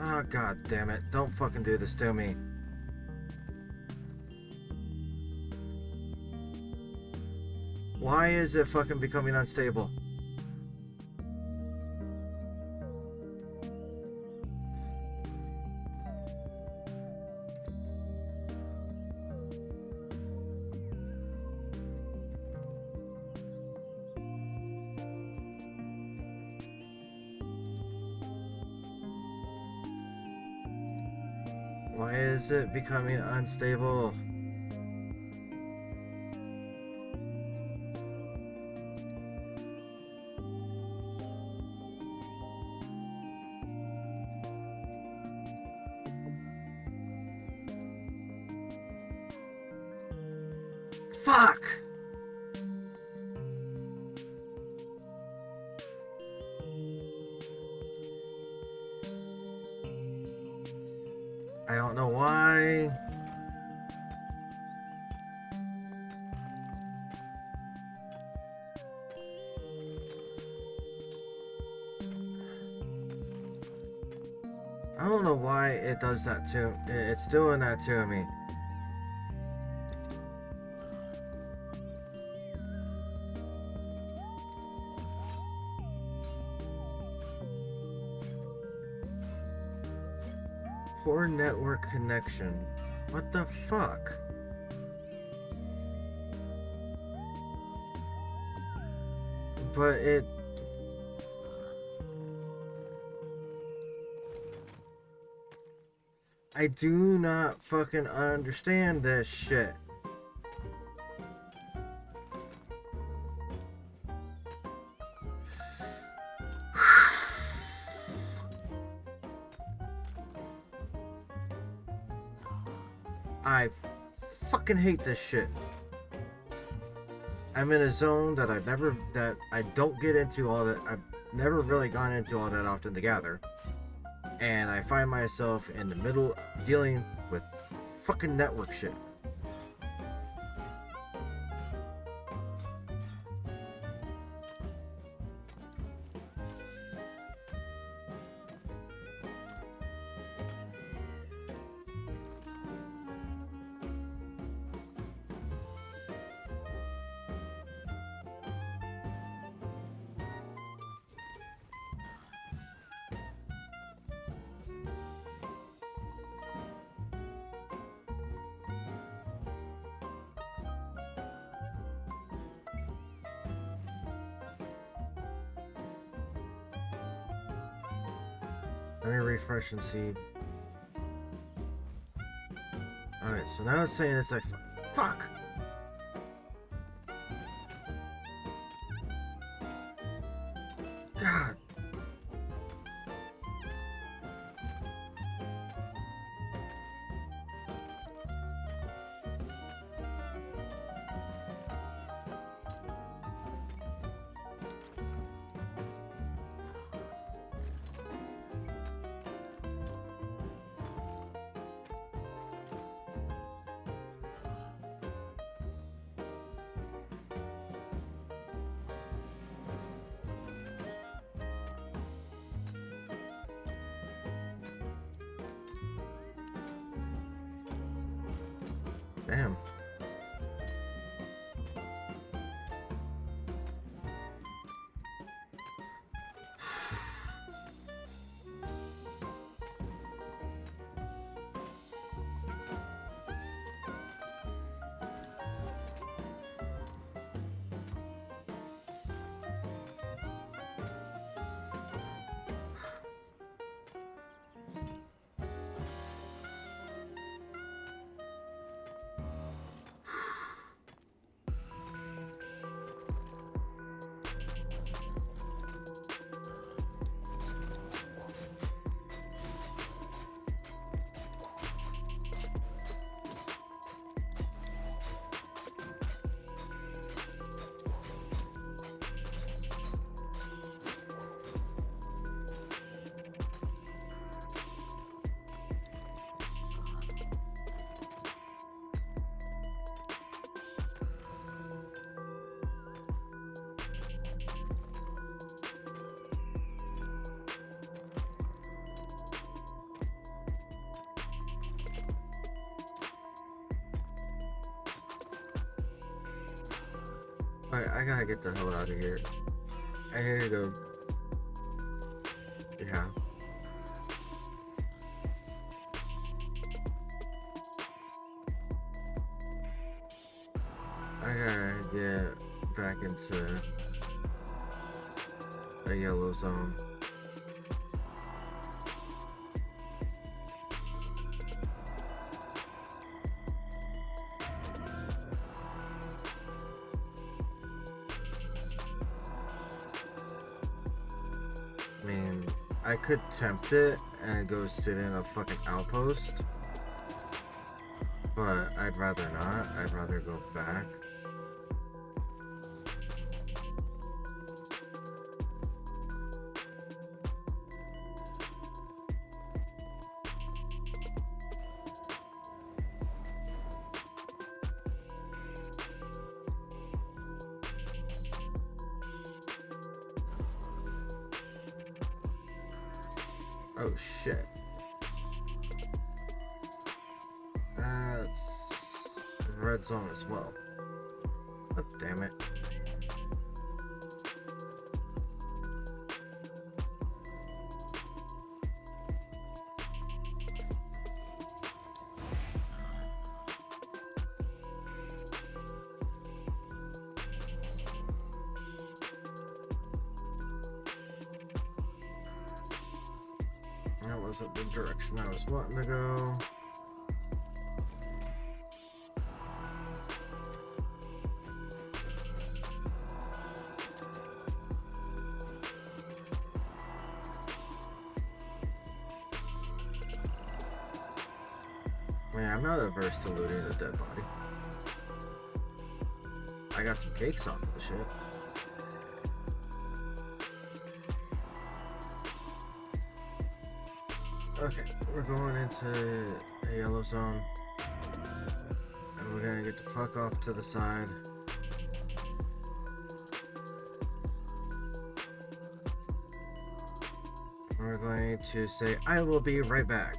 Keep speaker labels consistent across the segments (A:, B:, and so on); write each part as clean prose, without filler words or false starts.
A: Oh, god damn it. Don't fucking do this to me. Why is it fucking becoming unstable? Why is it becoming unstable? Fuck! I don't know why. I don't know why it does that to. It's doing that to me. Poor network connection. What the fuck? But it... I do not fucking understand this shit. I fucking hate this shit. I'm in a zone that I don't get into all that. I've never really gone into all that often together. And I find myself in the middle dealing with fucking network shit. Let me refresh and see. Alright, so now it's saying it's excellent. Fuck! God. Damn. Alright, I gotta get the hell out of here. I need to go. Yeah. I gotta get back into a yellow zone. I mean, I could tempt it and go sit in a fucking outpost, but I'd rather not. I'd rather go back. Oh shit. That's red zone as well. Oh, damn it. That wasn't the direction I was wanting to go. I mean, I'm not averse to looting a dead body. I got some cakes off of the shit. Okay, we're going into a yellow zone. And we're gonna get the fuck off to the side. We're going to say, I will be right back.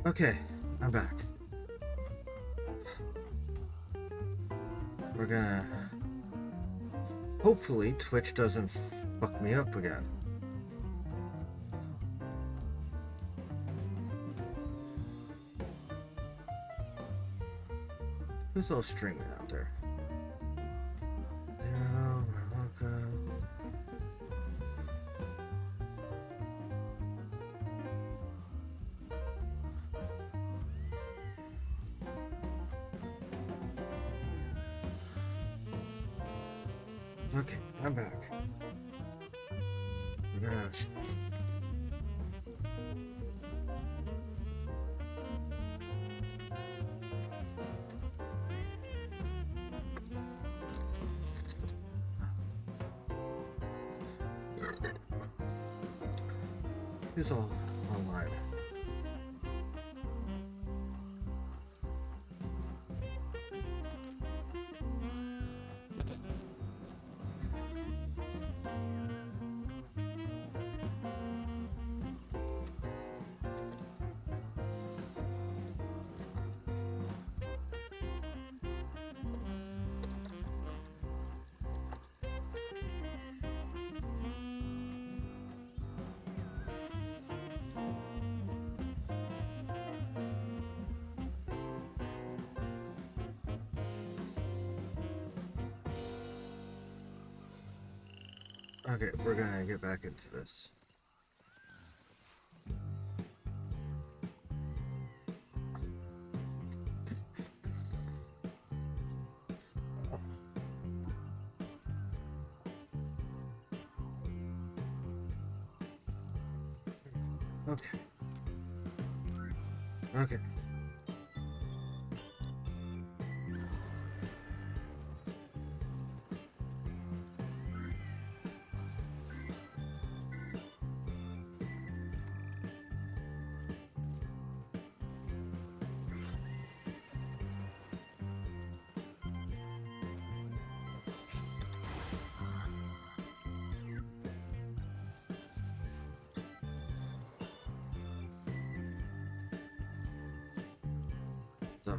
A: Okay, I'm back. We're gonna... Hopefully Twitch doesn't fuck me up again. Who's all streaming out there? Okay, I'm back. We're gonna... Who's all online? Okay, we're gonna get back into this. Okay. Okay. So...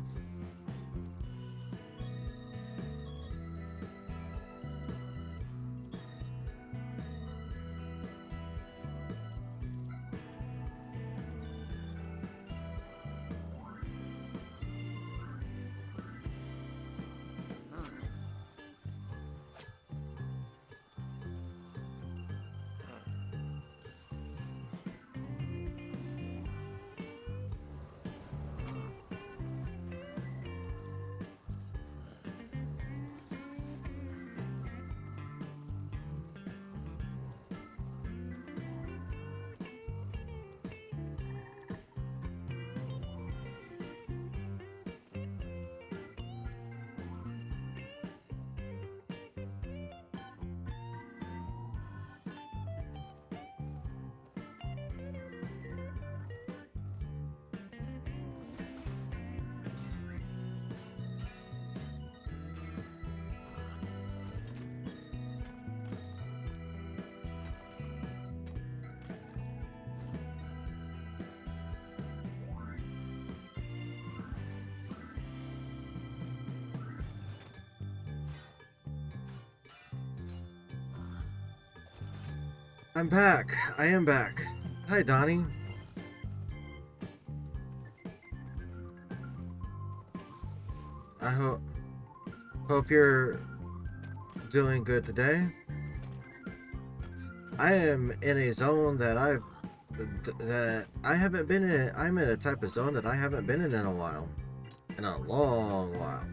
A: I'm back. I am back. Hi, Donnie. I hope you're doing good today. I am in a zone that I haven't been in. I'm in a type of zone that I haven't been in a while. In a long while.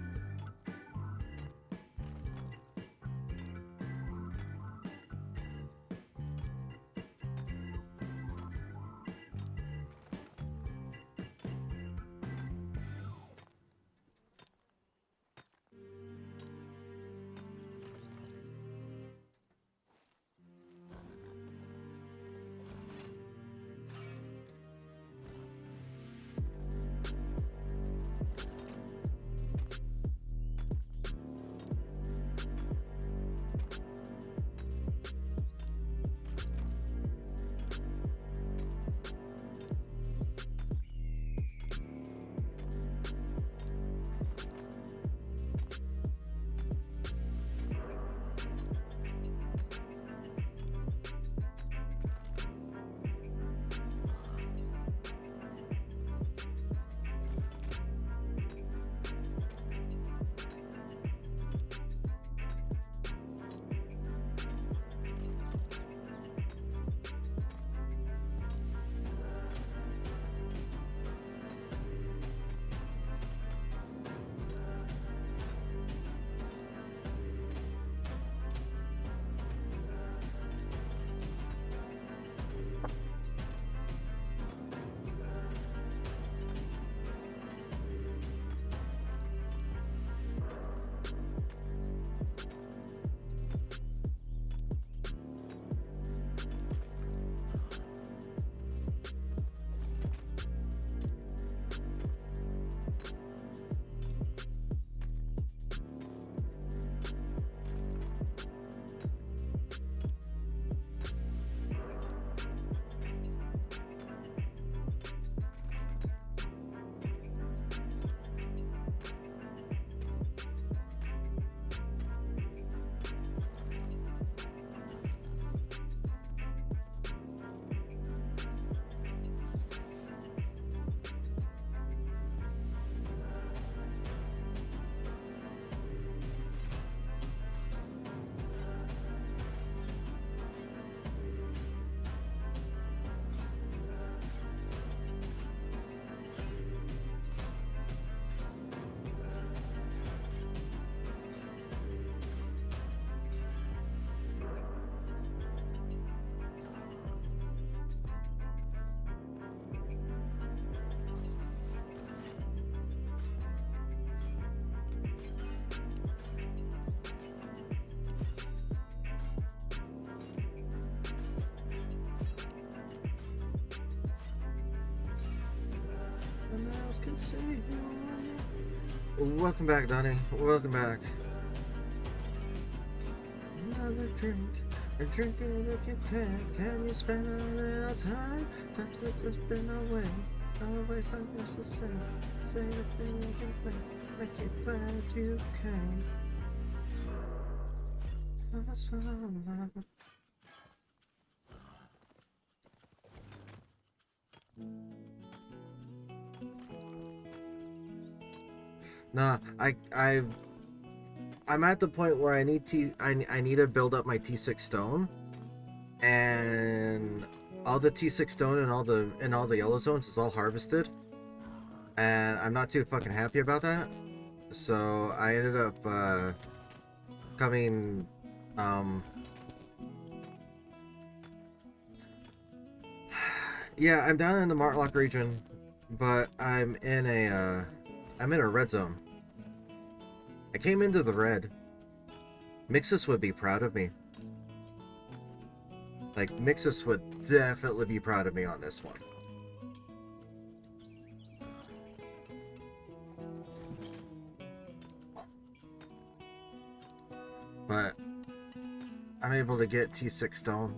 A: else can save you. Welcome back, Donnie. Welcome back. Another drink. And drinking if you can you spend a little time? Time since it's been away from us to say the thing you can make you glad you can. Nah, I'm at the point where I need to build up my T6 stone, and all the T6 stone and all the yellow zones is all harvested, and I'm not too fucking happy about that. So I ended up coming yeah, I'm down in the Martlock region, but I'm in a red zone. I came into the red. Mixus would be proud of me. Like, Mixus would definitely be proud of me on this one. But I'm able to get T6 stone.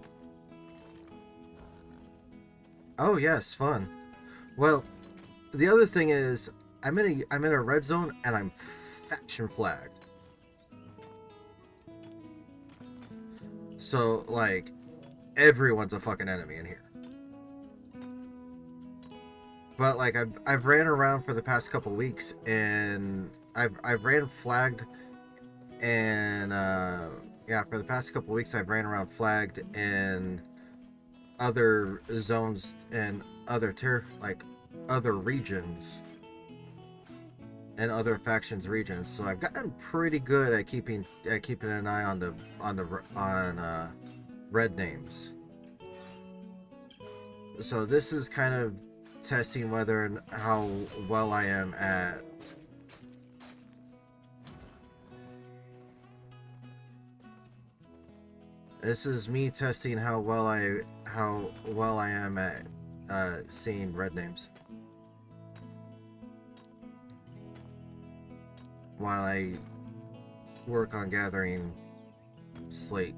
A: Oh yes, fun. Well, the other thing is I'm in a red zone and I'm faction flagged. So like everyone's a fucking enemy in here. But like I've ran around for the past couple weeks and I've ran flagged and yeah, for the past couple weeks I've ran around flagged in other zones and other other regions and other factions regions. So I've gotten pretty good at keeping an eye on red names. So this is kind of testing whether and how well I am at this is me testing how well I am at seeing red names while I work on gathering slate.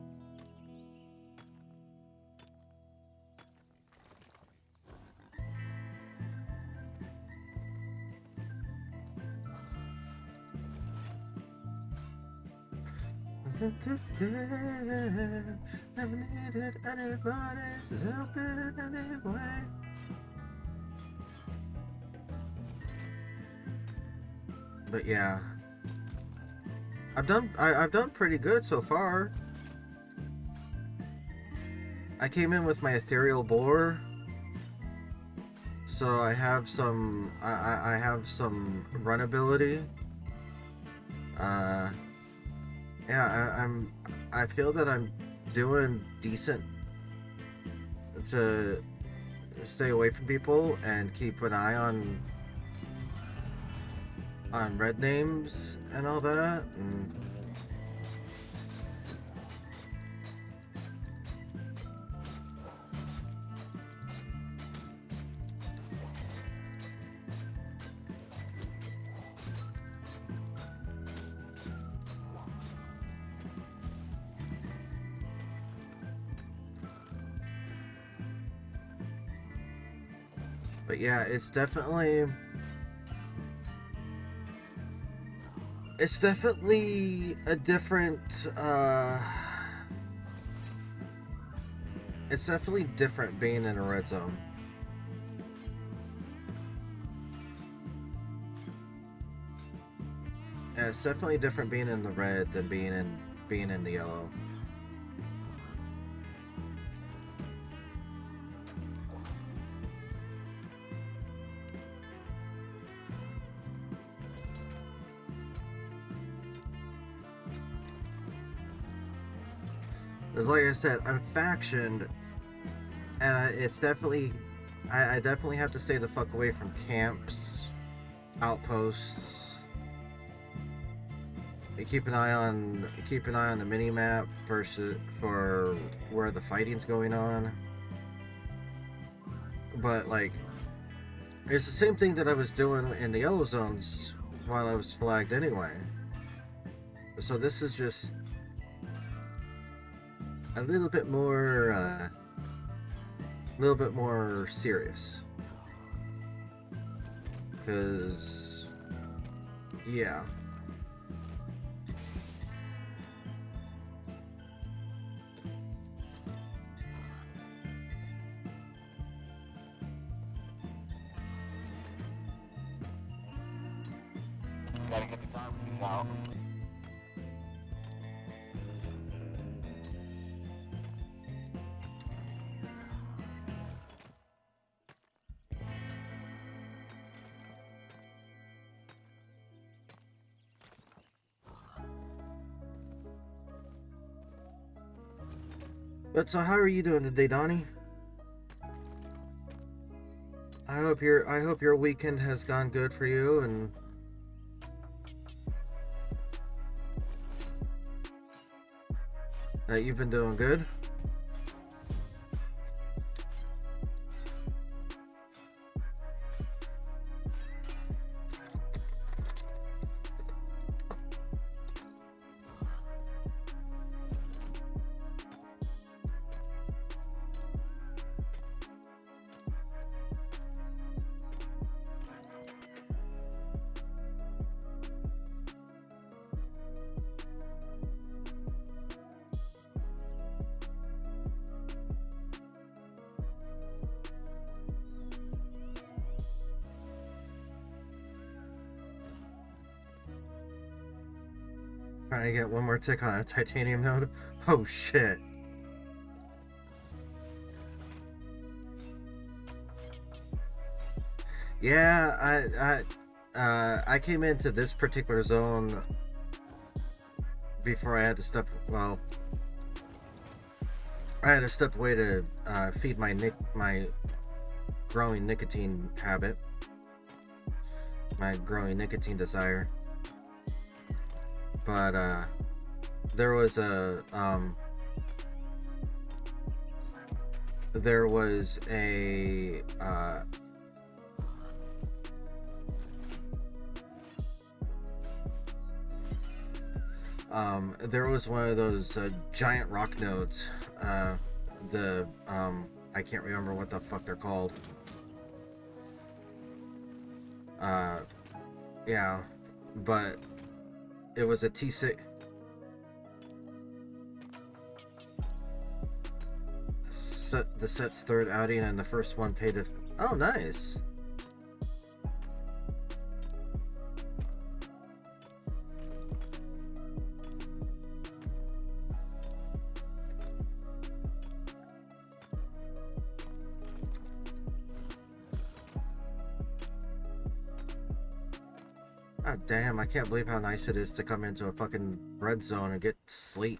A: Never needed anybody's help in any way. But yeah, I've done pretty good so far. I came in with my ethereal boar, so I have some I have some run ability. Yeah, I feel that I'm doing decent to stay away from people and keep an eye on red names and all that. And but yeah, it's definitely a different it's definitely different being in a red zone. Yeah, it's definitely different being in the red than being in the yellow. Because like I said, I'm factioned, and it's definitely, I definitely have to stay the fuck away from camps, outposts. And keep an eye on the mini map for where the fighting's going on. But like, It's the same thing that I was doing in the yellow zones while I was flagged anyway. So this is just a little bit more serious. Because, yeah.
B: Gotta get the car now.
A: But so how are you doing today, Donnie? I hope your weekend has gone good for you and that you've been doing good. Trying to get one more tick on a titanium node. Oh shit. Yeah, I came into this particular zone before I had to step. Well, I had to step away to feed my growing nicotine habit, my growing nicotine desire. But there was a there was one of those giant rock nodes. I can't remember what the fuck they're called. Yeah, but it was a T6. The set's third outing, and the first one paid it. Oh, nice. God damn, I can't believe how nice it is to come into a fucking red zone and get sleet.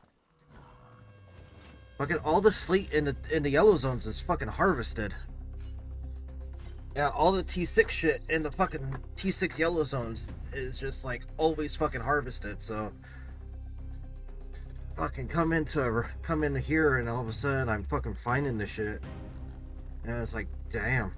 A: Fucking all the sleet in the yellow zones is fucking harvested. Yeah, all the T6 shit in the fucking T6 yellow zones is just like always fucking harvested, so fucking come into here and all of a sudden I'm fucking finding the shit. And it's like, damn.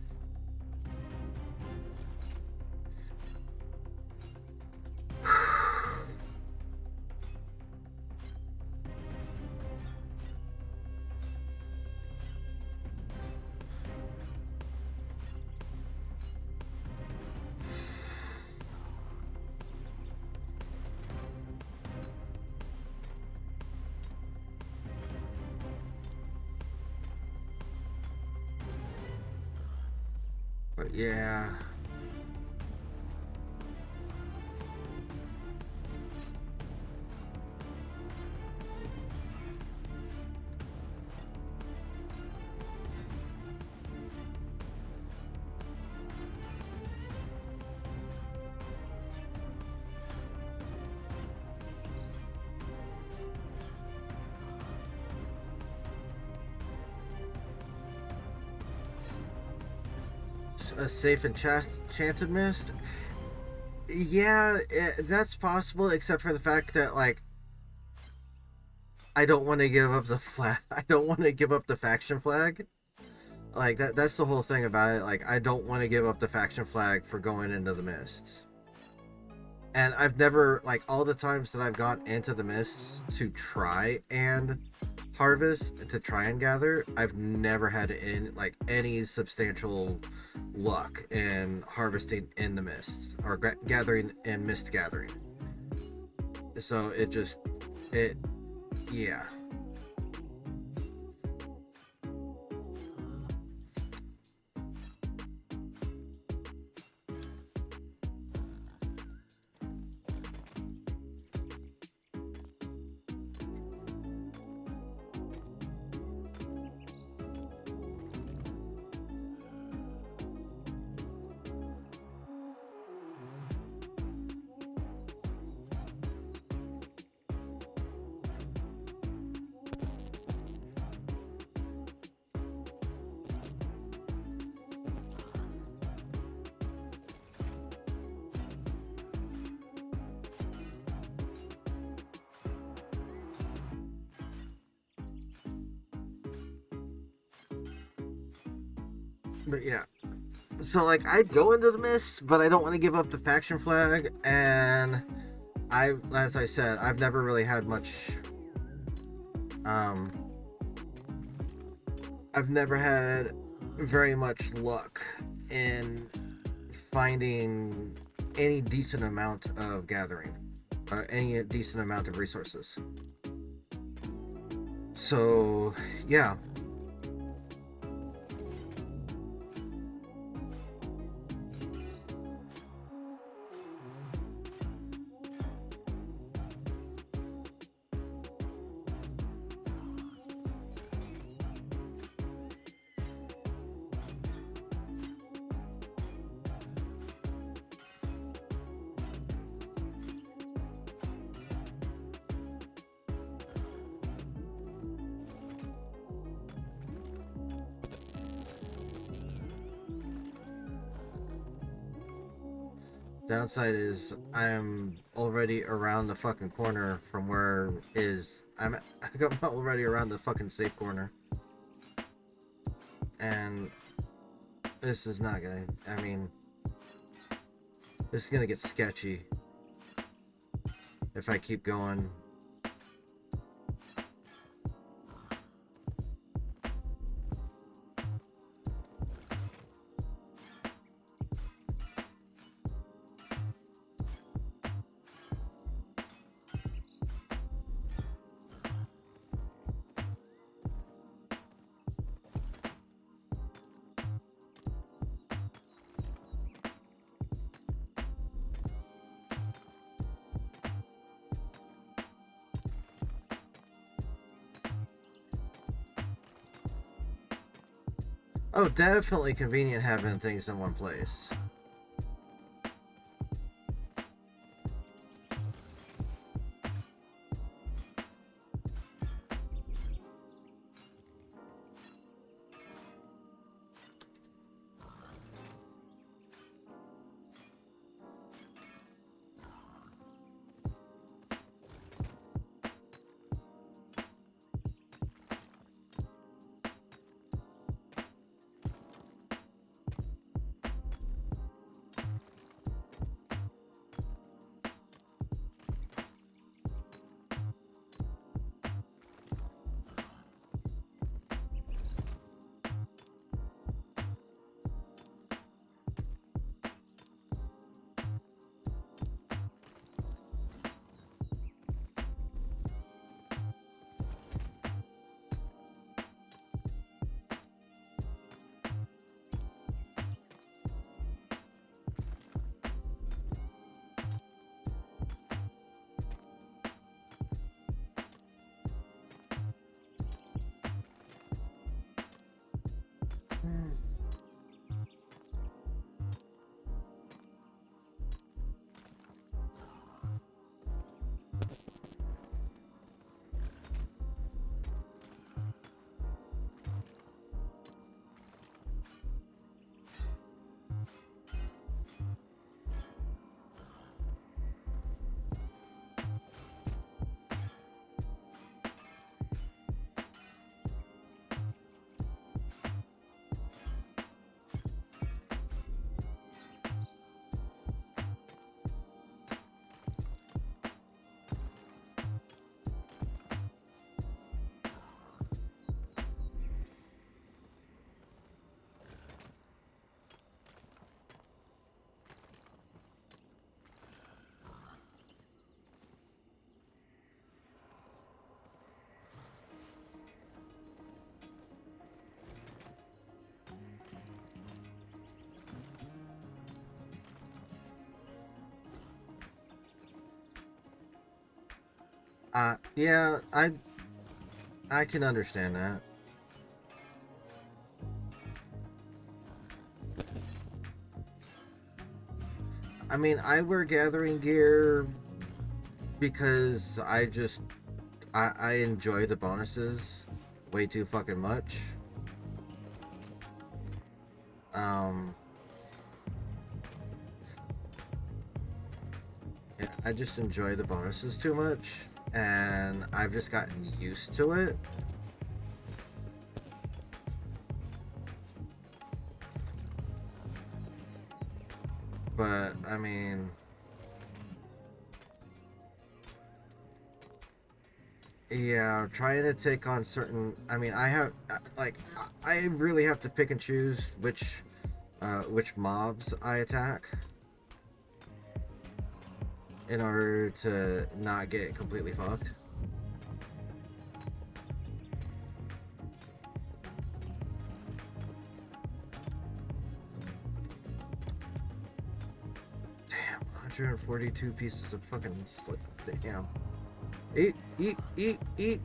A: But yeah. A safe enchanted mist. Yeah, that's possible, except for the fact that like I don't want to give up the flag. I don't want to give up the faction flag. Like that's the whole thing about it. Like I don't want to give up the faction flag for going into the mists. And I've never, like, all the times that I've gone into the mists to try and harvest, to try and gather, I've never had any substantial luck in harvesting in the mist or gathering in mist gathering. So it yeah. But yeah, so like I'd go into the mist, but I don't want to give up the faction flag. And as I said, I've never really had much. Um, I've never had very much luck in finding any decent amount of gathering, any decent amount of resources. So yeah. Downside is I'm already around the fucking corner from where is I'm already around the fucking safe corner. And this is not gonna, I mean, this is gonna get sketchy if I keep going. Oh, definitely convenient having things in one place. Yeah, I can understand that. I mean, I wear gathering gear because I enjoy the bonuses way too fucking much. Um, yeah, I just enjoy the bonuses too much, and I've just gotten used to it. But I mean, yeah, trying to take on certain. I mean, I have like I really have to pick and choose which mobs I attack in order to not get completely fucked. Damn, 142 pieces of fucking slip. Damn. Eat, eat, eat, eat.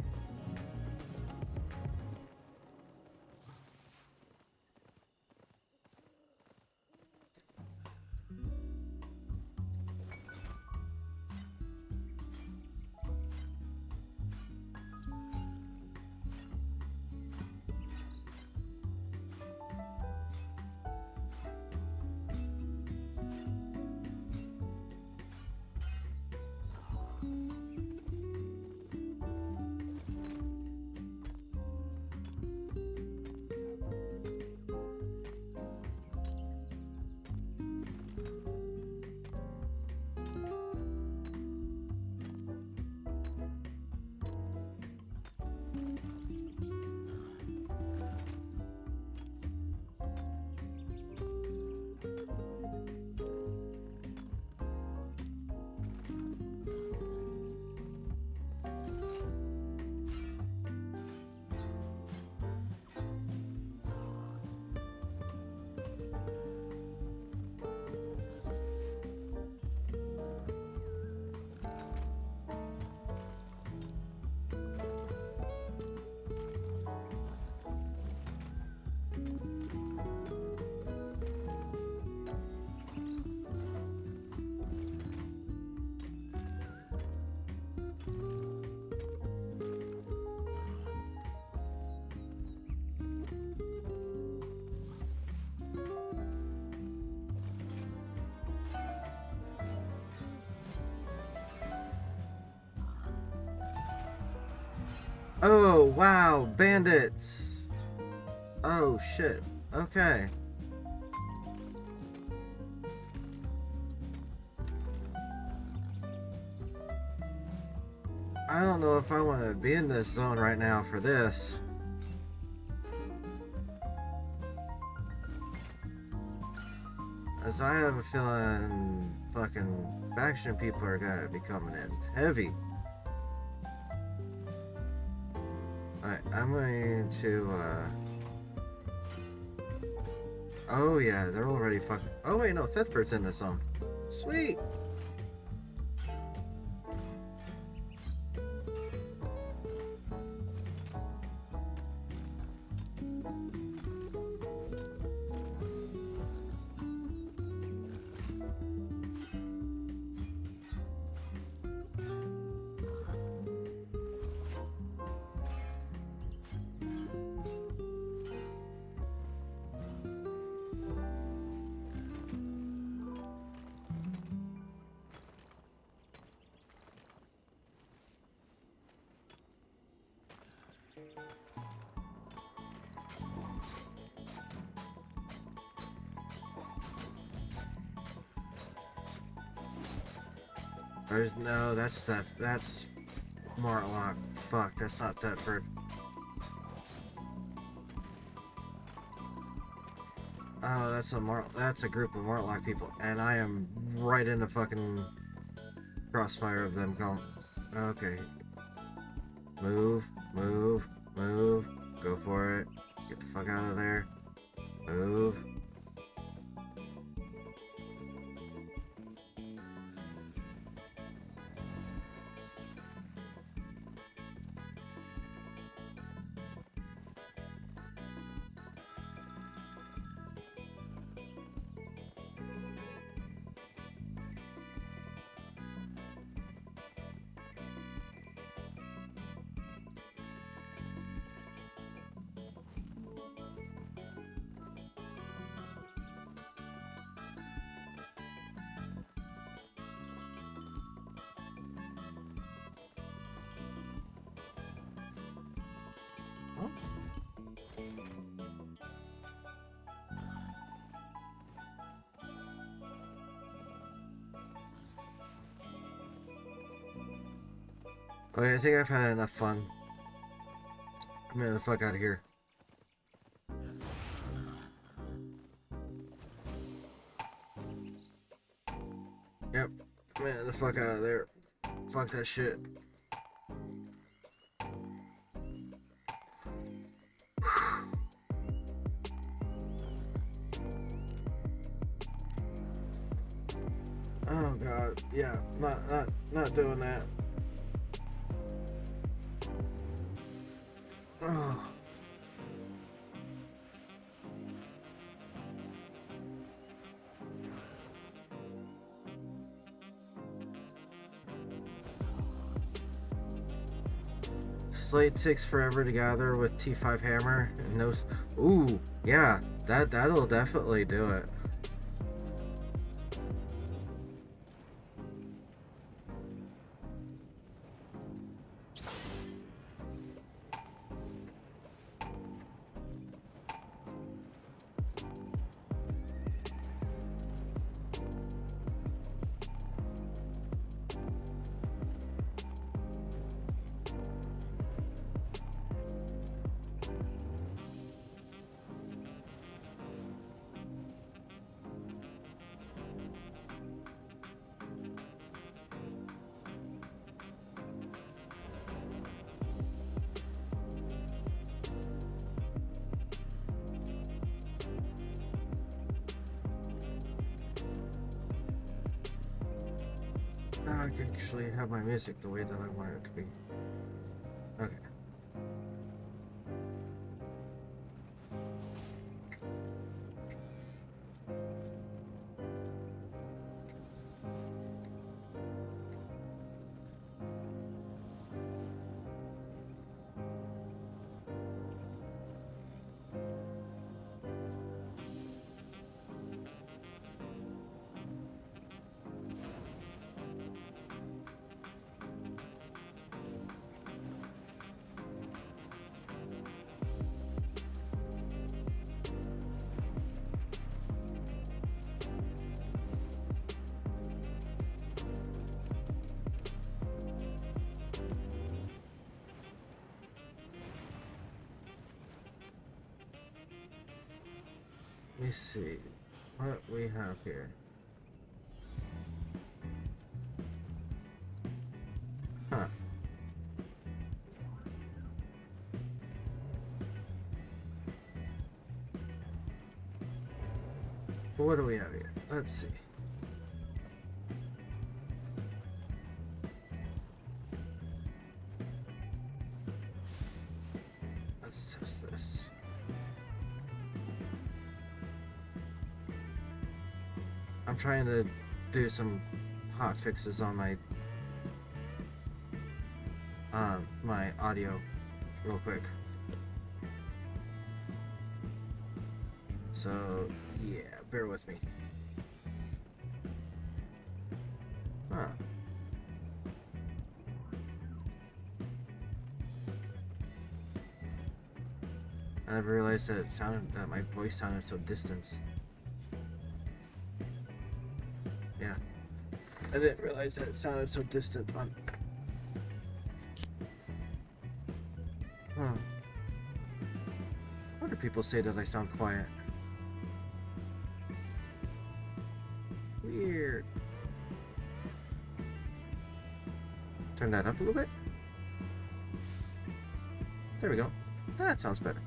A: Oh, wow, bandits. Oh, shit. Okay. I don't know if I want to be in this zone right now for this. As I have a feeling fucking faction people are gonna be coming in heavy. Alright, I'm going to, oh yeah, they're already fucking. Oh wait, no, Thethbird's in this zone. Sweet! There's no, that's Martlock. Fuck, that's not Thetford. Oh, that's a group of Martlock people, and I am right in the fucking crossfire of them going. Okay. Move, move, move. Go for it. Get the fuck out of there. Move. Okay, I think I've had enough fun. I'm getting the fuck out of here. Yep, I'm getting the fuck out of there. Fuck that shit. Oh god, yeah, not doing that. Oh. Slate takes forever to gather with T5 hammer and no. Ooh, yeah, that'll definitely do it. Now I can actually have my music the way that I want it to be. Okay. Let me see what we have here. Huh. What do we have here? Let's see. Let's test this. I'm trying to do some hot fixes on my audio real quick. So yeah, bear with me. Huh. I never realized that my voice sounded so distant. Yeah. I didn't realize that it sounded so distant on. Huh. Why do people say that I sound quiet? Weird. Turn that up a little bit. There we go. That sounds better.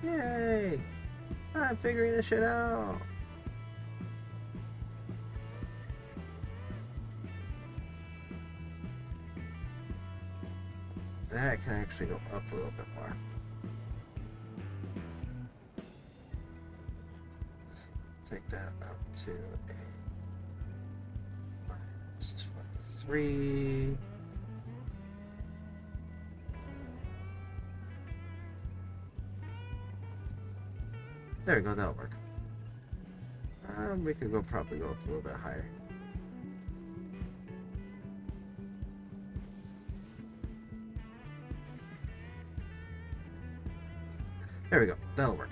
A: Yay! I'm figuring this shit out. That can actually go up a little bit more. Take that up to a -23. There we go, that'll work. We could probably go up a little bit higher. There we go, that'll work.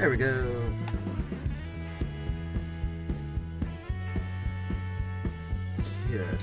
A: There we go. Good.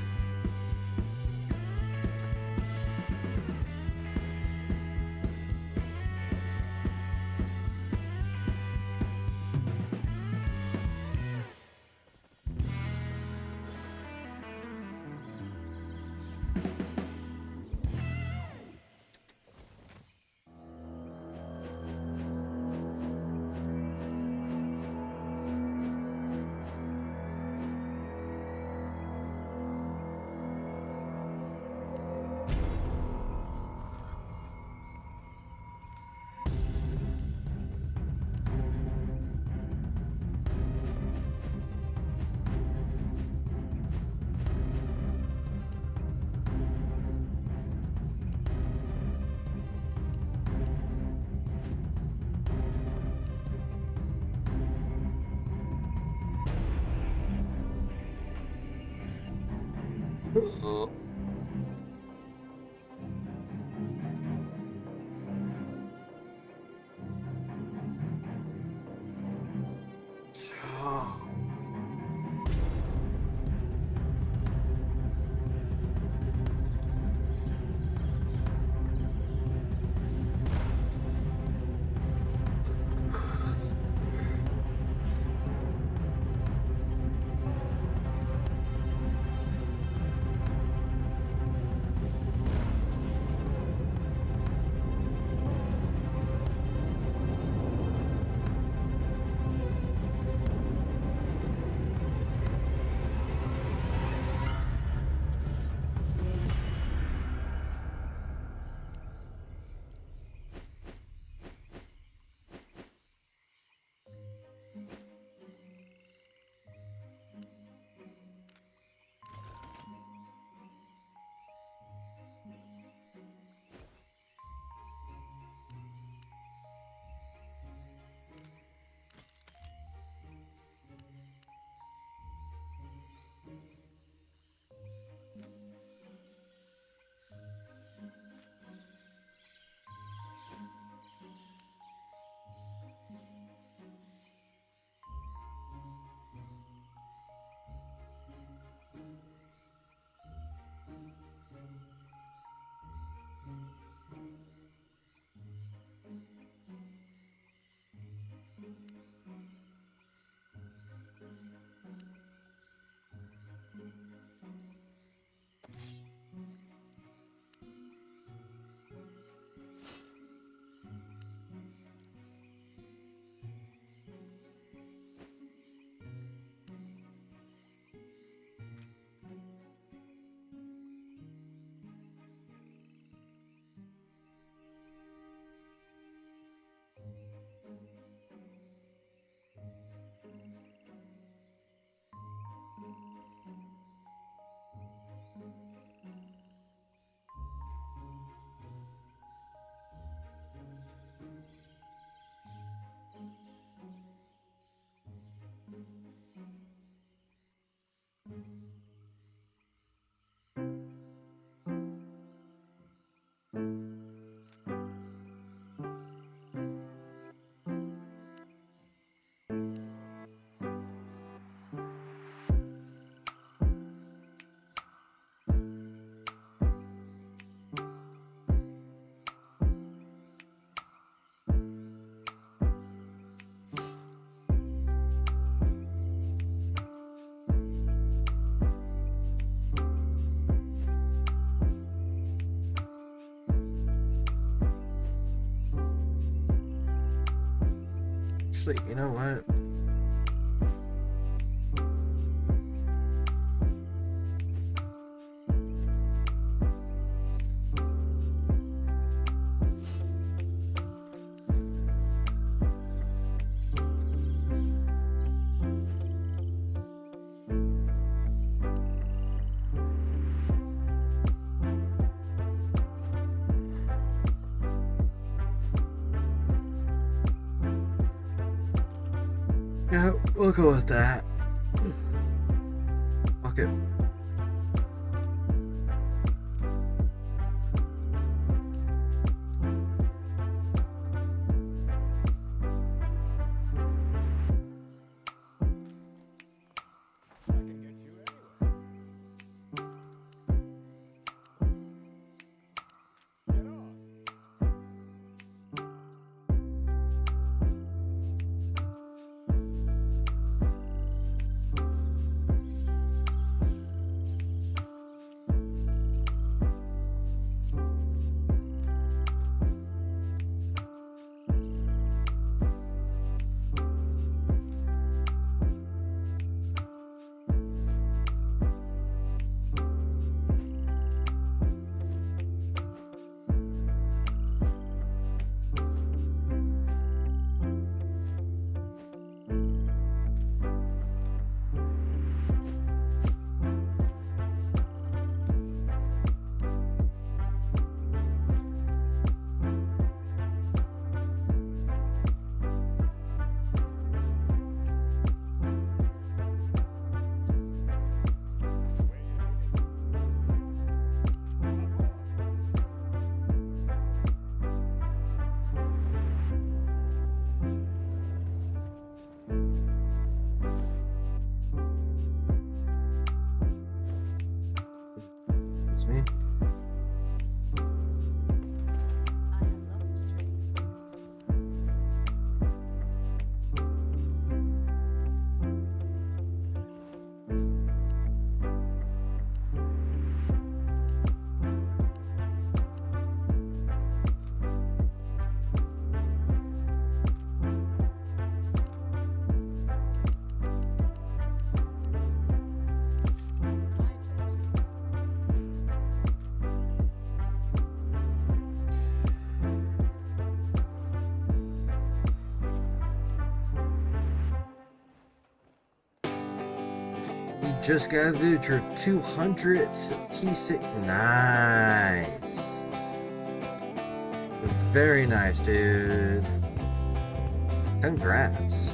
A: Actually, you know what? Yeah, we'll go with that. Okay. me. You just gotta do your 200th T6. Nice. Very nice, dude. Congrats.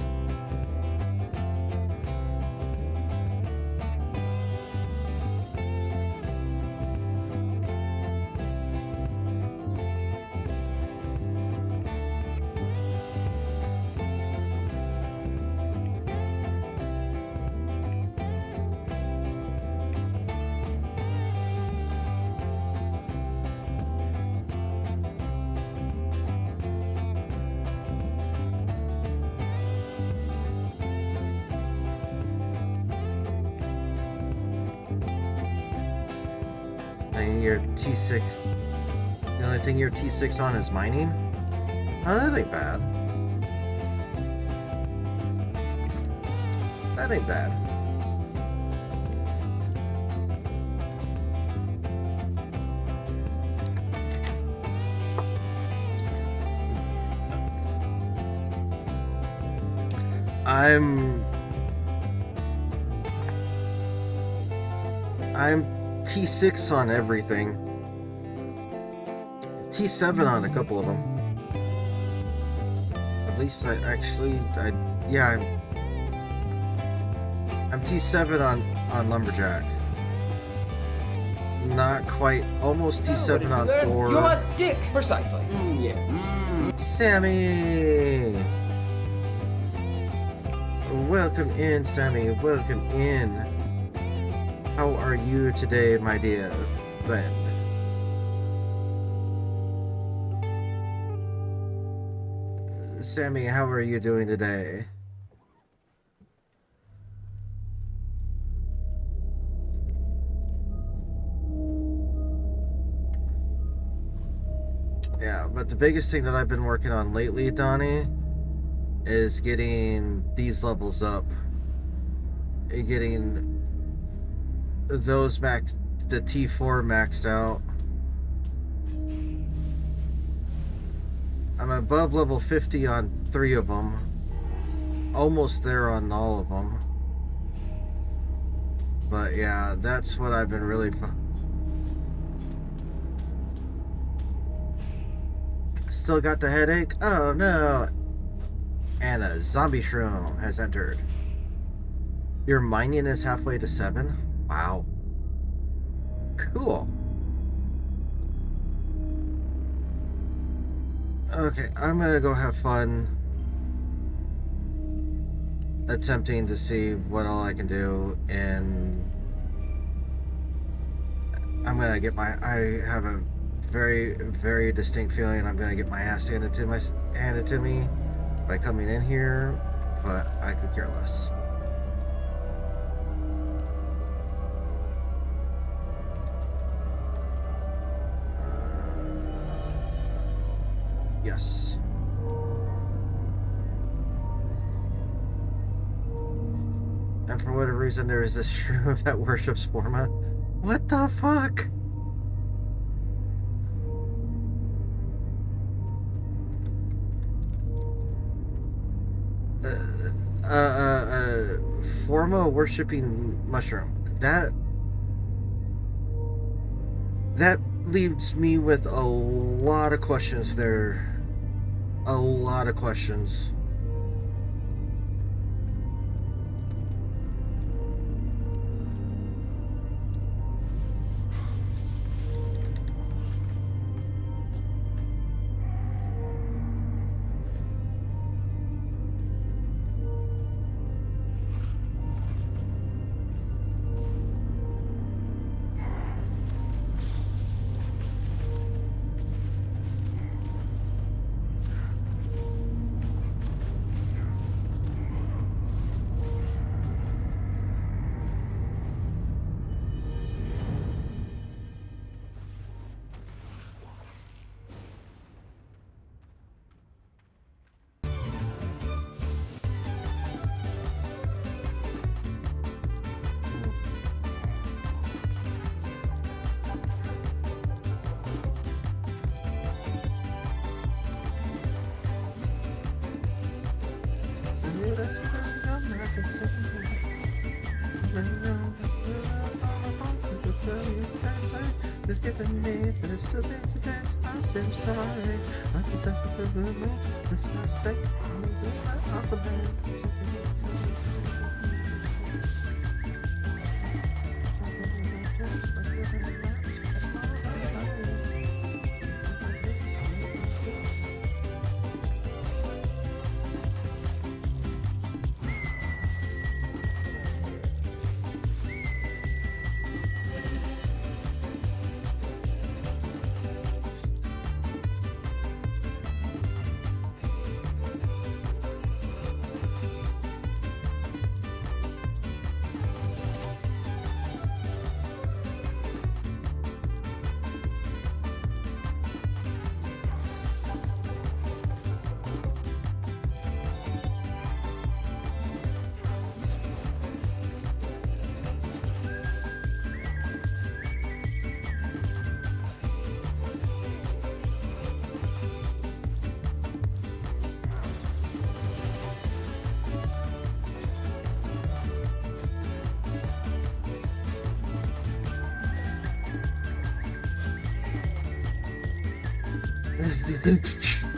A: Your T6. The only thing you're T6 on is mining? Oh, that ain't bad. That ain't bad. I'm T6 on everything. T7 on a couple of them. At least yeah, I'm T7 on Lumberjack. Not quite, almost T7 on Thor.
C: You're a dick! Precisely.
D: Yes.
A: Sammy! Welcome in, Sammy. Welcome in. How are you today, my dear friend? Sammy, how are you doing today? Yeah, but the biggest thing that I've been working on lately, Donnie, is getting these levels up. Getting those max, the T4 maxed out. I'm above level 50 on 3 of them. Almost there on all of them. But yeah, that's what I've been really Still got the headache? Oh no. And a zombie shroom has entered. Your mining is halfway to 7? Wow. Cool. Okay, I'm gonna go have fun attempting to see what all I can do, and I'm gonna get I have a very, very distinct feeling I'm gonna get my ass handed to me by coming in here, but I could care less. Yes. And for whatever reason, there is this shroom that worships Forma. What the fuck? Forma worshipping mushroom. That leaves me with a lot of questions there. A lot of questions. Just giving me this, so this, I say sorry. I think that's the moment. This mistake.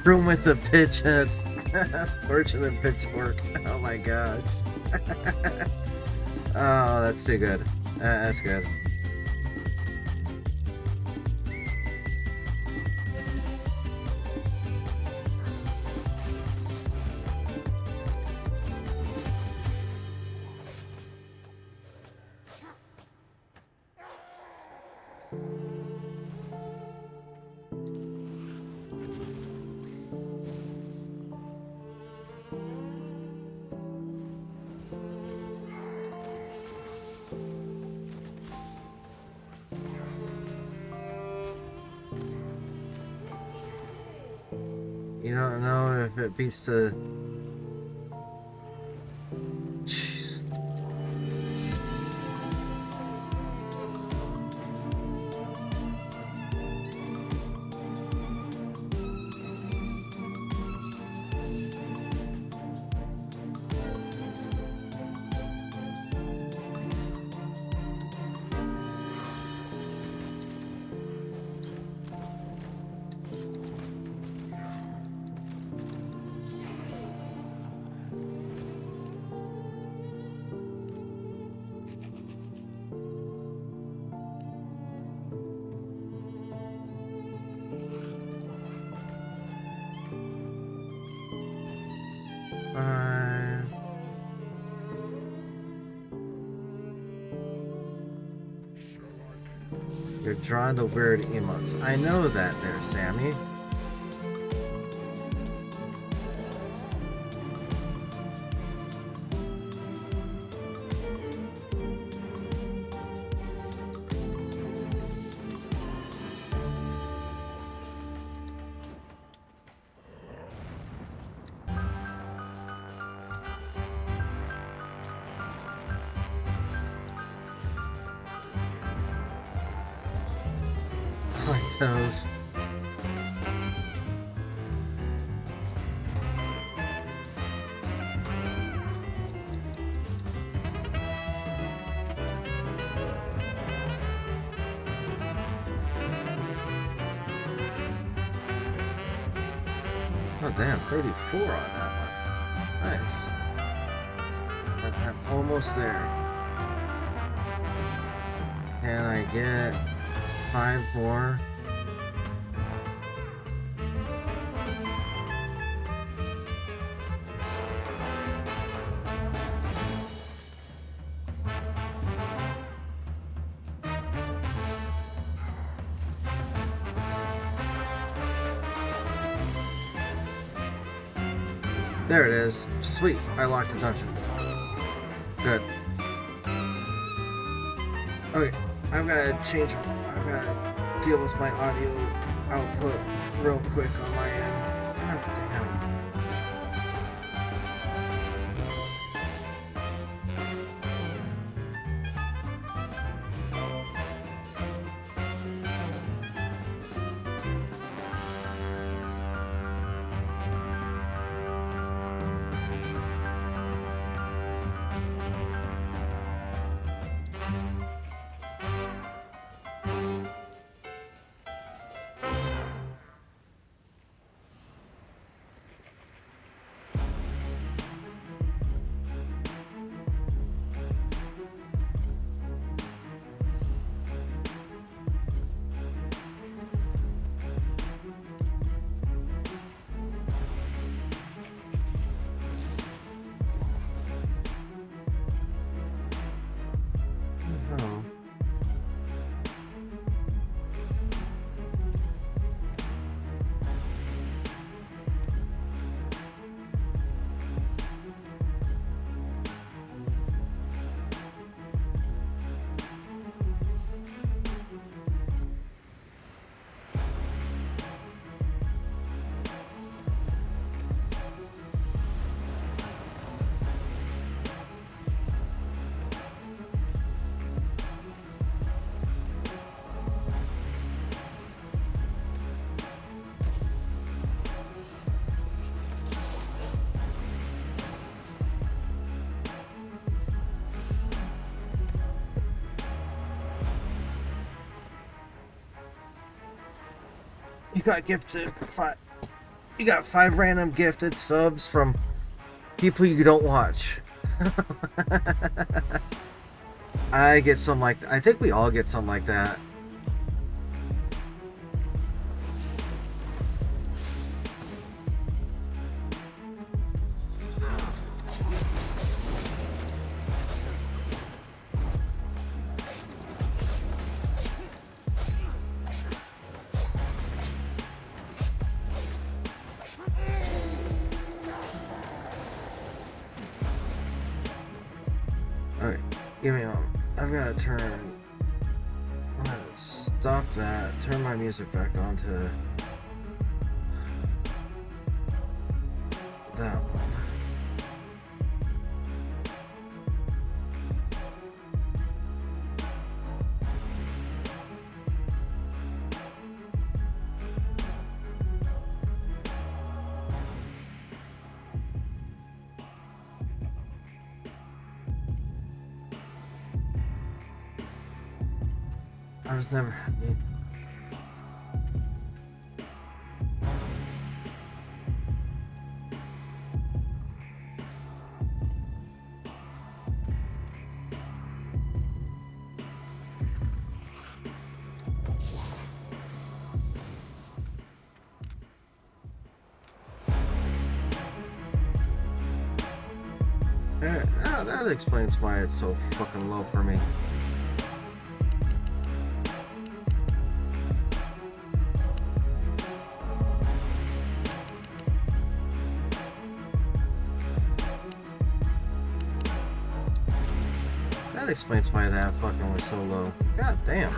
A: Room with the pitch and torch and then pitchfork. Oh my gosh. Oh, that's too good. That's good. You don't know if it beats the... Jeez. You're drawn to weird emotes. I know that there, Sammy. Like those. Oh damn, 34 on that one. Nice. I'm almost there. Can I get 5 more? There it is. Sweet. I locked the dungeon. Good. Okay. I've got to change. I've got to deal with my audio output real quick on my end. God damn. You got gifted five. You got 5 random gifted subs from people you don't watch. I get some like. I think we all get something like that. Alright, give me a moment. I've got to turn. I'm gonna stop that. Turn my music back on to that one. I was never. That explains why it's so fucking low for me. That explains why that fucking was so low. God damn.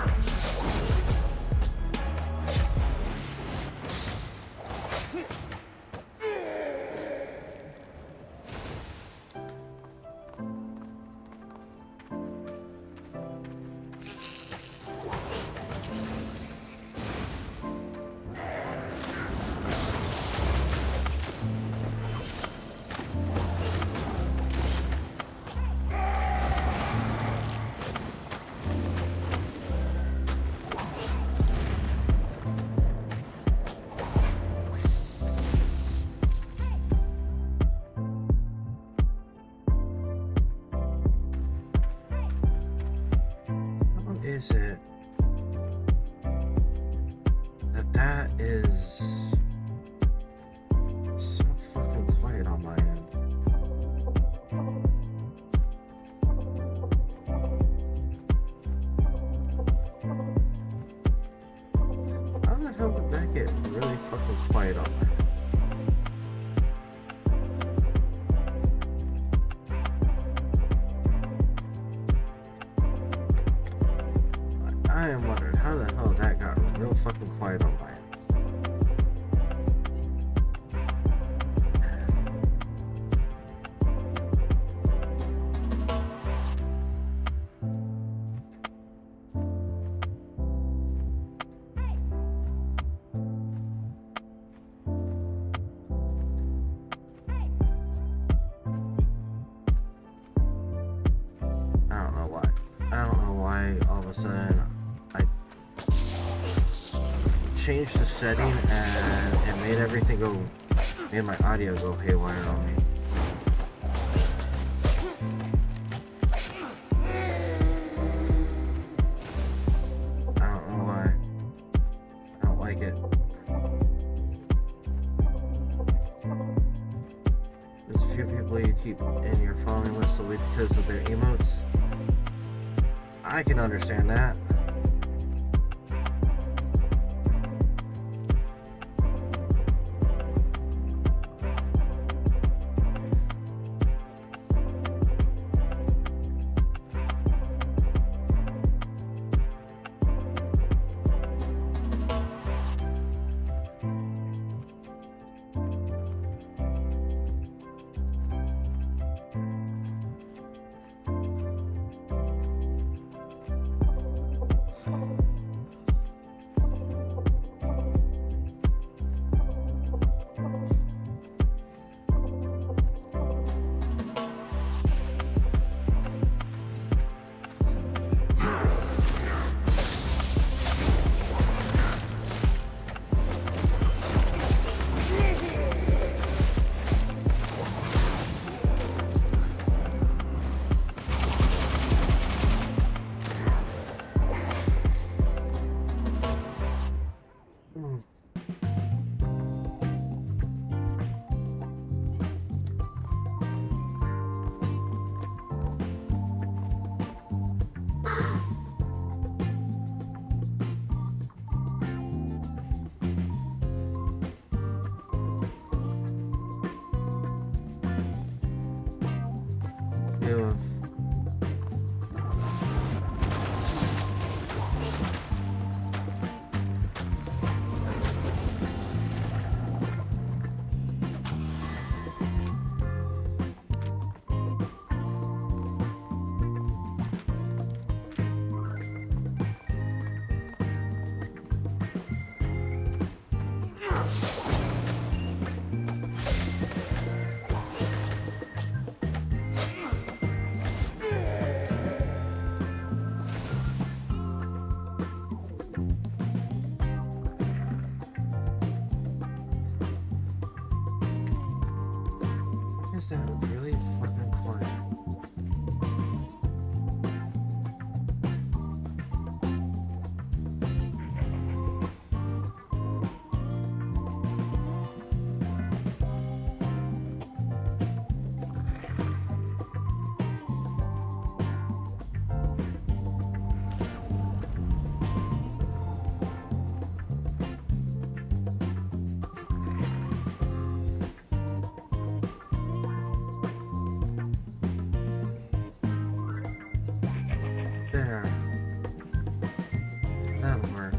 A: Is it that is so fucking quiet on my end? How the hell did that get really fucking quiet on my end? I am wondering how the hell that got real fucking quiet on my end. I don't know why. I don't know why all of a sudden I changed the setting and it made everything go, made my audio go haywire on me. I don't know why. I don't like it. There's a few people you keep in your following list solely because of their emotes. I can understand that. you. Is that really fucking quiet? There. That'll work.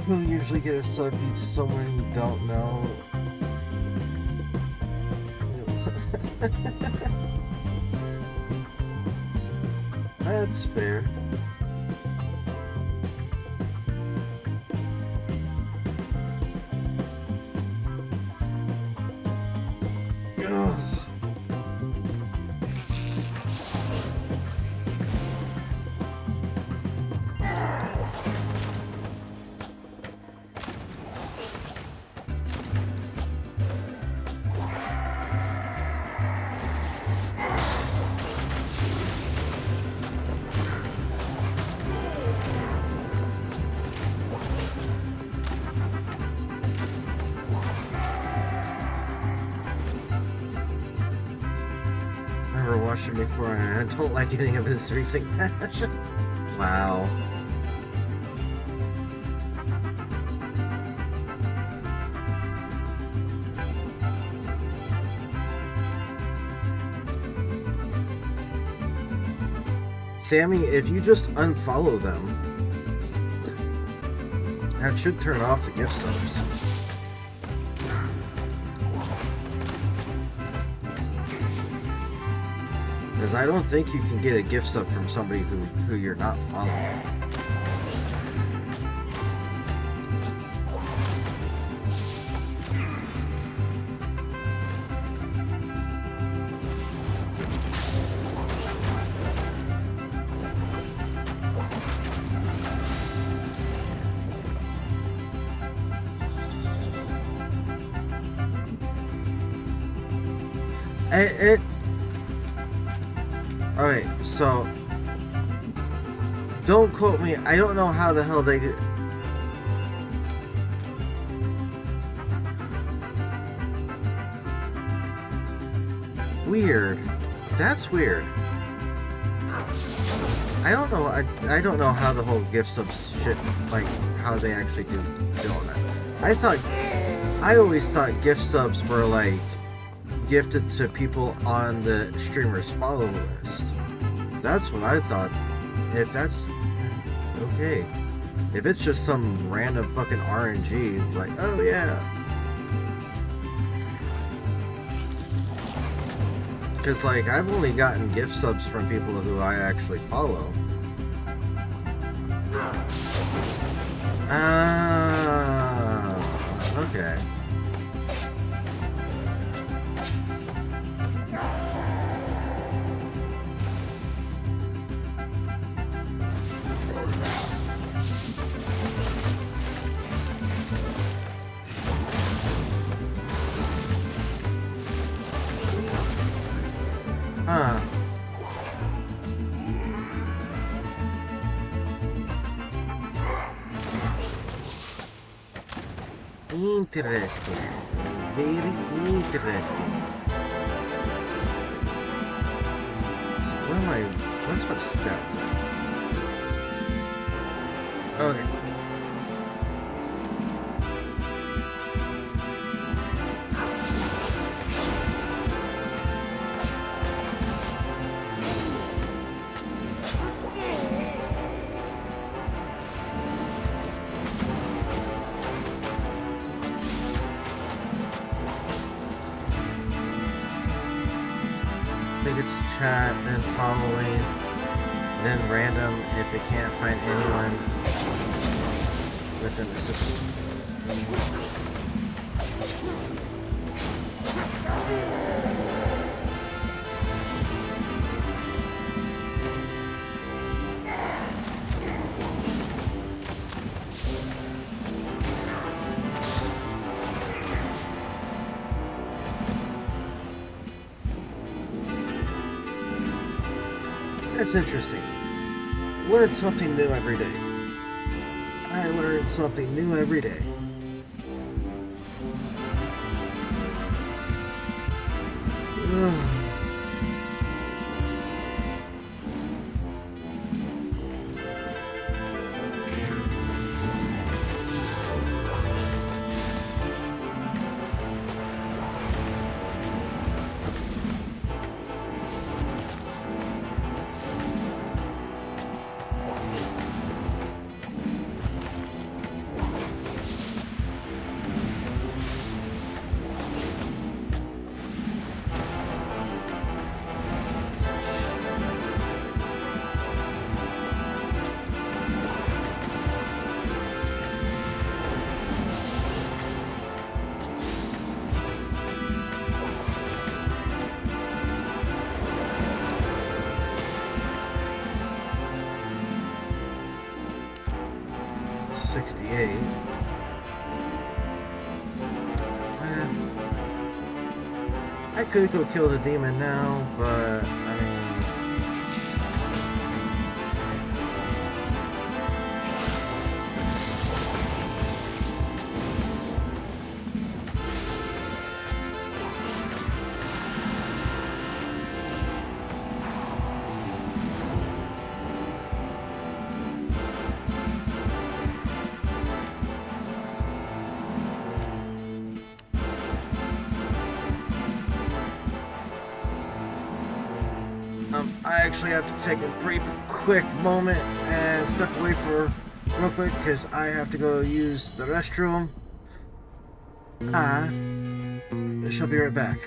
A: People usually get a sub each someone you don't know. That's fair. Ugh. Never watched him before, and I don't like any of his recent matches. Wow. Sammy, if you just unfollow them, that should turn off the gift subs. Because I don't think you can get a gift sub from somebody who you're not following. Alright, so don't quote me. I don't know how the hell they get. Weird. That's weird. I don't know. I don't know how the whole gift subs shit, like how they actually do all that. I always thought gift subs were like gifted to people on the streamer's follow list. That's what I thought. If that's okay. If it's just some random fucking RNG, like, oh yeah. Because, like, I've only gotten gift subs from people who I actually follow. Ah, okay. Huh. Interesting. Very interesting. So what's my stats at? Okay. I think it's chat, then following, then random if it can't find anyone within the system. That's interesting. Learn something new every day. I learn something new every day. Ugh. I could go kill the demon now, but I mean, I actually have to take a brief, quick moment and step away for real quick because I have to go use the restroom. I shall be right back.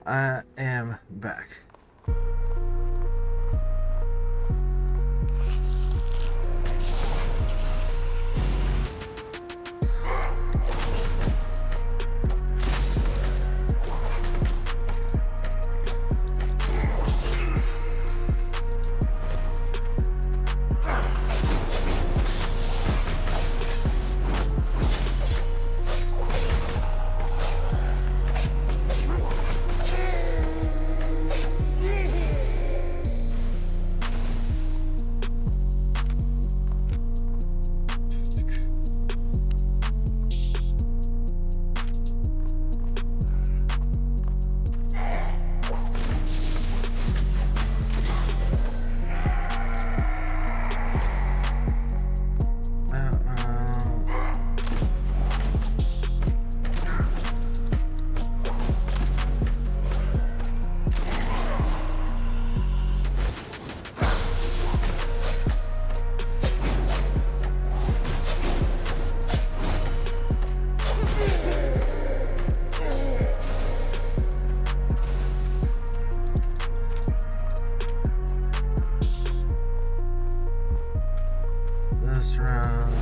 A: I am back. This round.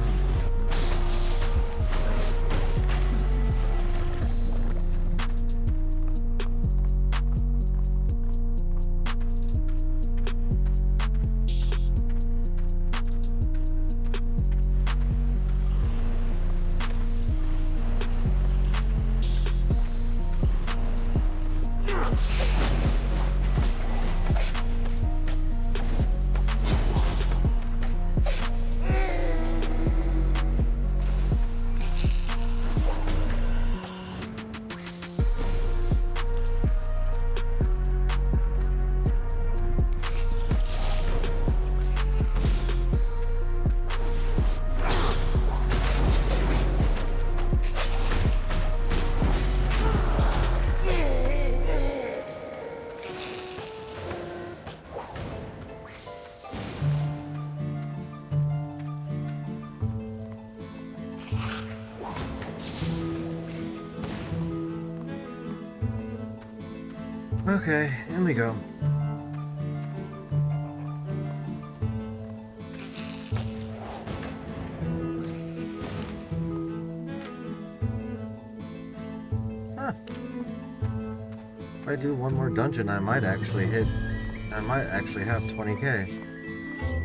A: Okay, in we go. Huh. If I do one more dungeon, I might actually have 20k.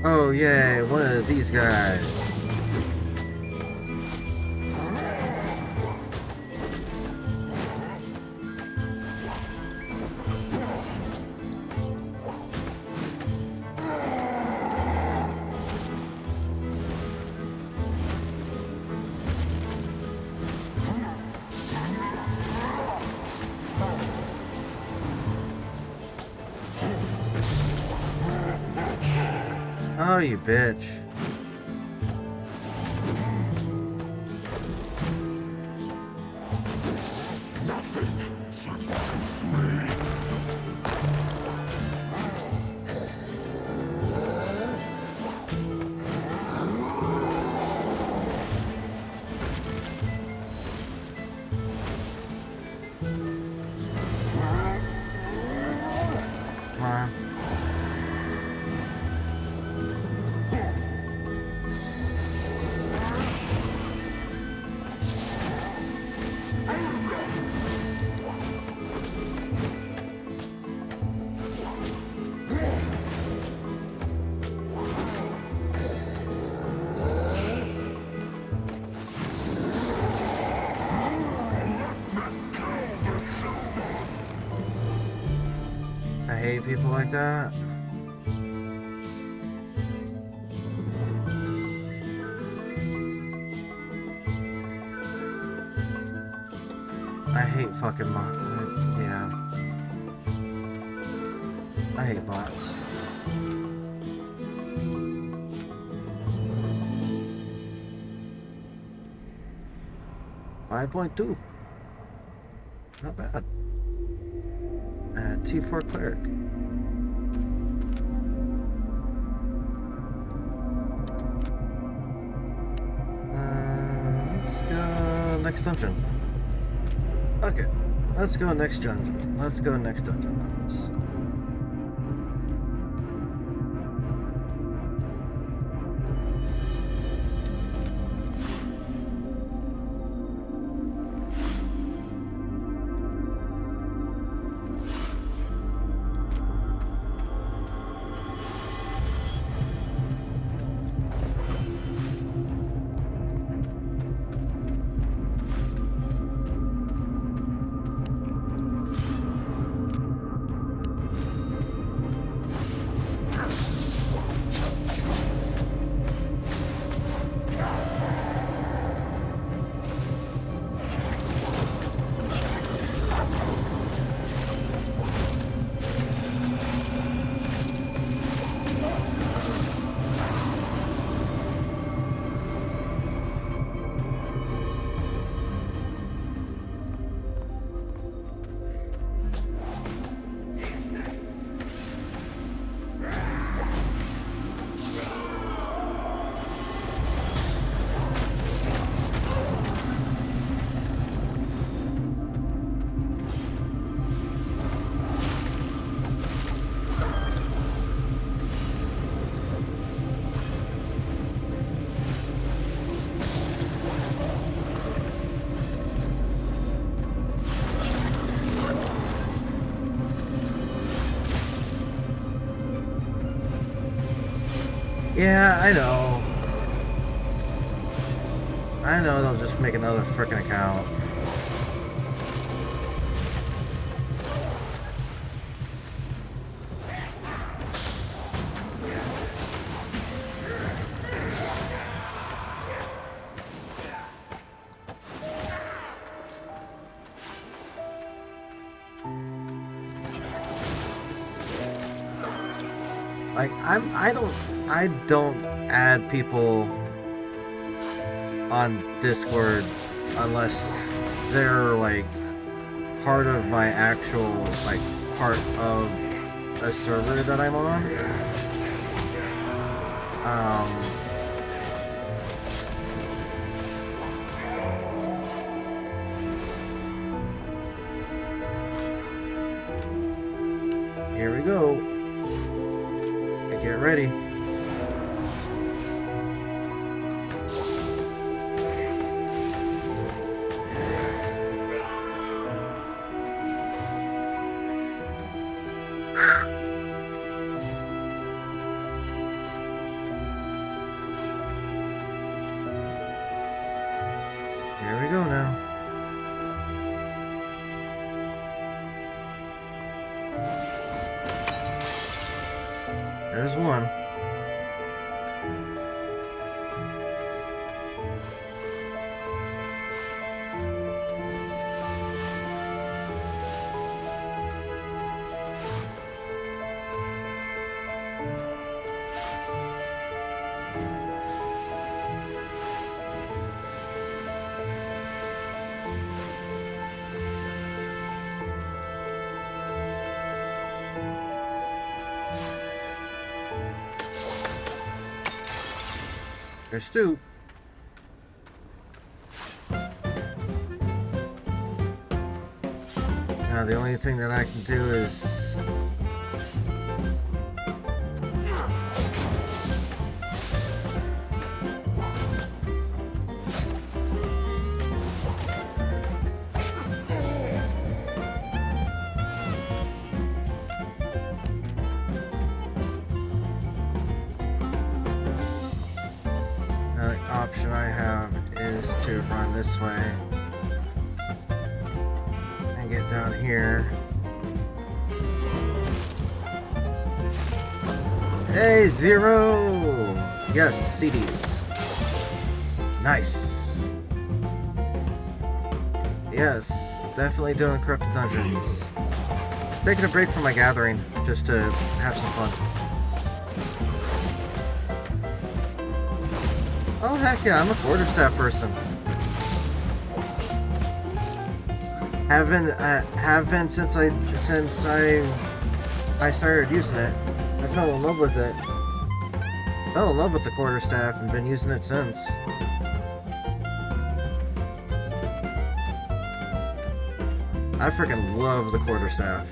A: Oh yay, one of these guys. Oh, you bitch.
C: Nothing survives me.
A: Come on. I hate people like that. I hate fucking yeah. I hate bots. $5.2. Not bad. T4 cleric. Let's go next dungeon. Okay. Let's go next dungeon. Let's go next dungeon. Yeah, I know. I know they'll just make another frickin' account. Like I don't add people on Discord unless they're like part of my actual like part of a server that I'm on. Here we go. Get ready. Here we go now. There's one. There's two. Now the only thing that I can do is option I have is to run this way and get down here. Hey, Zero! Yes, CDs. Nice. Yes, definitely doing corrupted dungeons. Taking a break from my gathering just to have some fun. Oh heck yeah, I'm a quarterstaff person. Have been since I started using it. I fell in love with it. Fell in love with the quarterstaff and been using it since. I freaking love the quarterstaff.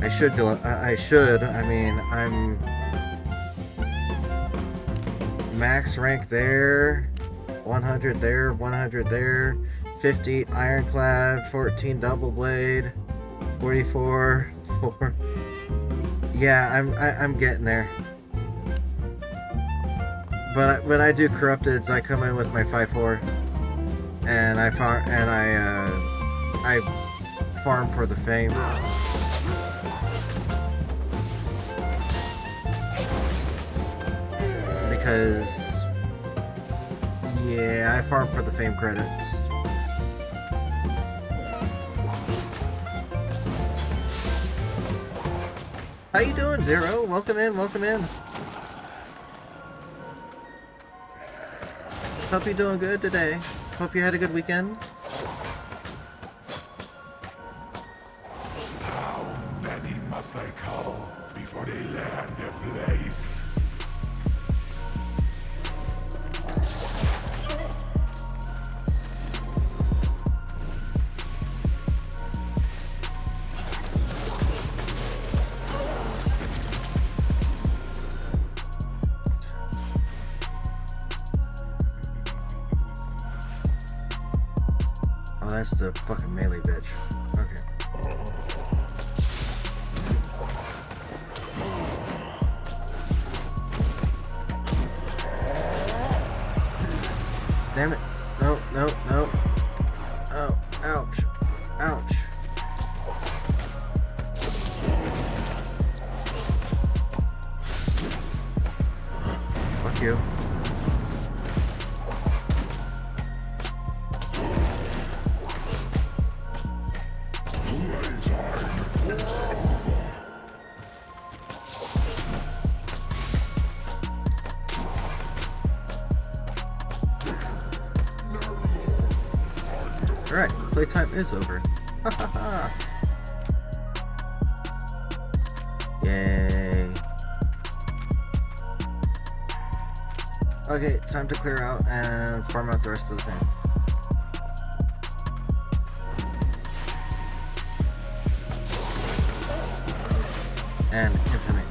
A: I should do it. I should. I mean, I'm max rank there, 100 there, 100 there, 50 ironclad, 14 double blade, 44, 4. Yeah, I'm getting there. But when I do corrupteds, I come in with my 5-4, and I farm for the fame. Because yeah, I farm for the fame credits. How you doing, Zero? Welcome in, welcome in. Hope you're doing good today. Hope you had a good weekend.
C: How many must I call before they land their place?
A: Oh, that's the fucking melee bitch. Okay. Damn it. No, no, no. Oh, ouch. Ouch. Fuck you. Alright, playtime is over. Ha ha ha! Yay. Okay, time to clear out and farm out the rest of the thing. And infinite.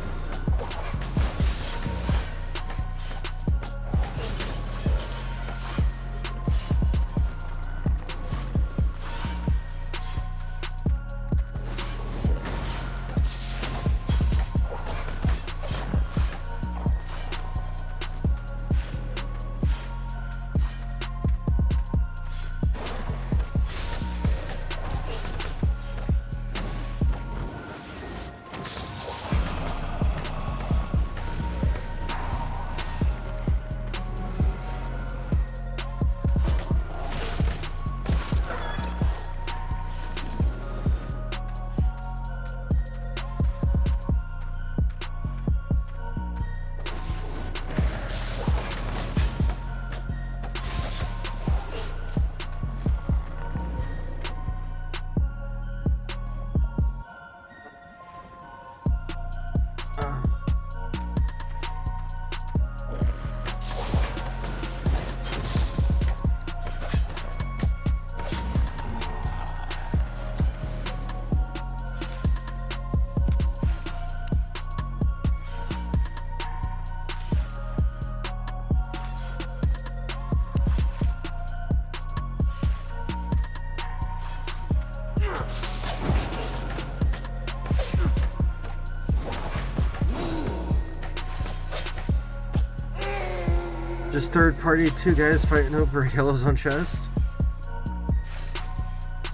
A: Just third party, two guys fighting over yellow zone chest.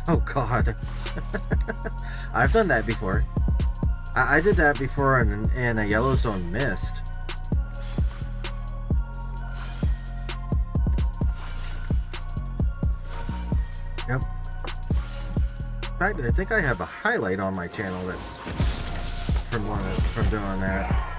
A: Oh god. I've done that before. I did that before in a yellow zone mist. Yep. In fact, I think I have a highlight on my channel that's from doing that.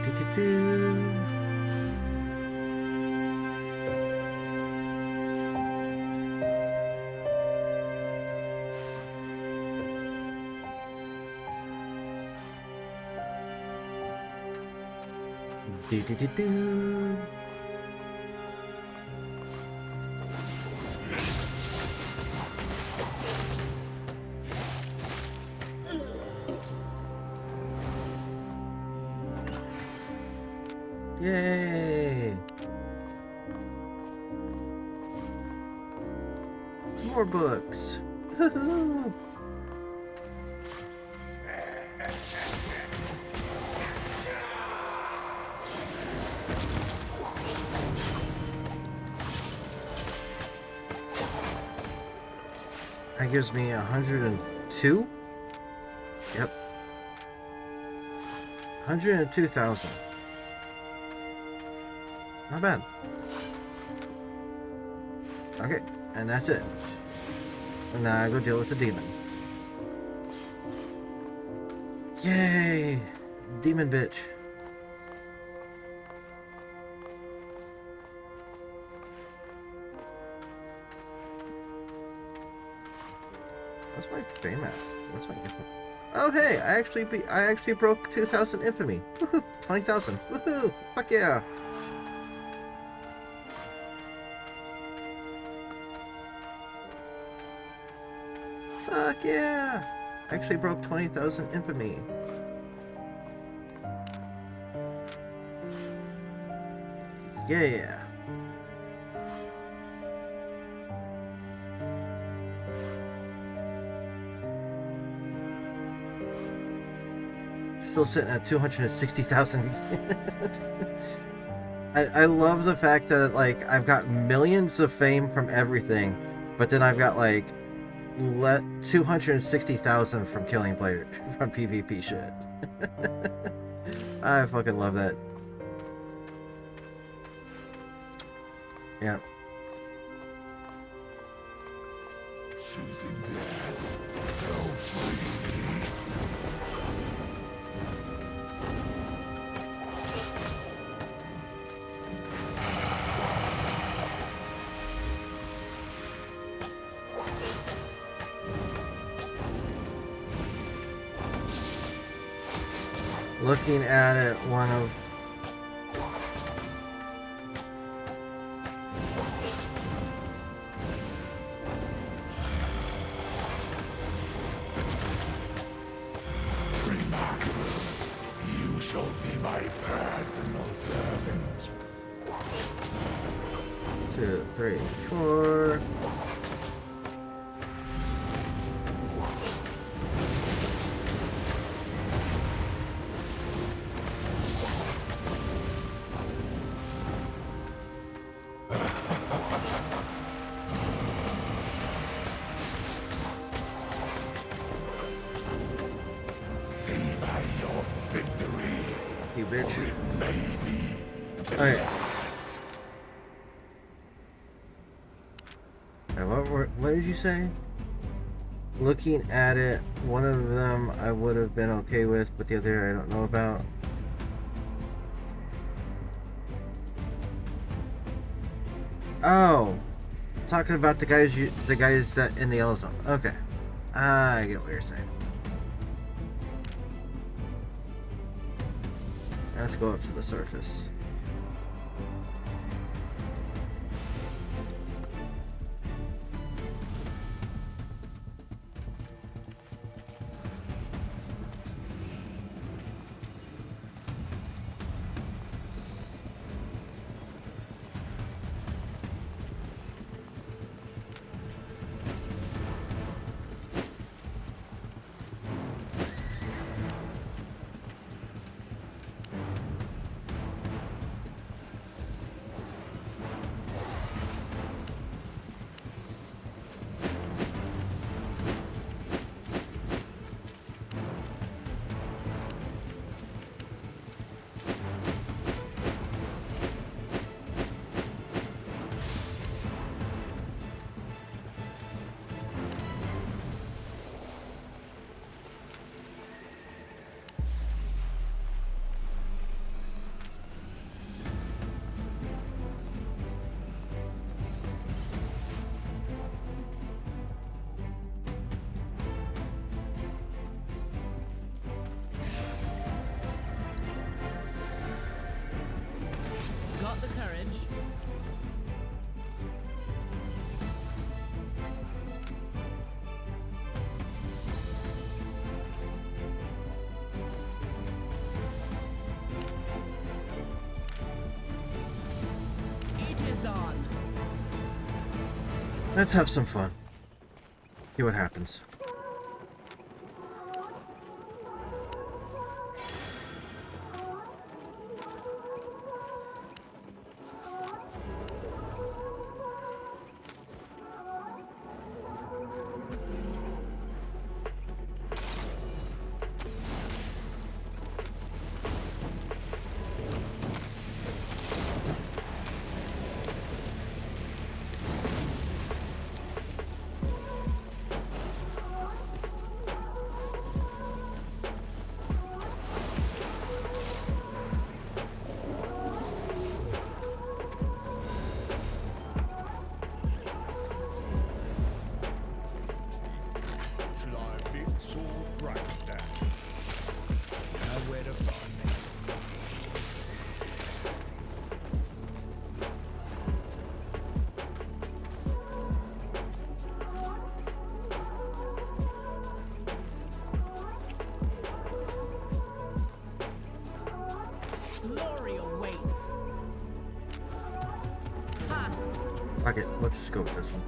A: Do-do-do-do. Do-do-do-do. Yay! More books. Woohoo! That gives me 102? Yep. 102,000. Not bad. Okay, and that's it. And now I go deal with the demon. Yay! Demon bitch. What's my fame at? What's my infamy? Oh hey, I actually broke 2,000 infamy. Woohoo! 20,000. Woohoo! Fuck yeah! Fuck yeah! I actually broke 20,000 infamy. Yeah. Still sitting at 260,000. I love the fact that like I've got millions of fame from everything, but then I've got like 260,000 from killing players from PvP shit. I fucking love that. Yeah.
C: Choosing death so freely.
A: Looking at it, one of
C: Remarkable. You shall be my personal servant.
A: 2, 3, 4.
C: Savor your victory.
A: You bitch.
C: For it may be the
A: Alright.
C: last.
A: What did you say? Looking at it, one of them I would have been okay with, but the other I don't know about. Oh, talking about the guys that in the yellow zone. Okay, I get what you're saying. Let's go up to the surface. Let's have some fun. See what happens.
D: Should I fix or break that? Know where to find me.
E: Glory awaits. Ha!
A: Okay, let's just go with this one.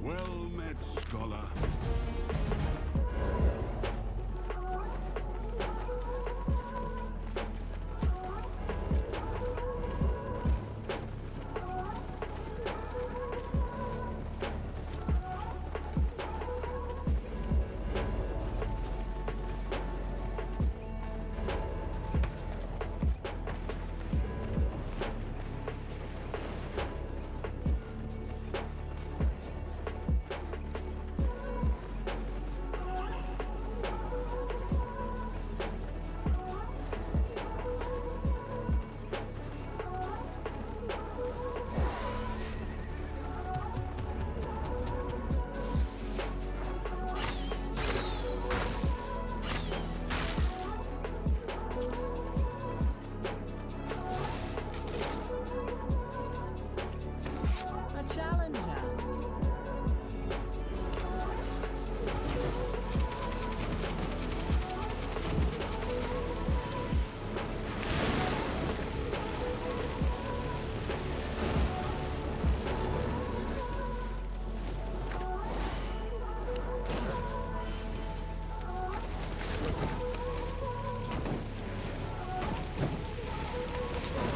C: Well met, scholar.
E: A challenger.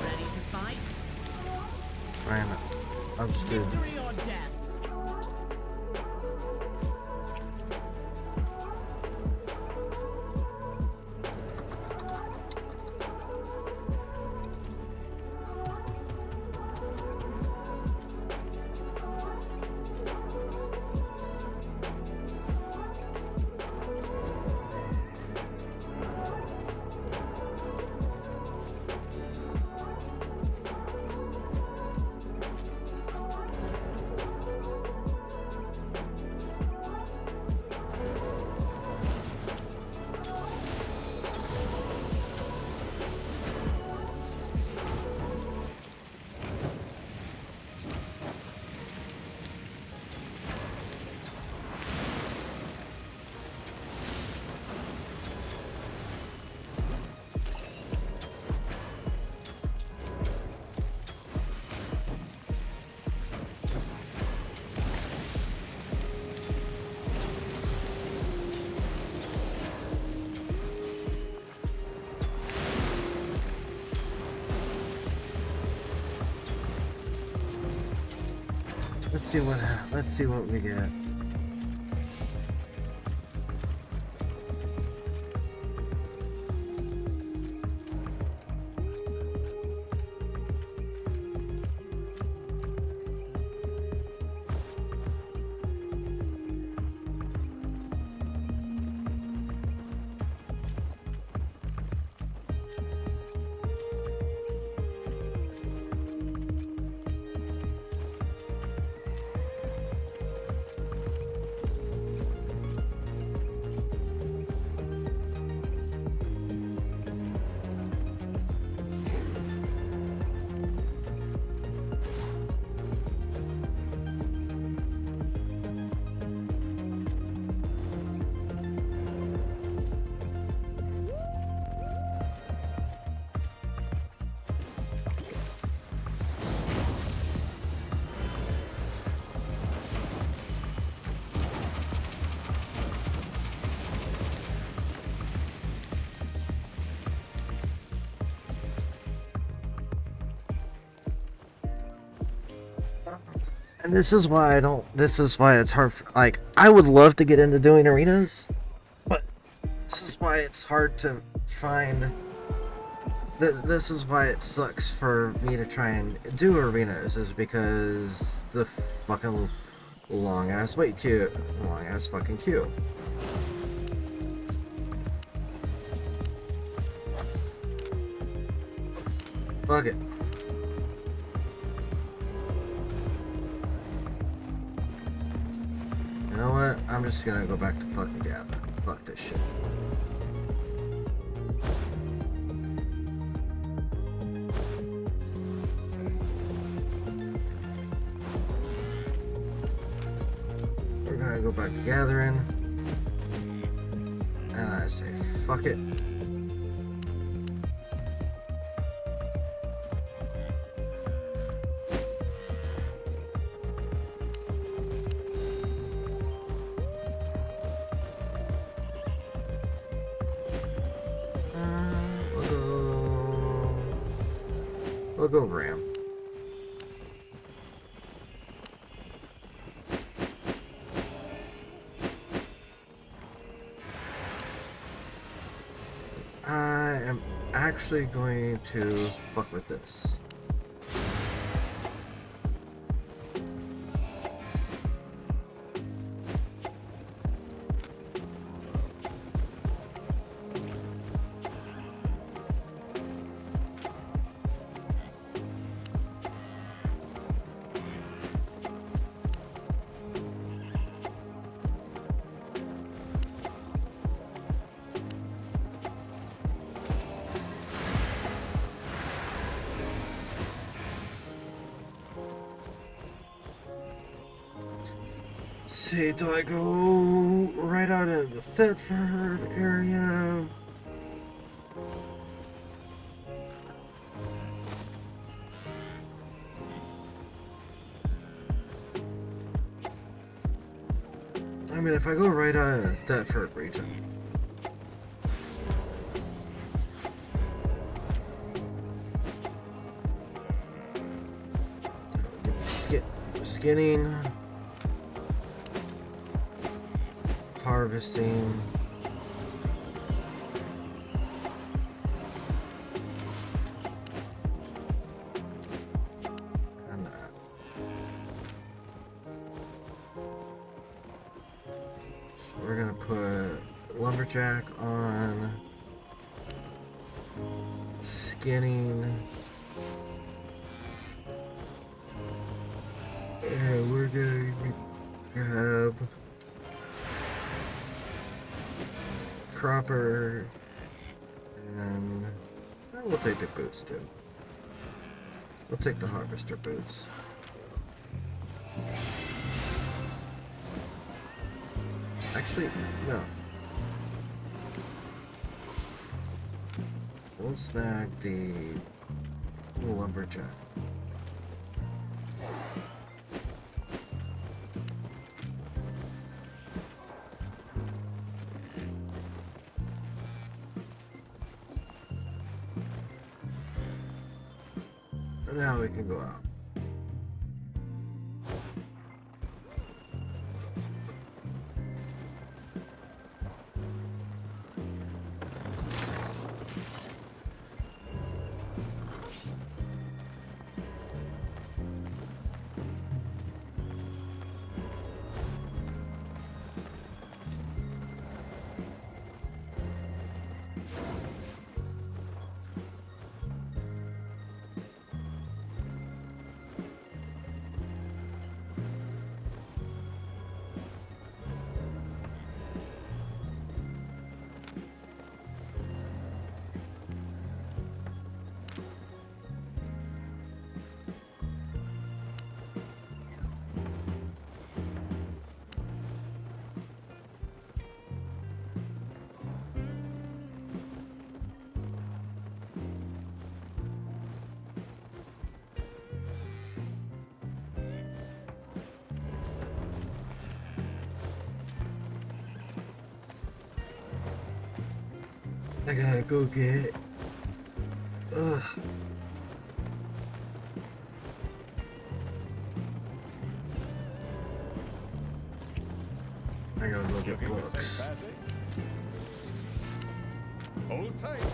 E: Ready to fight?
A: I'll just do.
E: Victory or death?
A: Let's see what we get. And this is why I don't. This is why it's hard. Like, I would love to get into doing arenas, but this is why it's hard to find. This is why it sucks for me to try and do arenas, is because the fucking long ass wait queue, long ass fucking queue. Fuck it. You know what? I'm just gonna go back to fucking gather. Fuck this shit. We're gonna go back to gathering. And I say, fuck it. We'll go Ram. I am actually going to fuck with this. See, do I go right out into the Thetford area? I mean, if I go right out of the Thetford region, skinning, harvesting, and that. So we're gonna put lumberjack on, skinning, and we're gonna grab cropper, and we'll take the boots too. We'll take the harvester boots. Actually, no. We'll snag the lumberjack. Now we can go out. I gotta go get. Ugh. go get
D: Looking for
A: books.
D: safe passage? Hold tight.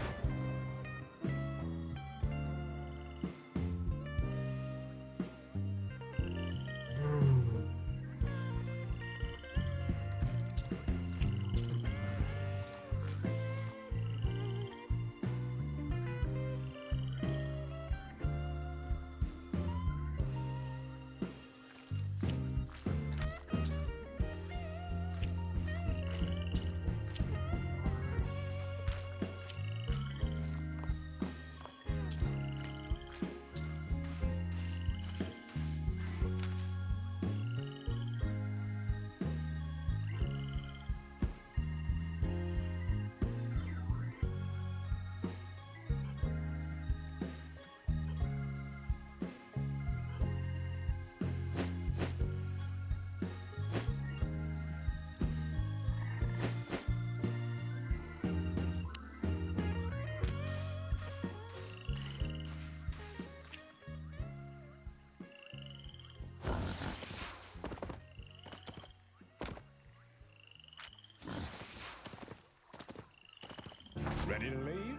D: Ready to leave?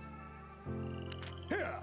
D: Here!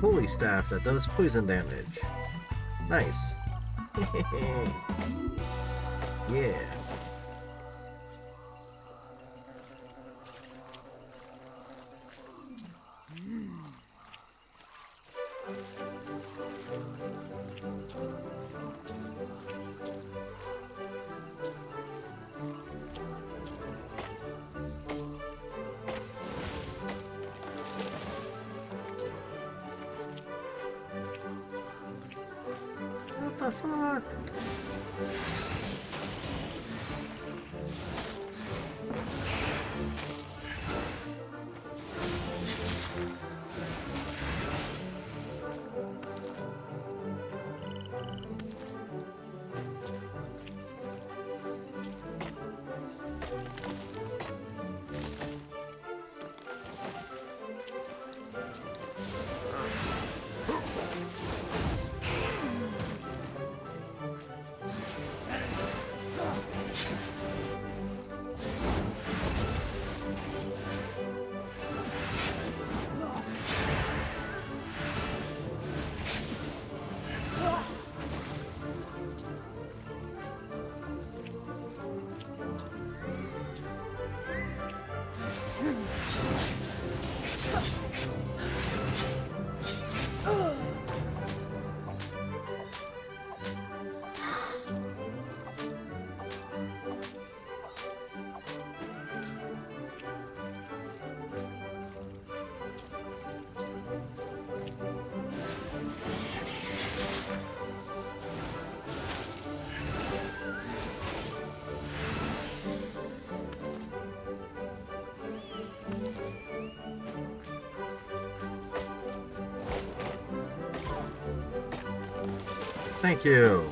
A: Holy staff that does poison damage. Nice. Yeah. What the fuck? Thank you.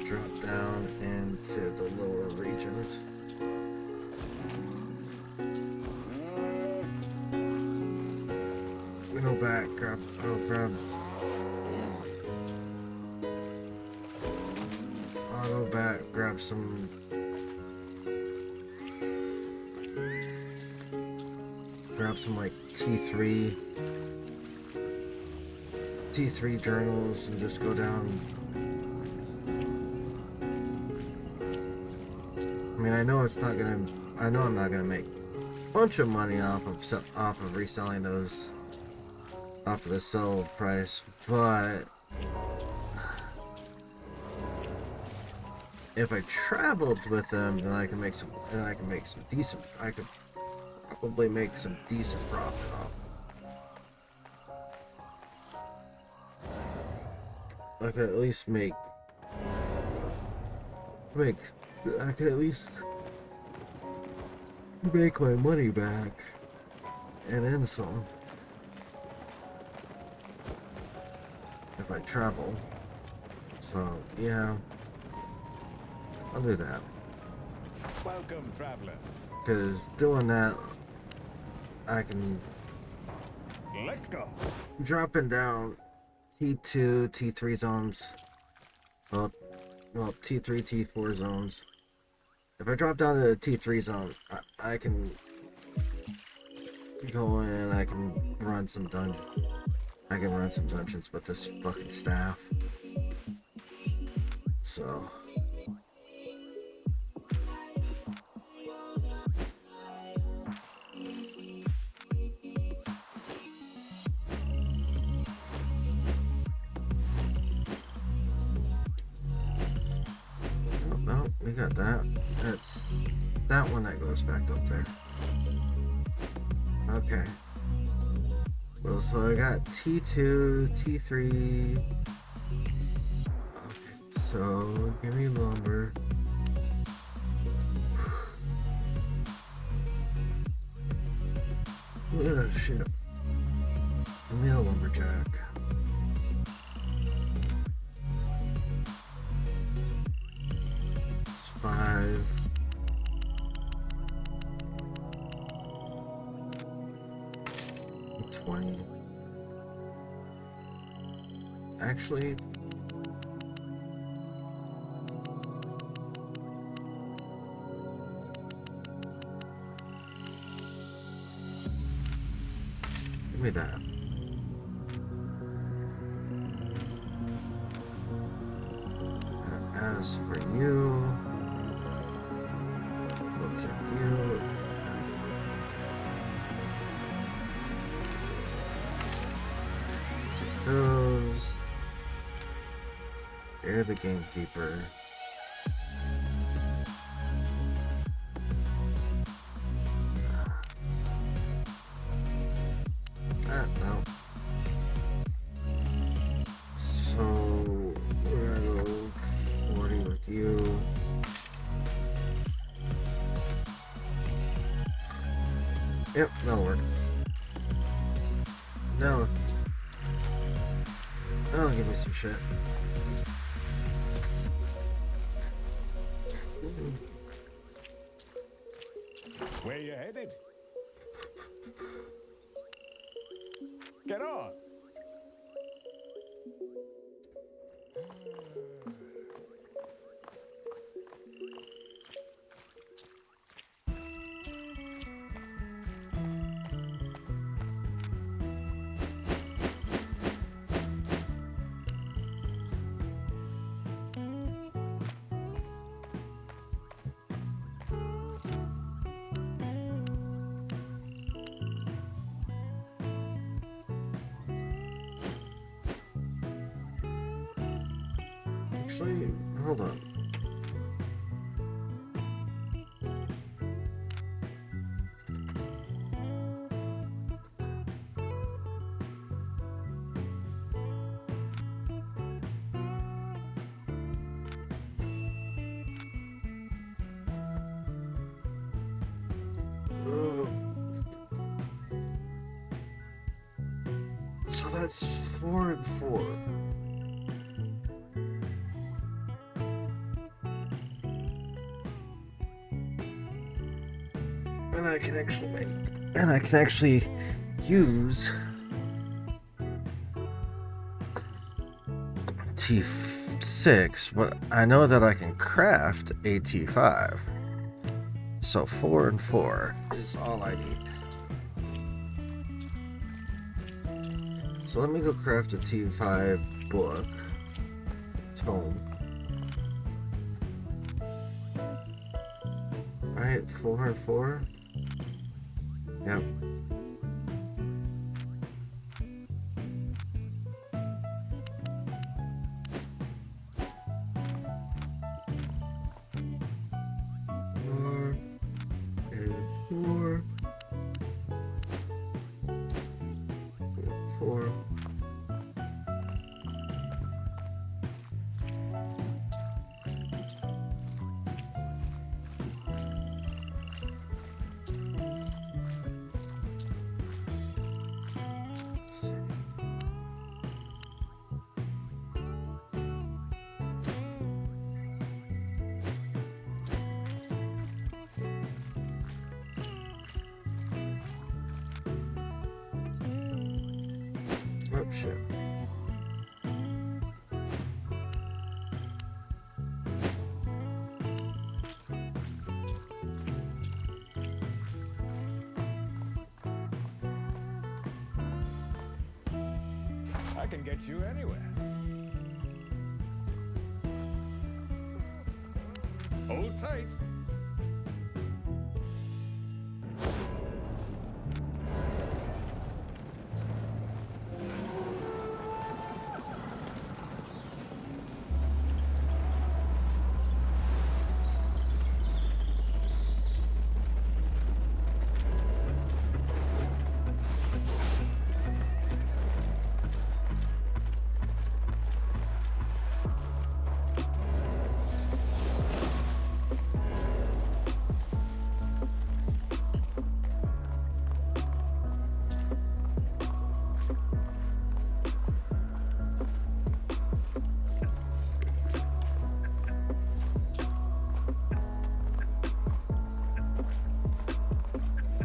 A: drop down into the lower regions. We go back, grab, I'll go back, grab some like T3 journals and just go down. I mean, I know I'm not gonna make a bunch of money off of reselling those off of the sell price, but if I traveled with them, then I could probably make some decent profit off. I could at least make my money back and then some if I travel. So yeah, I'll do that.
D: Welcome, traveler.
A: Because doing that, I can
D: Let's go.
A: dropping down T2, T3 zones. Well, T3, T4 zones. If I drop down to the T3 zone, I can go in, I can run some dungeons. I can run some dungeons with this fucking staff. So. No, we got that. That's that one that goes back up there. Okay. Well, so I got T2, T3. Okay, so give me lumber. Oh shit. Give me a lumberjack. It's 5. Actually, give me that. As for you, we'll take you. Take those. You're the gamekeeper. No. So we're gonna go 40 with you. Yep, that'll work. No. That'll give me some shit.
D: Where you headed? Get on.
A: Actually, hold on. So that's 4 and 4. I can actually make. And I can actually use T6, but I know that I can craft a T5. So 4 and 4 is all I need. So let me go craft a T5 book. Tome. Alright, 4 and 4. Yep. Oh shit.
D: I can get you anywhere. Hold tight.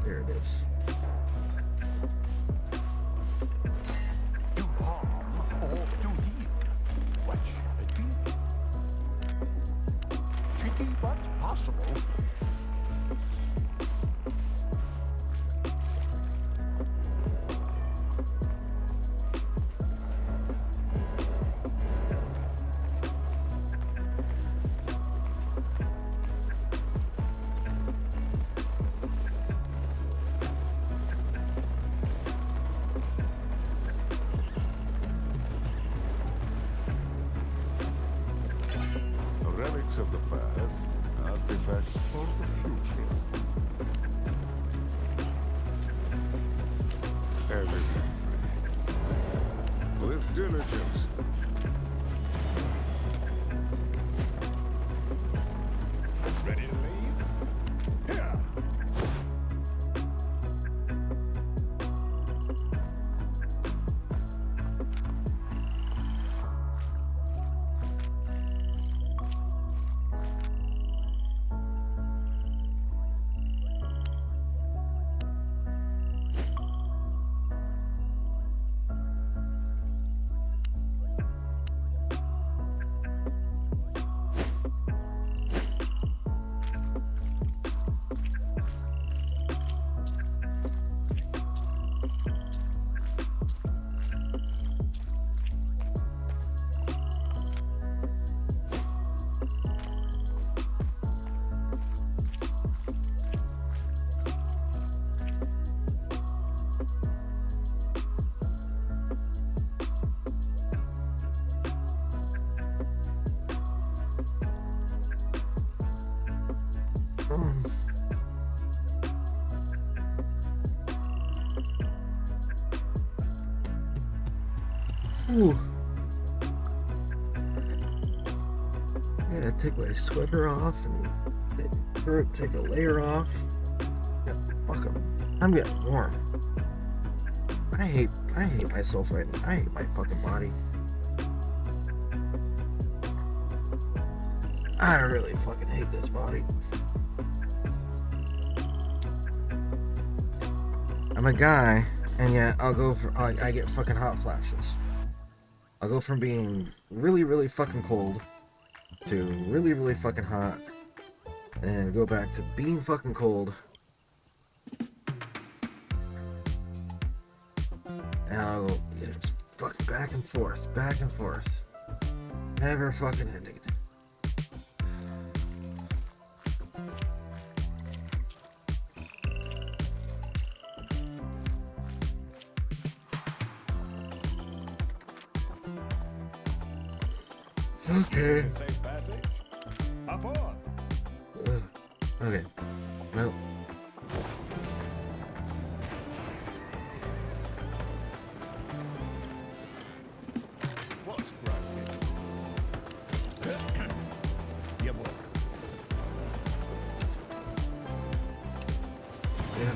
A: There it is.
C: Do harm or do heal? What shall it be? Tricky but possible. Relics of the past, artifacts for the future. Evidently. With diligence.
D: Ready to leave? Here!
A: Ooh. I gotta take my sweater off and take a layer off. Yeah, fuck 'em. I'm getting warm. I hate myself right now. I hate my fucking body. I really fucking hate this body. I'm a guy, and yet I get fucking hot flashes. I'll go from being really, really fucking cold to really, really fucking hot, and go back to being fucking cold. And I'll go just fucking back and forth, never fucking ending. Okay.
D: Safe passage. Up on.
A: Okay. Well.
D: What's broken? Yeah, boy.
A: Yeah.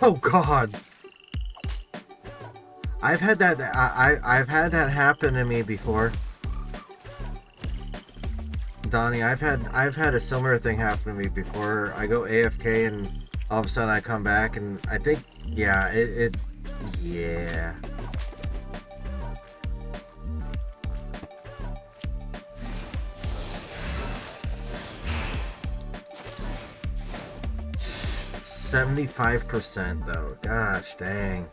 A: Oh God. I've had that. I've had that happen to me before, Donnie. I've had a similar thing happen to me before. I go AFK and all of a sudden I come back and I think yeah yeah. $75% though. Gosh dang.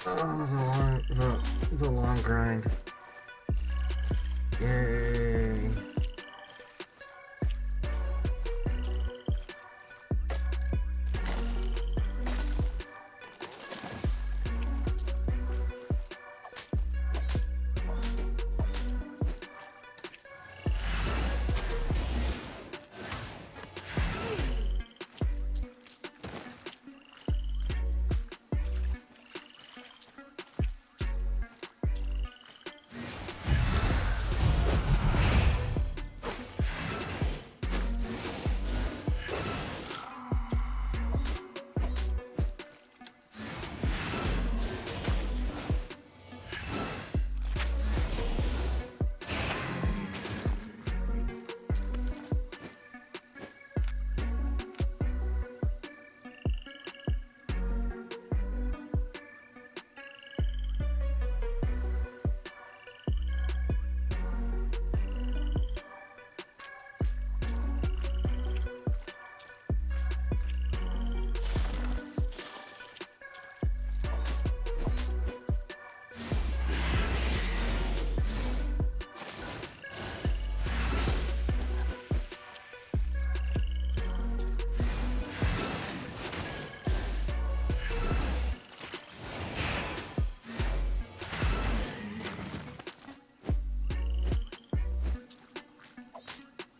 A: Oh, the long grind. Yay.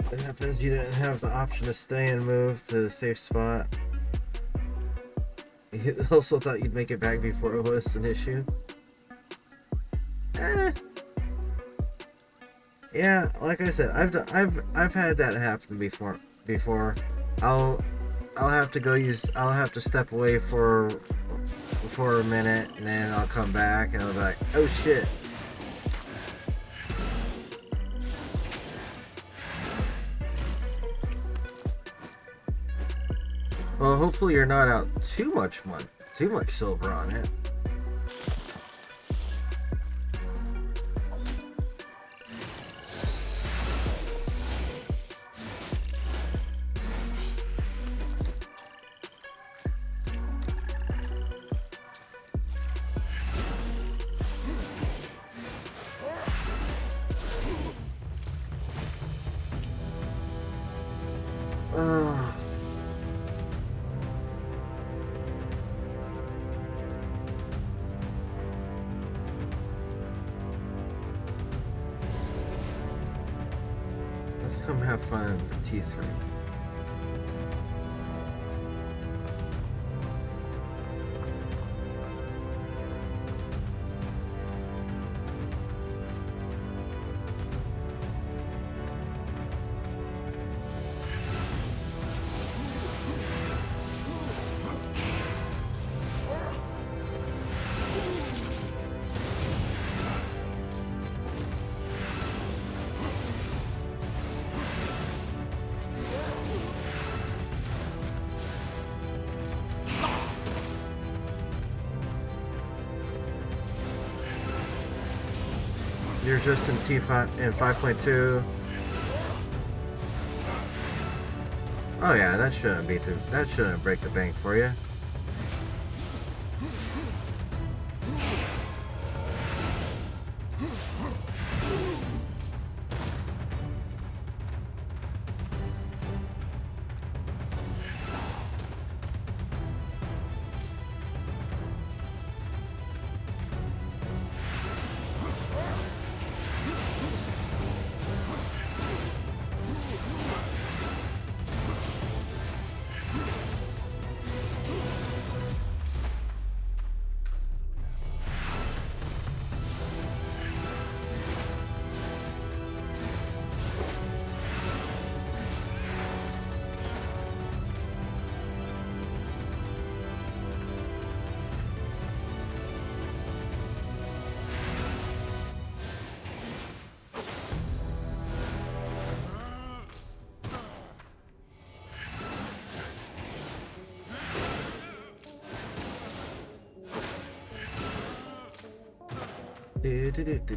A: It happens you didn't have the option to stay and move to the safe spot. You also thought you'd make it back before it was an issue. Yeah, like I said, I've had that happen before. I'll have to step away for a minute, and then I'll come back and I'll be like, oh shit. Well, hopefully you're not out too much silver on it. Let's come have fun in T3. You're just in T5 and 5.2. Oh yeah, that shouldn't break the bank for you.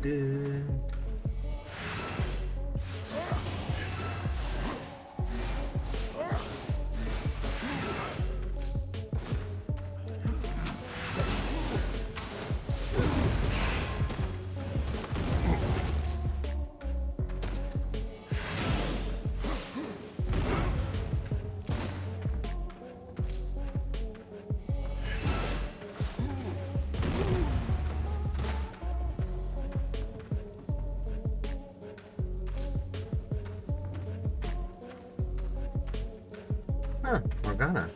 A: Do. Huh, Morgana.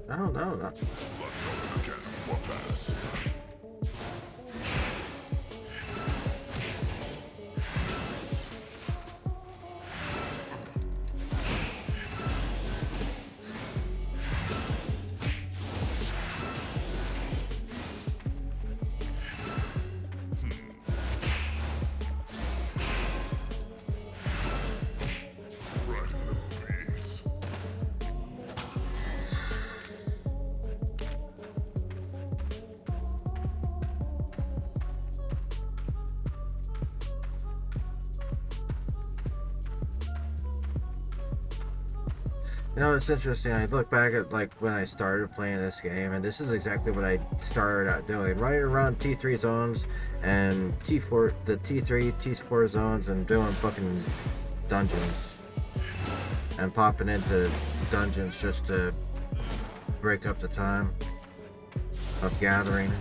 A: I don't know. You know, it's interesting. I look back at like when I started playing this game, and this is exactly what I started out doing. Running around T3 zones and T4, the T3, T4 zones, and doing fucking dungeons. And popping into dungeons just to break up the time of gathering.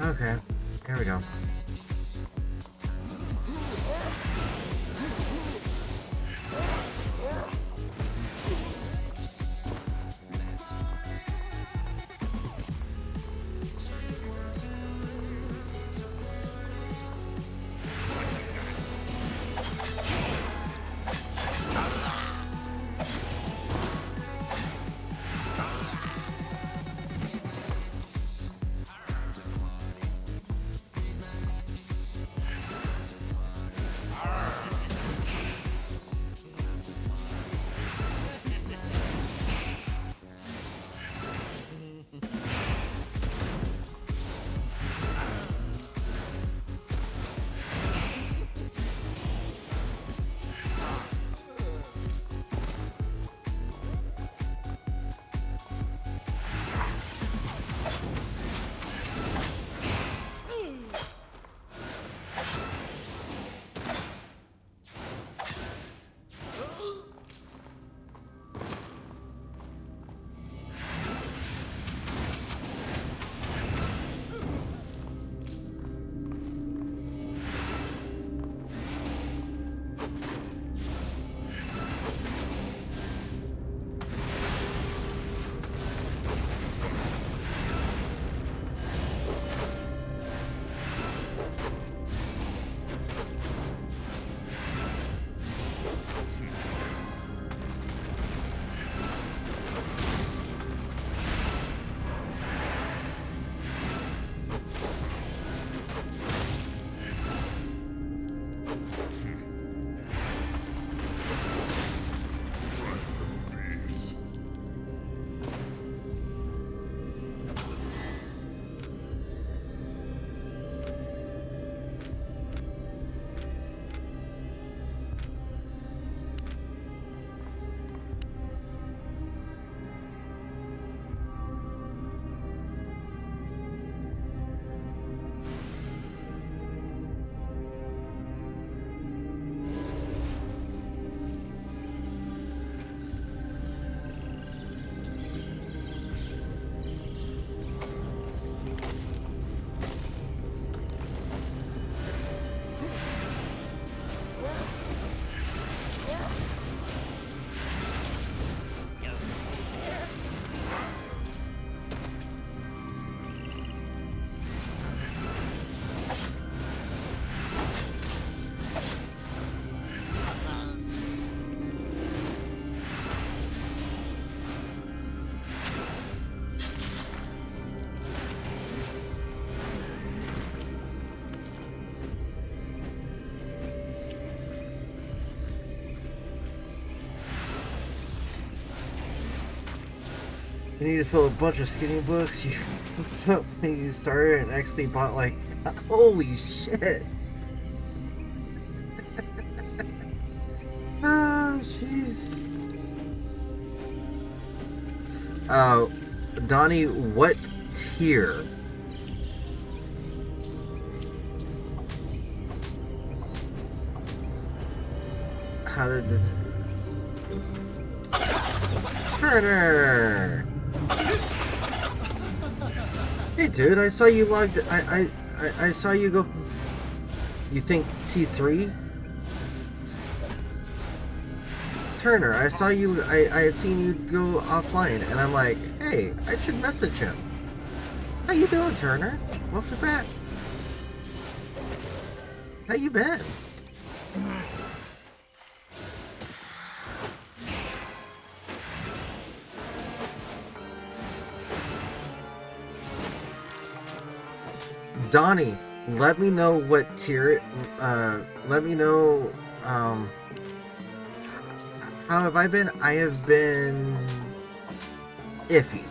A: Okay, here we go. You need to fill a bunch of skinny books. You started and actually bought like, holy shit. Oh, jeez. Donnie, what tier? How did the... Turner! Hey dude, I saw you logged... I saw you go... You think T3? Turner, I saw you... I had seen you go offline, and I'm like, hey, I should message him. How you doing, Turner? Welcome back. How you been? Donnie, let me know what tier, let me know, how have I been? I have been iffy.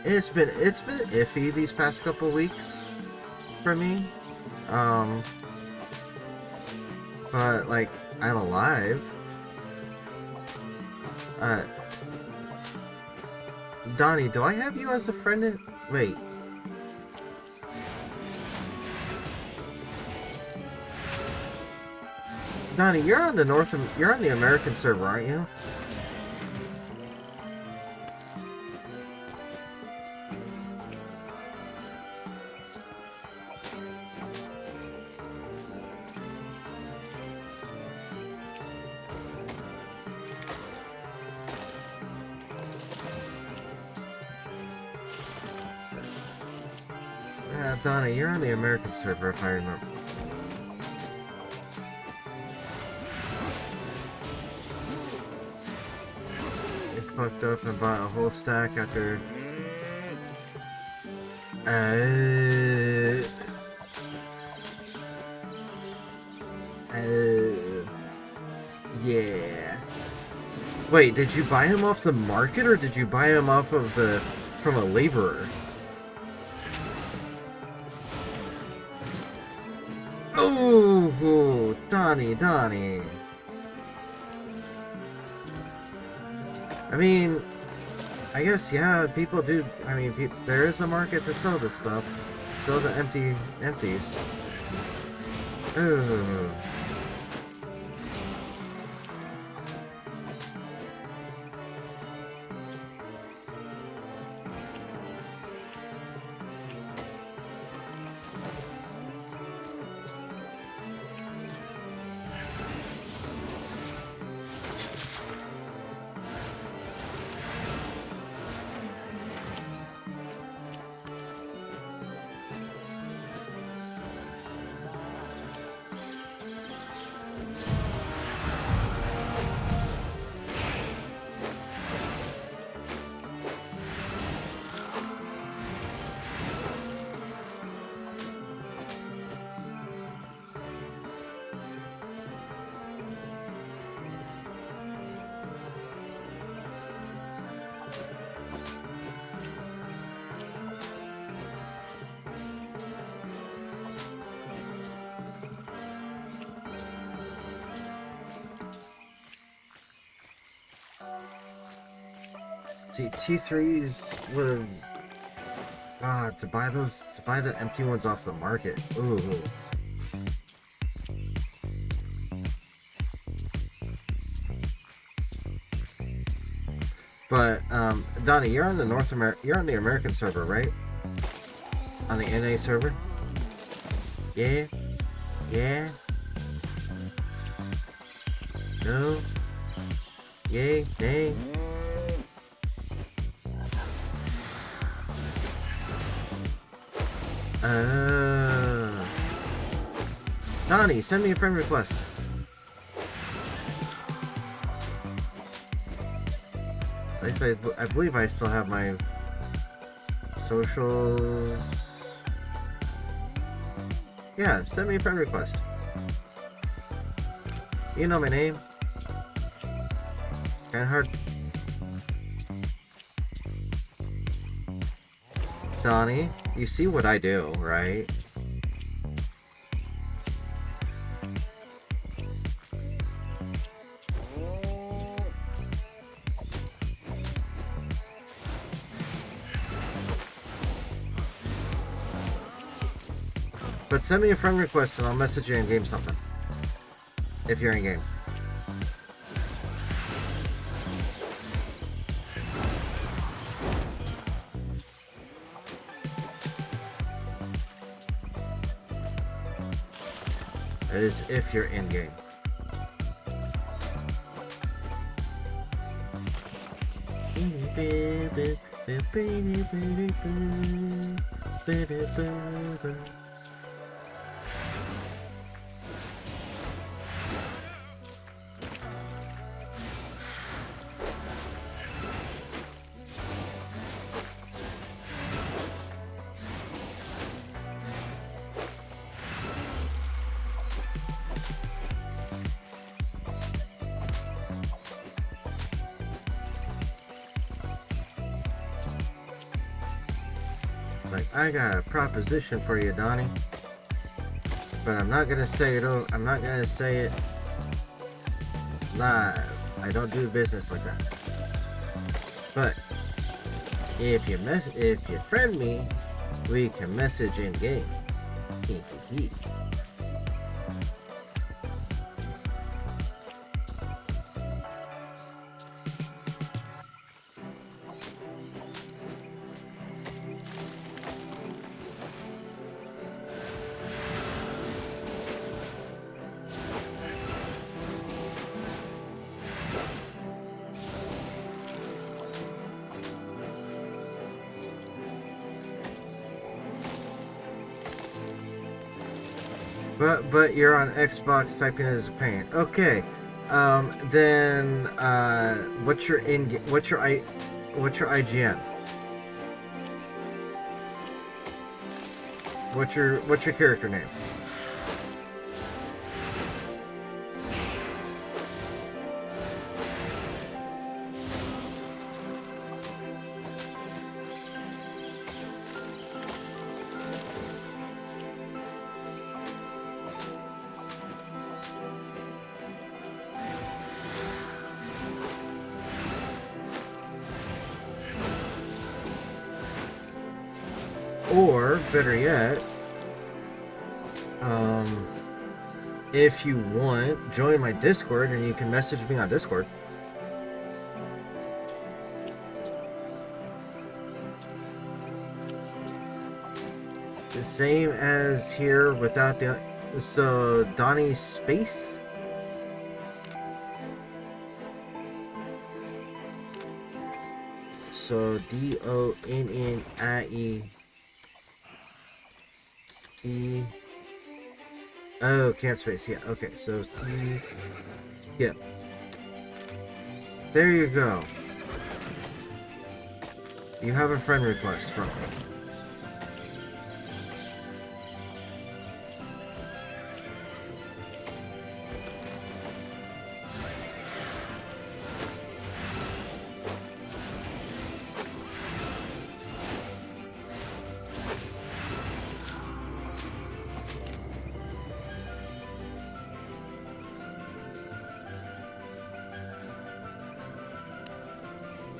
A: It's been iffy these past couple weeks for me. But like, I'm alive. Donnie, do I have you as a friend? Wait. Donnie, you're on the American server, aren't you? Yeah, Donnie, you're on the American server if I remember. Fucked up and bought a whole stack after. Yeah. Wait, did you buy him off the market or did you buy him off of from a laborer? Oh, Donnie. I mean, I guess, yeah, people do. I mean, there is a market to sell this stuff. Sell the empties. Ooh. See, T3s would have... to buy the empty ones off the market. Ooh. But, Donnie, you're on the American server, right? On the NA server? Yeah? Yeah? No? Yay? Nay? Donnie, send me a friend request. At least I believe I still have my socials. Yeah, send me a friend request. You know my name. Kinda hard. Donnie, you see what I do, right? But send me a friend request and I'll message you in game something. If you're in game. That is if you're in game. Like, I got a proposition for you, Donnie. But I'm not gonna say it. I'm not gonna say it live. I don't do business like that. But if you friend me, we can message in game. Hee hee hee. But you're on Xbox typing as a pain. Okay. Then what's your IGN? What's your character name? Or, better yet, if you want, join my Discord and you can message me on Discord. The same as here without the... So, Donnie Space? So, DONNIE... Oh, can't space. Yeah, okay. So, yeah. There you go. You have a friend request from me.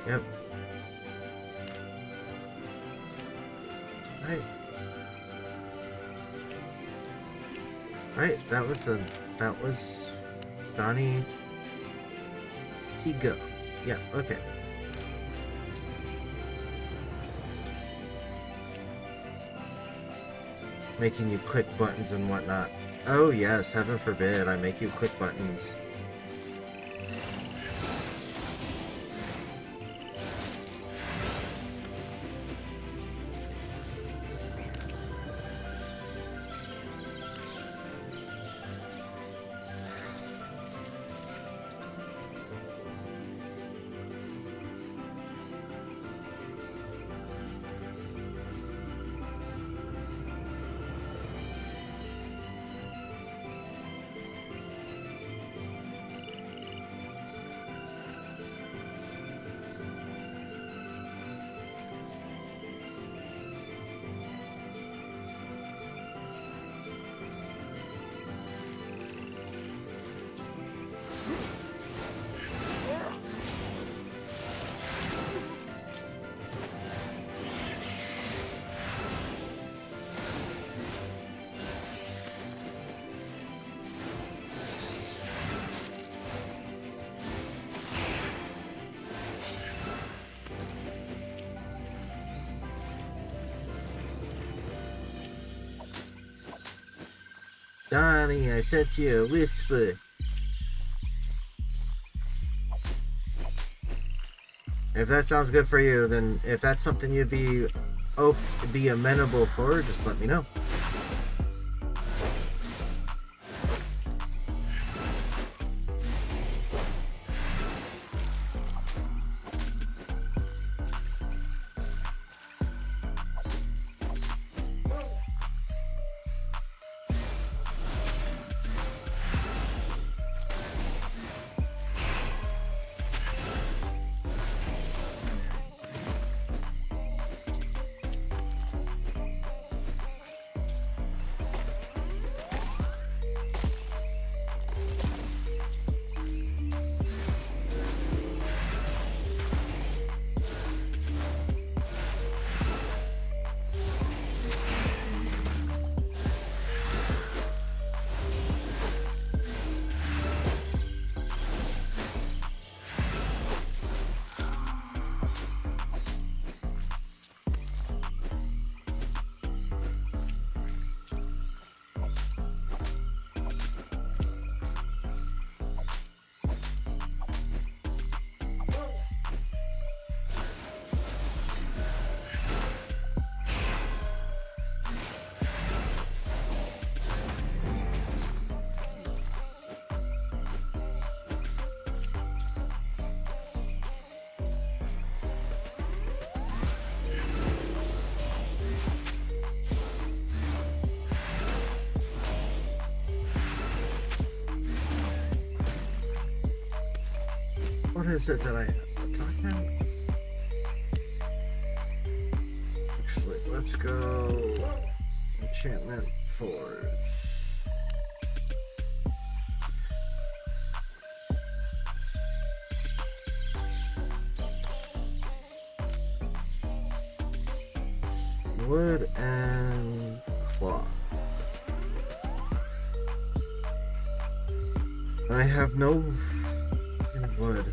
A: Yep. Right, that was Donnie Seago. Yeah, okay. Making you click buttons and whatnot. Oh yes, heaven forbid I make you click buttons. Donnie, I sent you a whisper. If that sounds good for you, then if that's something you'd be amenable for, just let me know. What is it that I talking? Actually, let's go enchantment forge. Wood and cloth. I have no fucking wood.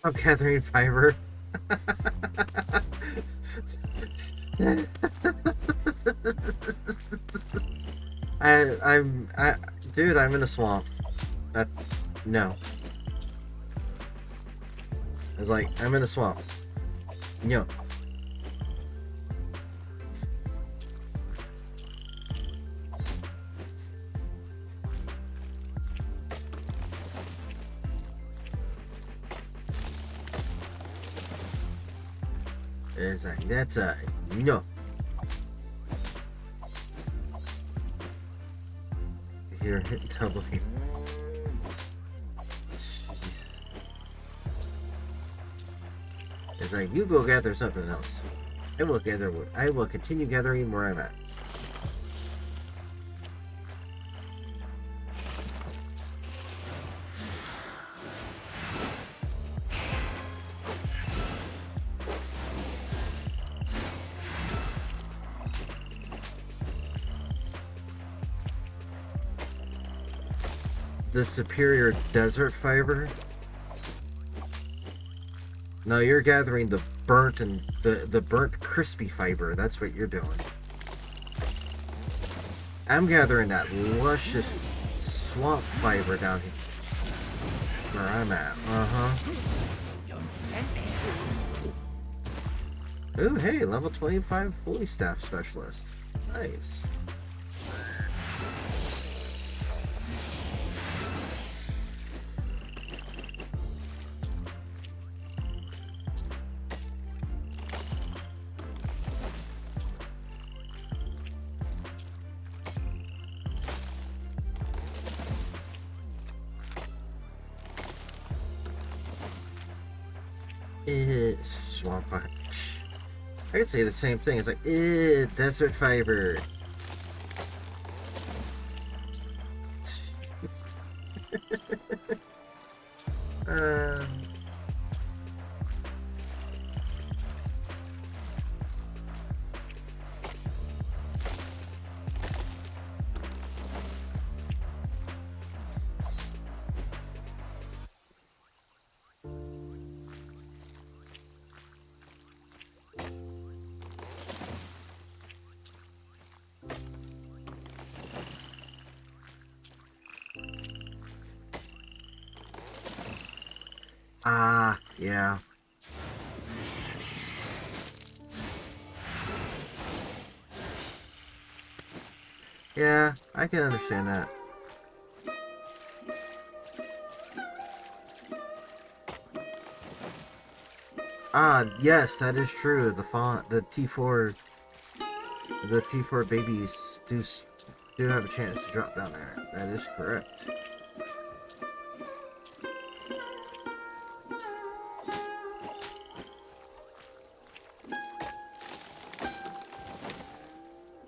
A: I'm gathering fiber. I, dude, I'm in a swamp. That, no. It's like, I'm in a swamp. No. It's like, that's a no. Here, hit W. Jeez. It's like, you go gather something else. I will continue gathering where I'm at. The superior desert fiber. No, you're gathering the burnt and the burnt crispy fiber. That's what you're doing. I'm gathering that luscious swamp fiber down here where I'm at. Ooh, hey, level 25 fully staffed specialist. Nice. Swamp fiber. I could say the same thing. It's like, desert fiber. um, yeah. Yeah, I can understand that. Yes, that is true. The font, the T4 babies do have a chance to drop down there. That is correct.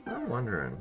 A: I'm wondering.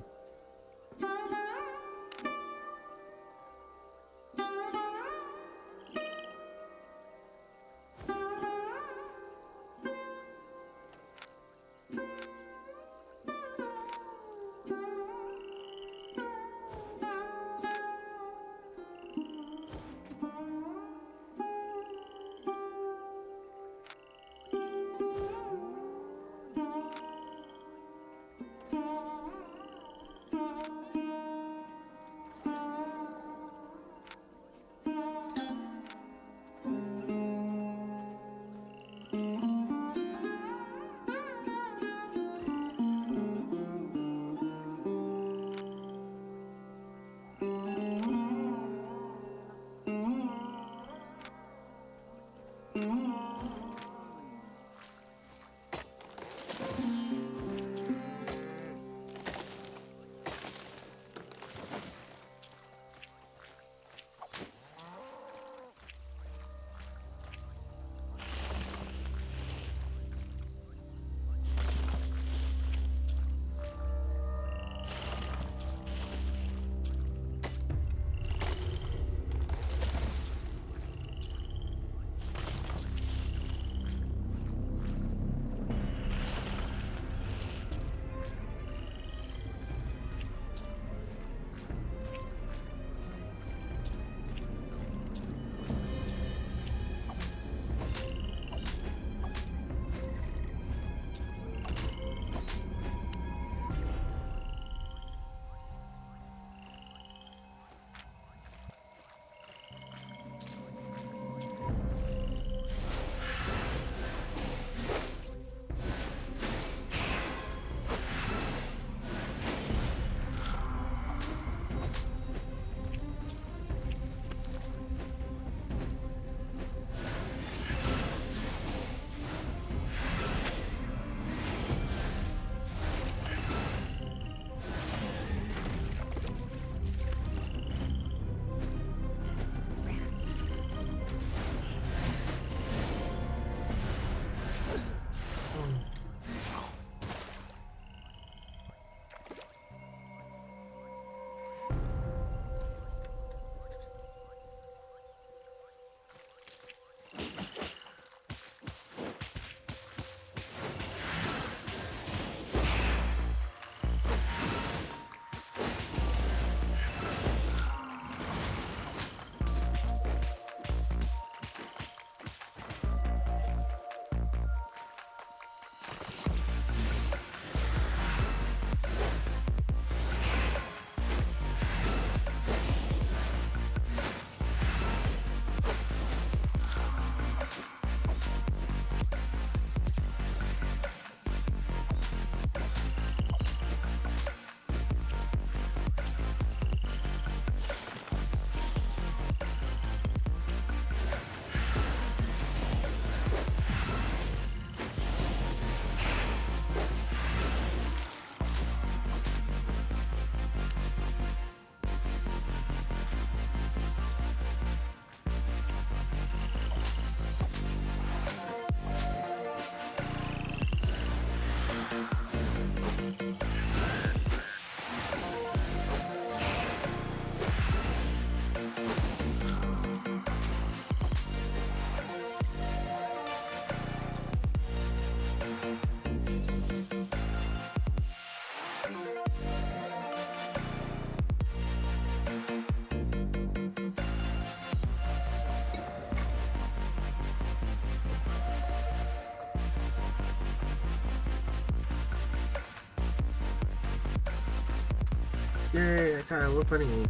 A: Yay, I got a little bunny.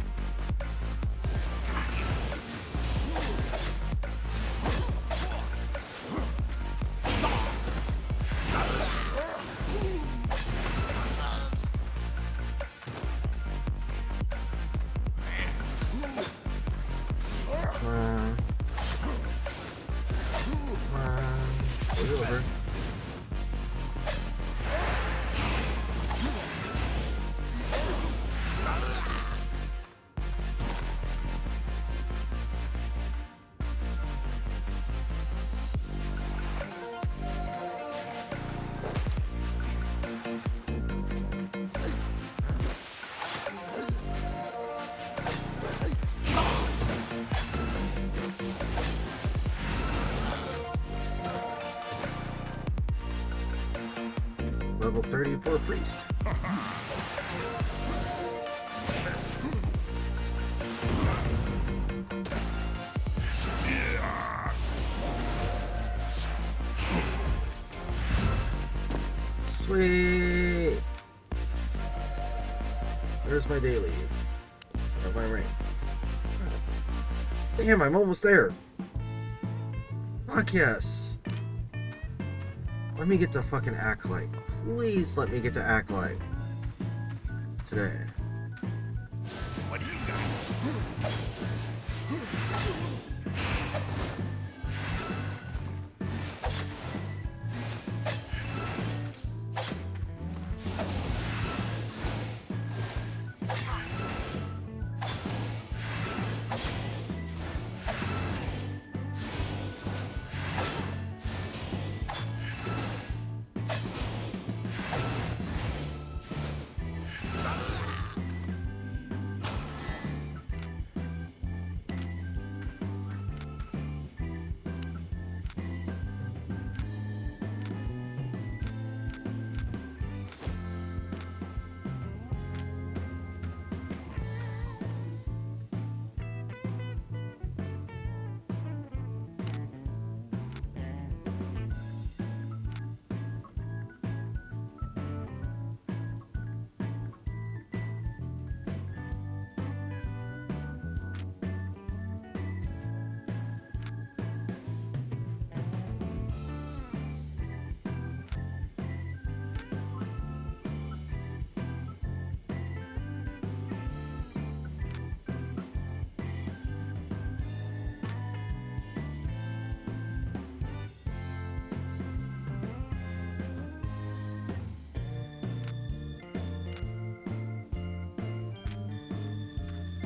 A: Over. Level 34 priest. Sweet. There's my daily. Of my rank. Damn, I'm almost there. Fuck yes. Let me get to fucking Acolyte. Please let me get to Acolyte. Today.
D: What do you got?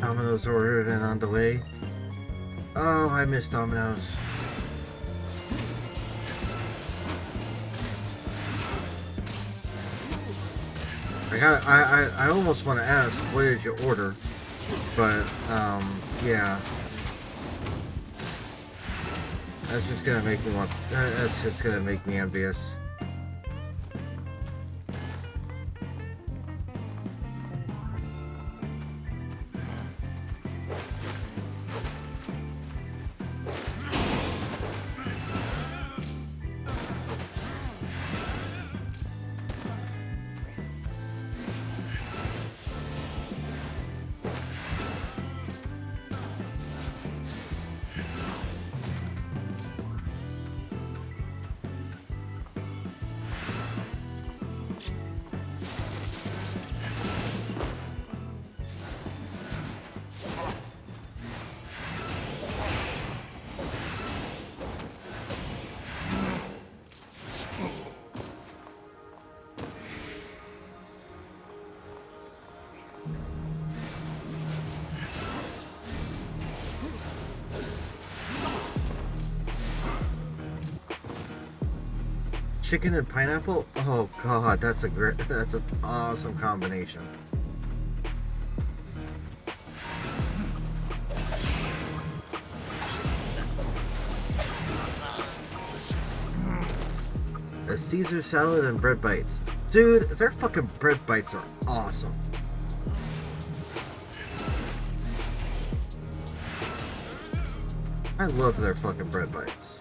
A: Domino's ordered and on the way. Oh, I miss Domino's. I almost want to ask, what did you order? But, yeah. That's just gonna make me want, that's just gonna make me envious. Chicken and pineapple? Oh god, that's an awesome combination. A Caesar salad and bread bites. Dude, their fucking bread bites are awesome. I love their fucking bread bites.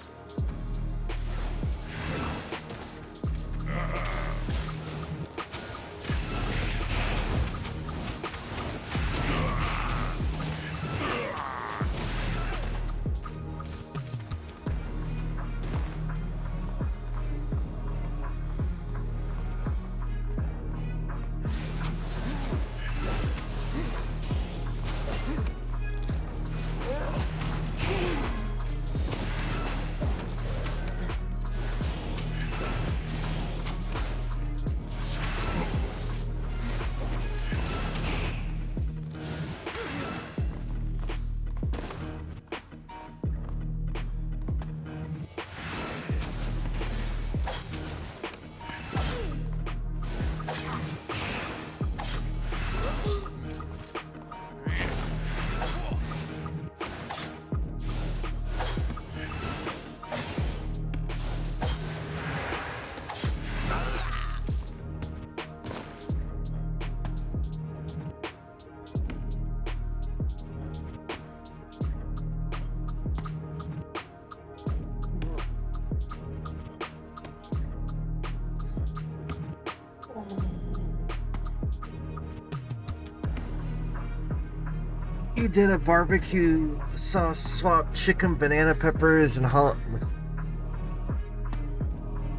A: You did a barbecue sauce swap chicken banana peppers and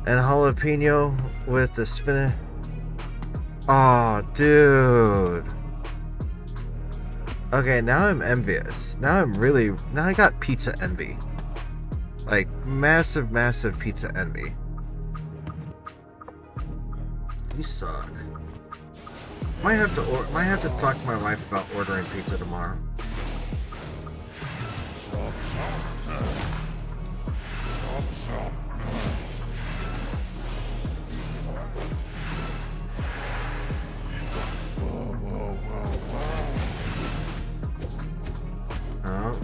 A: jalapeno with the spinach. Oh, dude. Okay, now I'm envious. Now I got pizza envy. Like massive, massive pizza envy. You suck. Might have to talk to my wife about ordering pizza tomorrow. Oh,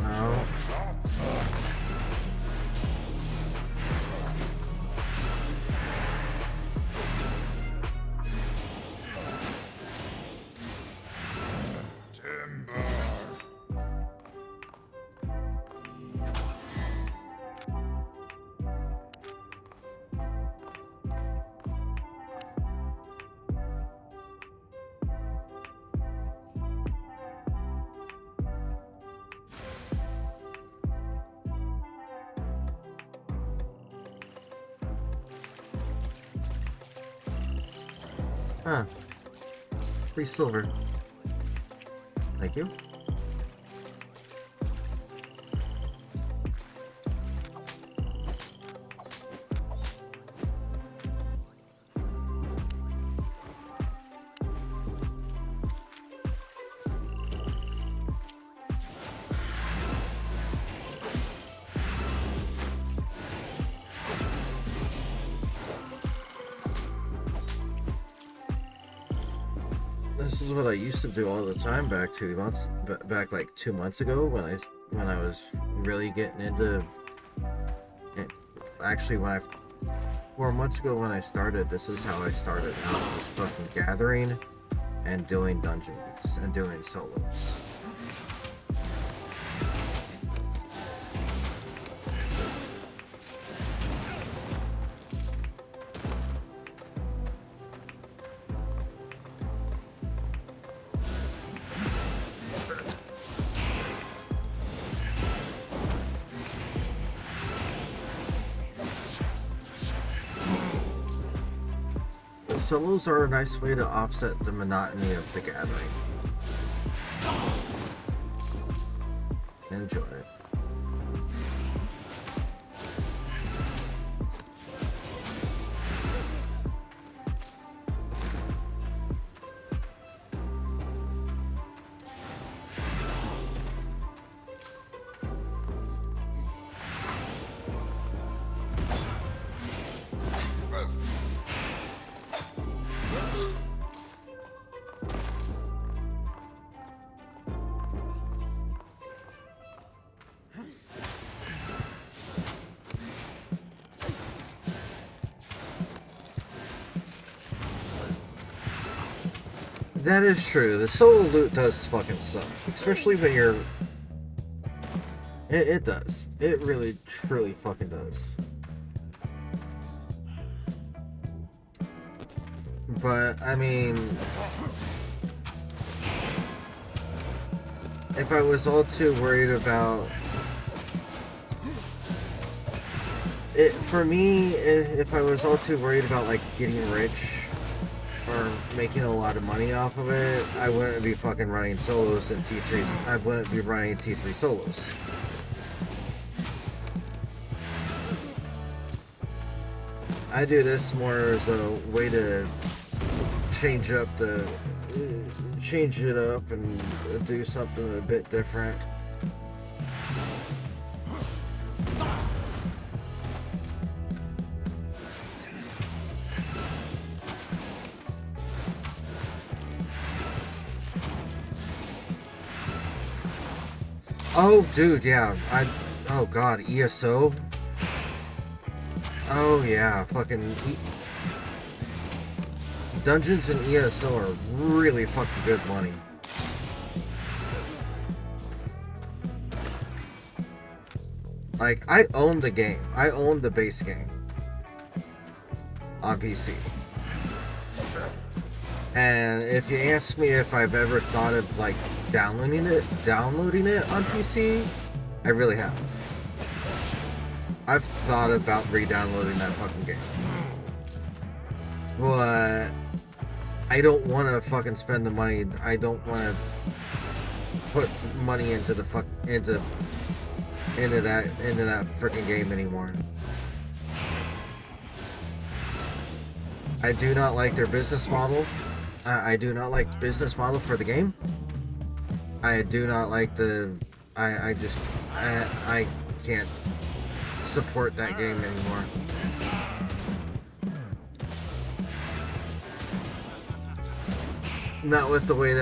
A: oh. Huh. Free silver. Thank you. This is what I used to do all the time back like 2 months ago when I was really getting into it. Actually, 4 months ago when I started, this is how I started out, just fucking gathering and doing dungeons and doing solos. Solos are a nice way to offset the monotony of the gathering. Enjoy it. That is true. The solo loot does fucking suck. Especially when you're... It does. It really, truly fucking does. But, I mean... If I was all too worried about... For me, if I was all too worried about, like, getting rich... or making a lot of money off of it, I wouldn't be fucking running solos and T3s. I wouldn't be running T3 solos. I do this more as a way to change it up and do something a bit different. Oh, dude, yeah. Oh god, ESO. Oh yeah, fucking Dungeons and ESO are really fucking good money. Like, I own the game. I own the base game on PC. And if you ask me if I've ever thought of, like, downloading it on PC. I really have. I've thought about re-downloading that fucking game, but I don't want to fucking spend the money. I don't want to put money into the into that freaking game anymore. I do not like their business model. I do not like the business model for the game. I do not like the. I can't support that game anymore. Not with the way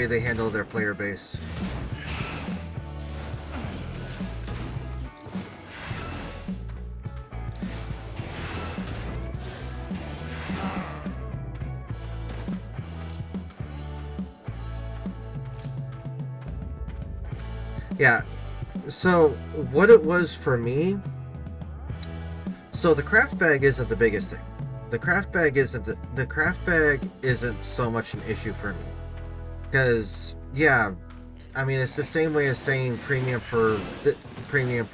A: they handle their player base. Yeah, so what it was for me, so the craft bag isn't the biggest thing. The craft bag isn't so much an issue for me. Because, yeah, I mean, it's the same way as saying premium for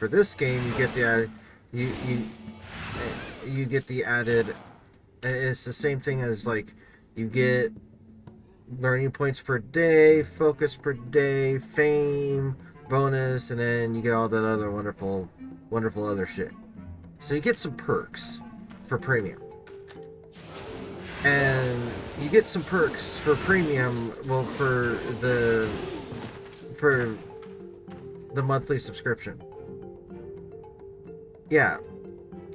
A: this game. You get the added, you get the added. It's the same thing as, like, you get learning points per day, focus per day, fame bonus, and then you get all that other wonderful other shit. So you get some perks for premium. And you get some perks for premium, well, for the monthly subscription. Yeah,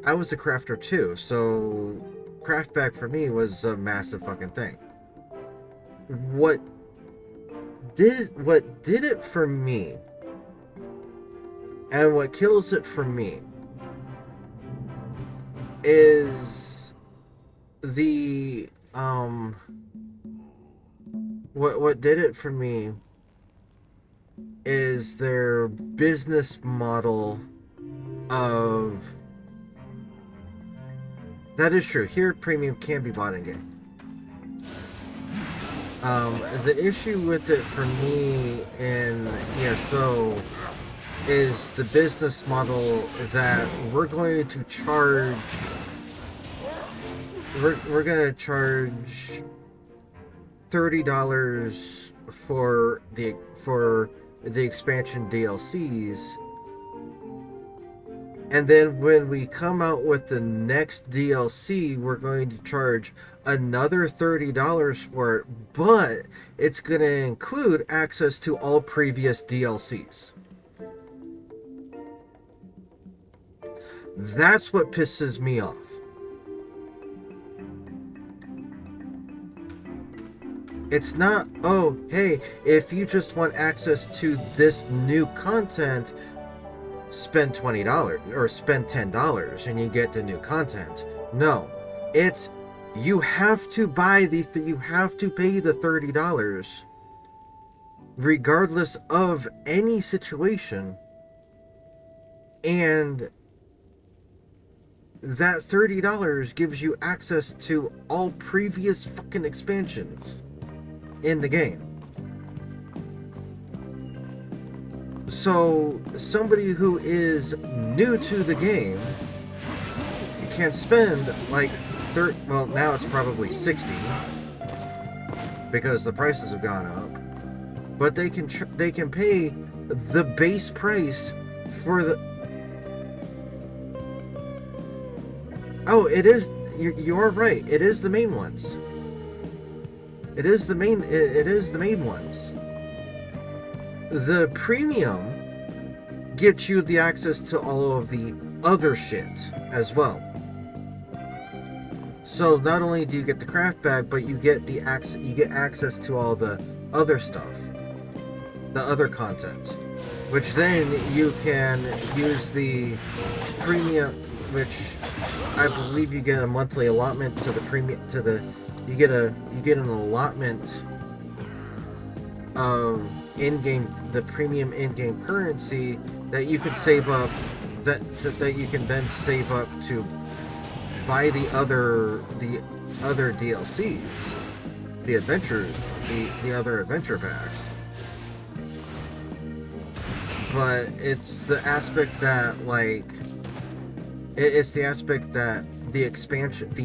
A: I was a crafter too, so craft bag for me was a massive fucking thing. What did it for me, and what kills it for me, is the what did it for me is their business model of. That is true. Here, premium can be bought in game. The issue with it for me in ESO is the business model that we're going to charge. We're going to charge $30 for the expansion DLCs. And then when we come out with the next DLC, we're going to charge another $30 for it, but it's going to include access to all previous DLCs. That's what pisses me off. It's not, oh, hey, if you just want access to this new content, spend $20 or spend $10 and you get the new content. No, it's you have to buy you have to pay the $30 regardless of any situation, and that $30 gives you access to all previous fucking expansions in the game. So somebody who is new to the game can spend like well, now it's probably 60 because the prices have gone up, but they can pay the base price for the. Oh, it is. You are right. It is the main ones. It is the main ones. The premium gets you the access to all of the other shit as well. So not only do you get the craft bag, but you get access to all the other stuff, the other content, which then you can use the premium, which I believe you get a monthly allotment to the premium you get an allotment of the premium in-game currency that you can save up, that you can then save up to buy the other DLCs, the other adventure packs. but it's the aspect that like it's the aspect that the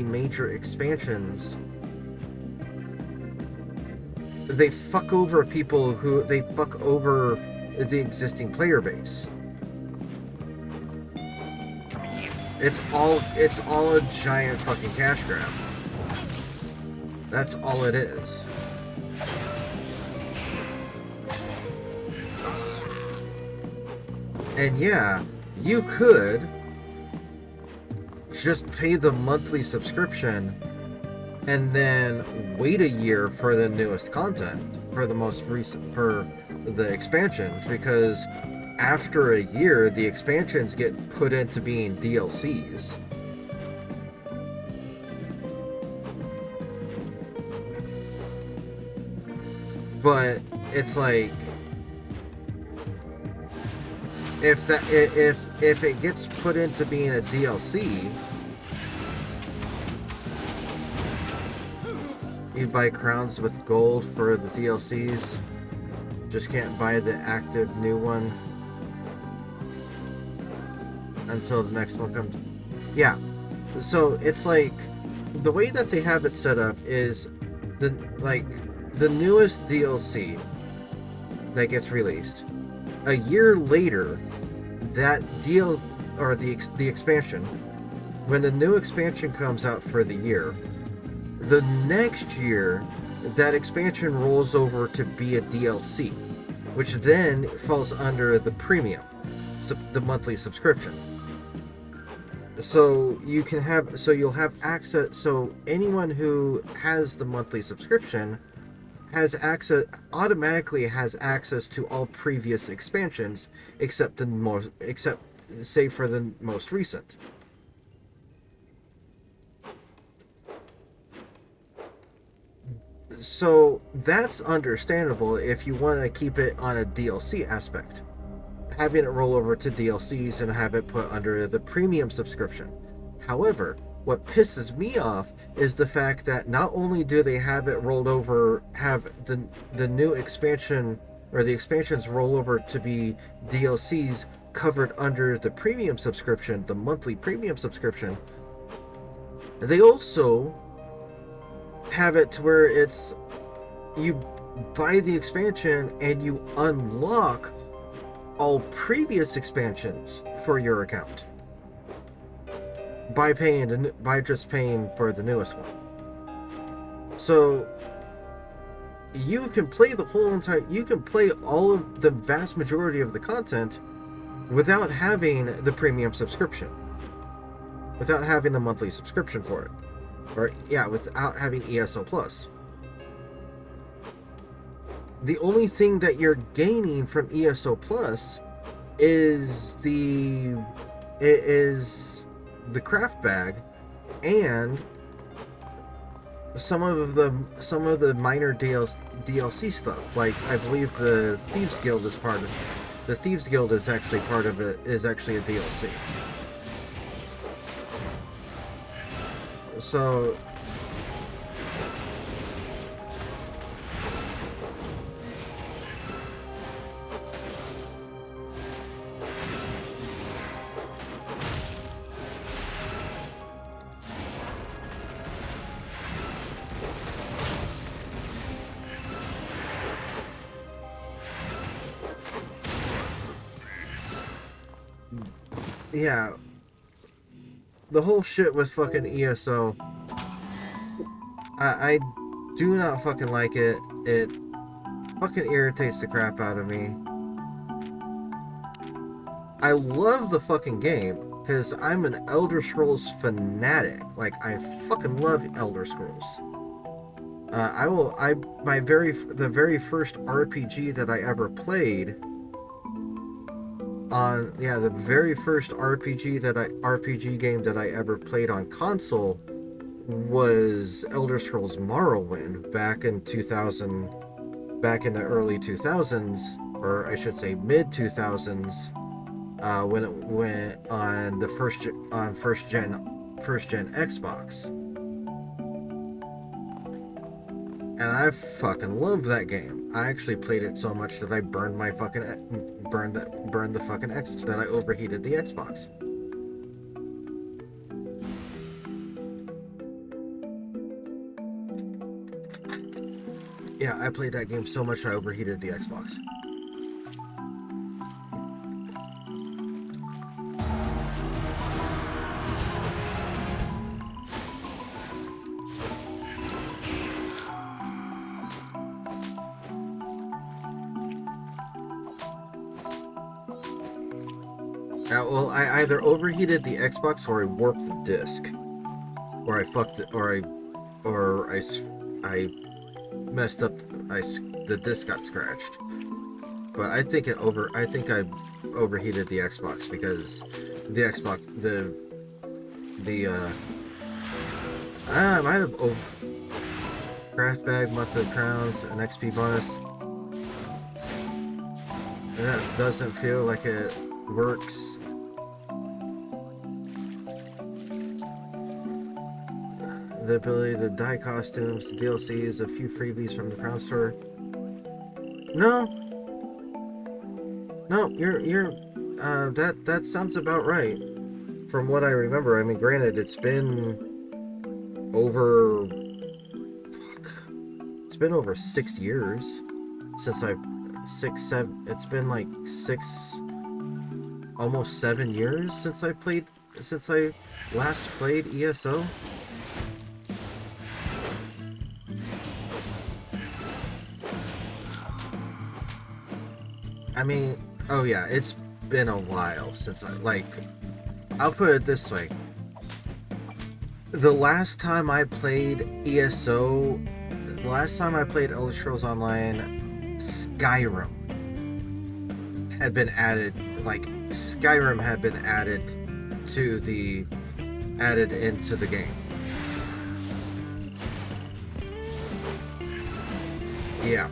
A: major expansions, they fuck over the existing player base. It's all a giant fucking cash grab. That's all it is. And yeah, you could just pay the monthly subscription and then wait a year for the newest content, for the expansions, because after a year the expansions get put into being DLCs. But it's like, if it gets put into being a DLC, you buy crowns with gold for the DLCs. Just can't buy the active new one until the next one comes. Yeah. So it's like, the way that they have it set up is the newest DLC that gets released. A year later, that deal, or the expansion, when the new expansion comes out for the year, the next year that expansion rolls over to be a DLC, which then falls under the premium, the monthly subscription. So you'll have access. So anyone who has the monthly subscription automatically has access to all previous expansions, except save for the most recent. So that's understandable if you want to keep it on a DLC aspect, having it roll over to DLCs and have it put under the premium subscription. However, what pisses me off is the fact that not only do they have it rolled over, have the new expansion or the expansions roll over to be DLCs covered under the premium subscription, the monthly premium subscription, they also have it to where it's, you buy the expansion and you unlock all previous expansions for your account by just paying for the newest one. So you can play you can play all of the vast majority of the content without having the premium subscription, without having the monthly subscription for it, without having ESO Plus. The only thing that you're gaining from ESO Plus is the craft bag and some of the minor DLC stuff. Like, I believe the Thieves Guild is actually part of it, is actually a DLC. So yeah, the whole shit with fucking ESO, I do not fucking like it. It fucking irritates the crap out of me. I love the fucking game because I'm an Elder Scrolls fanatic. Like, I fucking love Elder Scrolls. The very first RPG that I ever played on, the very first RPG game that I ever played on console was Elder Scrolls Morrowind back in the early 2000s, or I should say mid 2000s, when it went on the first gen Xbox. and I fucking love that game. I actually played it so much that I burned my fucking burned the fucking X that I overheated the Xbox. Yeah, I played that game so much I overheated the Xbox. Well, I either overheated the Xbox or I warped the disc, or I fucked it, or I messed up. The disc got scratched. But I think I overheated the Xbox because the Xbox I might have craft bag, month of crowns, an XP bonus. And that doesn't feel like it works. The ability to dye costumes, DLCs, a few freebies from the Crown Store. No, you're that sounds about right. From what I remember, I mean, granted, it's been over 6 years since it's been like almost 7 years since I last played ESO. I mean, oh yeah, it's been a while since I'll put it this way. The last time I played ESO, the last time I played Elder Scrolls Online, Skyrim had been added, added into the game. Yeah.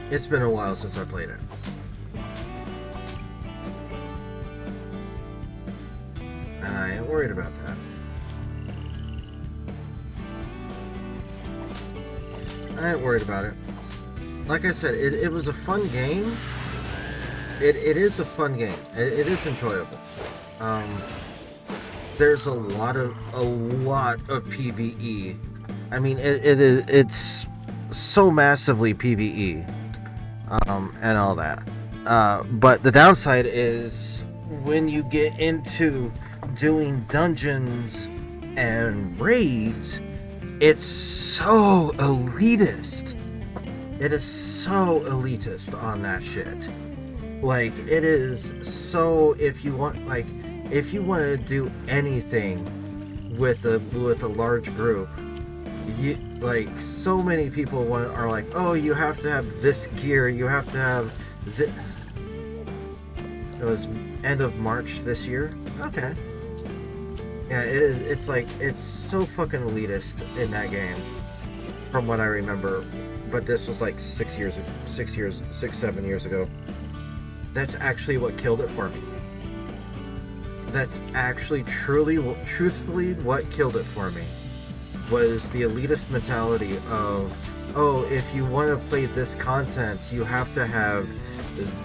A: It's been a while since I played it. And I ain't worried about that. I ain't worried about it. Like I said, it was a fun game. It is a fun game. It is enjoyable. There's a lot of PvE. I mean, it's so massively PvE. And all that. But the downside is when you get into doing dungeons and raids, it's so elitist. It is so elitist on that shit. Like, it is so, if you want to do anything with a large group, so many people are like, oh, you have to have this gear, you have to have this. It was end of March this year. Okay. Yeah, it is. It's so fucking elitist in that game, from what I remember. But this was like 7 years ago. That's actually what killed it for me. That's actually truthfully what killed it for me. Was the elitist mentality of, oh, if you want to play this content, you have to have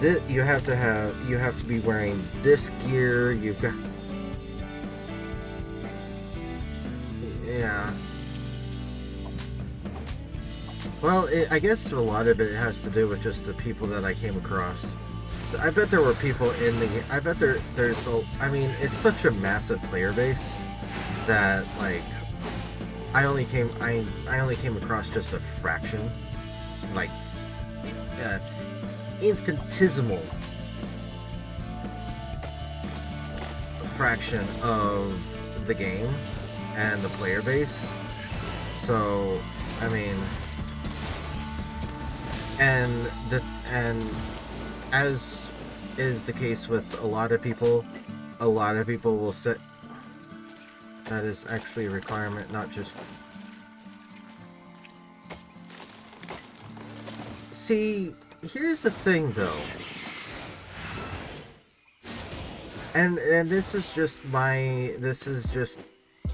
A: this, you have to be wearing this gear. You've got, yeah. Well, I guess a lot of it has to do with just the people that I came across. I bet there were people in the game. I bet there's I mean, it's such a massive player base that, like, I only came across just a fraction, like, infinitesimal fraction of the game and the player base. So, I mean, and as is the case with a lot of people will sit. That is actually a requirement, not just... See, here's the thing, though. And this is just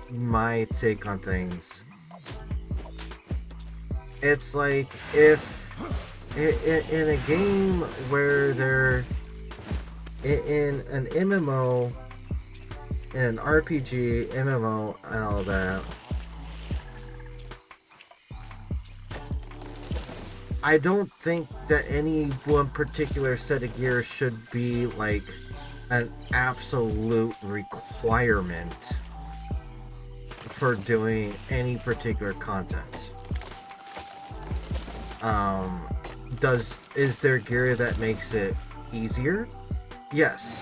A: my take on things. It's like if in a game where they're in an MMO, in an RPG, MMO, and all that, I don't think that any one particular set of gear should be like an absolute requirement for doing any particular content. Is there gear that makes it easier? Yes.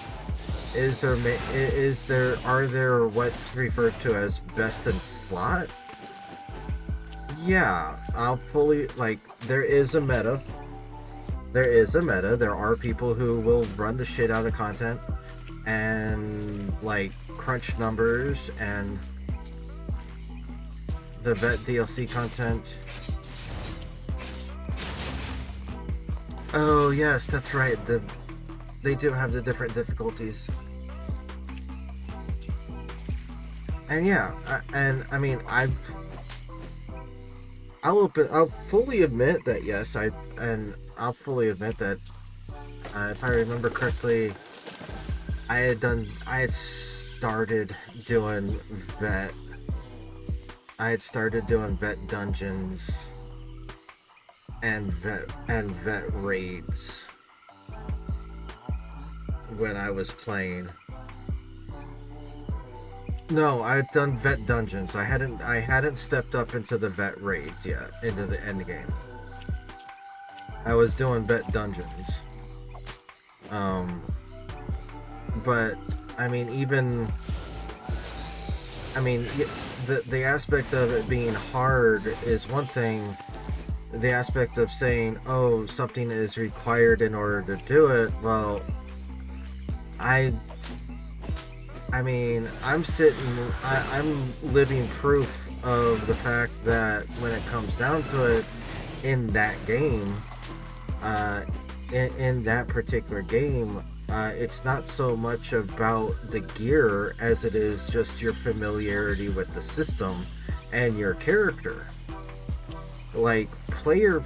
A: Are there what's referred to as best in slot? Yeah, I'll fully, like, there is a meta. There are people who will run the shit out of content and, like, crunch numbers and the vet DLC content. Oh, yes, that's right. They do have the different difficulties. And yeah, I'll fully admit that, yes, I'll fully admit that, if I remember correctly, I had started doing vet dungeons and vet raids when I was playing. No, I'd done vet dungeons. I hadn't stepped up into the vet raids yet, into the end game. I was doing vet dungeons. But I mean, the aspect of it being hard is one thing. The aspect of saying, oh, something is required in order to do it, well, I'm living proof of the fact that when it comes down to it, in that game, in that particular game, it's not so much about the gear as it is just your familiarity with the system and your character. Like player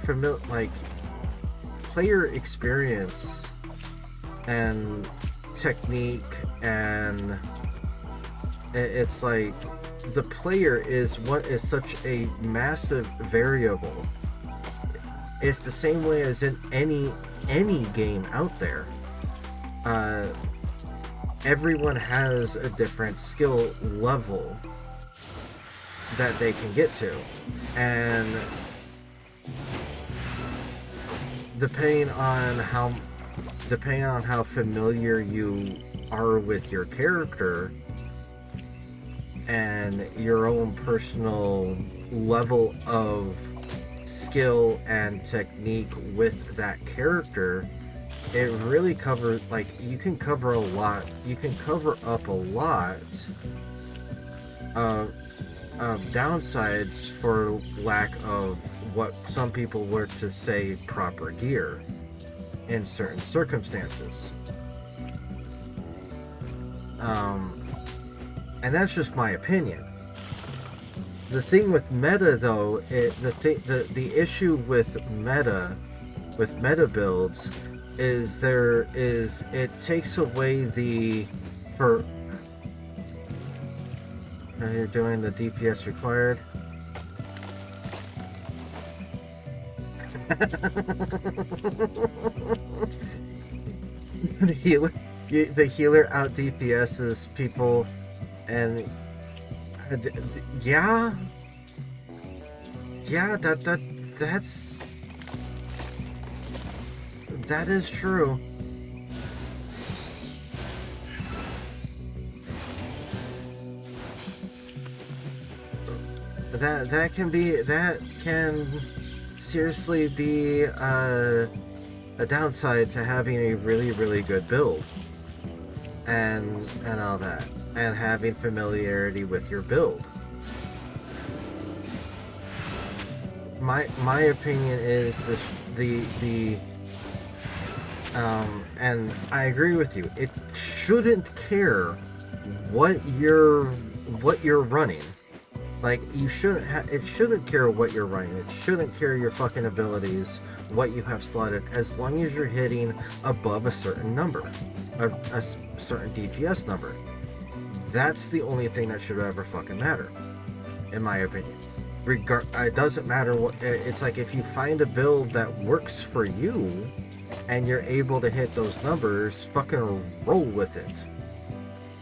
A: experience and technique, and it's like the player is what is such a massive variable. It's the same way as in any game out there. Everyone has a different skill level that they can get to, and depending on how familiar you are with your character and your own personal level of skill and technique with that character, it really covers, like, you can cover up a lot of downsides for lack of what some people were to say proper gear in certain circumstances. And that's just my opinion. The thing with meta, though, the issue with meta builds is it takes away you're doing the DPS required. The healer out DPS's people, and yeah, that is true. That can seriously be a downside to having a really good build and all that, and having familiarity with your build. My opinion is and I agree with you. It shouldn't care what you're running. Like, you shouldn't it shouldn't care what you're running. It shouldn't care your fucking abilities, what you have slotted, as long as you're hitting above a certain number, a certain DPS number. That's the only thing that should ever fucking matter, in my opinion. It doesn't matter what. It's like, if you find a build that works for you, and you're able to hit those numbers, fucking roll with it.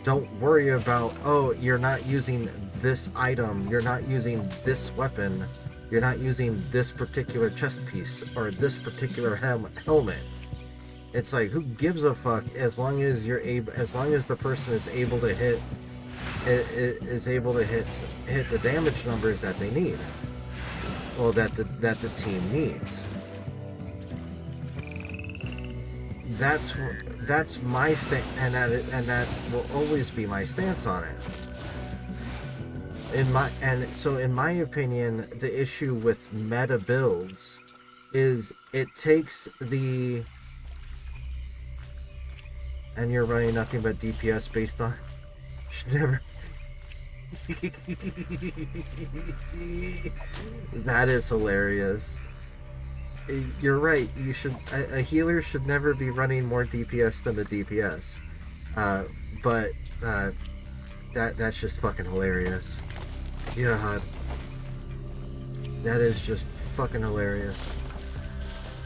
A: Don't worry about, oh, you're not using this item, you're not using this weapon, you're not using this particular chest piece or this particular helmet. It's like, who gives a fuck, as long as you're able, as long as the person is able to hit the damage numbers that they need, well, that the team needs. That's my stance, and that will always be my stance on it. In my opinion, the issue with meta builds is it takes the, and you're running nothing but DPS based on, should never. That is hilarious. You're right. You should. A healer should never be running more DPS than the DPS. But that's just fucking hilarious. God, that is just fucking hilarious.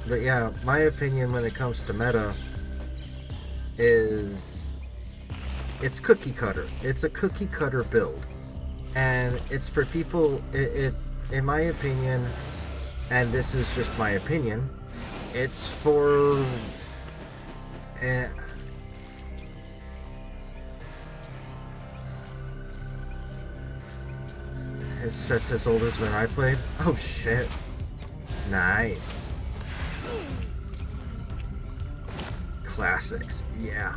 A: But yeah, my opinion when it comes to meta is it's cookie cutter. It's a cookie cutter build, and it's for people. It in my opinion. And this is just my opinion, it's for his sets as old as when I played. Oh shit. Nice. Classics, yeah.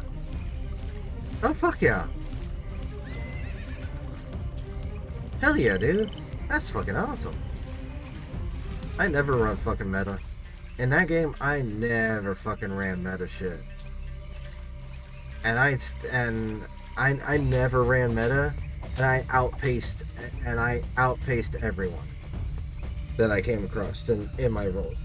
A: Oh fuck yeah. Hell yeah, dude. That's fucking awesome. I never run fucking meta. In that game, I never fucking ran meta shit. And I never ran meta, and I outpaced everyone that I came across in my role.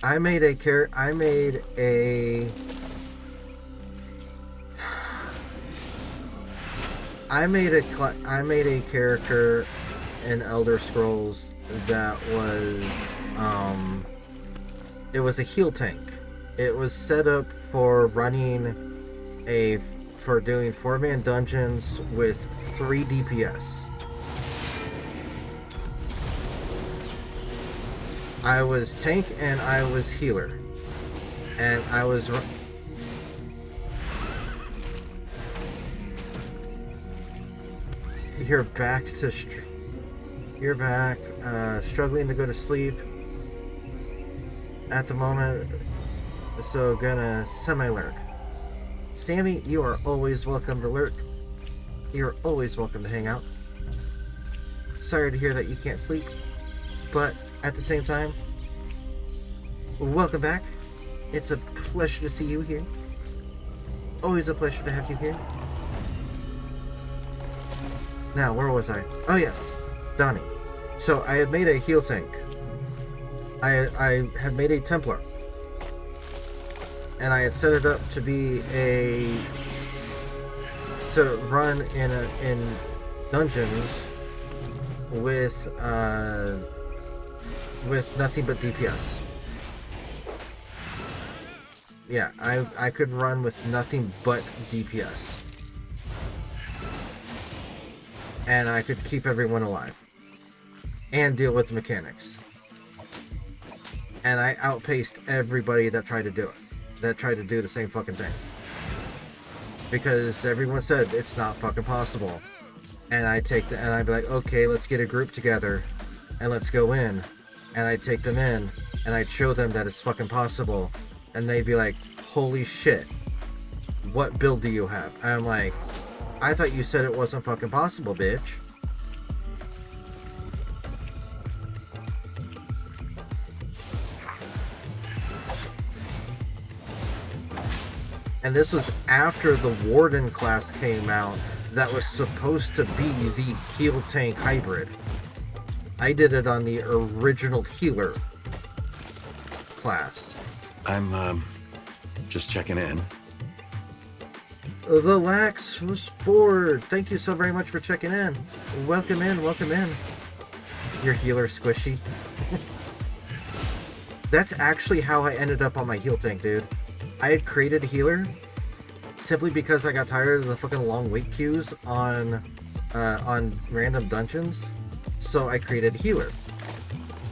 A: I made a character in Elder Scrolls that was it was a heal tank. It was set up for doing 4-man dungeons with 3 DPS. I was tank and I was healer, and I was You're back, struggling to go to sleep at the moment, so gonna semi-lurk. Sammy, you are always welcome to lurk. You're always welcome to hang out. Sorry to hear that you can't sleep, but at the same time, welcome back. It's a pleasure to see you here. Always a pleasure to have you here. Now, where was I? Oh yes, Donnie. So I had made a heal tank. I had made a Templar, and I had set it up to be to run in dungeons with nothing but DPS. Yeah, I could run with nothing but DPS. And I could keep everyone alive. And deal with the mechanics. And I outpaced everybody that tried to do it. That tried to do the same fucking thing. Because everyone said it's not fucking possible. And I'd be like, okay, let's get a group together. And let's go in. And I'd take them in. And I'd show them that it's fucking possible. And they'd be like, holy shit. What build do you have? And I'm like, I thought you said it wasn't fucking possible, bitch. And this was after the Warden class came out that was supposed to be the heal tank hybrid. I did it on the original healer class.
F: I'm, just checking in.
A: The Lax was Ford. Thank you so very much for checking in. Welcome in, welcome in. Your healer squishy. That's actually how I ended up on my heal tank, dude. I had created a healer simply because I got tired of the fucking long wait queues on random dungeons. So I created a healer.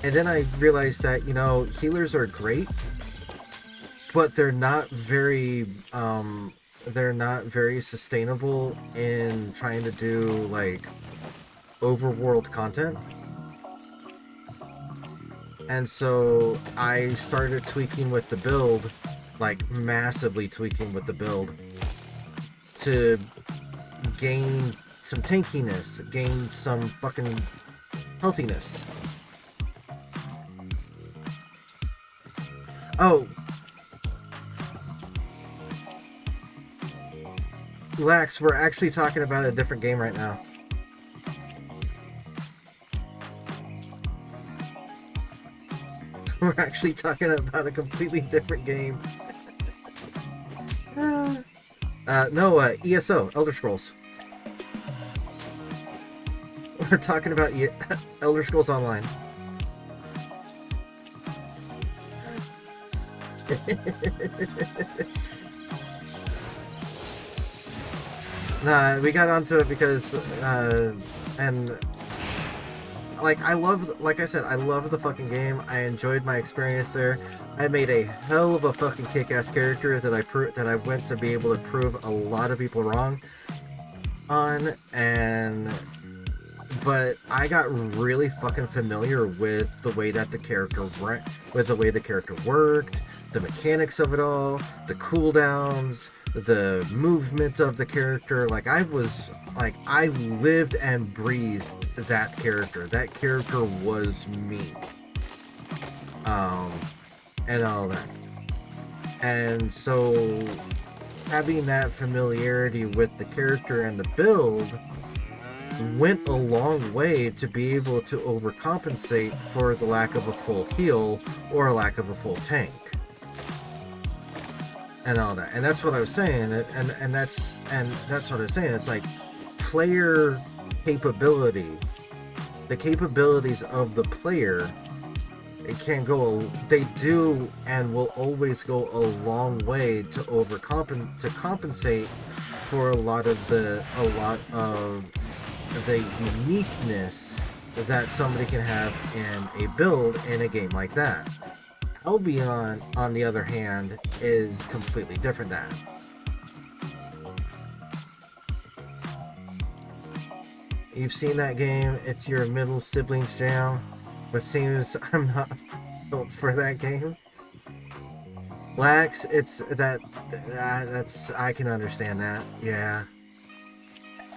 A: And then I realized that, you know, healers are great, but they're not very sustainable in trying to do like overworld content. And so I started tweaking with the build, like massively tweaking with the build to gain some tankiness, gain some fucking healthiness. Oh, Lax, we're actually talking about a different game right now. We're actually talking about a completely different game. ESO, Elder Scrolls. We're talking about Elder Scrolls Online. Nah, we got onto it because, and like I said, I love the fucking game. I enjoyed my experience there. I made a hell of a fucking kick-ass character that I went to be able to prove a lot of people wrong on, but I got really fucking familiar with the way that the character worked, the mechanics of it all, the cooldowns, the movement of the character. Like I lived and breathed that character. That character was me. And all that. And so having that familiarity with the character and the build went a long way to be able to overcompensate for the lack of a full heal or a lack of a full tank. And all that. And that's what I was saying. And that's what I was saying. It's like player capability. The capabilities of the player, they do and will always go a long way to compensate for a lot of the uniqueness that somebody can have in a build in a game like that. Albion, on the other hand, is completely different than that. You've seen that game, it's your middle siblings jam, but seems I'm not built for that game. Lax, it's that's I can understand that, yeah.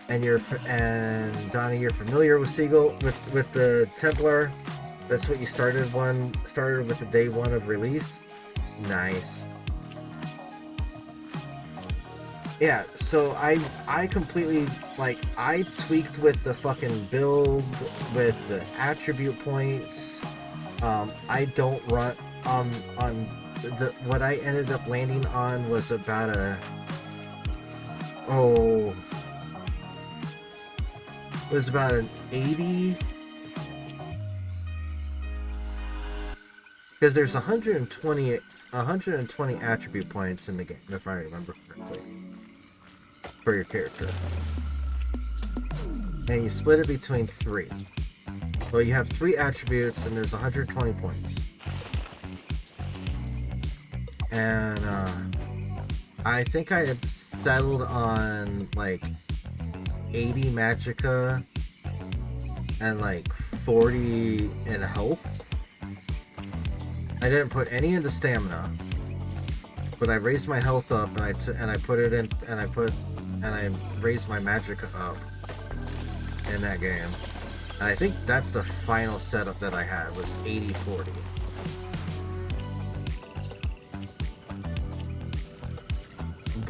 A: And Donnie, you're familiar with Siegel, with the Templar. That's what you started with the day one of release. Nice. Yeah, so I completely, like, I tweaked with the fucking build, with the attribute points. I don't run on what I ended up landing on was about an 80, because there's 120 attribute points in the game, if I remember correctly, for your character, and you split it between 3. Well, you have 3 attributes and there's 120 points, and I think I had settled on like 80 magicka and like 40 in health. I didn't put any into stamina, but I raised my health up and I raised my magicka up in that game. And I think that's the final setup that I had was 80-40.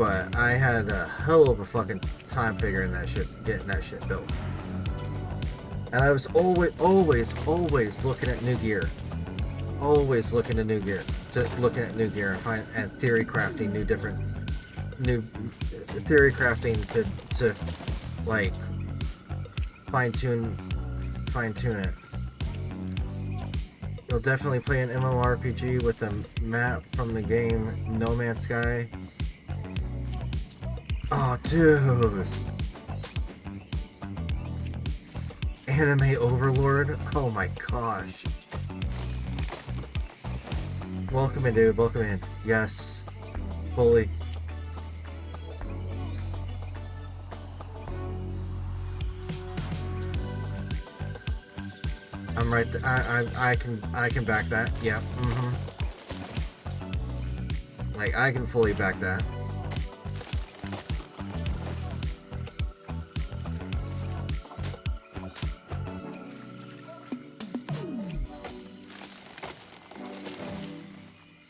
A: but I had a hell of a fucking time figuring that shit, getting that shit built. And I was always looking at new gear. Always looking at new gear. Looking at new gear and theory crafting new theory crafting to like fine tune it. You'll definitely play an MMORPG with the map from the game No Man's Sky. Oh, dude. Anime Overlord? Oh my gosh. Welcome in, dude. Welcome in. Yes. Fully. I'm right there. I can back that. Yeah. Like, I can fully back that.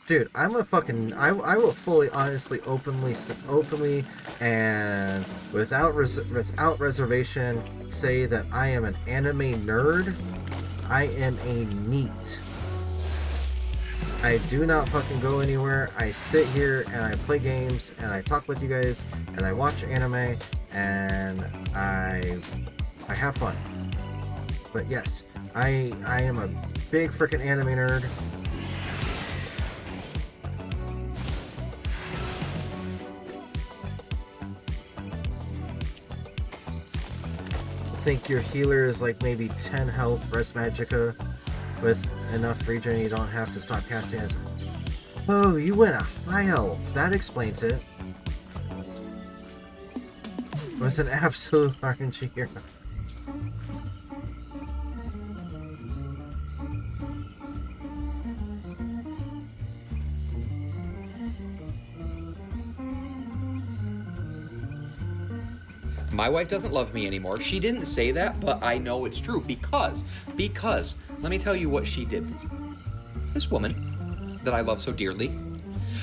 A: Dude, I'm a fucking... I will fully, honestly, openly, and without reservation say that I am an anime nerd. I am a NEET. I do not fucking go anywhere. I sit here and I play games and I talk with you guys and I watch anime and I have fun. But yes, I am a big freaking anime nerd. I think your healer is like maybe 10 health, rest magicka with enough regen you don't have to stop casting as... Oh, you went a high health. That explains it. With an absolute RNG hero.
G: My wife doesn't love me anymore. She didn't say that, but I know it's true because, let me tell you what she did. This woman that I love so dearly,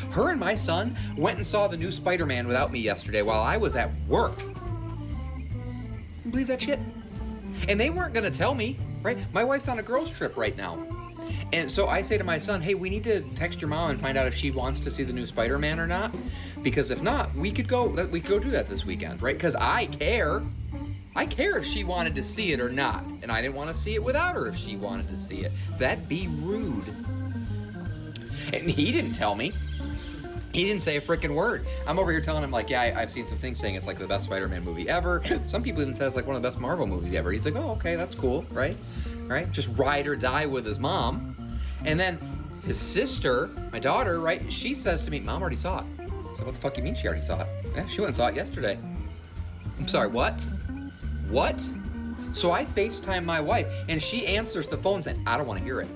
G: her and my son went and saw the new Spider-Man without me yesterday while I was at work. You believe that shit? And they weren't gonna tell me, right? My wife's on a girls trip right now. And so I say to my son, hey, we need to text your mom and find out if she wants to see the new Spider-Man or not. Because if not, we could go do that this weekend, right? Because I care. I care if she wanted to see it or not. And I didn't want to see it without her if she wanted to see it. That'd be rude. And he didn't tell me. He didn't say a freaking word. I'm over here telling him, like, yeah, I've seen some things saying it's like the best Spider-Man movie ever. Some people even say it's like one of the best Marvel movies ever. He's like, oh, okay, that's cool, right? Right? Just ride or die with his mom. And then his sister, my daughter, right, she says to me, Mom already saw it. I said, what the fuck you mean she already saw it? Yeah, she went and saw it yesterday. I'm sorry, what? What? So I FaceTime my wife, and she answers the phone saying, I don't want to hear it.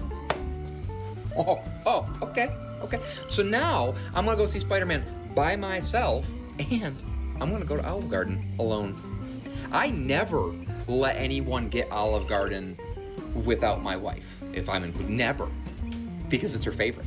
G: Oh, okay. So now I'm going to go see Spider-Man by myself, and I'm going to go to Olive Garden alone. I never let anyone get Olive Garden without my wife, if I'm included. Never. Because it's her favorite.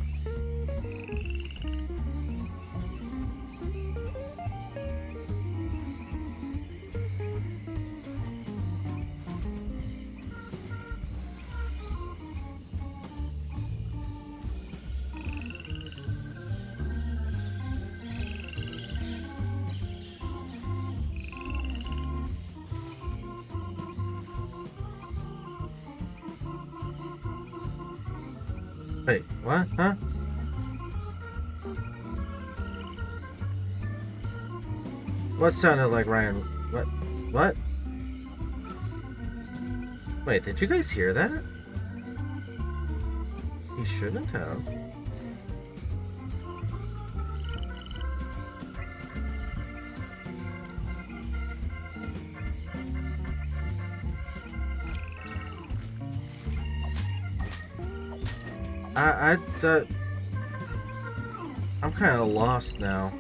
A: Wait, what? Huh? What sounded like Ryan? What? Wait, did you guys hear that? He shouldn't have. I'm kind of lost now.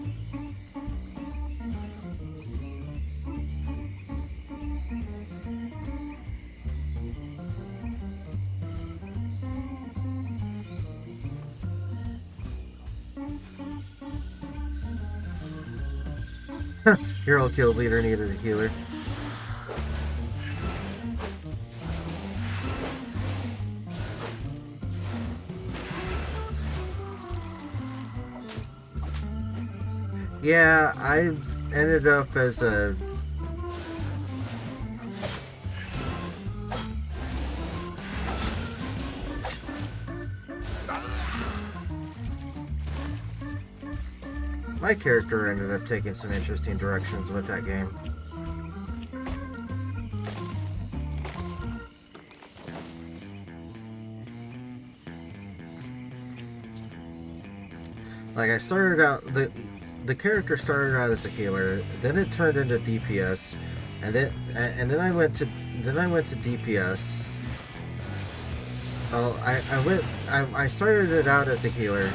A: Hero kill leader needed a healer. Yeah, I ended up as a... My character ended up taking some interesting directions with that game. Like I started out, the character started out as a healer, then it turned into DPS, and then I went to DPS. Oh, I started it out as a healer,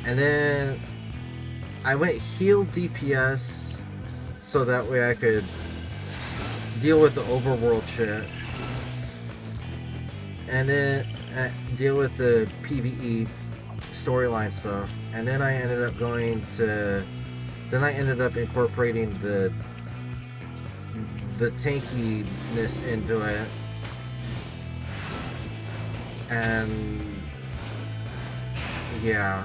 A: and then I went heal DPS, so that way I could deal with the overworld shit, and then deal with the PvE storyline stuff, and then I ended up incorporating the tankiness into it, and yeah.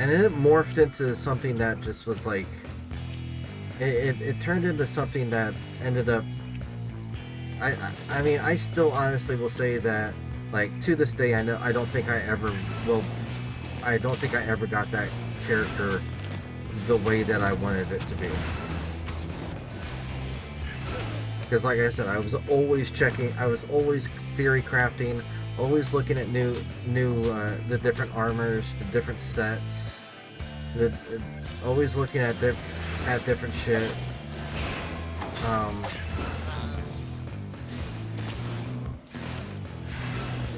A: And then it morphed into something that just was like, it turned into something that ended up, I mean, I still honestly will say that, like, to this day, I don't think I ever got that character the way that I wanted it to be. Because like I said, I was always theory crafting, always looking at the different armors, the different sets, always looking at different shit.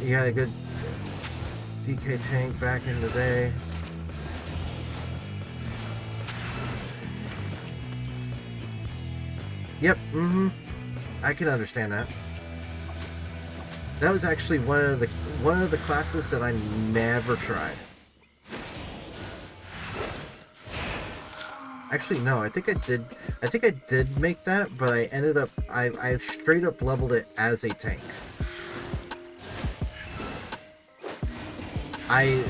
A: You had a good DK tank back in the day. Yep, I can understand that. That was actually one of the classes that I never tried. Actually, no, I think I did make that, but I ended up I straight up leveled it as a tank. I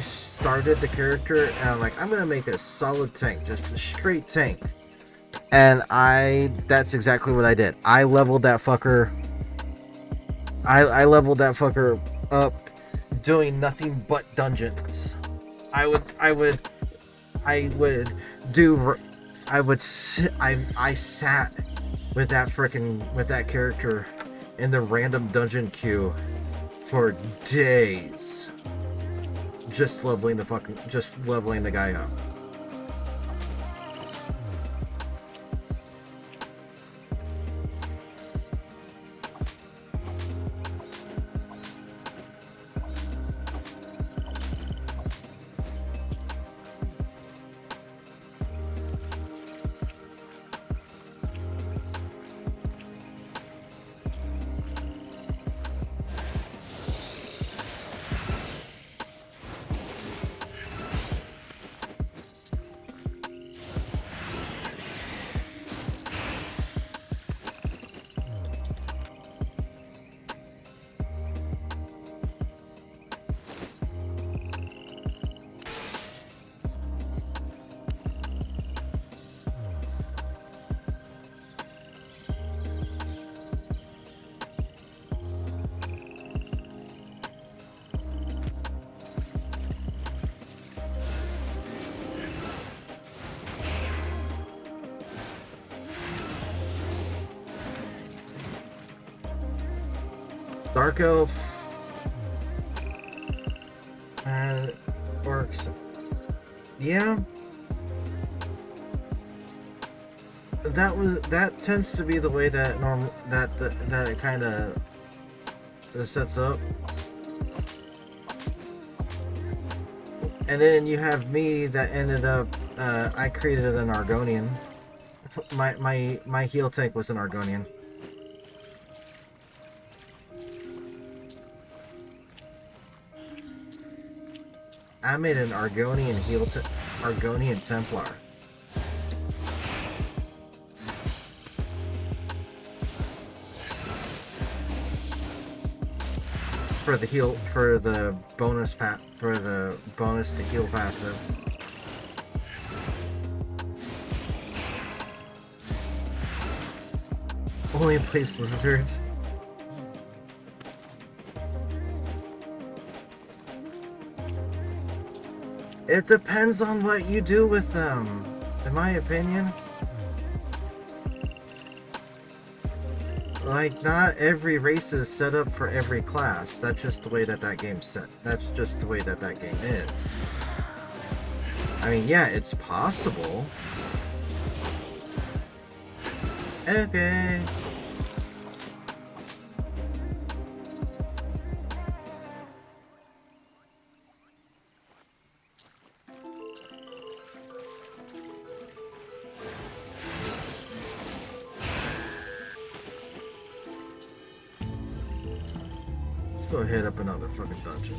A: started the character and I'm like, I'm gonna make a solid tank, just a straight tank. And that's exactly what I did. I leveled that fucker. I leveled that fucker up doing nothing but dungeons. I sat with that character in the random dungeon queue for days, just leveling the guy up. Dark Elf orcs. Yeah. That tends to be the way that that it kind of sets up. And then you have me that ended up I created an Argonian. My heal tank was an Argonian. I made an Argonian Argonian Templar. For the heal, for the bonus to heal passive. Only place lizards. It depends on what you do with them, in my opinion. Like, not every race is set up for every class. That's just the way that game's set. That's just the way that game is. I mean, yeah, it's possible. Okay. Let's go hit up another fucking dungeon.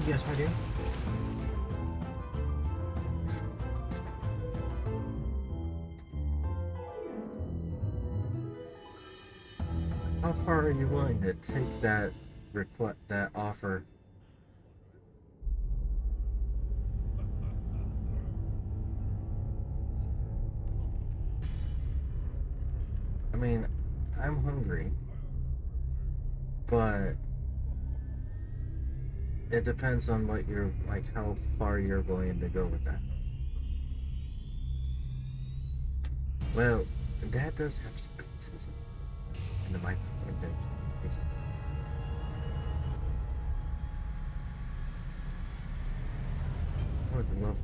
A: Yes, my dear. How far are you willing to take that that offer? I mean, I'm hungry, but it depends on what you're like, how far you're willing to go with that. Well, that does have some criticism in the microphone thing. I would love.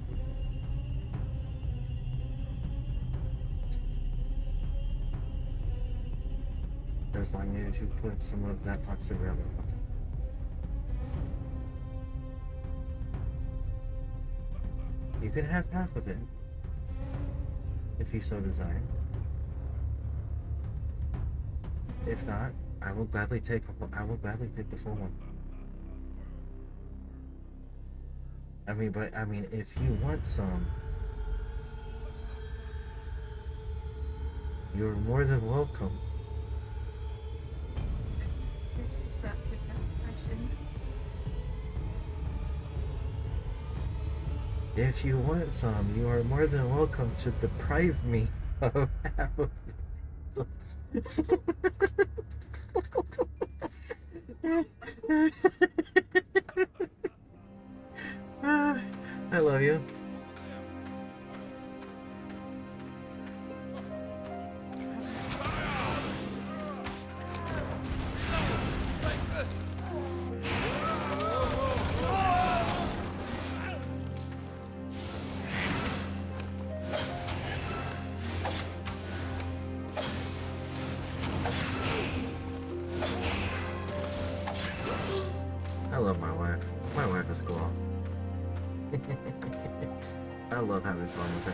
A: As long as you put some of that mozzarella on it. You can have half of it, if you so desire. If not, I will gladly take the full one. I mean, if you want some, you're more than welcome.
H: Next is that with that passion.
A: If you want some, you are more than welcome to deprive me of half of it. So, I love you. I love my wife. My wife is cool. I love having fun with her.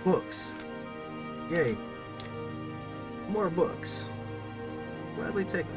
A: Books. Yay. More books. Gladly taken.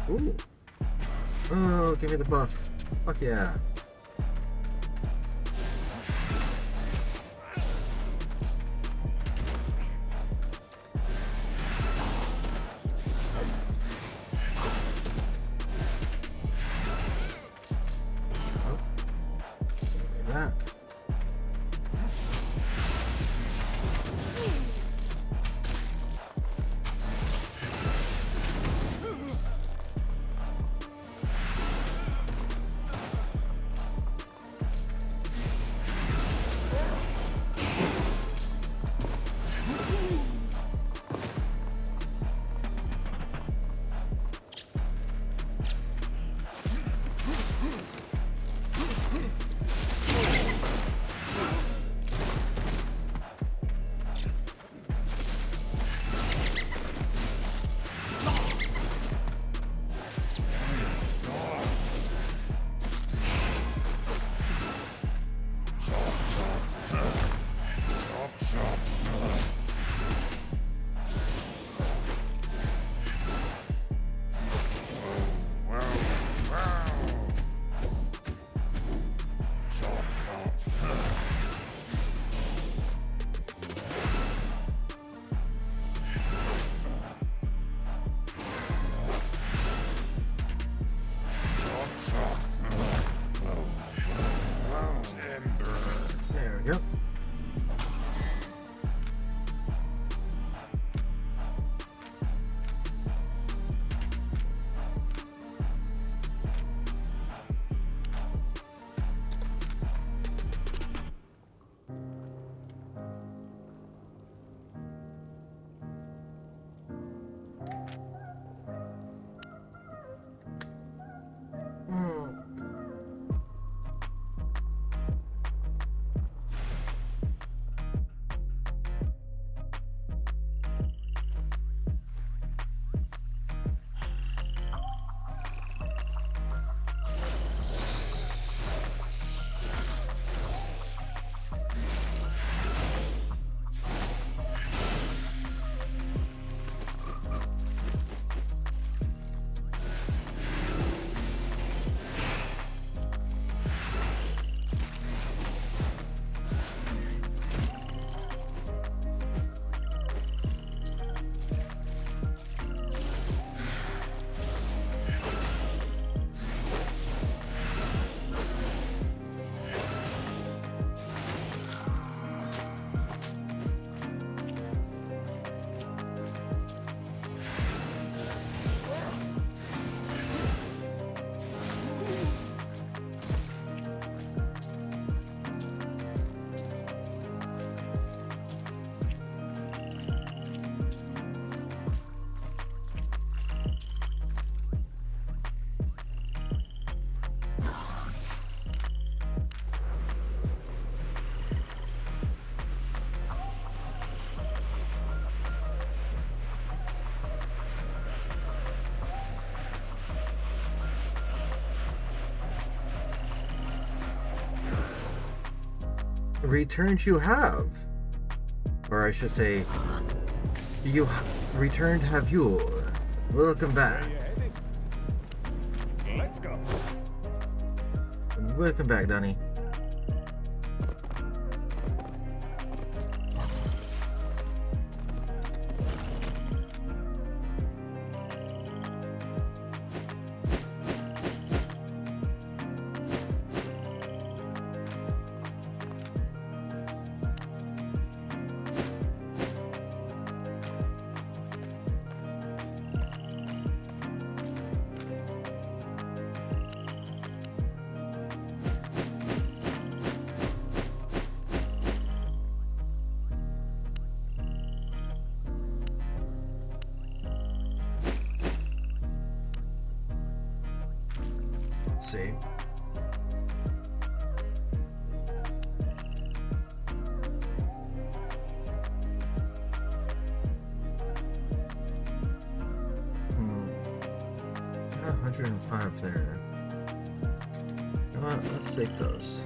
A: Ooh. Oh, give me the buff. Fuck yeah. Oh. Give me that. There we go. returned you have. Or I should say, returned have you. Welcome back.
D: Where you headed? Let's go.
A: Welcome back, Donnie. Let's see. Got 105 there. You know what? Let's take those.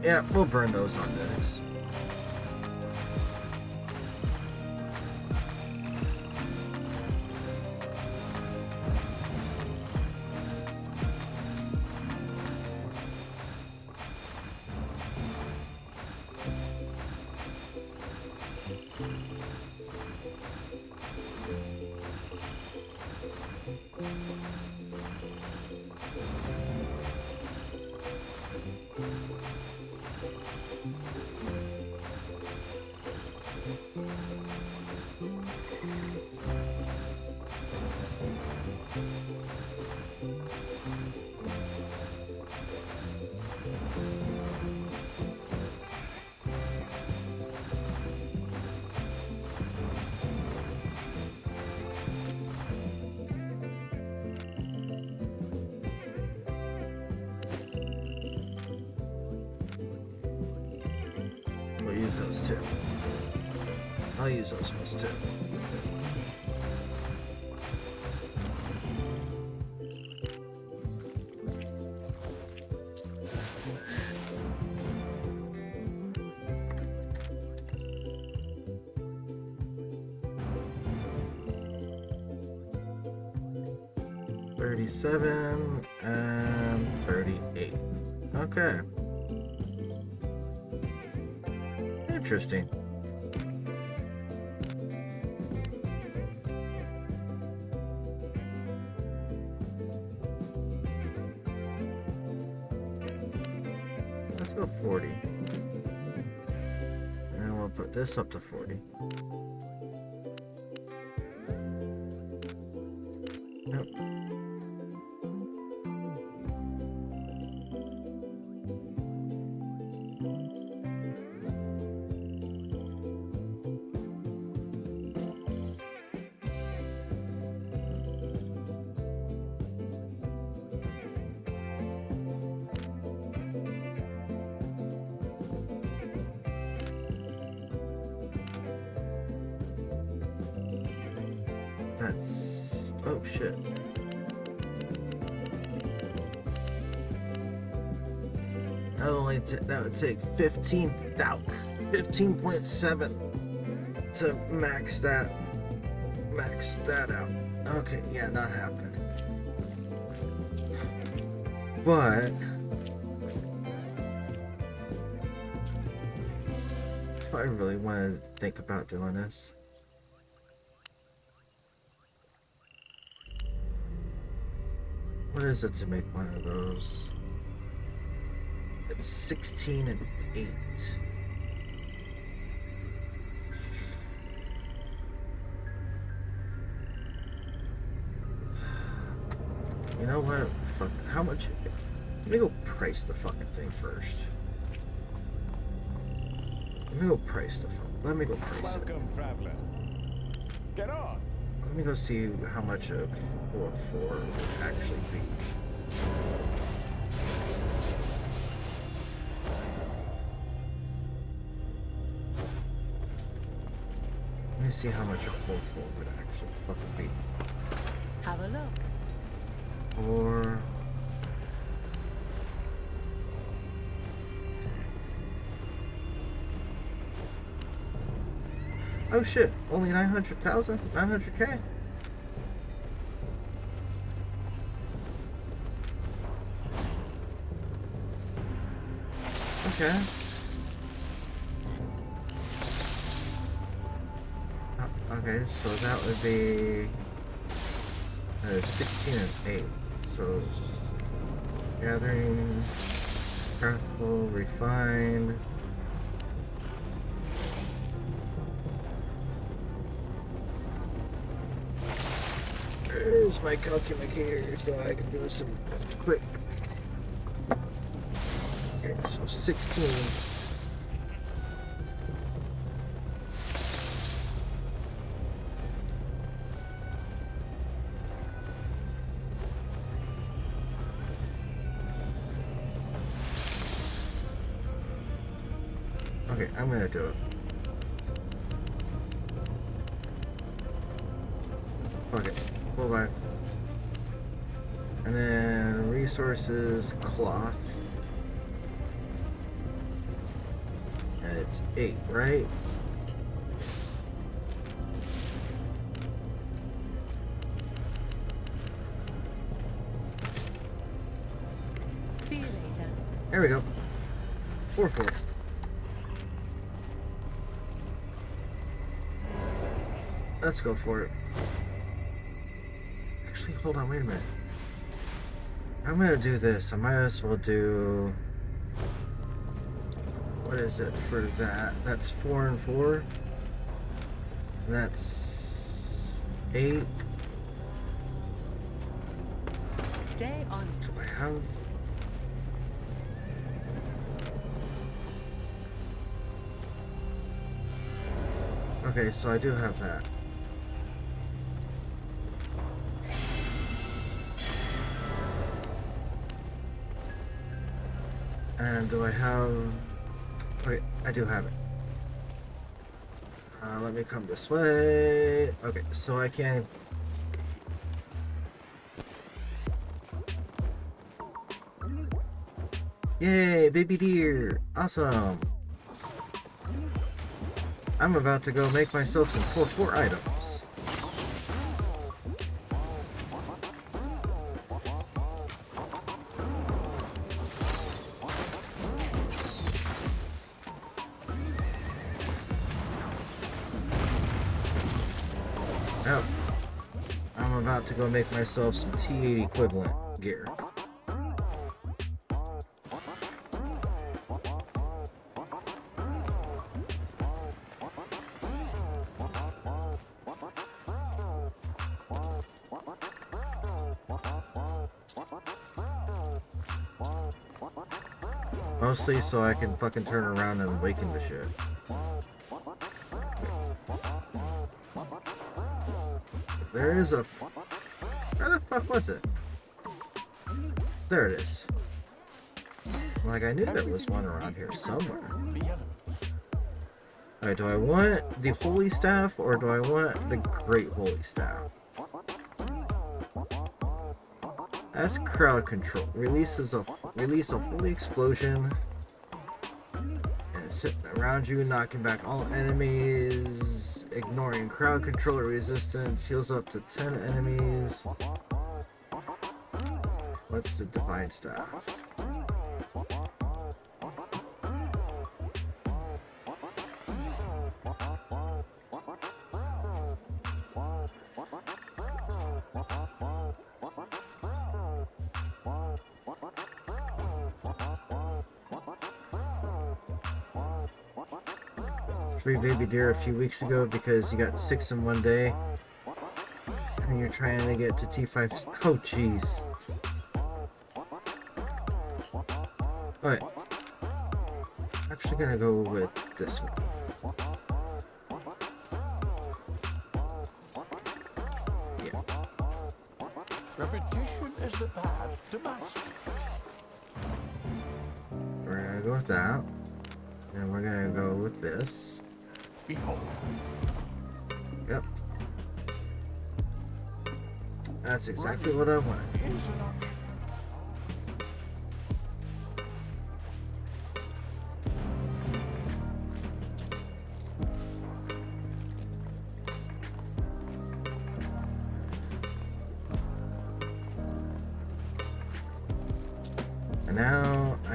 A: Yeah, we'll burn those on this. We'll use those too. I'll use those ones too. $37 and $38. Okay. Interesting. Let's go 40. And we'll put this up to 40. Yep. That's... oh shit. That would take 15.7 to max that out. Okay, yeah, not happening. But do I really want to think about doing this? What is it to make one of those? It's 16 and 8. You know what? Fuck it. How much? Let me go price the fucking thing first. Let me go price it.
D: Welcome, traveler. Get on.
A: Let me go see how much a 4-4 would actually be. Let me see how much a 4-4 would actually fucking be.
E: Have a look.
A: 4. Oh shit, only 900,000? 900k? Okay. Okay, so that would be 16 and 8. So gathering, craftable, refined. There's my calculator so I can do some quick. Okay, so 16. Okay, I'm gonna do it. Okay, pull back. And then resources, cloth. And it's 8, right?
E: See you later.
A: There we go. 4. Let's go for it. Actually, hold on, wait a minute. I'm gonna do this. I might as well do. What is it for that? That's 4 and 4. And that's 8.
E: Stay on.
A: Do I have? Okay, so I do have that. And do I have... Okay, I do have it. Let me come this way. Okay, so I can... Yay, baby deer! Awesome! I'm about to go make myself some 4-4 items. Oh, I'm about to go make myself some T8 equivalent gear. Mostly so I can fucking turn around and awaken the shit. There is a... Where the fuck was it? There it is. Like, I knew there was one around here somewhere. Alright, do I want the Holy Staff or do I want the Great Holy Staff? That's crowd control. Release a holy explosion. And it's sitting around you, knocking back all enemies. Ignoring crowd control or resistance. Heals up to 10 enemies. What's the Divine Staff? Three baby deer a few weeks ago because you got 6 in one day. And you're trying to get to T5. Oh, jeez. Alright. I'm actually gonna go with this one. Yeah.
C: Repetition is the path to mastery.
A: We're gonna go with that. And we're gonna go with this.
C: Behold.
A: Yep. That's exactly what I wanted.
C: Is an option.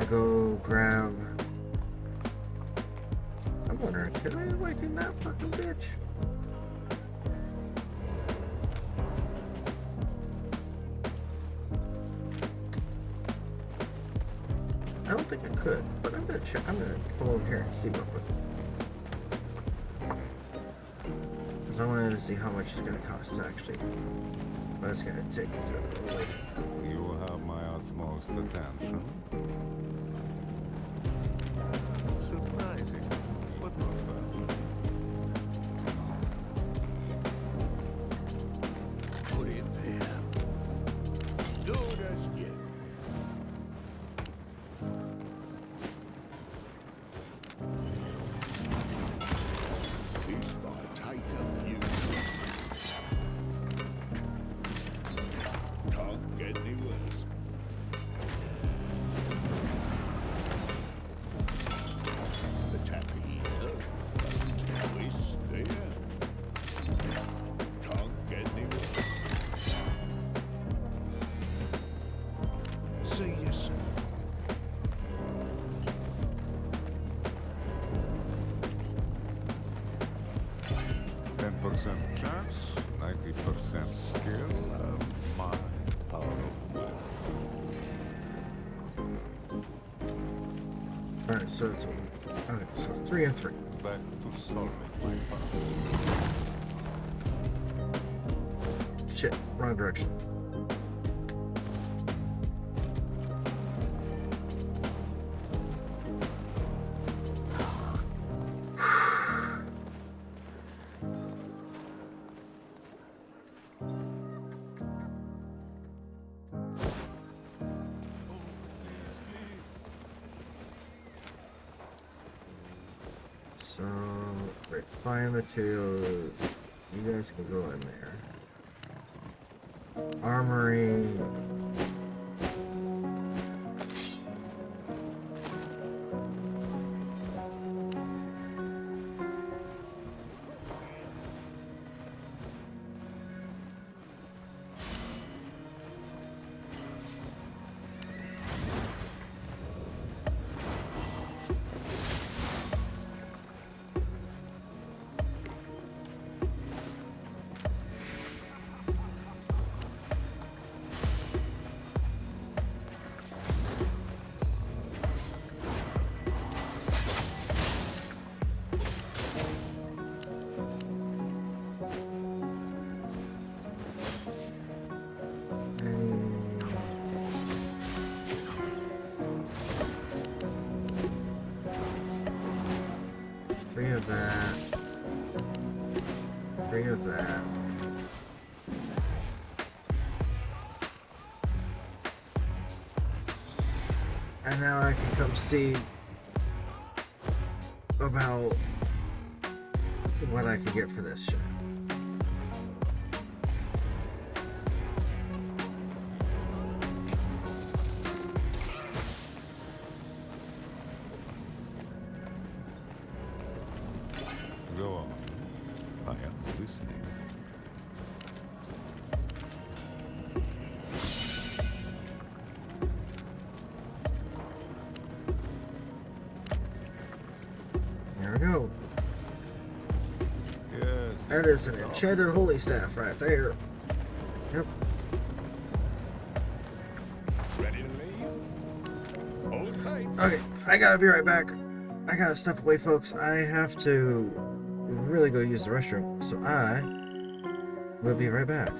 A: to go grab. I'm wondering, can I awaken that fucking bitch? I don't think I could, but I'm gonna check. I'm gonna come over here and see real quick. Because I wanted to see how much it's gonna cost to actually. But it's gonna take to awaken.
C: You will have my utmost attention. Surprising, but not bad.
D: Put it there. Good as new. This might take a few. Can't get any worse. The tap here, twist there. Can't get any worse. See you soon.
C: %10 chance, 90% skill, my power of will.
A: Alright, so it's okay, so 3 and 3.
C: Back to solving my puzzle.
A: Shit, wrong direction. So, refined materials, you guys can go in there. Armory. Three of that. 3 of that. And now I can come see about what I can get for this shit.
C: Go on. I am listening.
A: There we go.
C: Yes.
A: That is an
C: it's
A: enchanted holy staff right there. Yep.
D: Ready to leave? Hold tight.
A: Okay, I gotta be right back. I gotta step away, folks. I have to really go use the restroom, so I will be right back.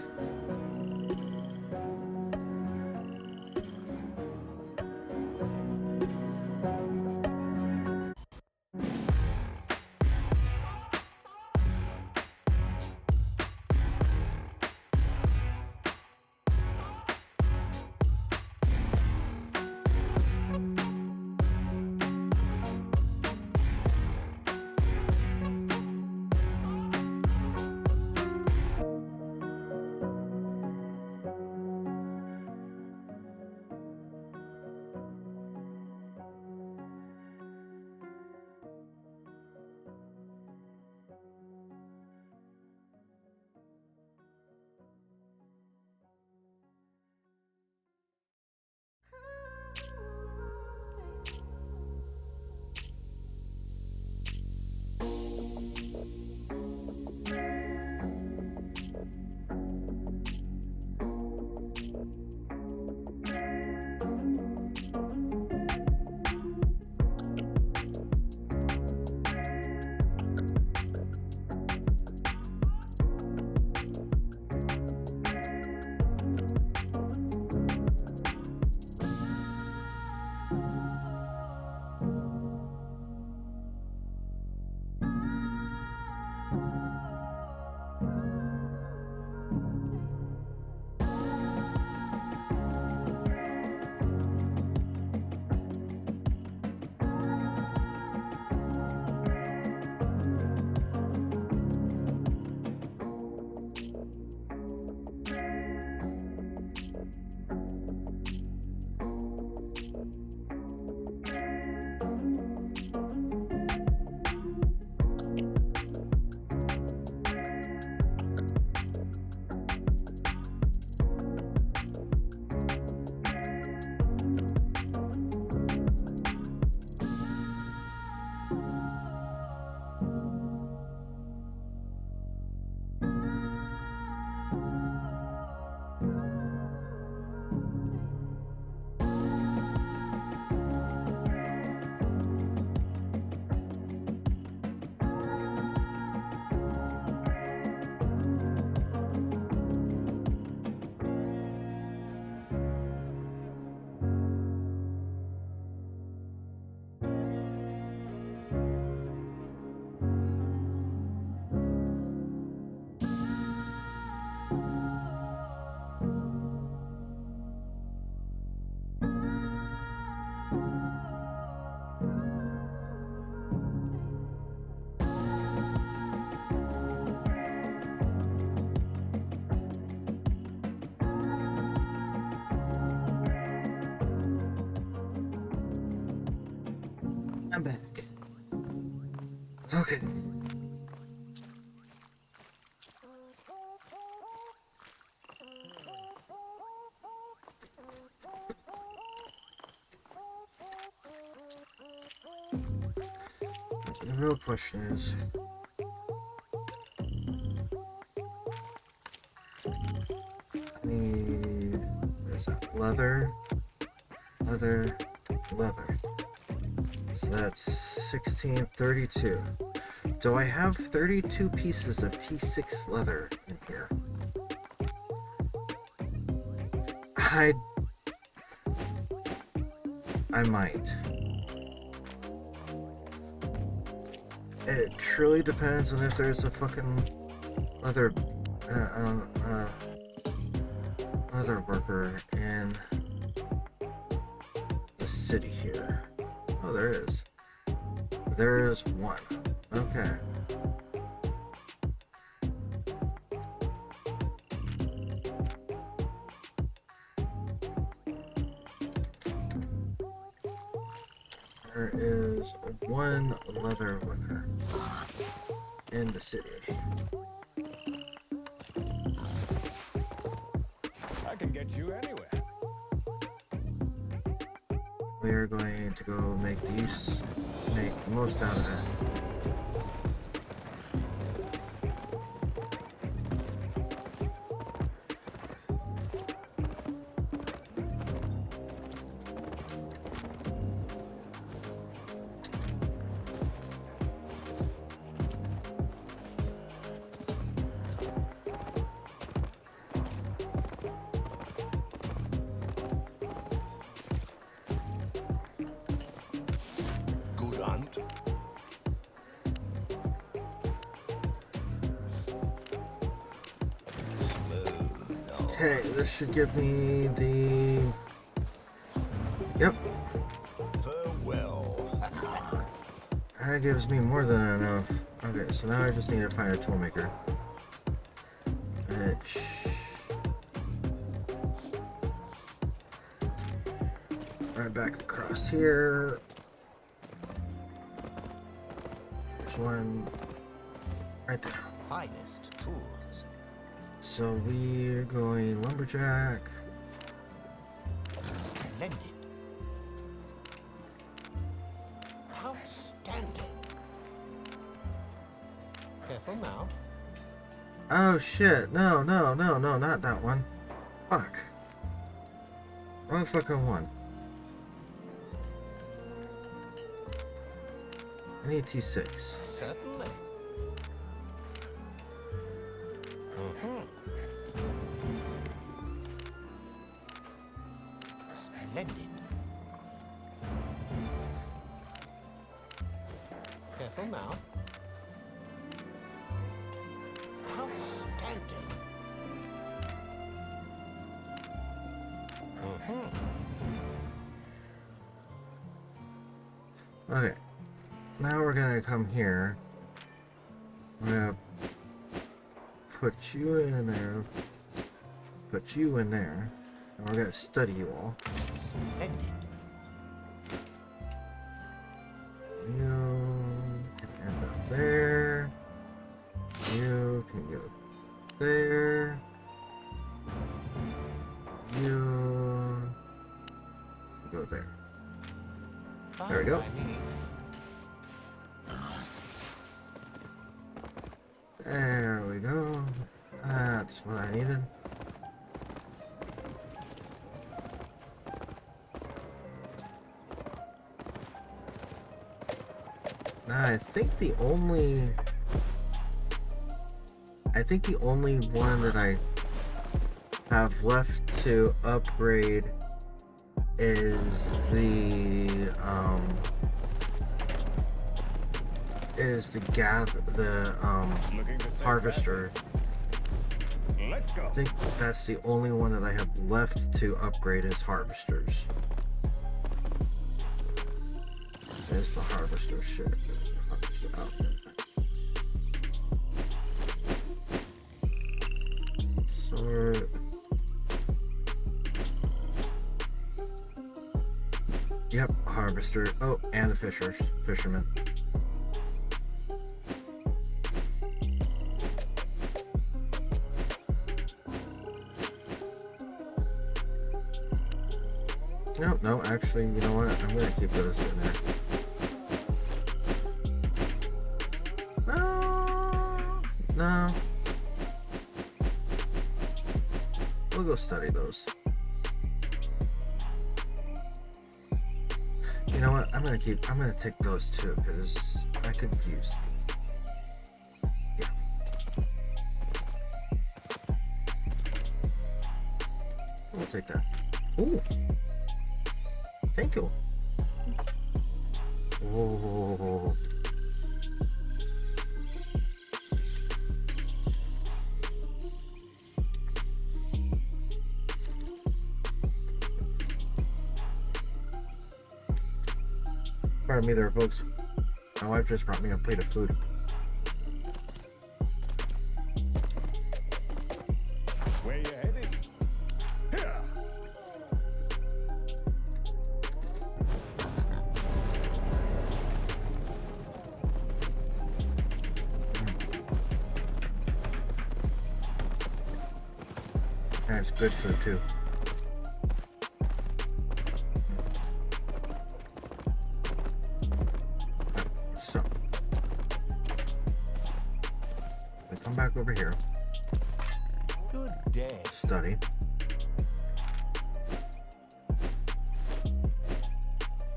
A: I'm back. Okay. The real question is, I need, what is that? Leather, leather, leather. So that's 1632. Do I have 32 pieces of T6 leather in here? I might. It truly depends on if there's a fucking leather leather worker in the city here. Oh, there is. There is one. Okay. There is one leather worker in the city.
D: I can get you anywhere.
A: We are going to go make the most out of it.
D: Good hunt.
A: Okay, this should give me the... Yep,
D: Farewell.
A: that gives me more than enough. Okay, so now I just need to find a toolmaker. Which... right back across here. There's one right there.
D: Finest tools.
A: So we're going lumberjack.
D: Splendid. Outstanding. Careful now.
A: Oh shit, no, not that one. Fuck. Wrong fucking one. I need T6.
D: Certainly. Splendid. Careful now. Outstanding.
A: Okay. Now we're gonna come here. I'm gonna put you in there. Put you in there. And we're gonna study you all.
D: Splendid.
A: You can end up there. You can go there. You can go there. There we go.
D: Fine by me.
A: There we go. That's what I needed. Now I think the only one that I have left to upgrade is the
D: Looking to save
A: harvester.
D: that? Let's go.
A: I think that's the only one that I have left to upgrade as harvesters. Is the harvester shit. Harvester outfit. Sword. Yep. Yep, harvester. Oh, and a fisherman. No, no, actually, you know what? I'm gonna keep those in there. No. We'll go study those. You know what? I'm gonna take those too, because I could use them. Yeah. We'll take that. Ooh. Thank you. Whoa. Pardon me there, folks. My wife just brought me a plate of food.
C: Where you headed? Here!
A: And it's good food too. So, we come back over here.
C: Good day.
A: Study.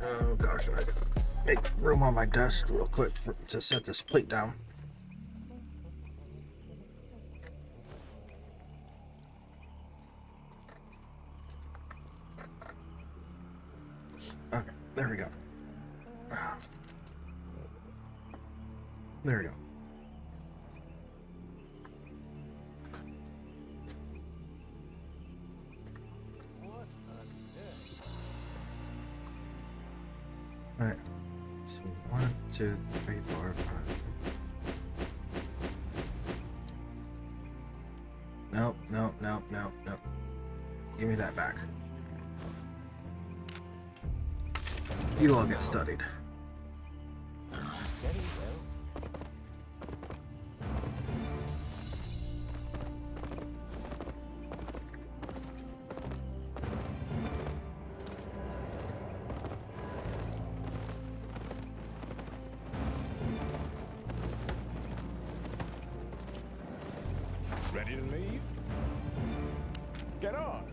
A: Oh gosh, I make room on my desk real quick to set this plate down. Okay, there we go. There we go. Alright. So 1, 2, 3, 4, 5. Nope, nope, nope, nope, nope. Give me that back. You all get studied.
C: Very well. Ready to leave? Get on!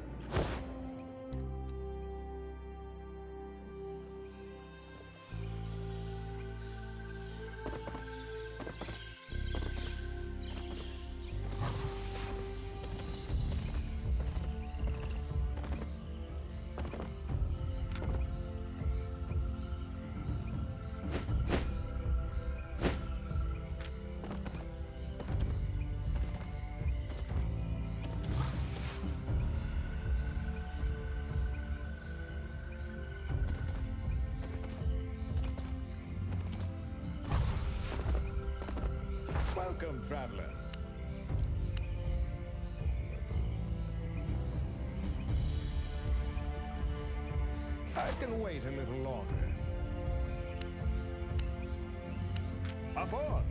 C: Welcome, traveler. I can wait a little longer. Up on!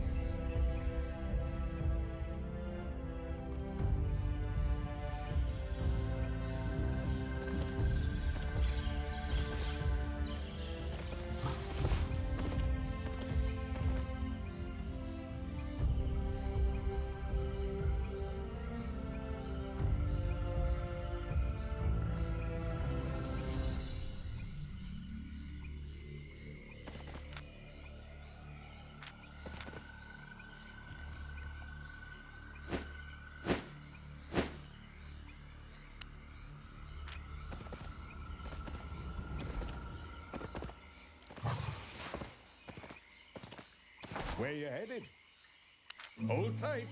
C: Where you headed? Hold tight.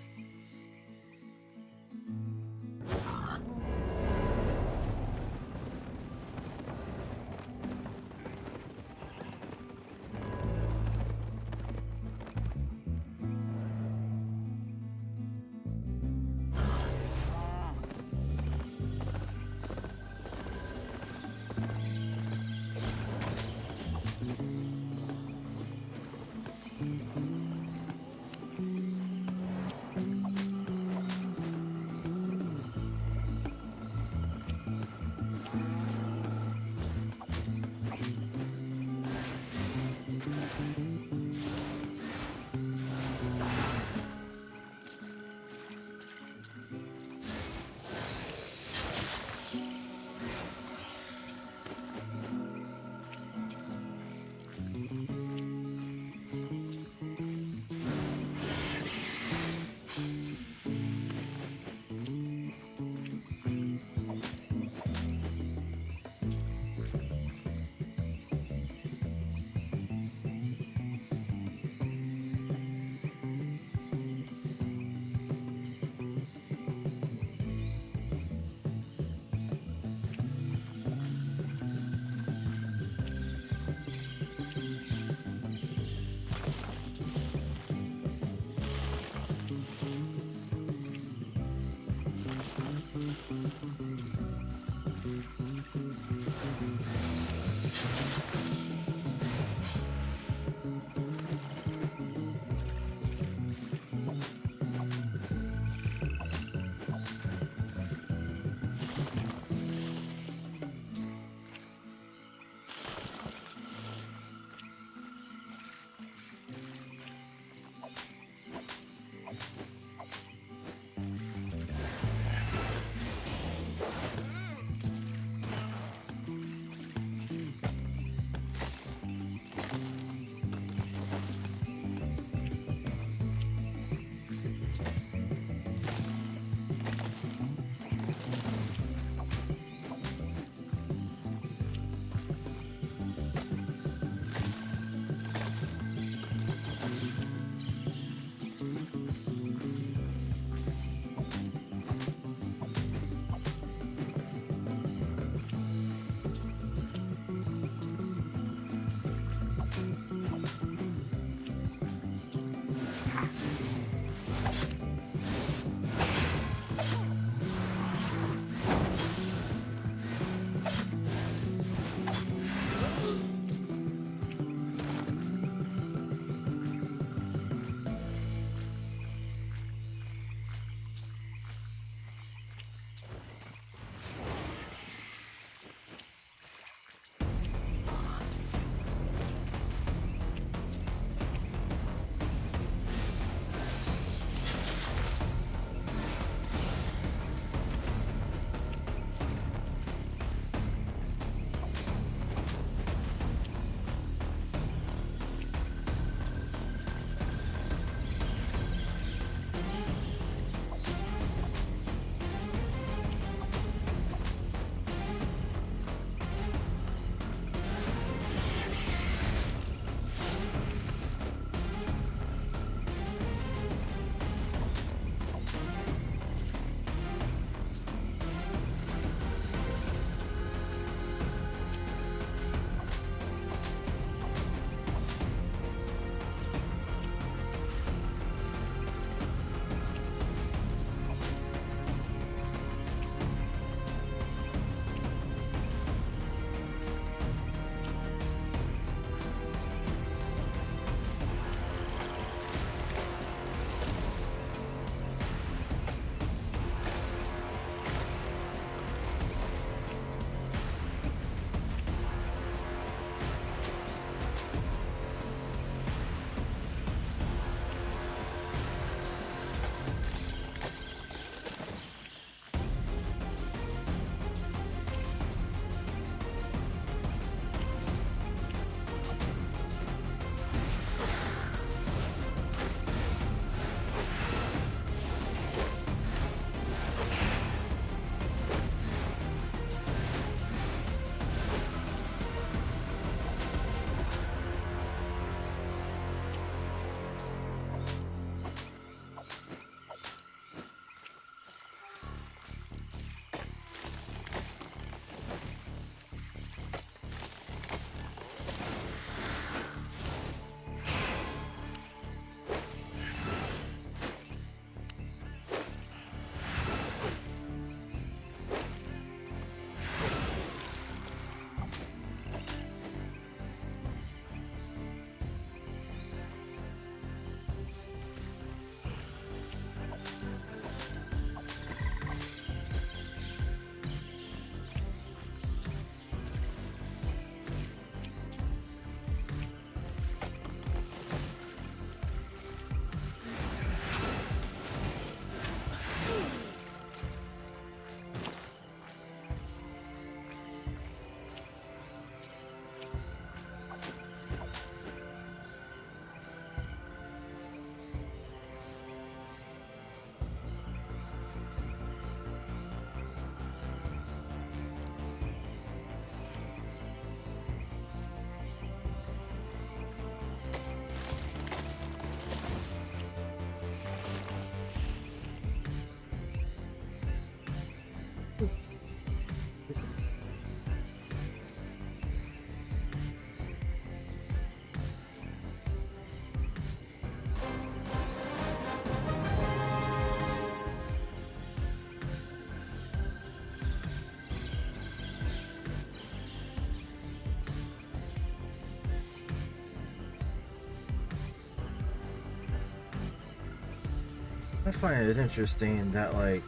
A: I find it interesting that, like,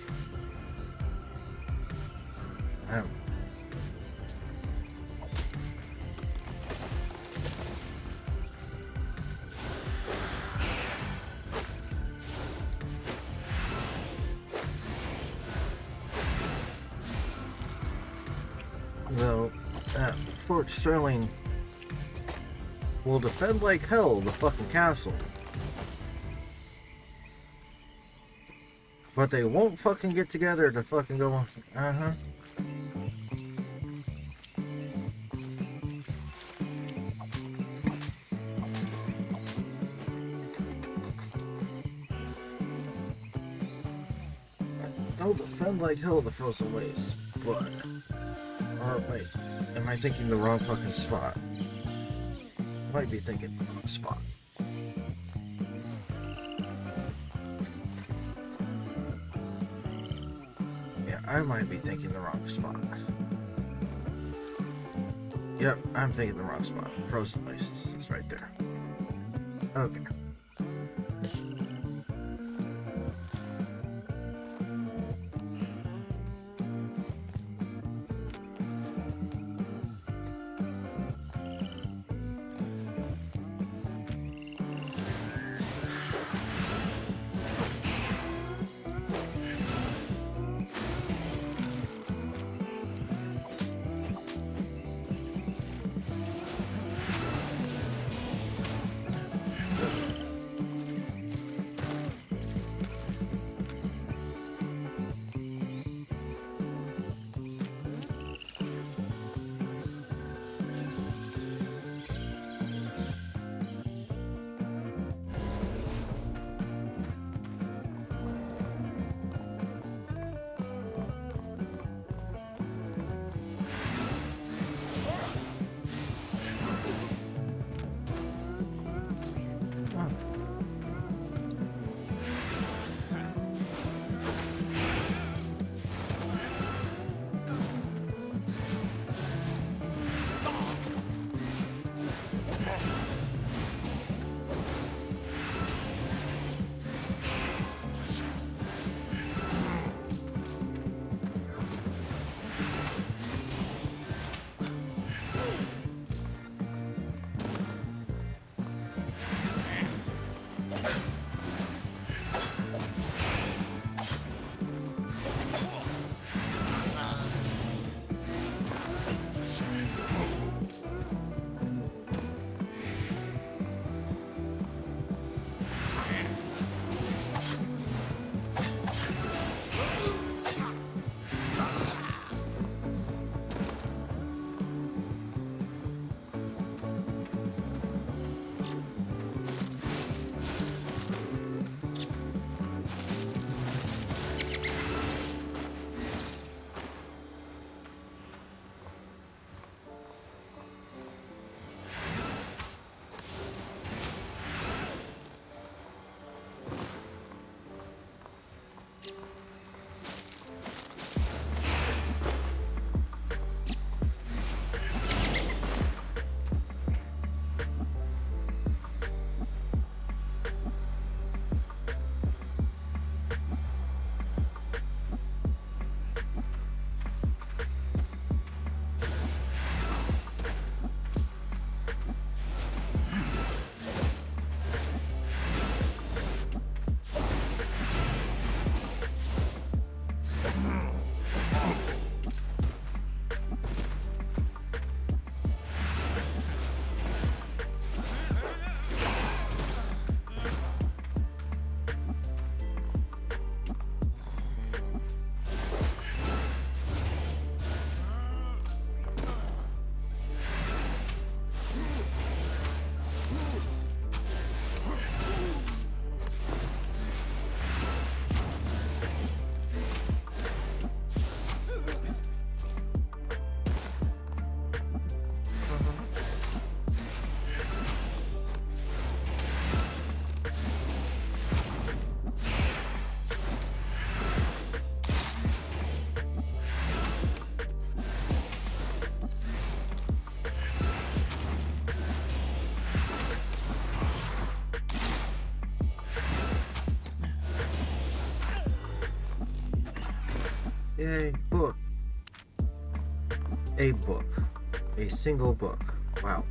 A: I don't, though, Fort Sterling will defend like hell the fucking castle. But they won't fucking get together to fucking go, uh-huh. They'll defend like hell the frozen waste, but... Or wait, am I thinking the wrong fucking spot? Might be thinking the wrong spot. Yeah, I might be thinking the wrong spot. Yep, I'm thinking the wrong spot. Frozen wastes is right there. Okay. a book. A book. A single book. Wow.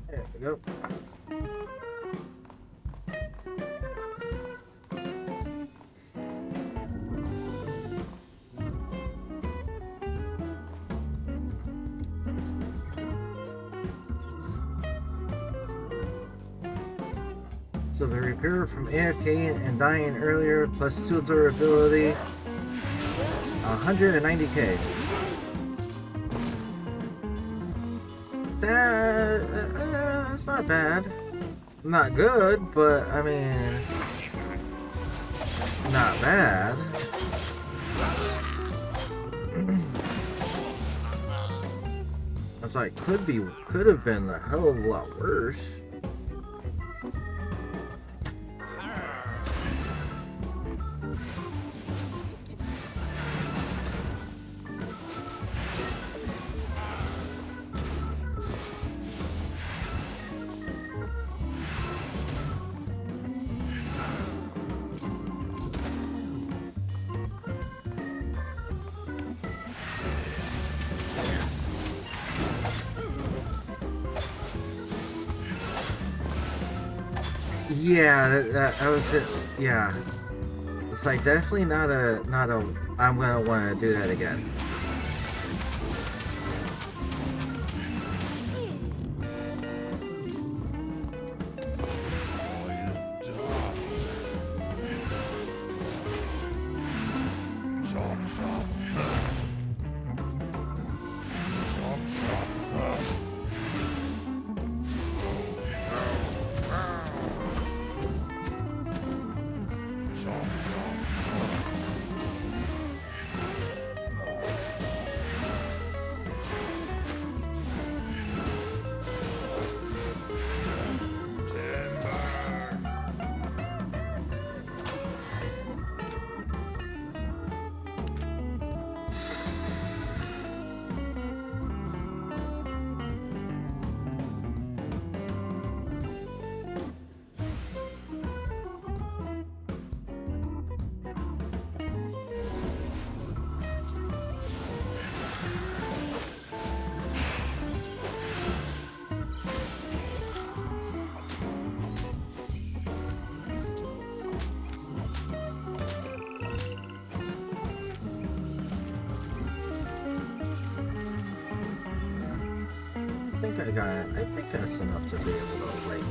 A: There we go. So the repair from AFK and dying earlier plus 2 durability, 190k. That's not bad. Not good, but I mean, not bad. It's like could have been a hell of a lot worse. Yeah, that was it. Yeah, it's like definitely not a. I'm gonna want to do that again. I think that's enough to be able to like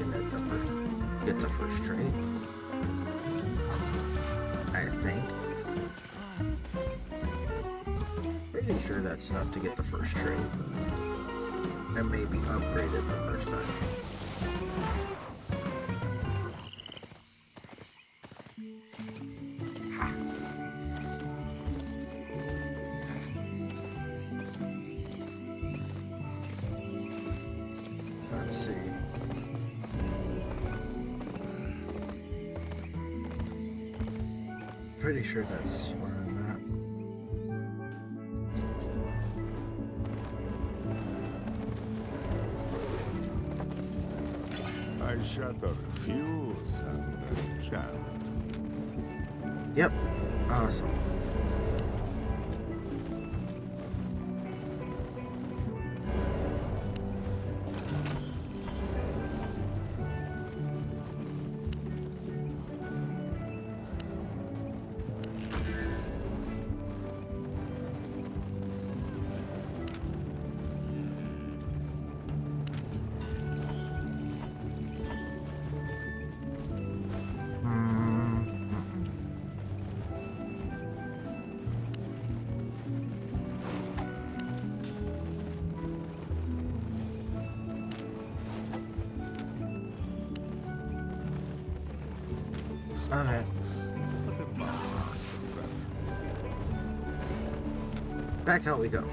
A: get the first trade. I think. Pretty sure that's enough to get the first trade. And maybe upgrade it the first time. Let's see. pretty sure that's where I'm at.
C: I shut the fuse and jammed.
A: Yep. Awesome. Okay.
C: But the mouse is
A: Back out we go.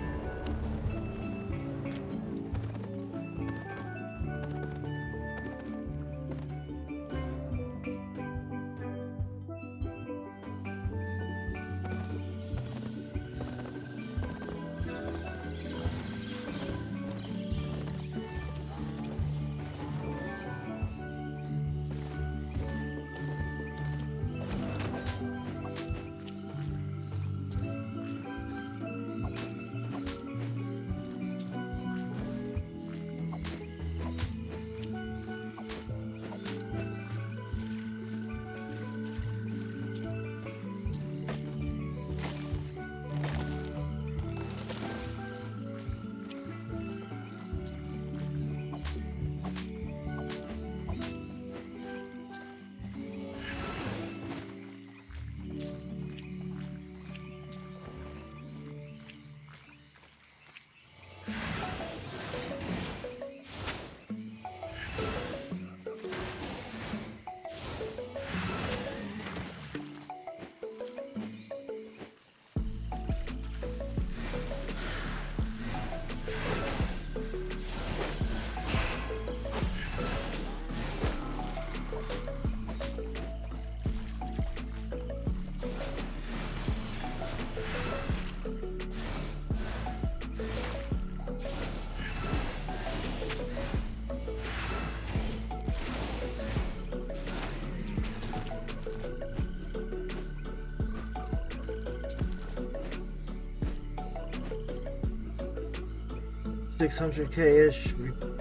A: $600K-ish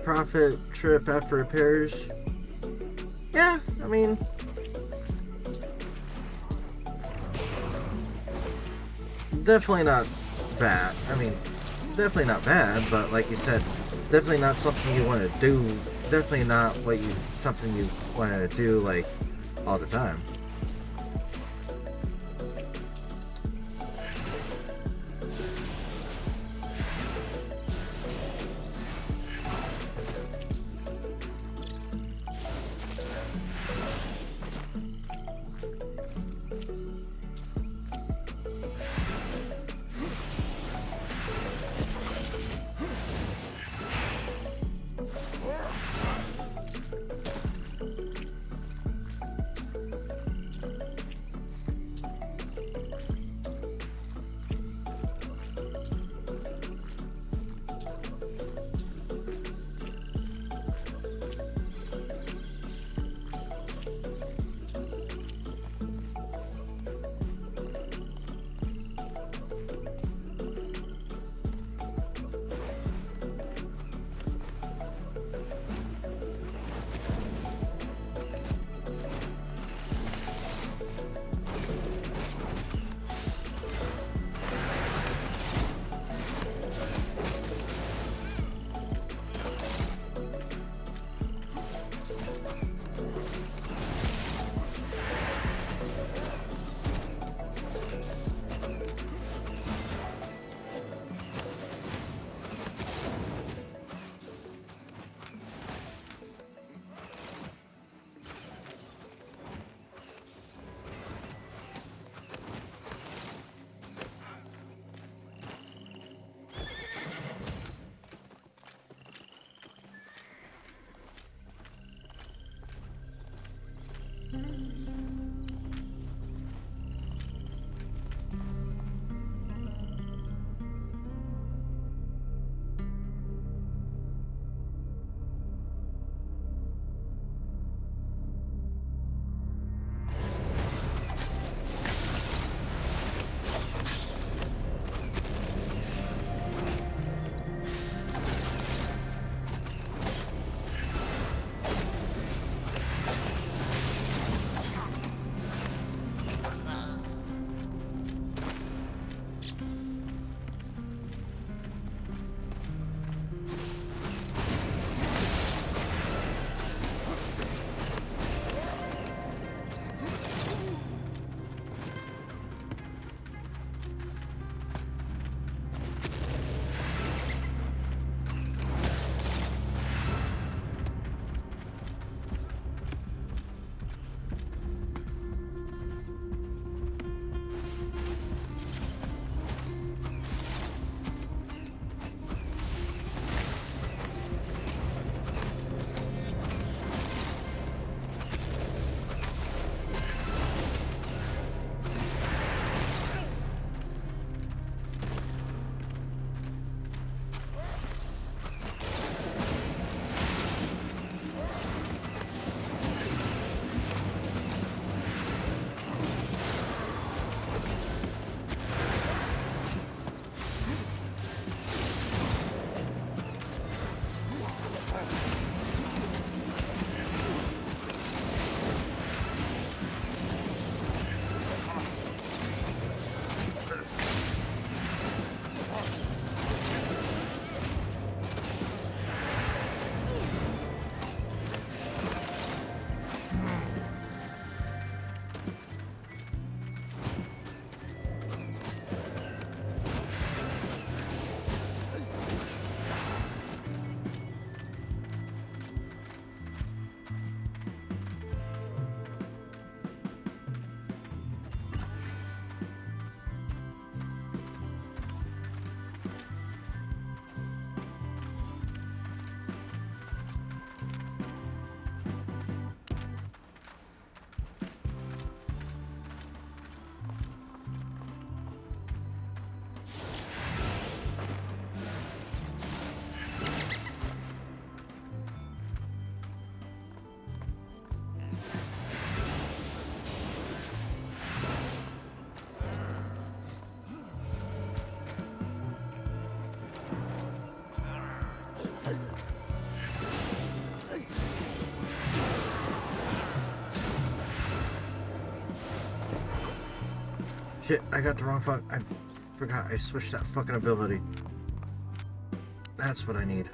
A: profit trip after repairs. Yeah, I mean, definitely not bad. I mean, definitely not bad, but like you said, definitely not something you want to do. Definitely not something you want to do like all the time. Shit, I got the wrong fuck. I forgot I switched that fucking ability. That's what I need.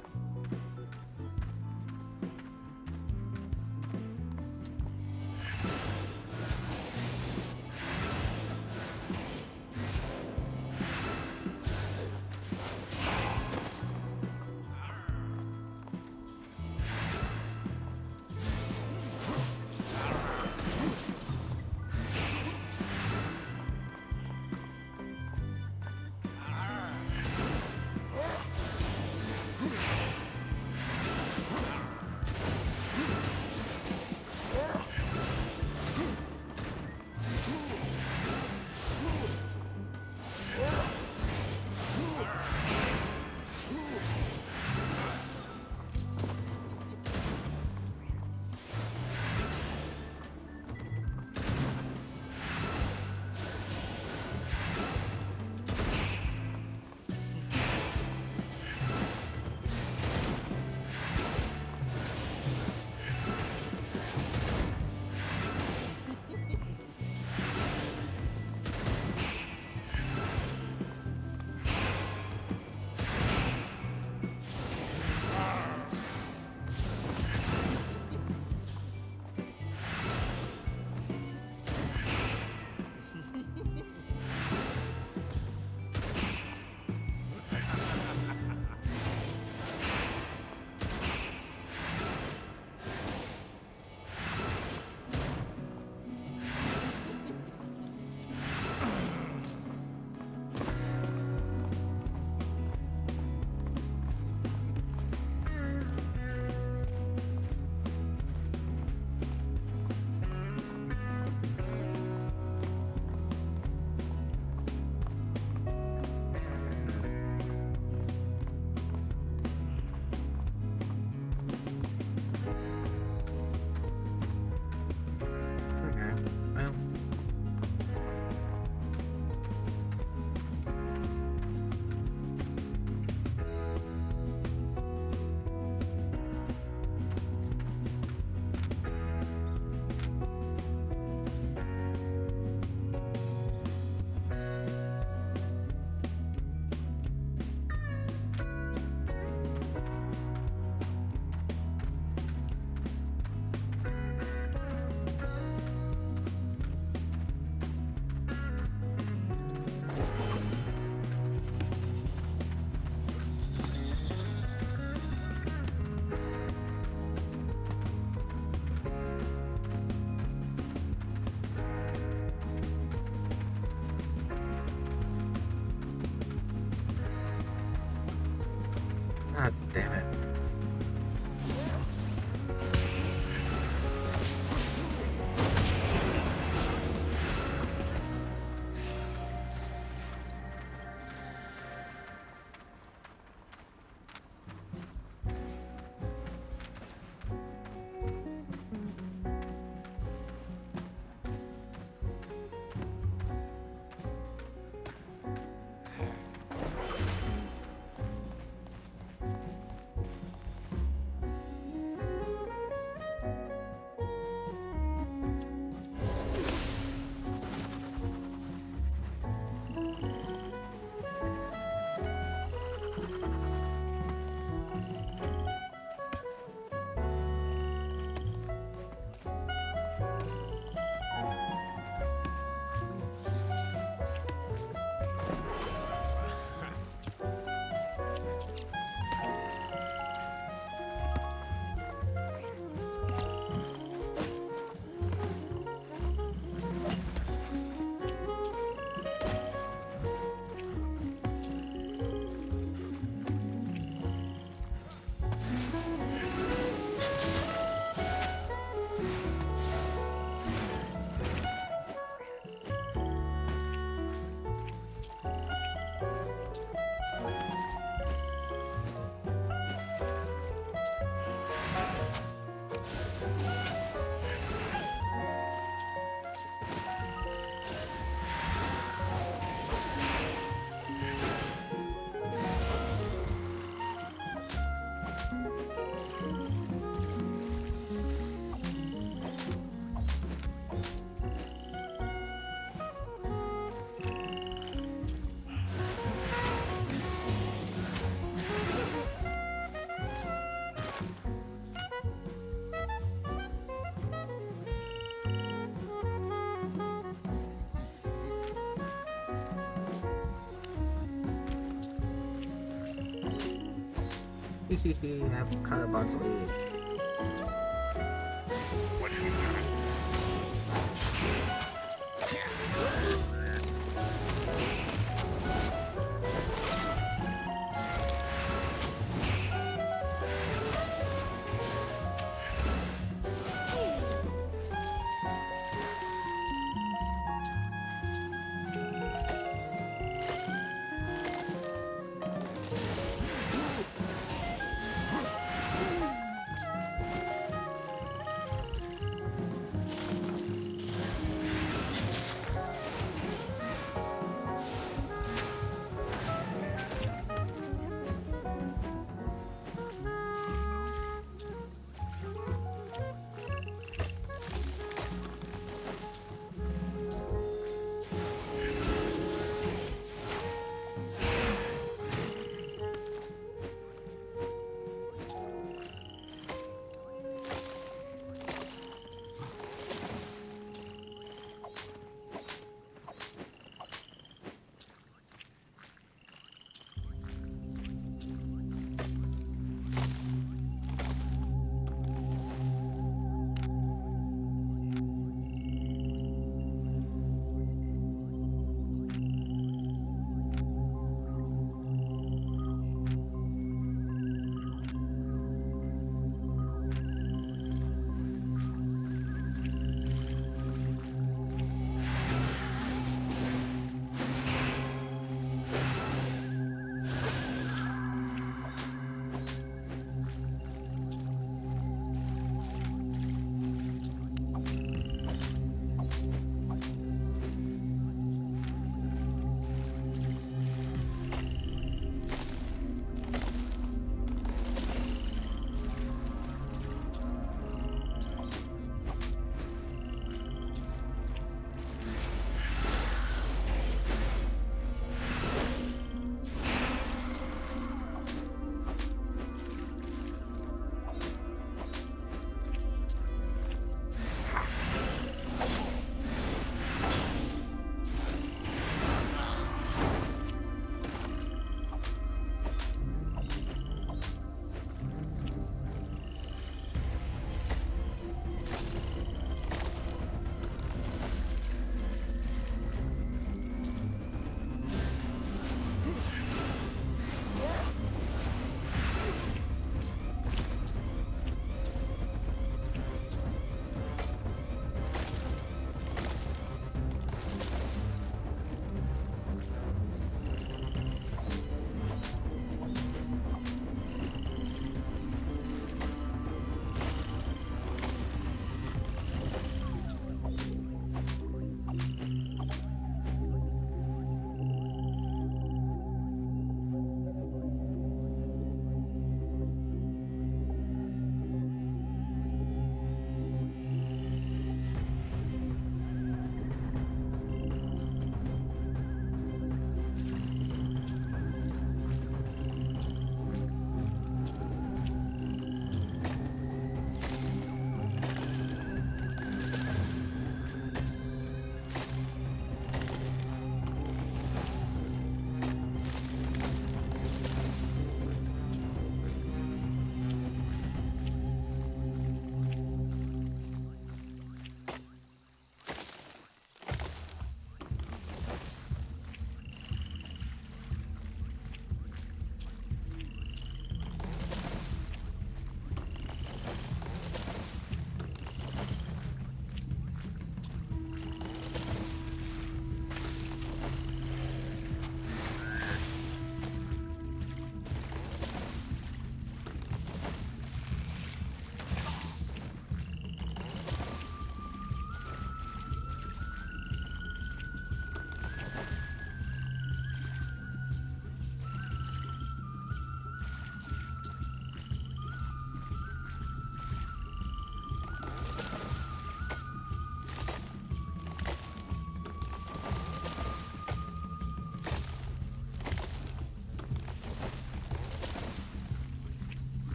A: I'm kind of about to leave.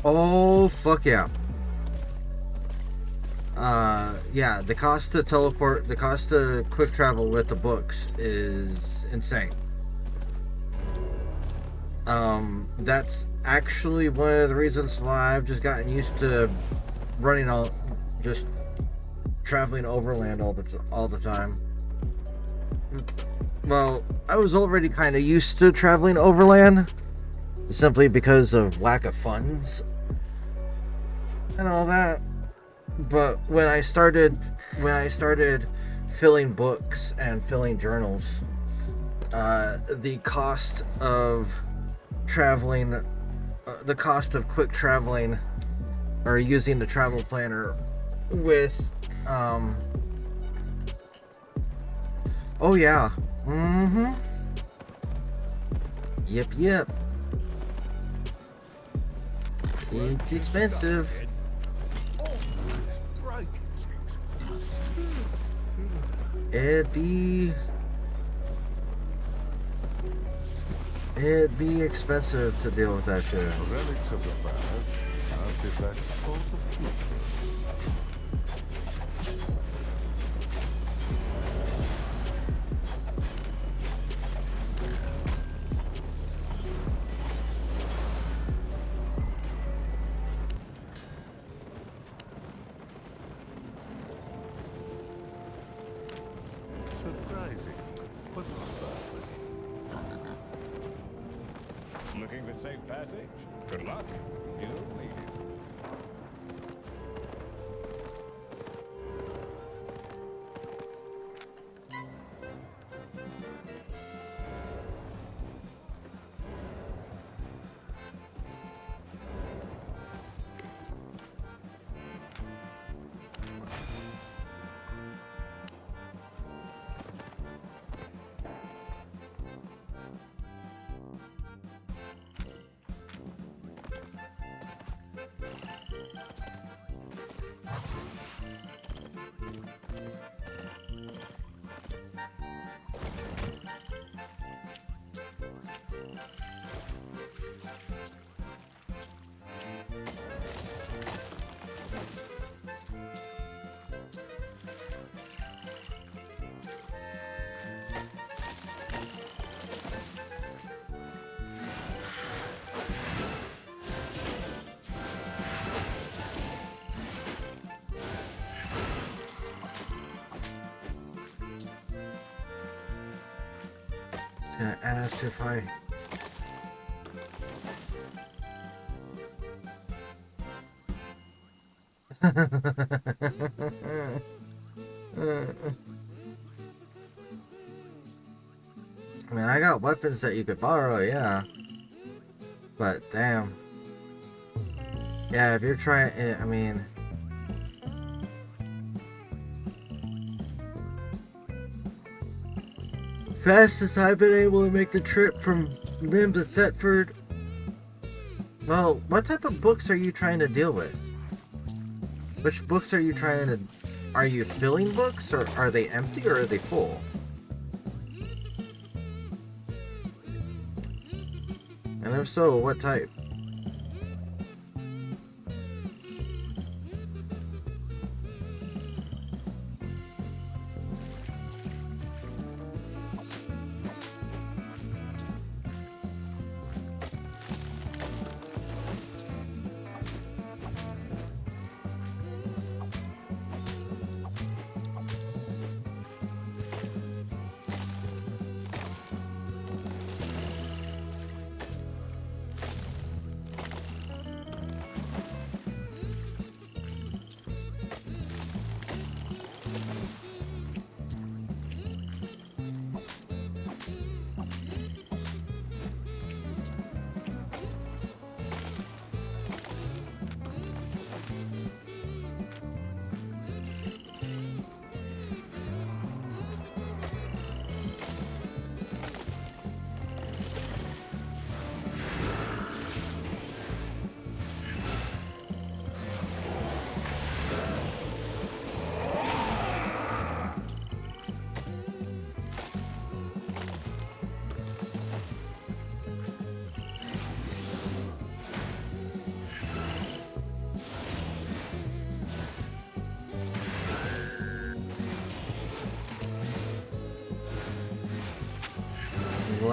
A: Oh, fuck yeah. Yeah, the cost to teleport, the cost to quick travel with the books is insane. That's actually one of the reasons why I've just gotten used to running all, just traveling overland all the time. Well, I was already kind of used to traveling overland, simply because of lack of funds and all that. But when I started filling books and filling journals, the cost of traveling, the cost of quick traveling, or using the travel planner with, oh yeah, yep, it's expensive. It'd be expensive to deal with that shit.
C: Relics of the past, artifacts for the future. Surprising, but not bad.
D: Looking for safe passage? Good luck. You'll need it.
A: It's gonna ask if I. I mean, I got weapons that you could borrow, yeah. But damn. Yeah, if you're trying, I mean. Fastest I've been able to make the trip from Lim to Thetford. Well, what type of books are you trying to deal with? Which books are you trying to... Are you filling books, or are they empty, or are they full? And if so, what type?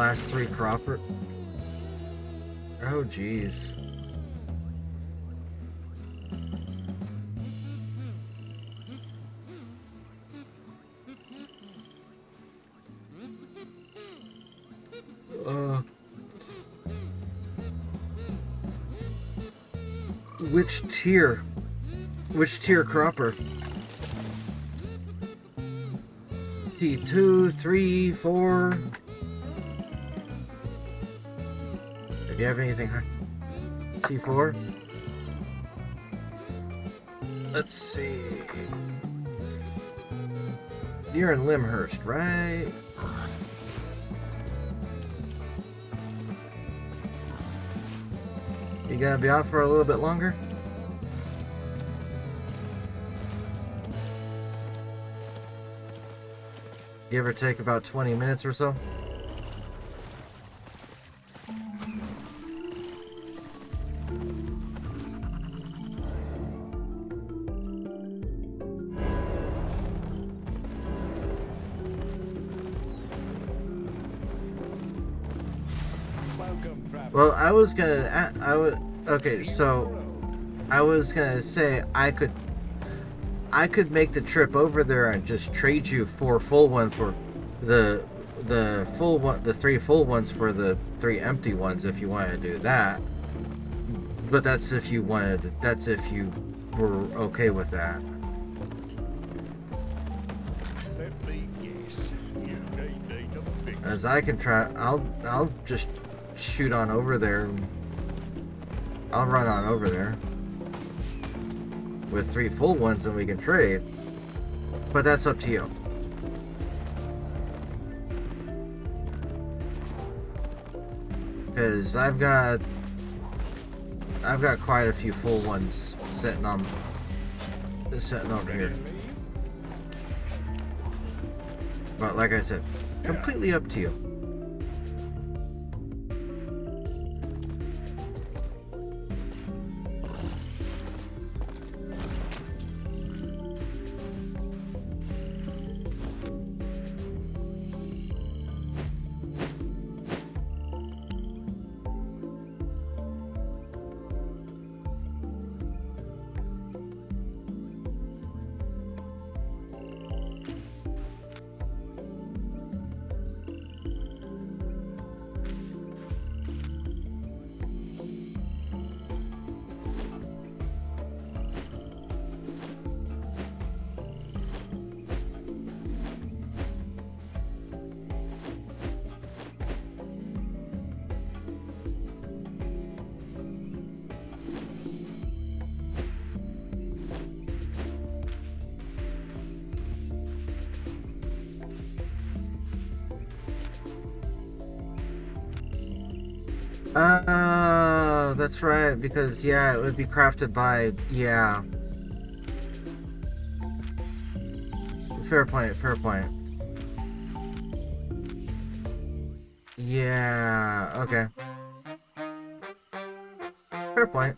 A: last 3 cropper. Oh, jeez. Which tier? Which tier cropper? T2, 3, 4. If you have anything high. C4. Let's see. You're in Limhurst, right? You gonna be on for a little bit longer? Give or take about 20 minutes or so?
D: Welcome, traveler.
A: Well, I was gonna, okay, so I was gonna say I could make the trip over there and just trade you 4 full ones for the full one, the 3 full ones for the 3 empty ones if you wanted to do that. But that's if you wanted, that's if you were okay with that.
D: Let me guess. You need a fix.
A: As I can try, I'll just shoot on over there. I'll run on over there with 3 full ones and we can trade. But that's up to you. Because I've got quite a few full ones sitting over here. But like I said, completely up to you. That's right, because yeah, it would be crafted by, yeah. Fair point, fair point. Yeah, okay. Fair point.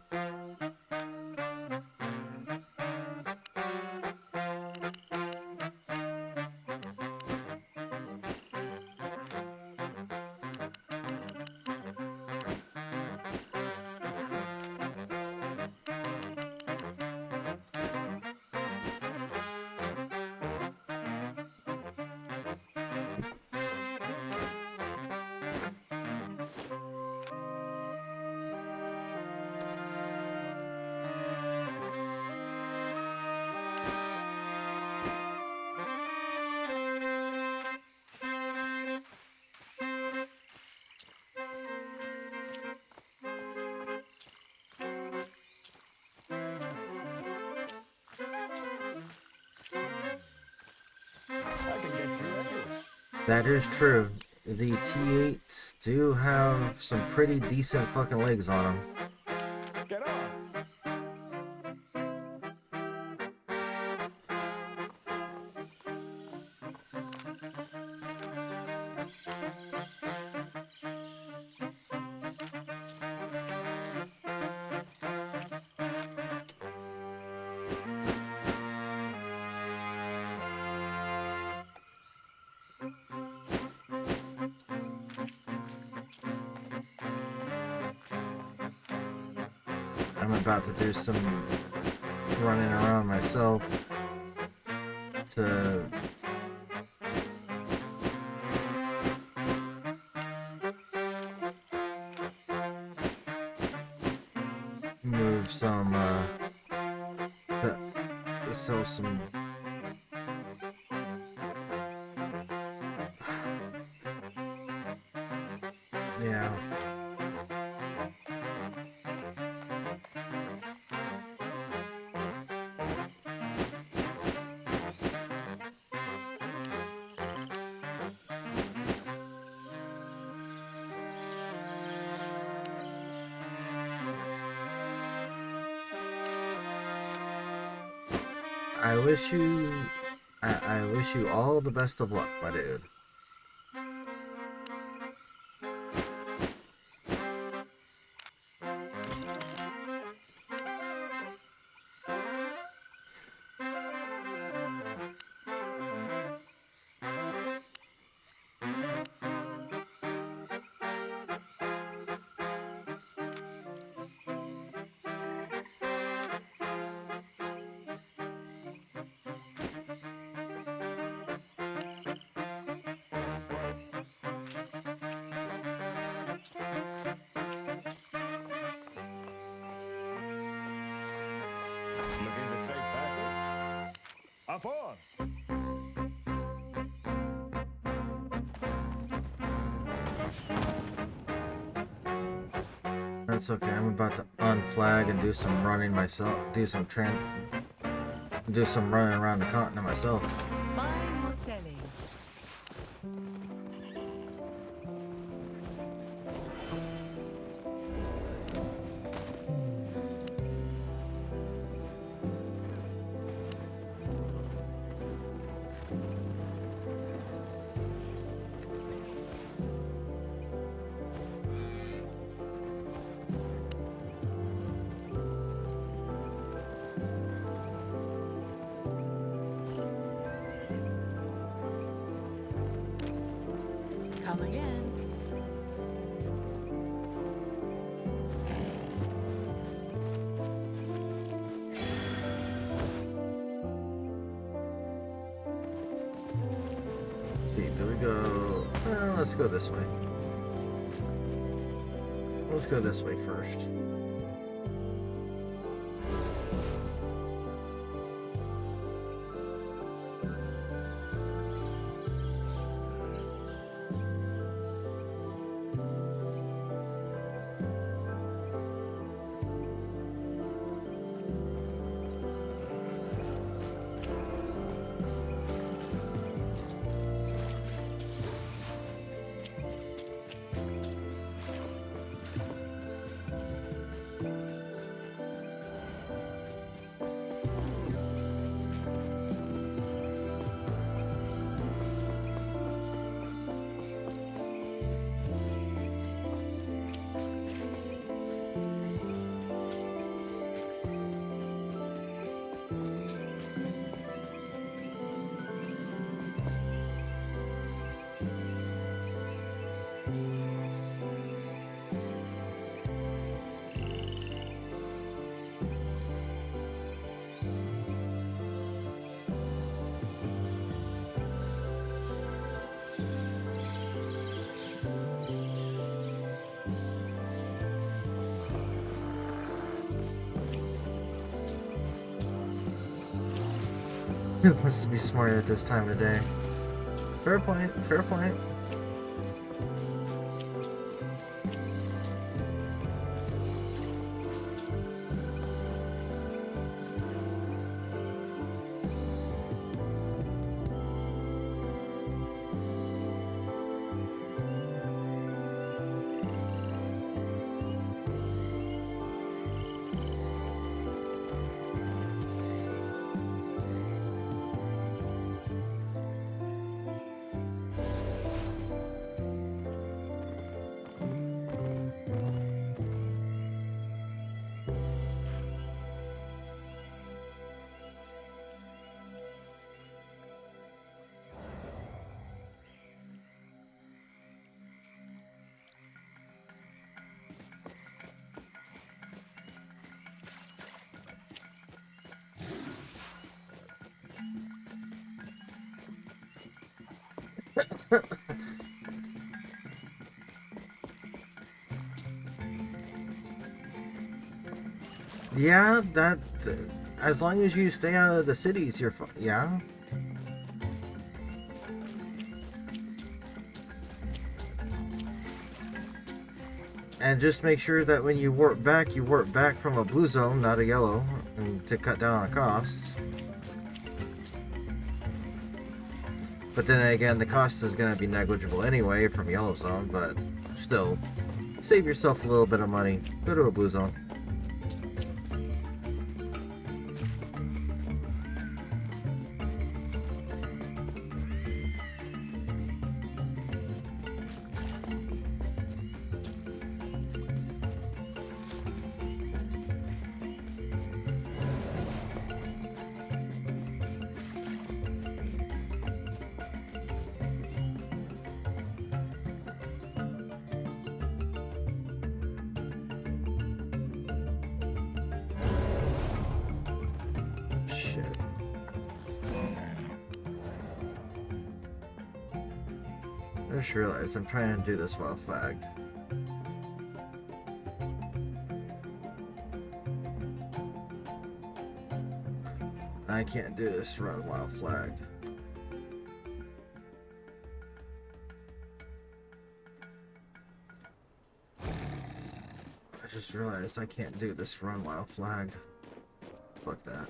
D: I can get you anywhere.
A: That is true. The T8s do have some pretty decent fucking legs on them.
D: Get on.
A: about to do some running around myself to move some, to sell some. Yeah. I wish you, I wish you all the best of luck, my dude.
D: Looking for safe passage? Up on!
A: That's okay. I'm about to unflag and do some running myself. Do some running around the continent myself.
E: Buying or selling? Come again.
A: Let's see, do we go? Let's go this way. Let's go this way first. Who wants to be smarter at this time of day? Fair point, fair point. Yeah, that. As long as you stay out of the cities, yeah. And just make sure that when you warp back from a blue zone, not a yellow, and to cut down on costs. But then again, the cost is going to be negligible anyway from yellow zone, but still, save yourself a little bit of money. Go to a blue zone. Shit. I just realized I'm trying to do this while flagged. I can't do this run while flagged. I just realized I can't do this run while flagged. Fuck that.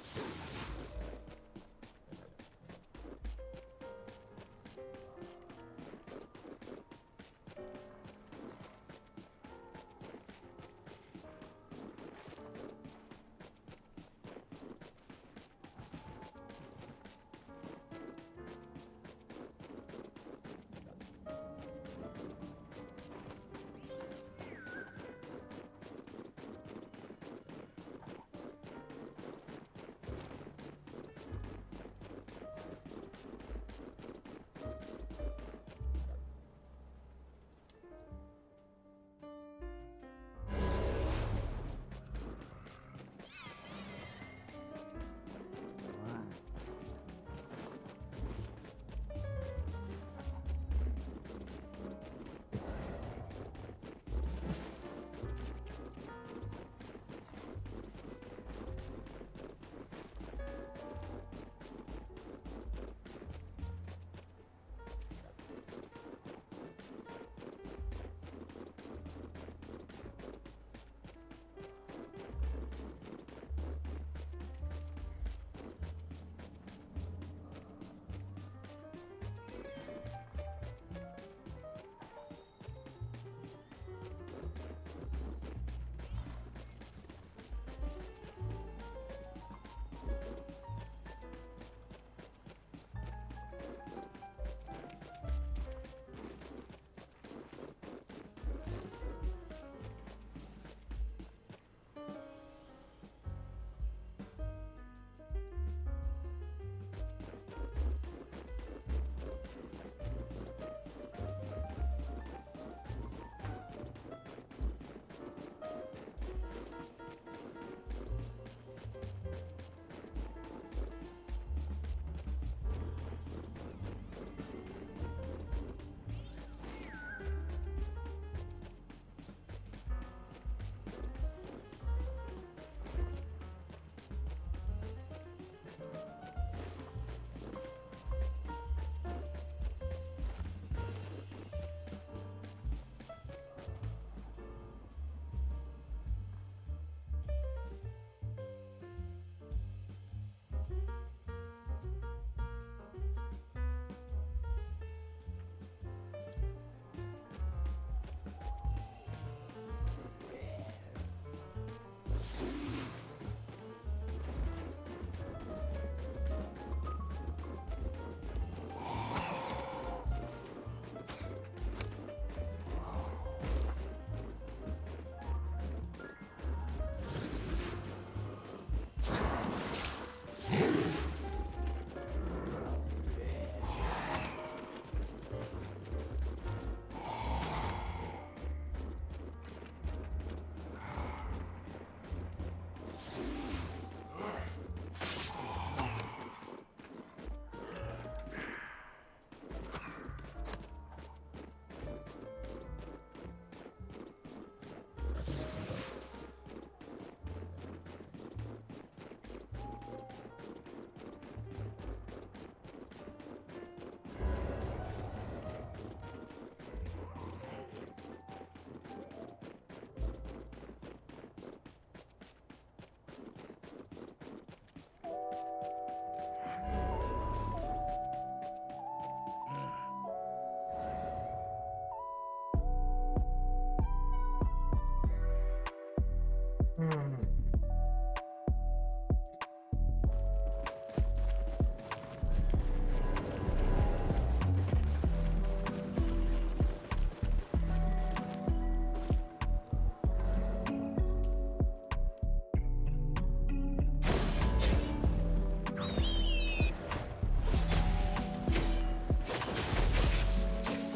A: Hmm.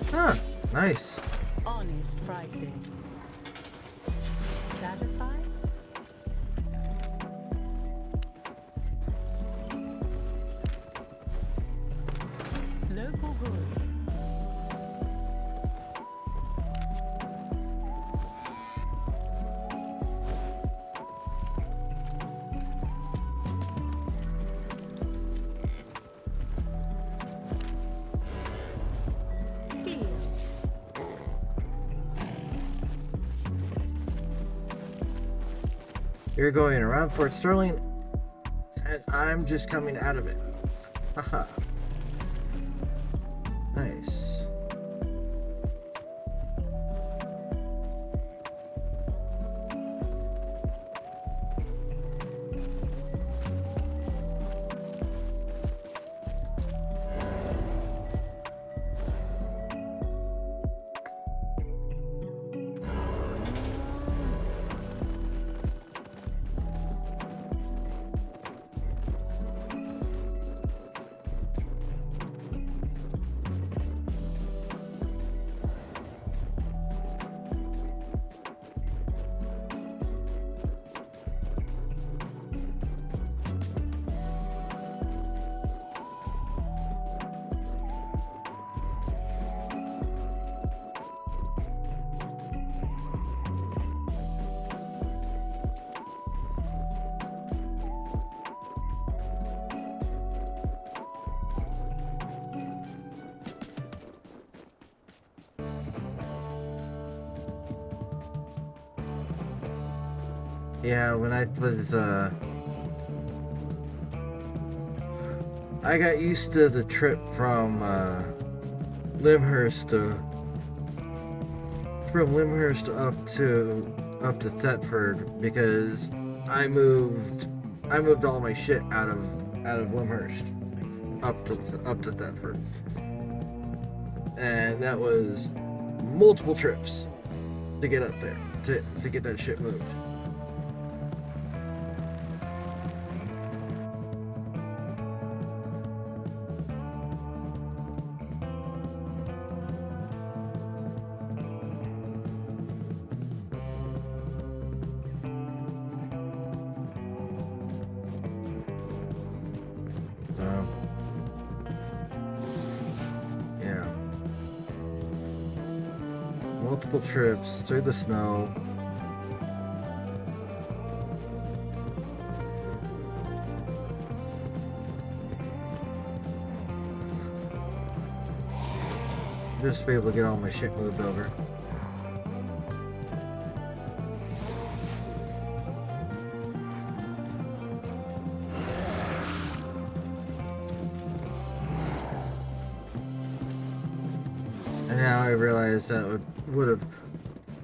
A: Huh, nice.
E: Honest prices. Satisfied? Local goods. Deal.
A: You're going around Fort Sterling, and I'm just coming out of it. Haha. Nice. Yeah, when I was, I got used to the trip from, Lyndhurst up to Thetford because I moved all my shit out of Lyndhurst up to Thetford. And that was multiple trips to get up there, to get that shit moved. Yeah. Multiple trips through the snow. Just to be able to get all my shit moved over. And now I realize that would have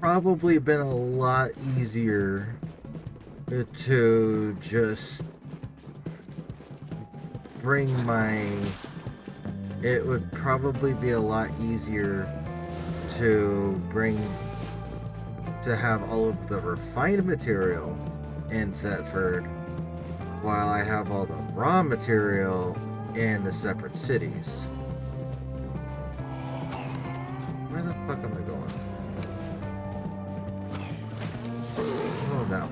A: probably been a lot easier to just bring my... It would probably be a lot easier to have all of the refined material in Thetford while I have all the raw material in the separate cities. Where the fuck am I going? Oh, that way.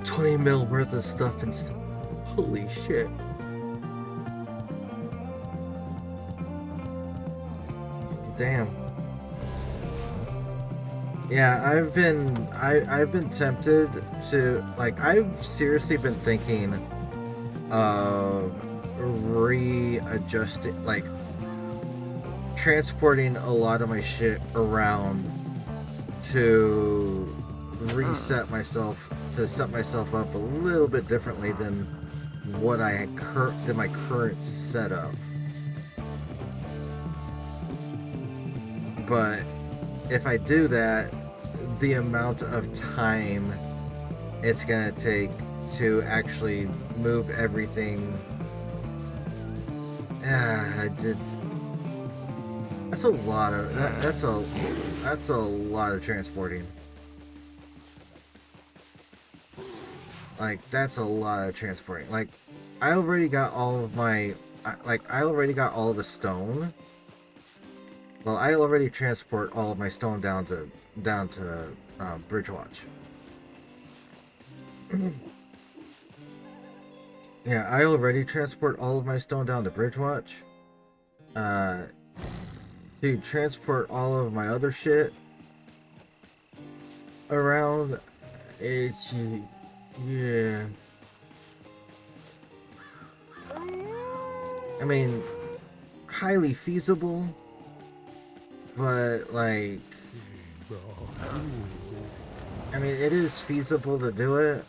A: 20 mil worth of stuff and holy shit. Damn. Yeah, I've been tempted to, like, I've seriously been thinking of readjusting, like, transporting a lot of my shit around to reset myself, to set myself up a little bit differently than what I had than my current setup. But if I do that, the amount of time it's gonna take to actually move everything. I did. That's a lot of that's a lot of transporting. Like that's a lot of transporting. Like I already got all of my I already got all of the stone. Well, I already transport all of my stone down to Bridgewatch. Yeah, I already transport all of my stone down to Bridgewatch. To transport all of my other shit around, it's yeah. I mean, highly feasible, but like, I mean, it is feasible to do it,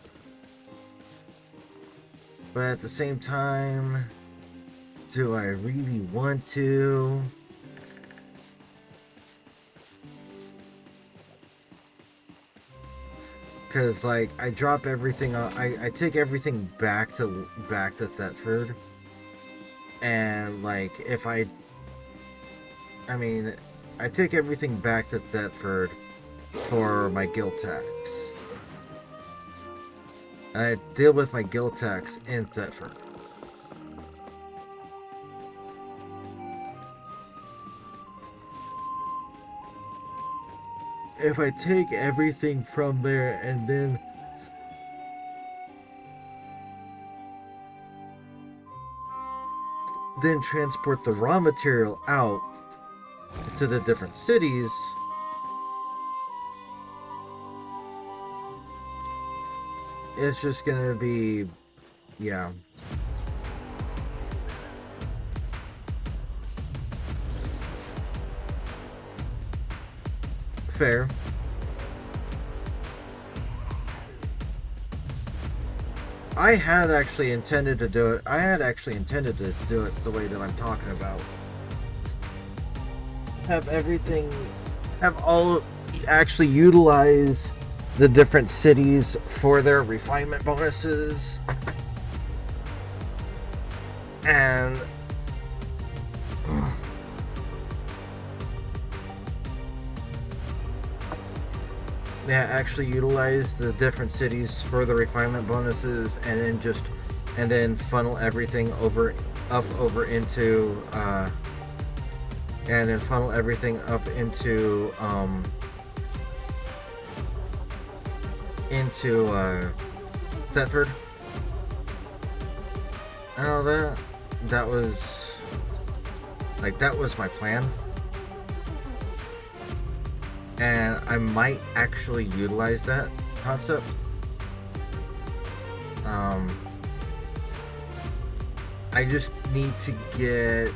A: but at the same time, do I really want to? Because like I drop everything, I take everything back to Thetford, and like if I mean, I take everything back to Thetford for my guild tax. I deal with my guild tax in Thetford. If I take everything from there and then transport the raw material out to the different cities, it's just gonna be, yeah. Fair. I had actually intended to do it. I had actually intended to do it the way that I'm talking about. Have everything, have all actually utilize the different cities for their refinement bonuses. And yeah, actually utilize the different cities for the refinement bonuses, and then funnel everything over into and then funnel everything up into Thetford. I know that was my plan. And I might actually utilize that concept. I just need to get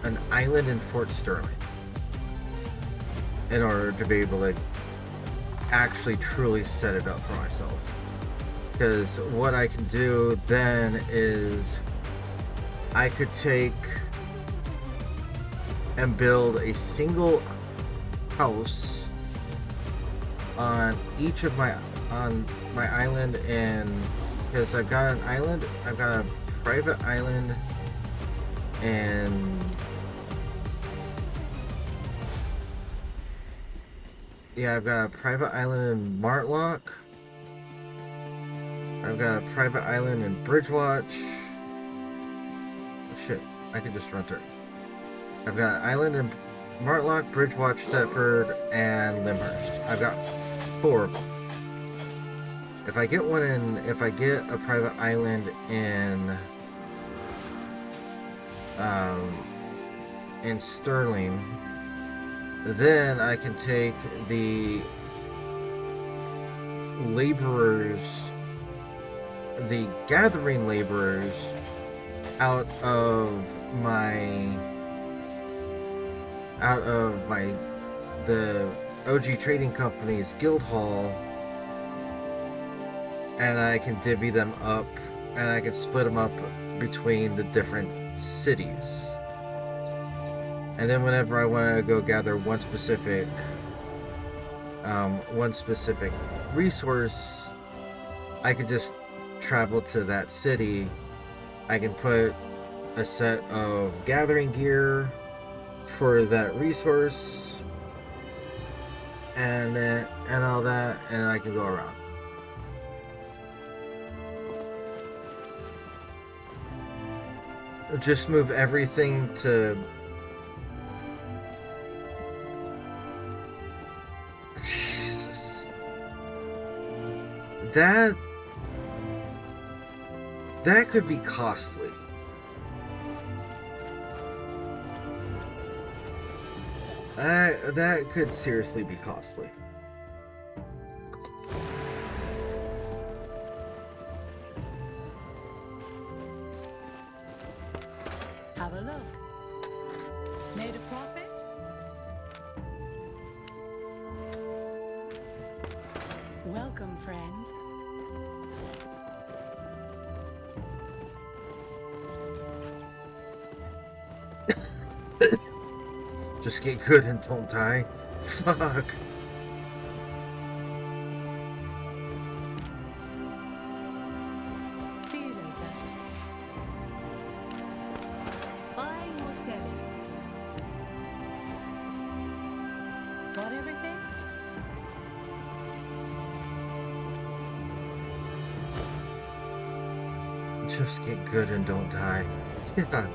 A: an island in Fort Sterling in order to be able to actually truly set it up for myself. Because what I can do then is I could take and build a single house on each of my island, and because I've got an island, I've got a private island, and yeah, I've got a private island in Martlock. I've got a private island in Bridgewatch. Shit, I could just run through it. I've got an island in Martlock, Bridgewatch, Thetford, and Lyndhurst. I've got 4 of them. If I get a private island in Sterling, then I can take the laborers, the gathering laborers, out of the OG Trading Company's guild hall, and I can divvy them up, and I can split them up between the different cities. And then whenever I want to go gather one specific resource, I can just travel to that city. I can put a set of gathering gear for that resource, and all that, and I can go around. Just move everything to Jesus. That could be costly. That could seriously be costly.
E: Have a look. Made a profit? Welcome, friend.
A: Just get good and don't die. Fuck.
E: See you later. Buying or selling? Got everything?
A: Just get good and don't die. Yeah.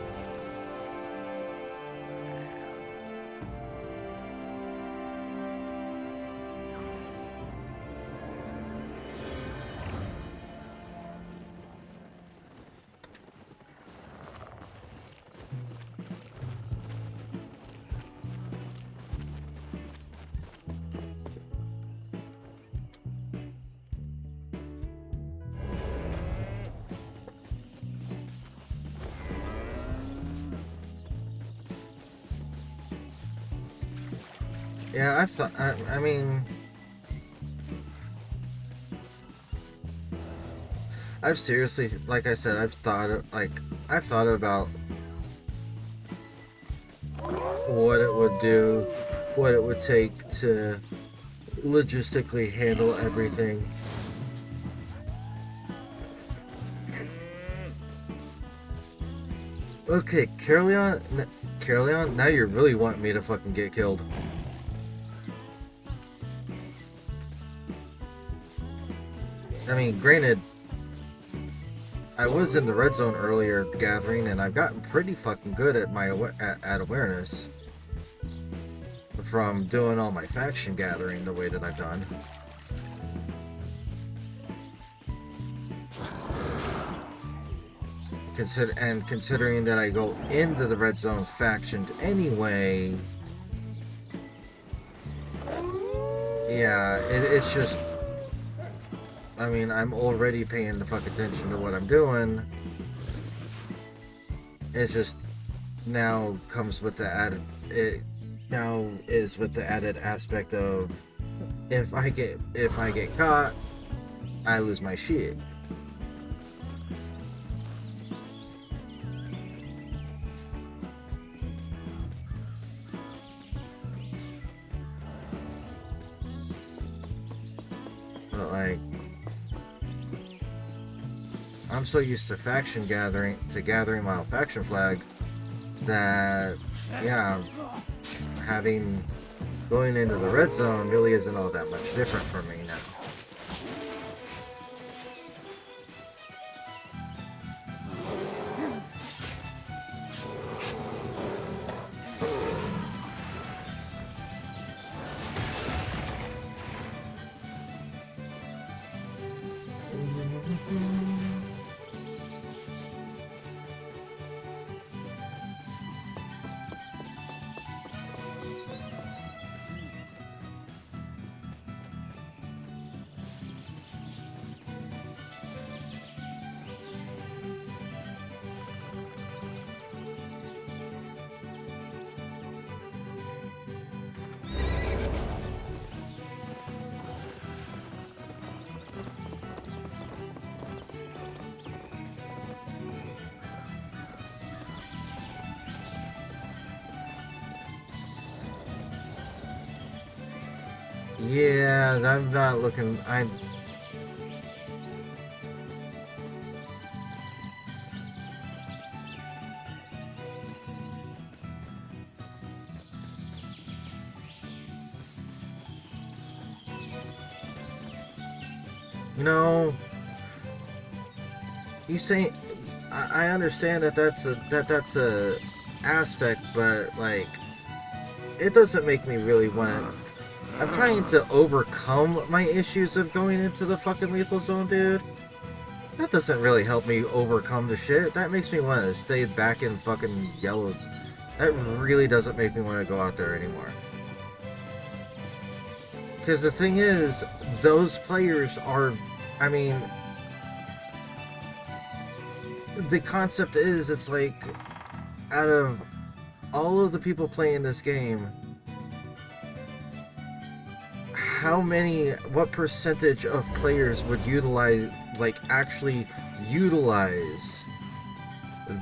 A: Yeah, I've thought. I mean, I've seriously, like I said, I've thought about what it would do, what it would take to logistically handle everything. Okay, Caroleon, now you really want me to fucking get killed. I mean, granted, I was in the red zone earlier gathering, and I've gotten pretty fucking good at my at awareness from doing all my faction gathering the way that I've done. Considering that I go into the red zone factioned anyway, yeah, it's just. I mean, I'm already paying the fuck attention to what I'm doing. It's just now comes with the added. It now is with the added aspect of if I get caught, I lose my shit. But like. I'm so used to gathering my faction flag that, yeah, going into the red zone really isn't all that much different for me now. Yeah, I'm not looking. I'm. You know, you say I understand that that's a aspect, but like it doesn't make me really want. I'm trying to overcome my issues of going into the fucking lethal zone, dude. That doesn't really help me overcome the shit. That makes me want to stay back in fucking yellow. That really doesn't make me want to go out there anymore. Because the thing is, those players are, I mean, the concept is, it's like, out of all of the people playing this game, what percentage of players would utilize, like, actually utilize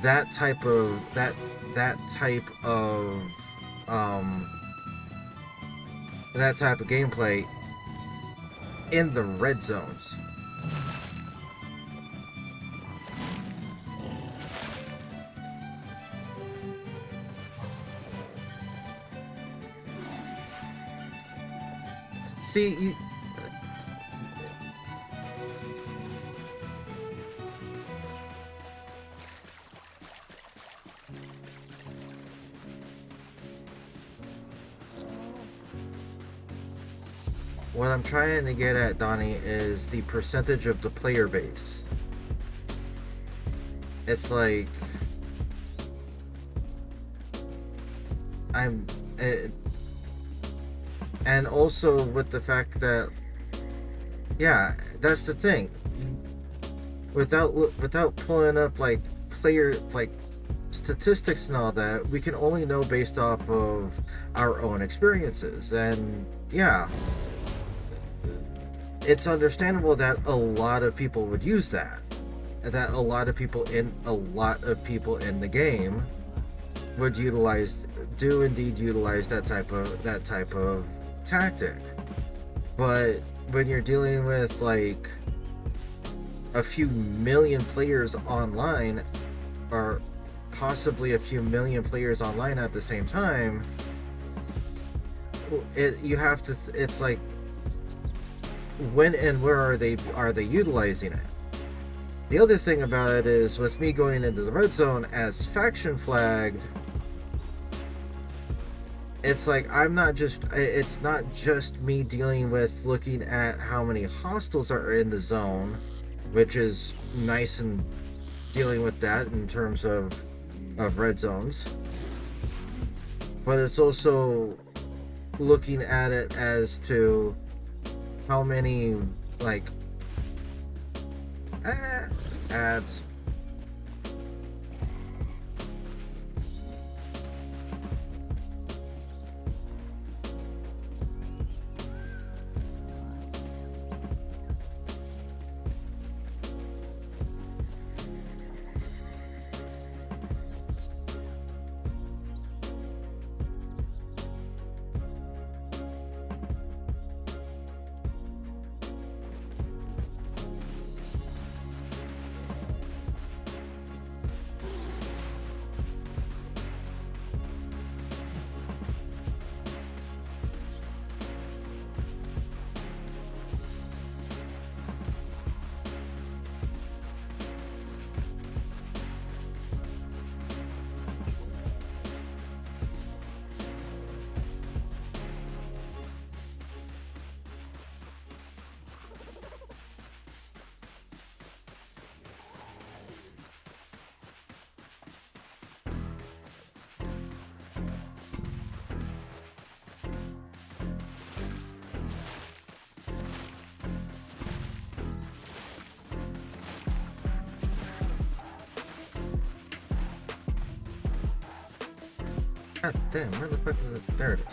A: that type of, that type of gameplay in the red zones? See, what I'm trying to get at, Donnie, is the percentage of the player base. It's like and also with the fact that, yeah, that's the thing. Without pulling up like player like statistics and all that, we can only know based off of our own experiences. And yeah, it's understandable that a lot of people would use that. That a lot of people in the game would do indeed utilize that type of tactic. But when you're dealing with like a few million players online, or possibly a few million players online at the same time, it's like, when and where are they utilizing it? The other thing about it is, with me going into the red zone as faction flagged, it's like it's not just me dealing with looking at how many hostiles are in the zone, which is nice, and dealing with that in terms of red zones, but it's also looking at it as to how many, like, ads. God damn, where the fuck is it? There it is.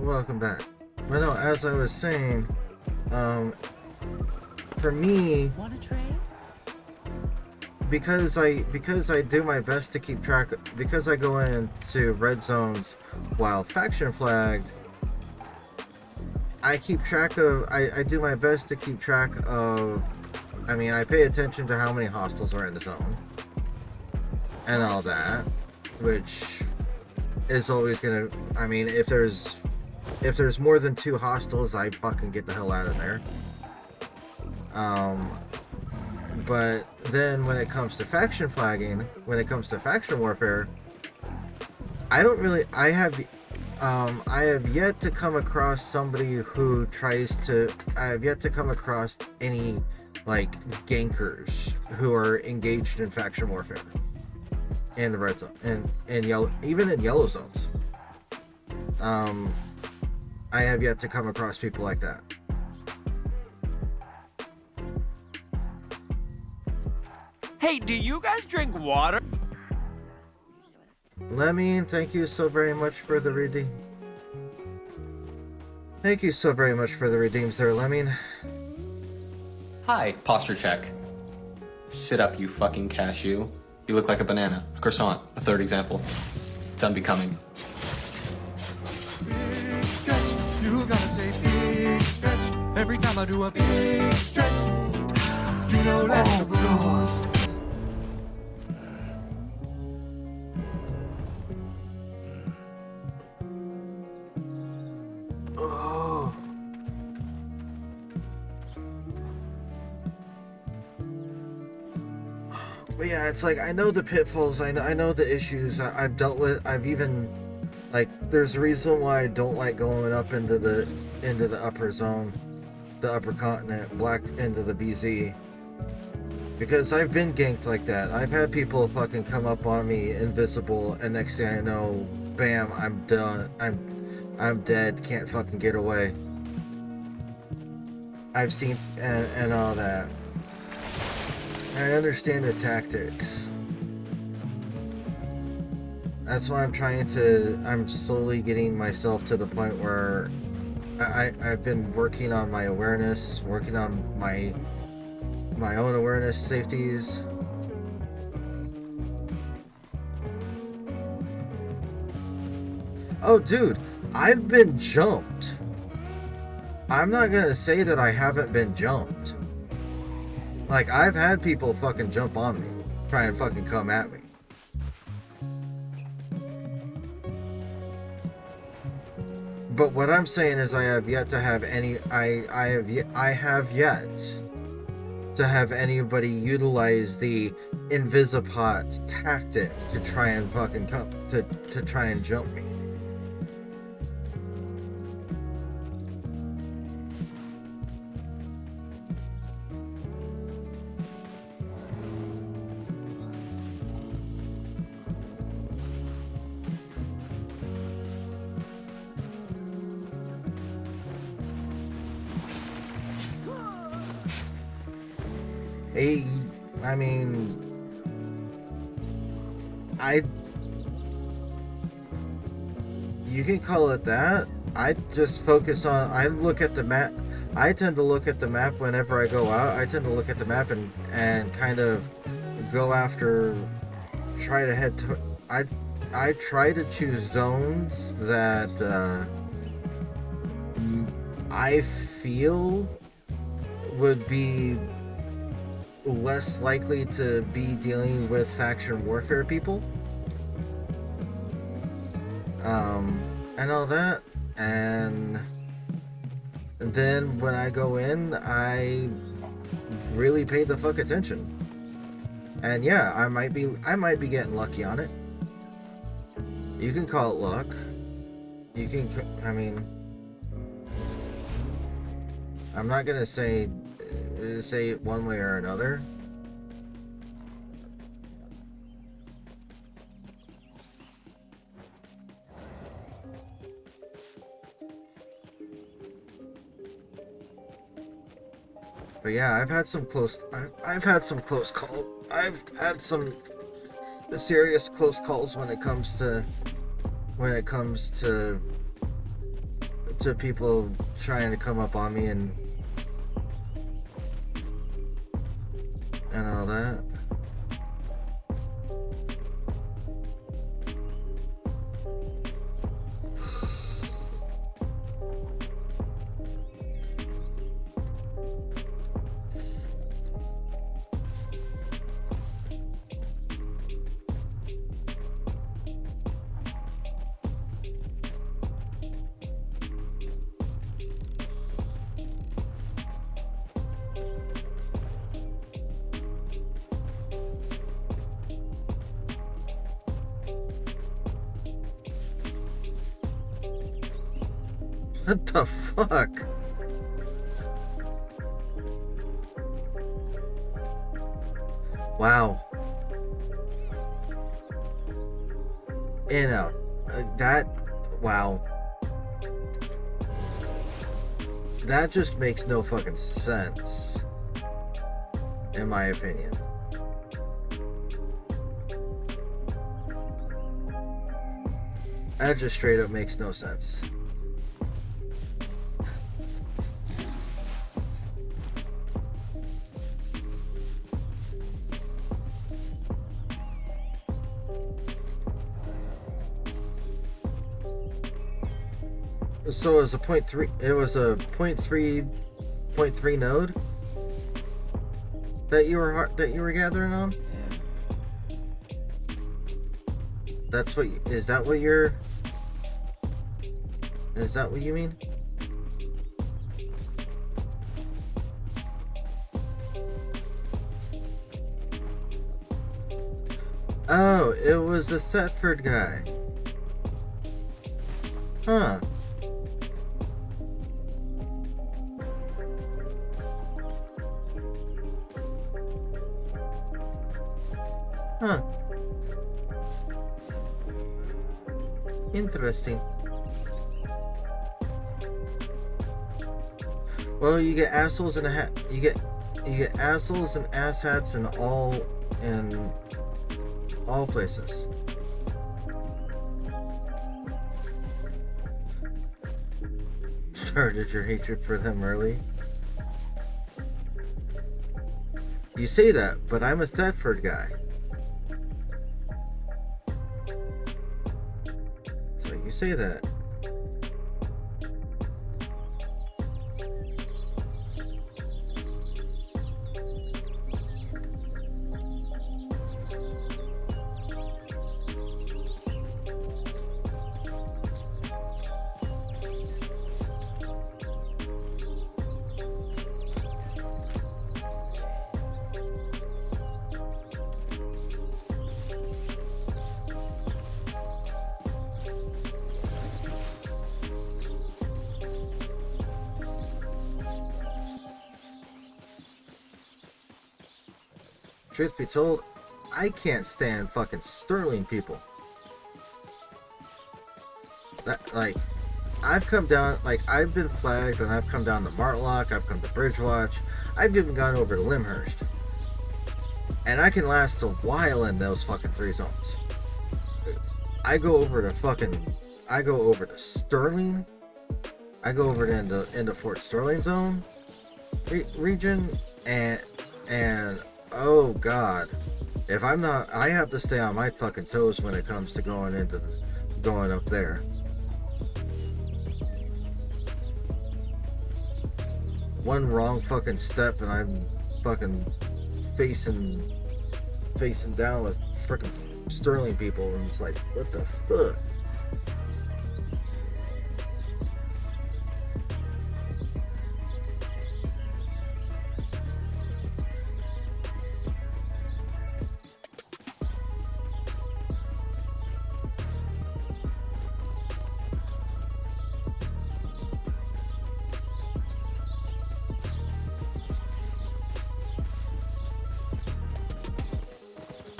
A: welcome back. Well, no, as I was saying, for me,
E: Want to trade?
A: because I do my best to keep track, because I go into red zones while faction flagged, I keep track of, I do my best to keep track of, I mean, I pay attention to how many hostiles are in the zone and all that, which is always gonna, I mean, if there's more than 2 hostiles, I fucking get the hell out of there. But then when it comes to faction flagging, when it comes to faction warfare, I have yet to come across somebody who tries to, I have yet to come across any, like, gankers who are engaged in faction warfare in the red zone, and yellow, even in yellow zones. I have yet to come across people like that.
I: Hey, do you guys drink water?
A: Lemon, thank you so very much for the redeem. Thank you so very much for the redeems there, Lemon.
G: Hi, posture check. Sit up, you fucking cashew. You look like a banana. Croissant, a third example. It's unbecoming.
D: Big stretch, you gotta say big stretch. Every time I do a big stretch, you know that's the rules.
A: Oh. But yeah, it's like, I know the pitfalls, I know the issues I've dealt with. I've even, like, there's a reason why I don't like going up into the upper zone, the upper continent, into the BZ, because I've been ganked like that. I've had people fucking come up on me invisible, and next thing I know, bam, I'm done. I'm dead. Can't fucking get away. I've seen and all that. I understand the tactics. That's why I'm slowly getting myself to the point where I've been working on my awareness, working on my own awareness safeties. Oh, dude, I've been jumped. I'm not gonna say that I haven't been jumped. Like, I've had people fucking jump on me, try and fucking come at me. But what I'm saying is, I have yet to have any. I have yet to have anybody utilize the Invisipot tactic to try and fucking come to try and jump me. I mean, you can call it that. I just focus on, I look at the map. I tend to look at the map whenever I go out. I tend to look at the map and kind of go after, try to head to, I try to choose zones that I feel would be less likely to be dealing with faction warfare people, and all that. And then when I go in, I really pay the fuck attention. And yeah, I might be getting lucky on it. You can call it luck. You can, I mean, I'm not gonna say it one way or another. But yeah, I've had some close calls. I've had some serious close calls when it comes to to people trying to come up on me and all that. What the fuck? Wow. You know, that, wow. That just makes no fucking sense, in my opinion. That just straight up makes no sense. So it was a 0.3. It was a 0.3 node that you were gathering on. That's what. Is that what you're? Is that what you mean? Oh, it was the Thetford guy. Huh. Huh. Interesting. Well, you get assholes and you get assholes and asshats in all places. Started your hatred for them early. You say that, but I'm a Thetford guy. So you say that. Truth be told, I can't stand fucking Sterling people. That, like, I've come down, like, I've been flagged and I've come down to Martlock, I've come to Bridgewatch, I've even gone over to Limhurst. And I can last a while in those fucking 3 zones. I go over to Sterling, I go over into Fort Sterling zone region, and oh god, if I'm not, I have to stay on my fucking toes when it comes to going up there. One wrong fucking step and I'm fucking facing down with freaking Sterling people, and it's like, what the fuck?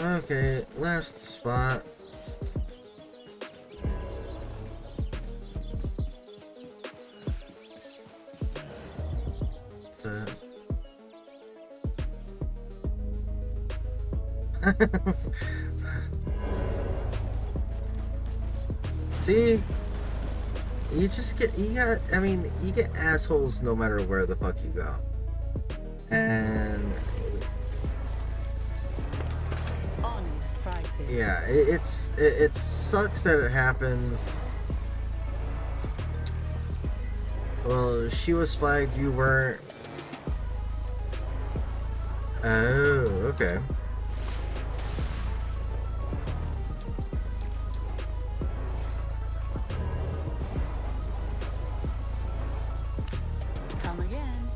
A: Okay, last spot. See? you just get, you got, I mean, you get assholes no matter where the fuck you go. And
E: Honest prices.
A: yeah, it sucks that it happens. Well, she was flagged, you weren't. Oh, okay.
E: Come again.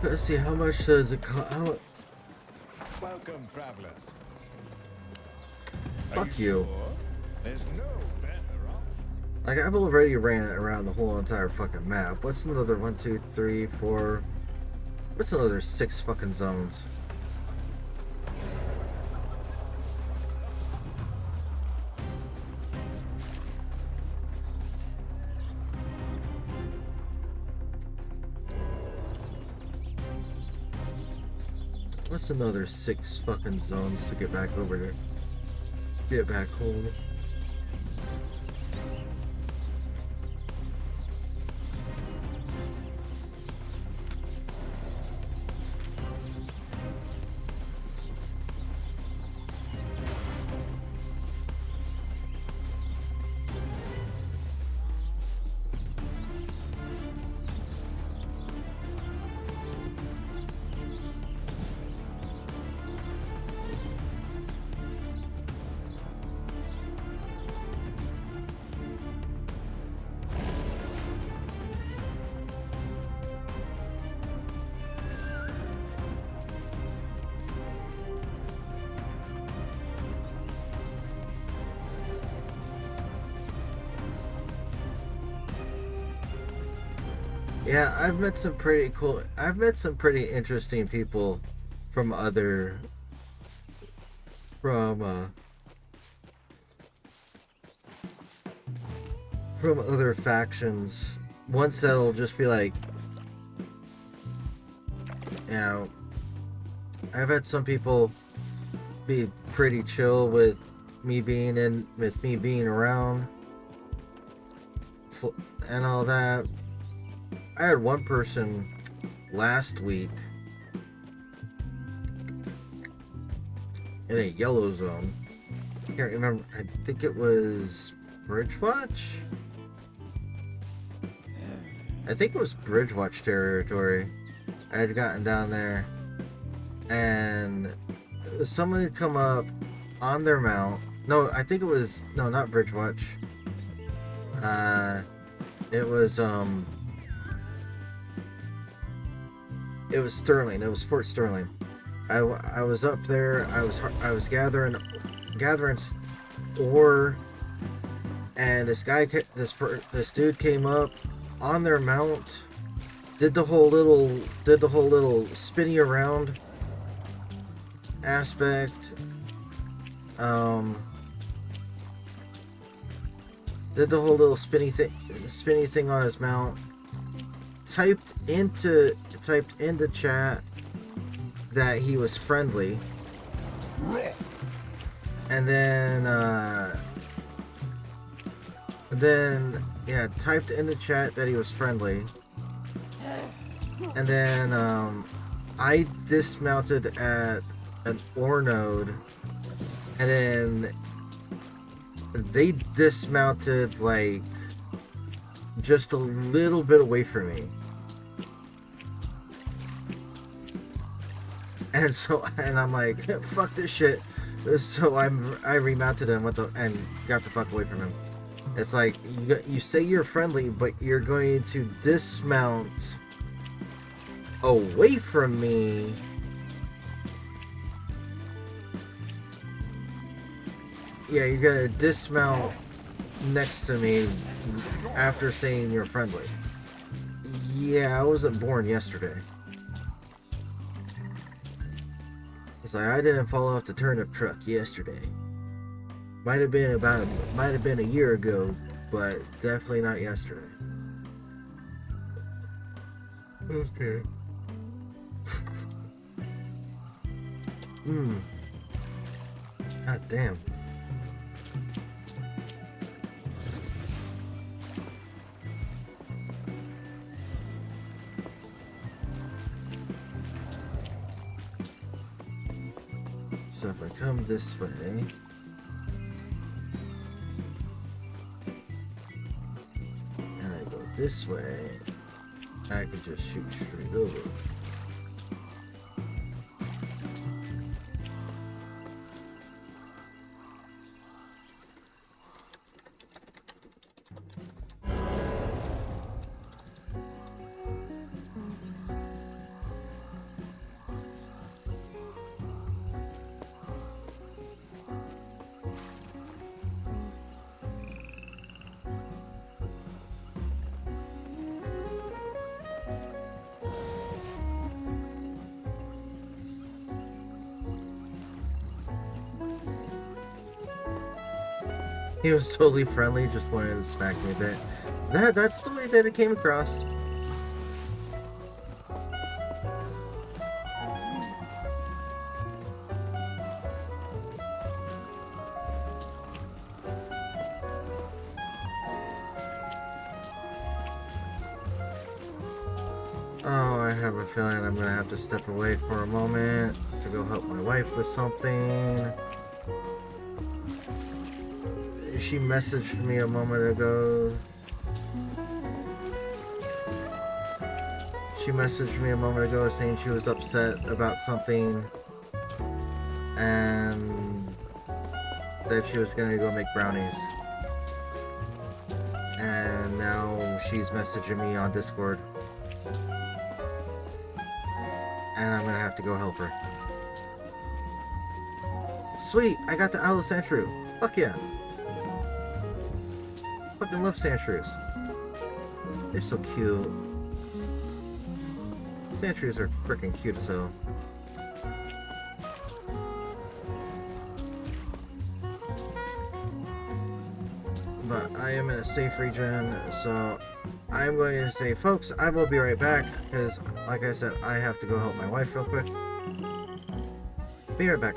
A: Let's see, how much does it cost?
C: Welcome, traveler.
A: Fuck you.
C: There's no better option.
A: Like, I've already ran it around the whole entire fucking map. What's another 1, 2, 3, 4? What's another 6 fucking zones? What's another 6 fucking zones to get back over there? Get back home. Yeah, I've met some pretty interesting people from other, from other factions. Ones that'll just be like, you know, I've had some people be pretty chill with me being around and all that. I had one person last week in a yellow zone. I can't remember. I think it was Bridgewatch? I think it was Bridgewatch territory. I had gotten down there and someone had come up on their mount. No, I think it was, no, not Bridgewatch. It was Sterling. It was Fort Sterling. I was up there. I was gathering ore, and this dude came up on their mount, did the whole little spinny around aspect. Did the whole little spinny thing on his mount. Typed into chat that he was friendly, and then typed in the chat that he was friendly, and then I dismounted at an ore node, and then they dismounted like just a little bit away from me. And I'm like, fuck this shit. So I remounted him and got the fuck away from him. It's like, you say you're friendly, but you're going to dismount away from me. Yeah, you're gonna dismount next to me after saying you're friendly. Yeah, I wasn't born yesterday. It's like, I didn't fall off the turnip truck yesterday. Might have been a year ago, but definitely not yesterday. Okay. God damn. So if I come this way, and I go this way, I can just shoot straight over. He was totally friendly, just wanted to smack me a bit. That's the way that it came across. Oh, I have a feeling I'm gonna have to step away for a moment to go help my wife with something. She messaged me a moment ago. Saying she was upset about something and that she was gonna go make brownies. And now she's messaging me on Discord. And I'm gonna have to go help her. Sweet, I got the Aloe Sandshrew. Fuck yeah. Fucking love Sandshrews. They're so cute. Sandshrews are freaking cute as hell. But I am in a safe region, so I'm going to say, folks, I will be right back, because, like I said, I have to go help my wife real quick. Be right back.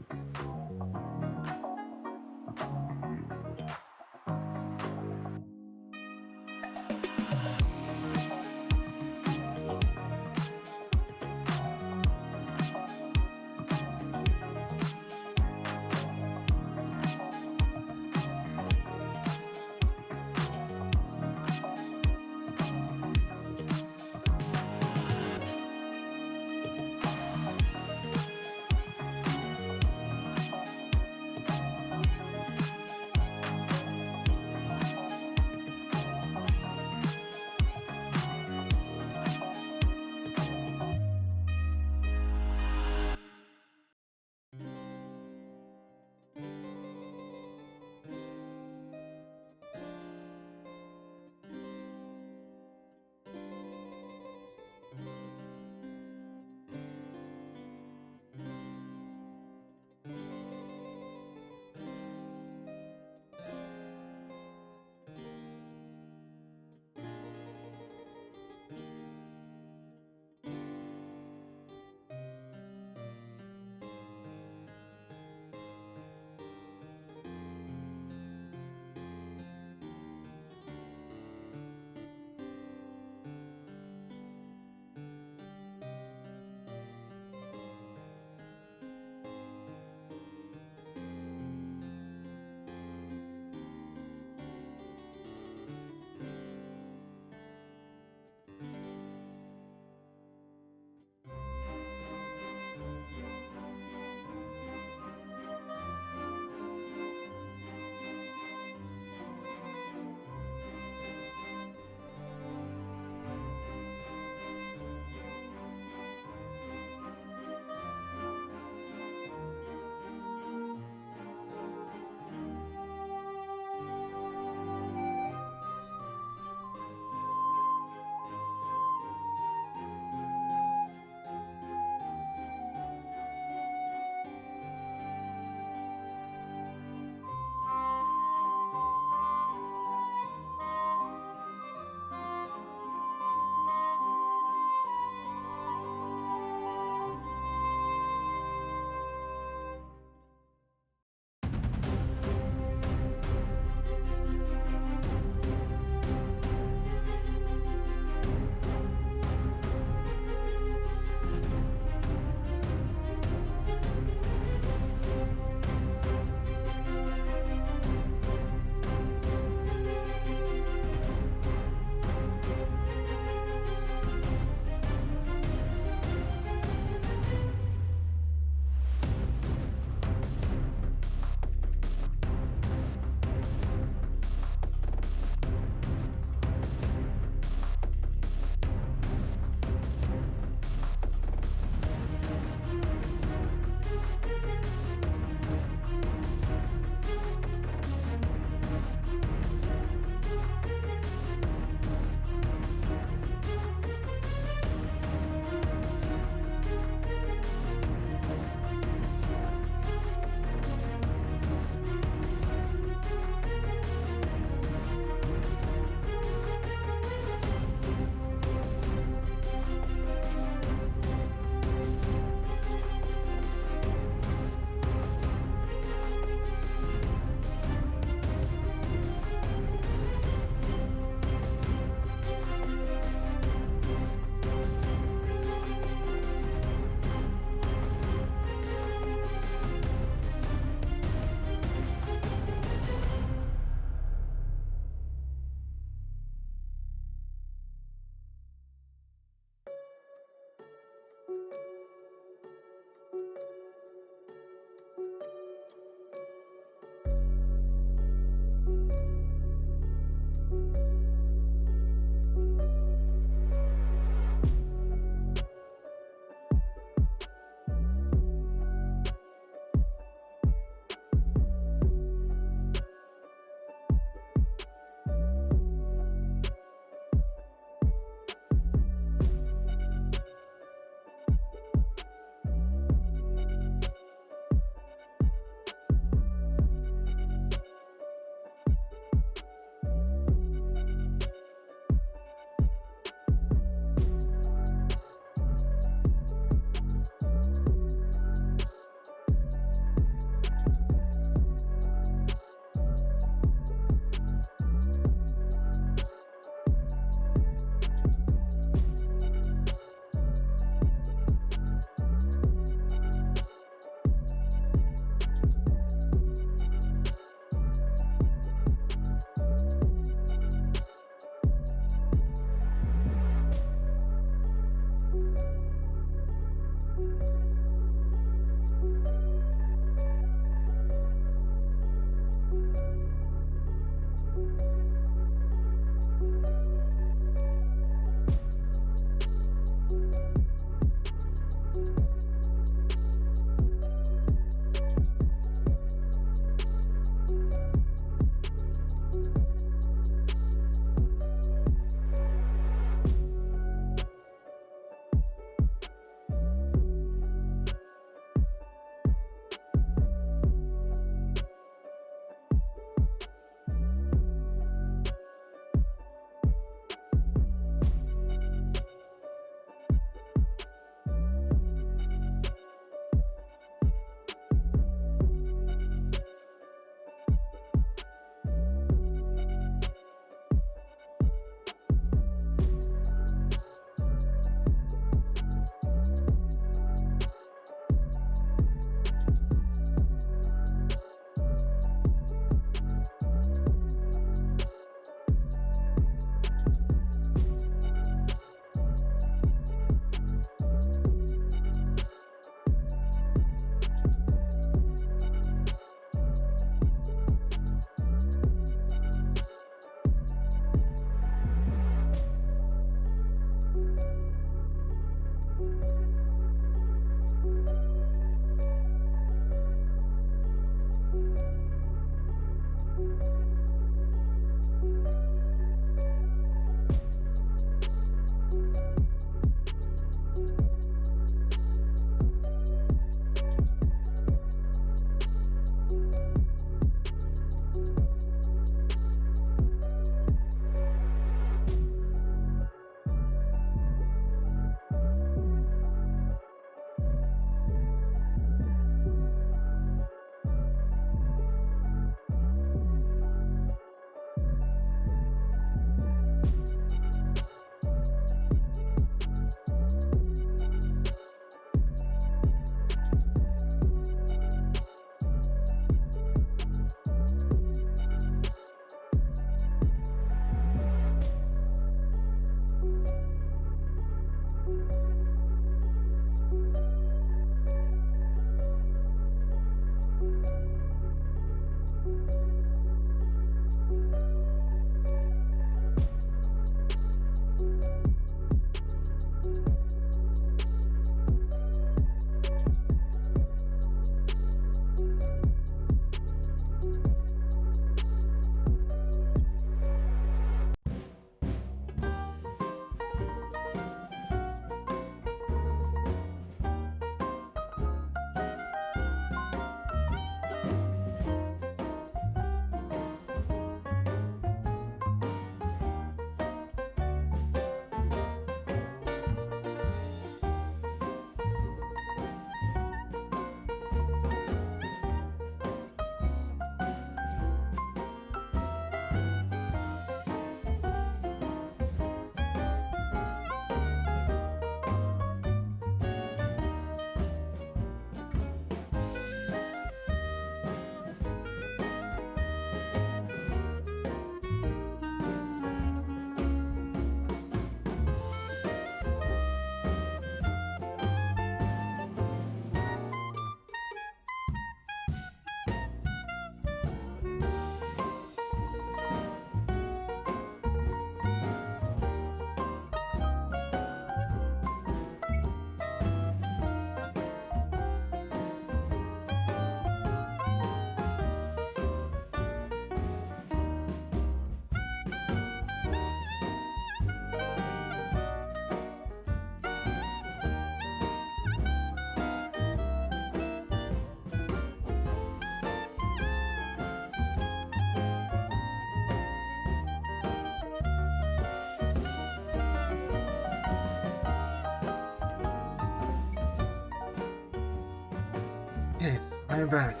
A: I am back.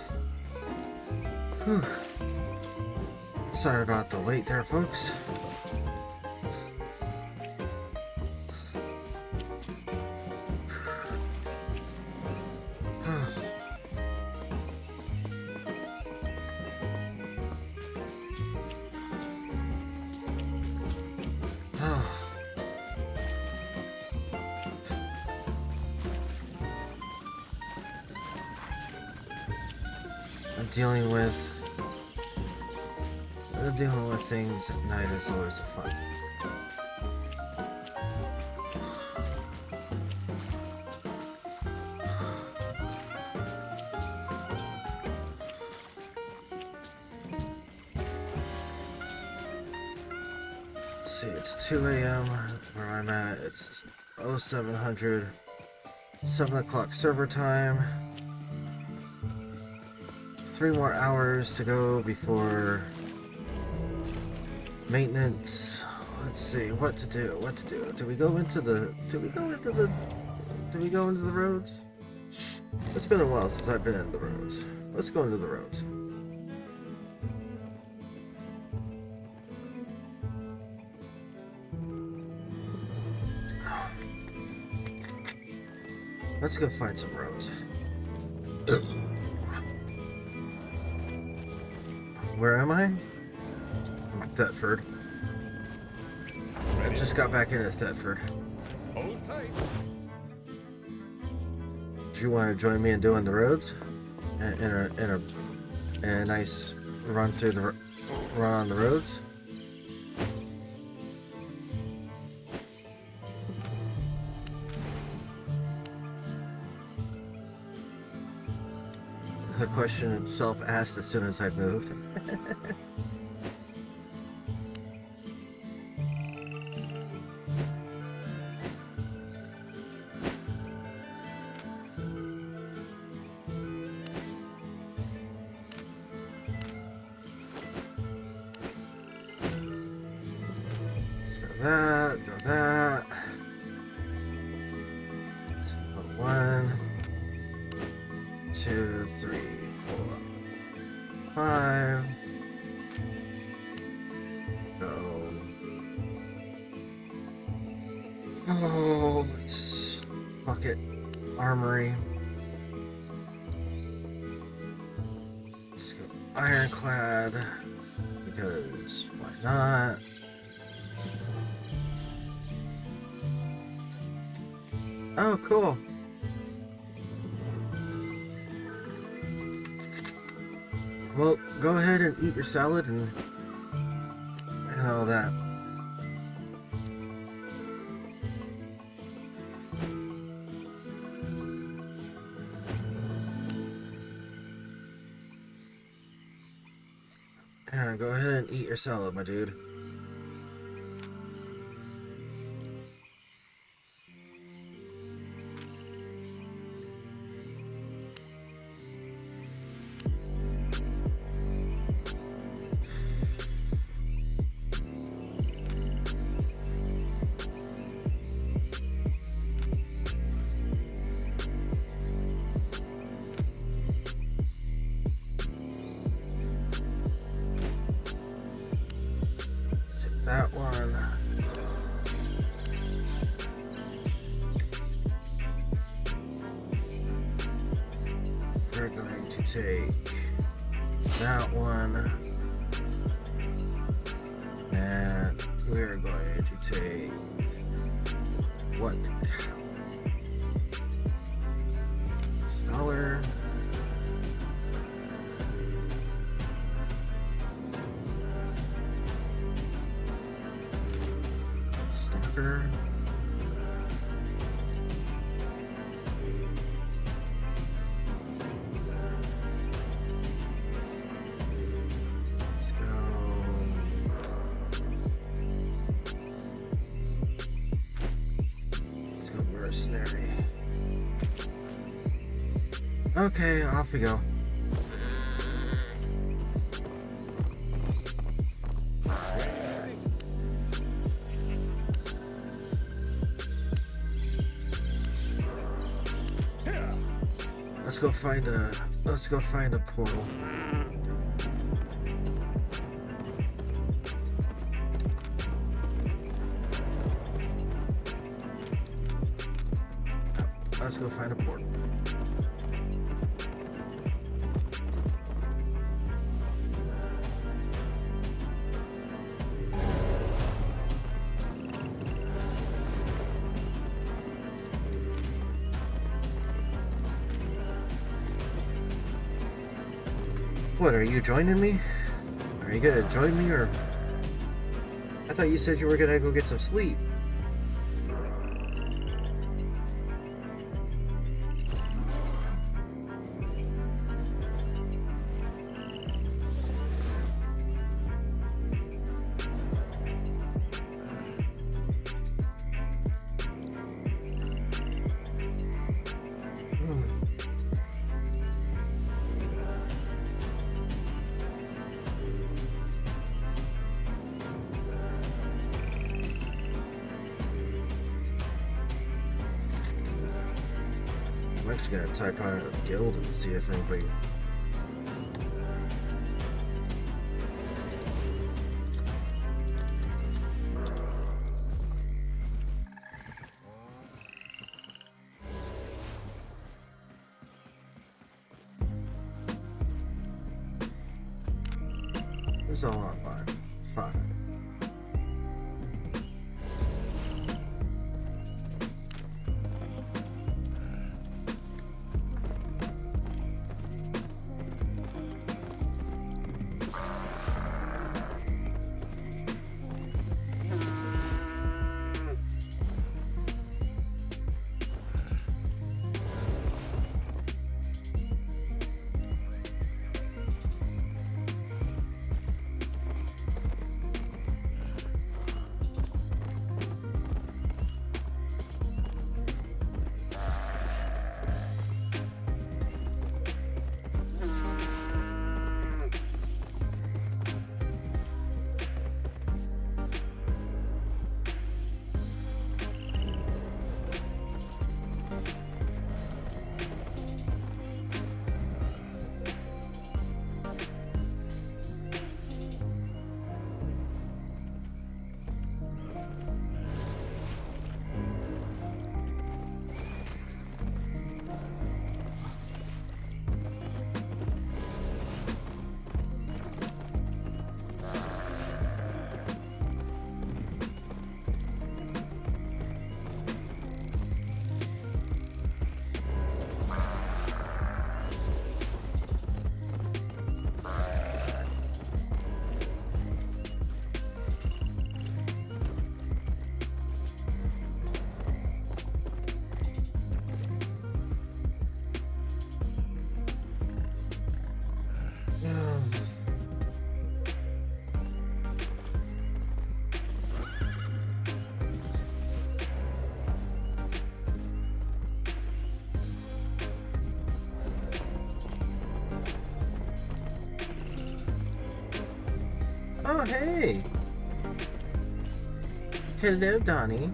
A: Whew. Sorry about the wait there, folks. Dealing with things at night is always a fun thing. Let's see, it's 2 a.m. where I'm at. It's 0700, 7 o'clock server time. 3 more hours to go before maintenance. Let's see what to do. Do we go into the roads? It's been a while since I've been in the roads. Let's go into the roads. Let's go find some roads. Where am I? Thetford. I just got back into Thetford.
C: Hold tight.
A: Do you want to join me in doing the roads? In a nice run on the roads? The question itself asked as soon as I moved. Go that. Let's go 1, 2, 3, 4, 5. Go. Oh, fuck it. Armory. Let's go ironclad, because why not? Oh, cool. Well, go ahead and eat your salad and all that. Yeah, go ahead and eat your salad, my dude. That one. We're going to take that one. And we're going to take what? Scholar. Stalker. Let's go. Let's go mercenary. Okay, off we go. Let's go find a portal. Let's go find a portal. What, are you joining me? Are you gonna join me, or... I thought you said you were gonna go get some sleep. I'm actually gonna type on a guild and see if anybody... Who's all on five? Five. Oh, hey! Hello, Donnie.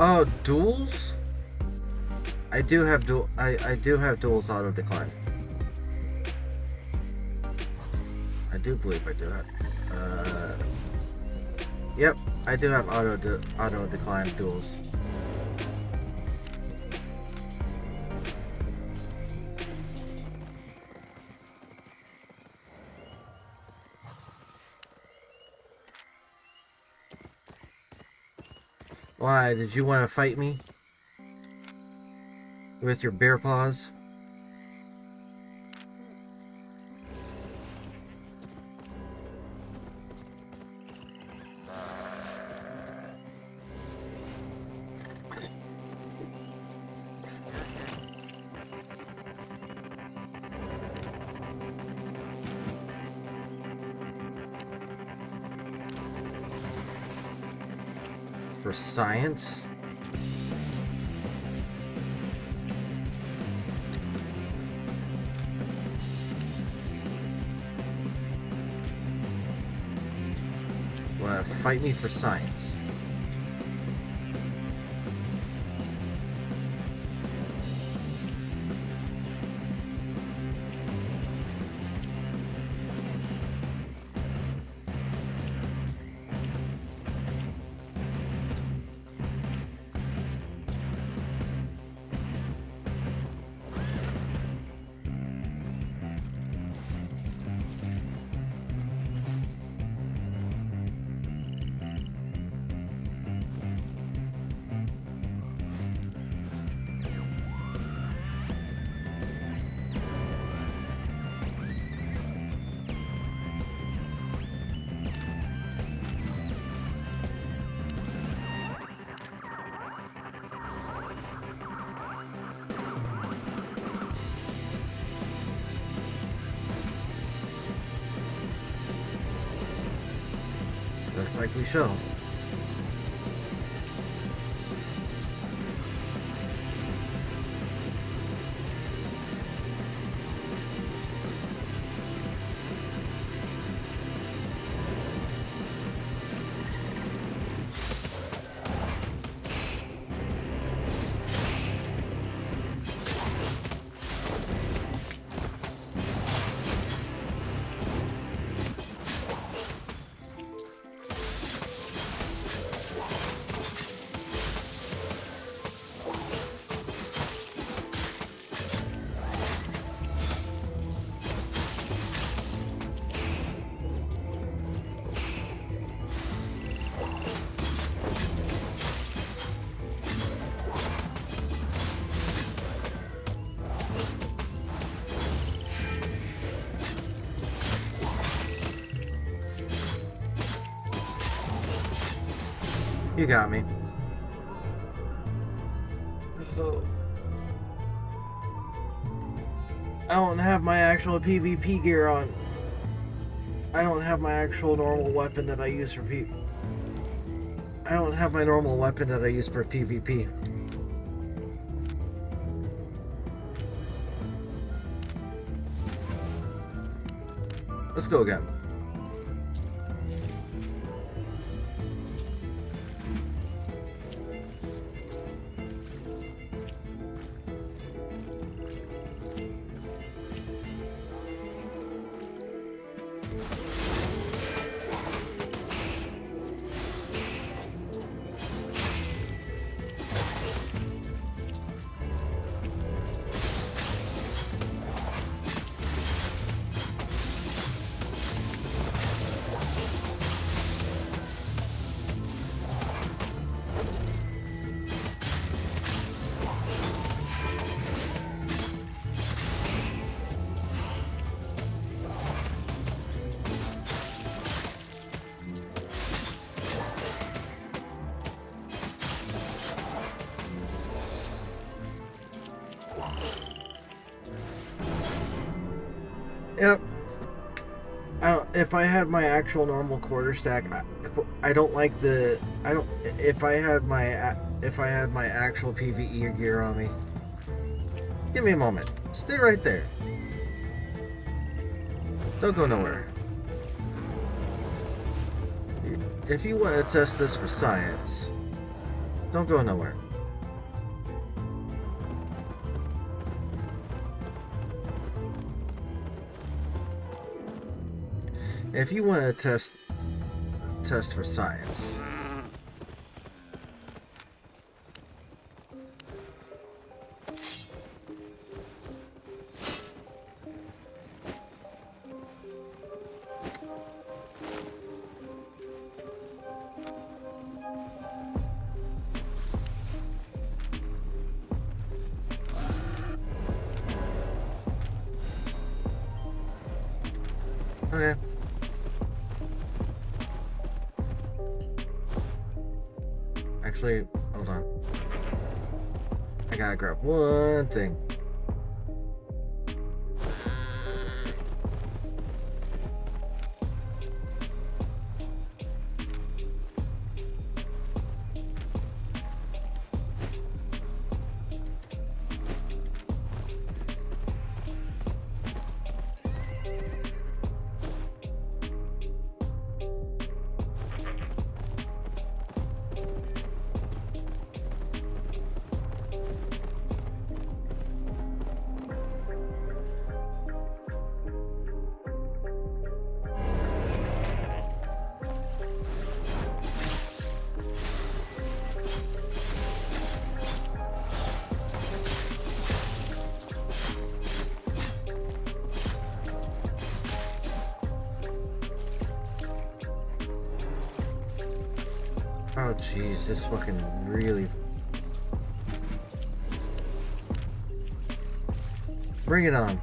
A: Oh, duels? I do have duels auto decline. I do believe I do have. Yep, I do have auto decline duels. Why, did you want to fight me? With your bear paws? for science. Wanna fight me for science? Looks like we shall. You got me. I don't have my actual PvP gear on. I don't have my actual normal weapon that I use for I don't have my normal weapon that I use for PvP. Let's go again. Yep. If I had my actual normal quarter stack, I don't like the. I don't. If I had my actual PvE gear on me. Give me a moment. Stay right there. Don't go nowhere. If you want to test this for science, don't go nowhere. If you want to test for science. Okay. Actually, hold on. I gotta grab one thing. Oh jeez, this fucking really. Bring it on.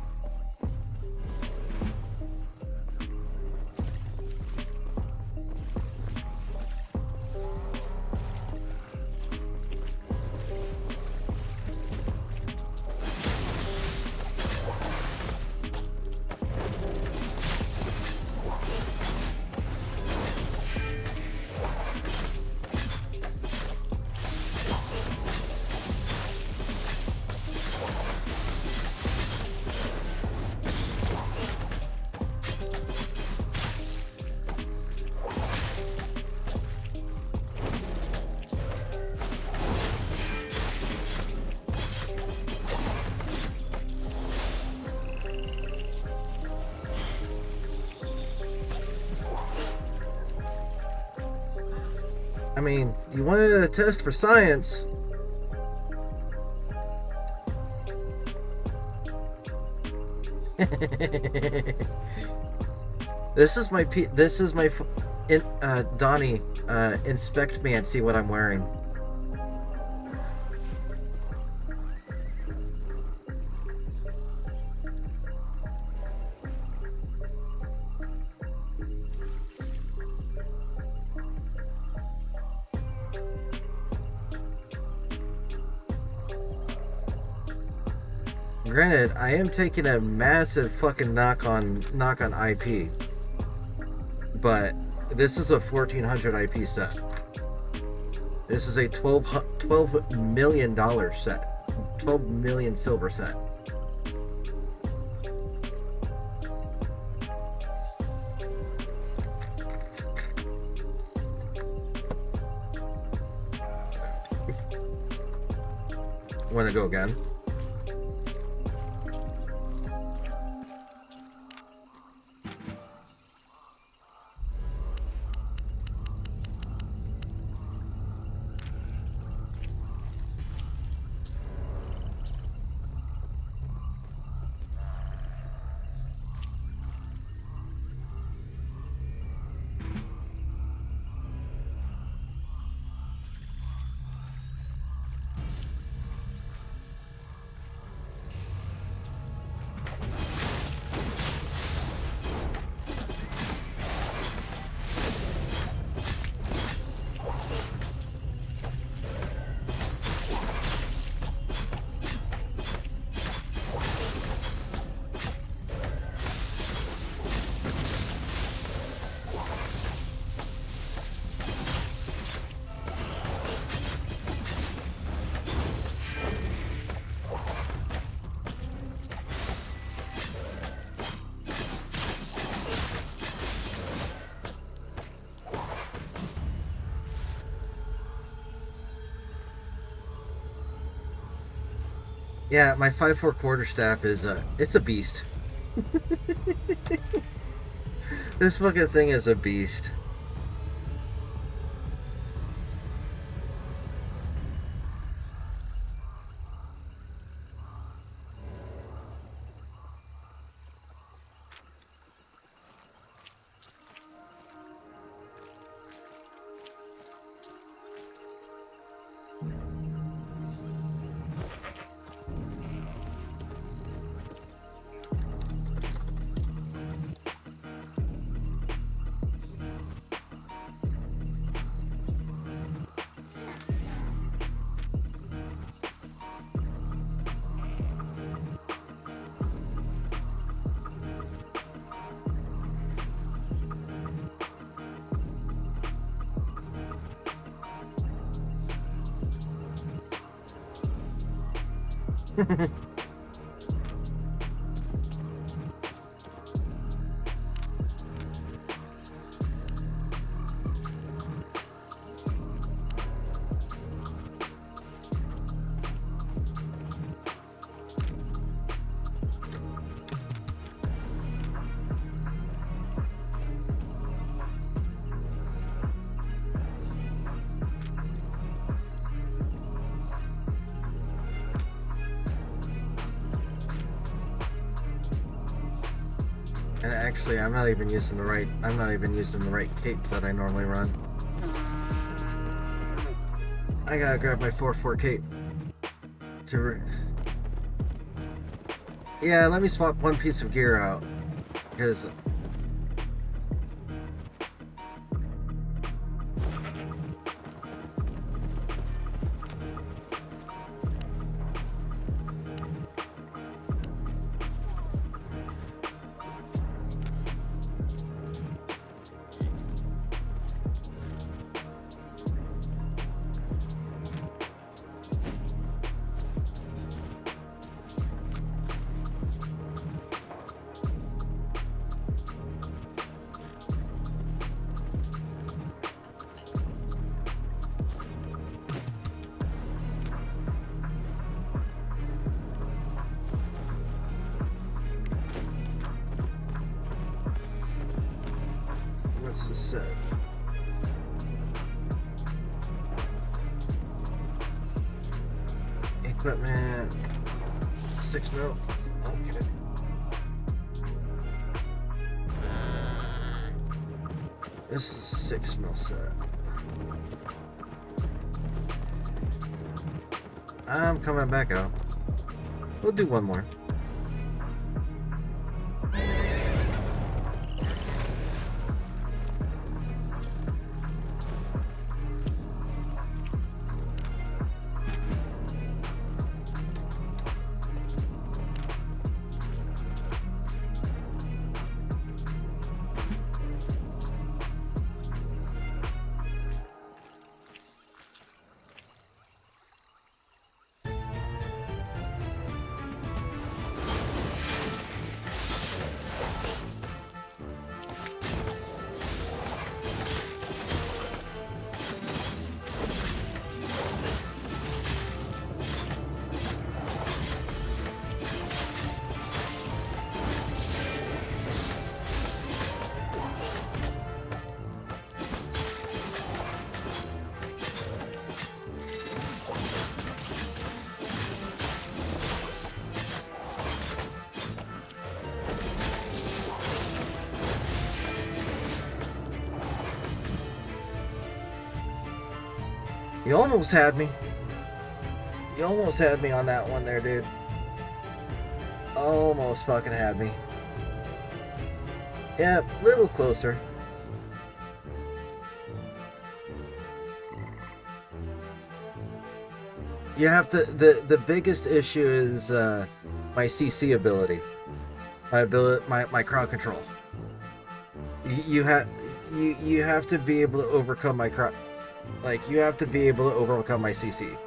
A: I mean, you wanted a test for science. This is my Donnie, inspect me and see what I'm wearing. Granted, I am taking a massive fucking knock on IP, but this is a 1400 IP set. This is a $12 million set, 12 million silver set. Want to go again? Yeah, my 5/4 quarterstaff is it's a beast. This fucking thing is a beast. And actually, I'm not even using the right cape that I normally run. I gotta grab my 4-4 cape. Yeah, let me swap one piece of gear out. Because... What's this say? Equipment 6 mil. Okay. This is 6 mil set. I'm coming back out. We'll do one more. You almost had me. You almost had me on that one there, dude. Almost fucking had me. Yeah, little closer. You have to. The biggest issue is my CC ability. My crowd control. You have to be able to overcome my crowd. Like, you have to be able to overcome my CC.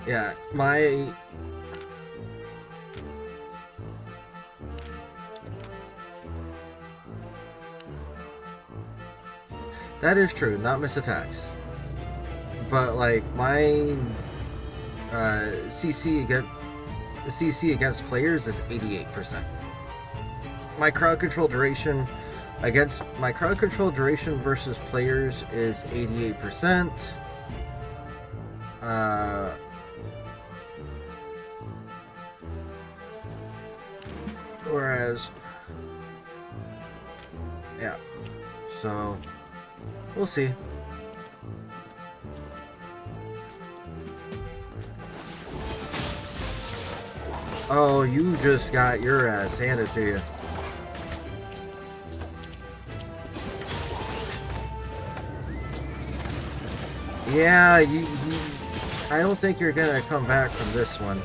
A: Yeah, that is true, not miss attacks. But like my CC against players is 88%. My crowd control duration versus players is 88%. Whereas, yeah, so we'll see. Oh, you just got your ass handed to you. Yeah, I don't think you're gonna come back from this one.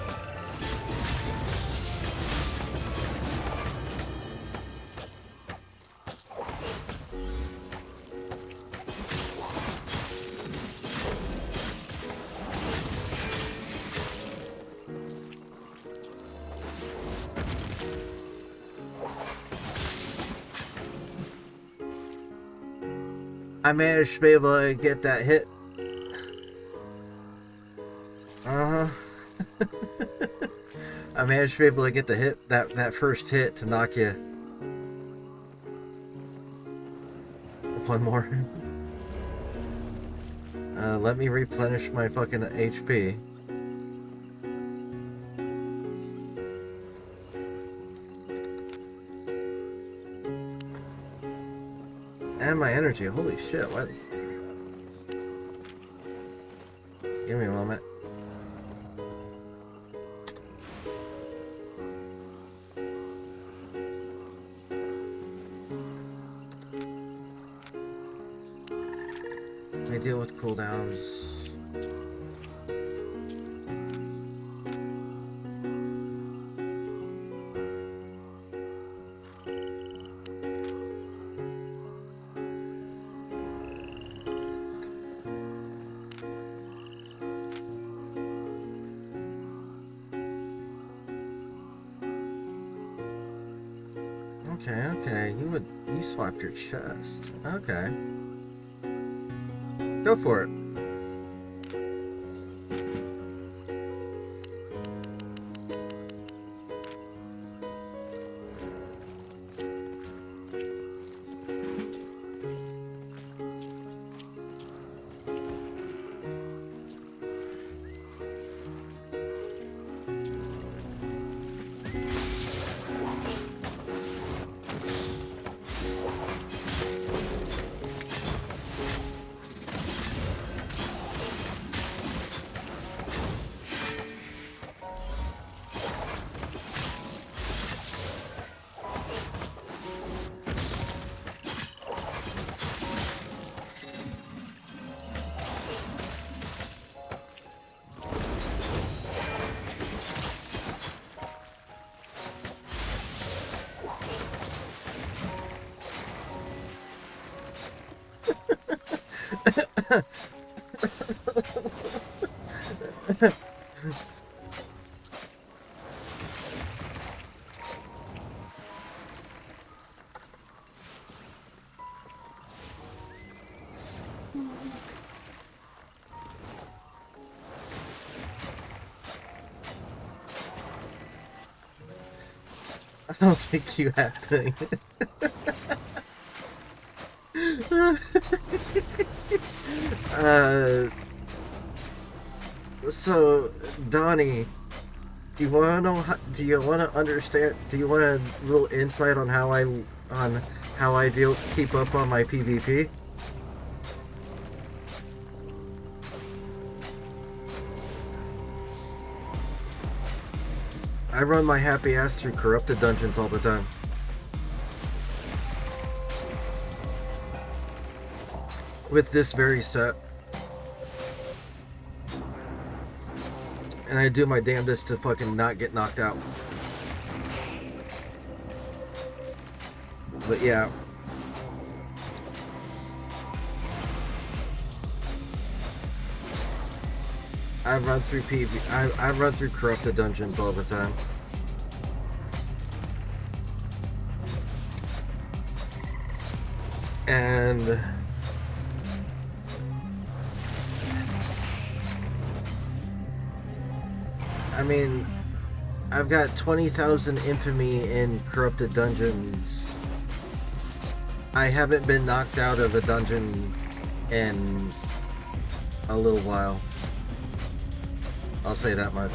A: I managed to be able to get that hit. Uh-huh. I managed to be able to get the hit, that first hit to knock you. One more. Let me replenish my fucking HP. And my energy. Holy shit, what? Give me a moment. Let me deal with cooldowns. Okay, you swapped your chest. Okay. Go for it. I don't think you have any. So Donnie, do you want to know? Do you want to understand? Do you want a little insight on how I keep up on my PvP? I run my happy ass through corrupted dungeons all the time. With this very set. And I do my damnedest to fucking not get knocked out. But yeah. I run through I run through corrupted dungeons all the time. And I mean, I've got 20,000 infamy in corrupted dungeons. I haven't been knocked out of a dungeon in a little while. I'll say that much.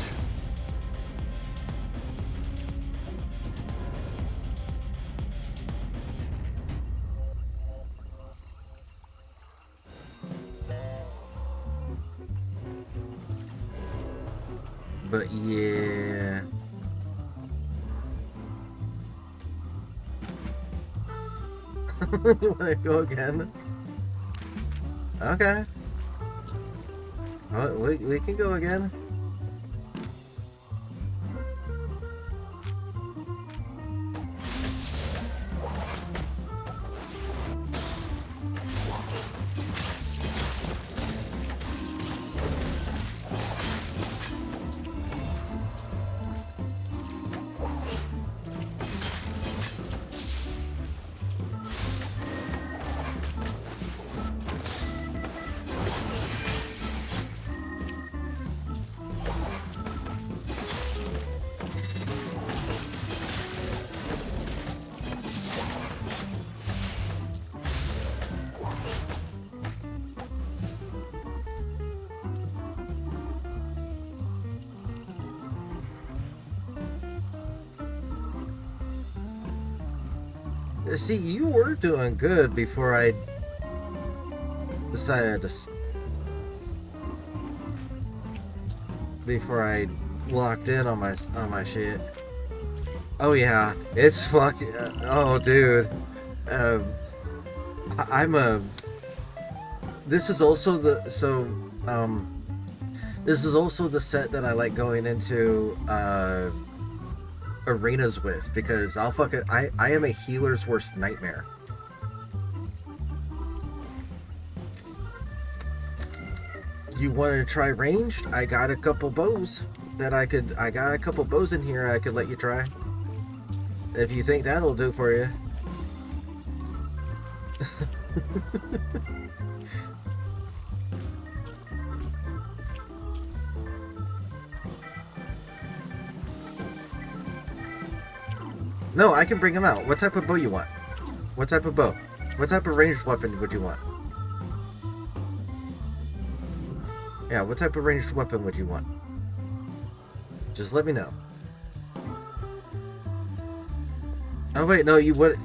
A: But yeah. You wanna go again? Okay. Well, we can go again. See, you were doing good before I decided to. Before I locked in on my shit. Oh yeah, it's fucking. Oh dude, I'm a. This is also the This is also the set that I like going into arenas with, because I am a healer's worst nightmare. You want to try ranged? I got a couple bows I got a couple bows in here I could let you try. If you think that'll do for you. No, I can bring them out. What type of bow you want? What type of bow? What type of ranged weapon would you want? Yeah, what type of ranged weapon would you want? Just let me know. Oh wait, no, you would.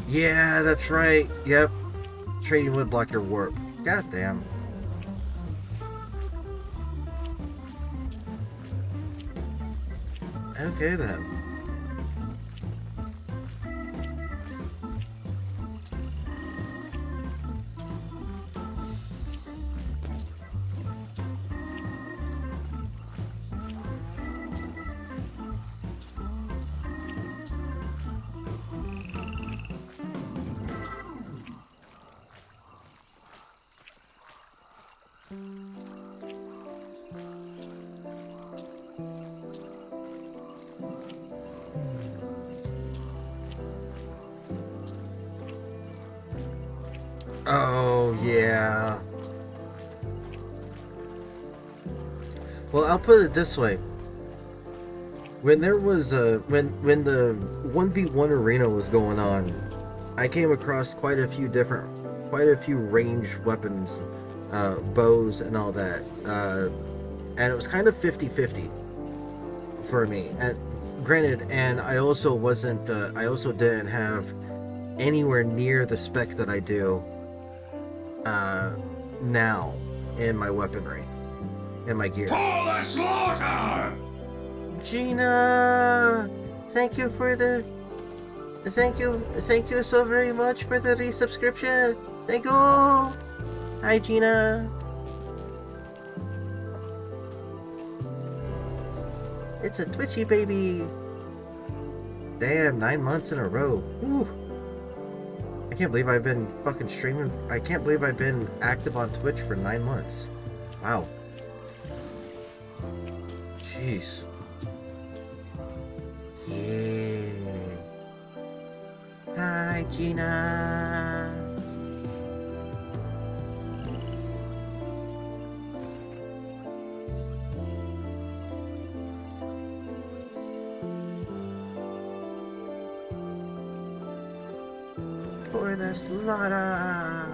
A: Yeah, that's right. Yep. Trading would block your warp. God damn. Okay then. Oh, yeah. Well, I'll put it this way. When there was when the 1v1 arena was going on, I came across quite a few ranged weapons, bows and all that. And it was kind of 50-50 for me. And granted, and I also didn't have anywhere near the spec that I do now in my weaponry, in my gear.
D: For the slaughter!
A: Gina, thank you so very much for the resubscription. Thank you. Hi, Gina. It's a twitchy baby. Damn, 9 months in a row. Whew. I can't believe I've been fucking streaming. I can't believe I've been active on Twitch for 9 months. Wow. Jeez. Yeah. Hi, Gina. For the slaughter.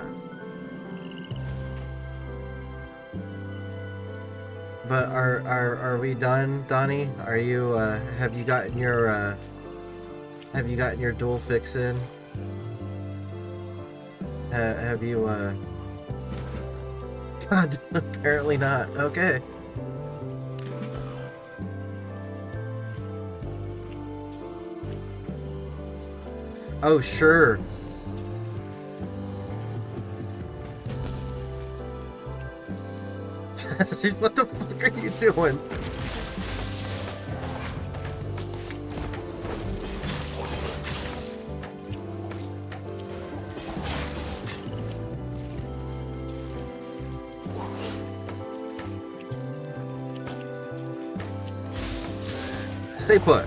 A: But are we done, Donnie? Are you have you gotten your dual fix in? Have you God, apparently not. Okay. Oh, sure. What the fuck are you doing? Stay put.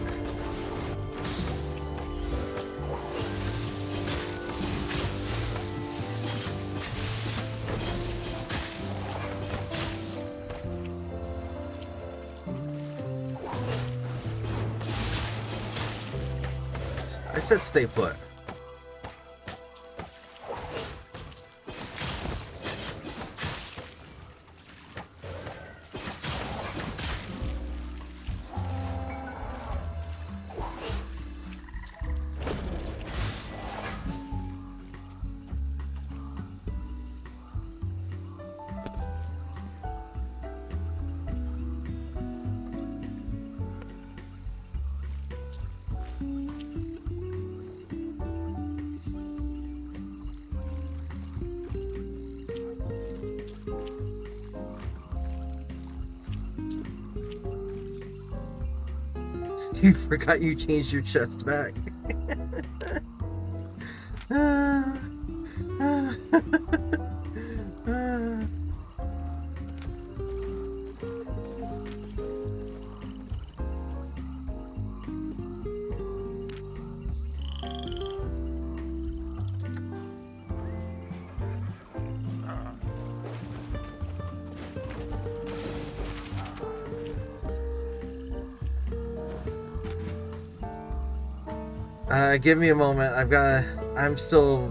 A: I said stay put. You forgot you changed your chest back. Give me a moment. I'm still,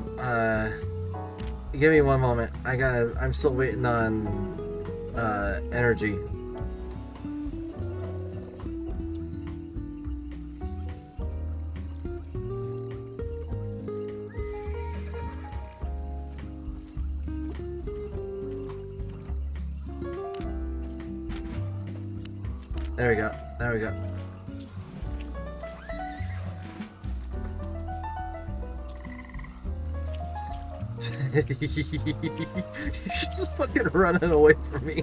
A: give me one moment. I'm still waiting on, energy. There we go. There we go. You're just fucking running away from me.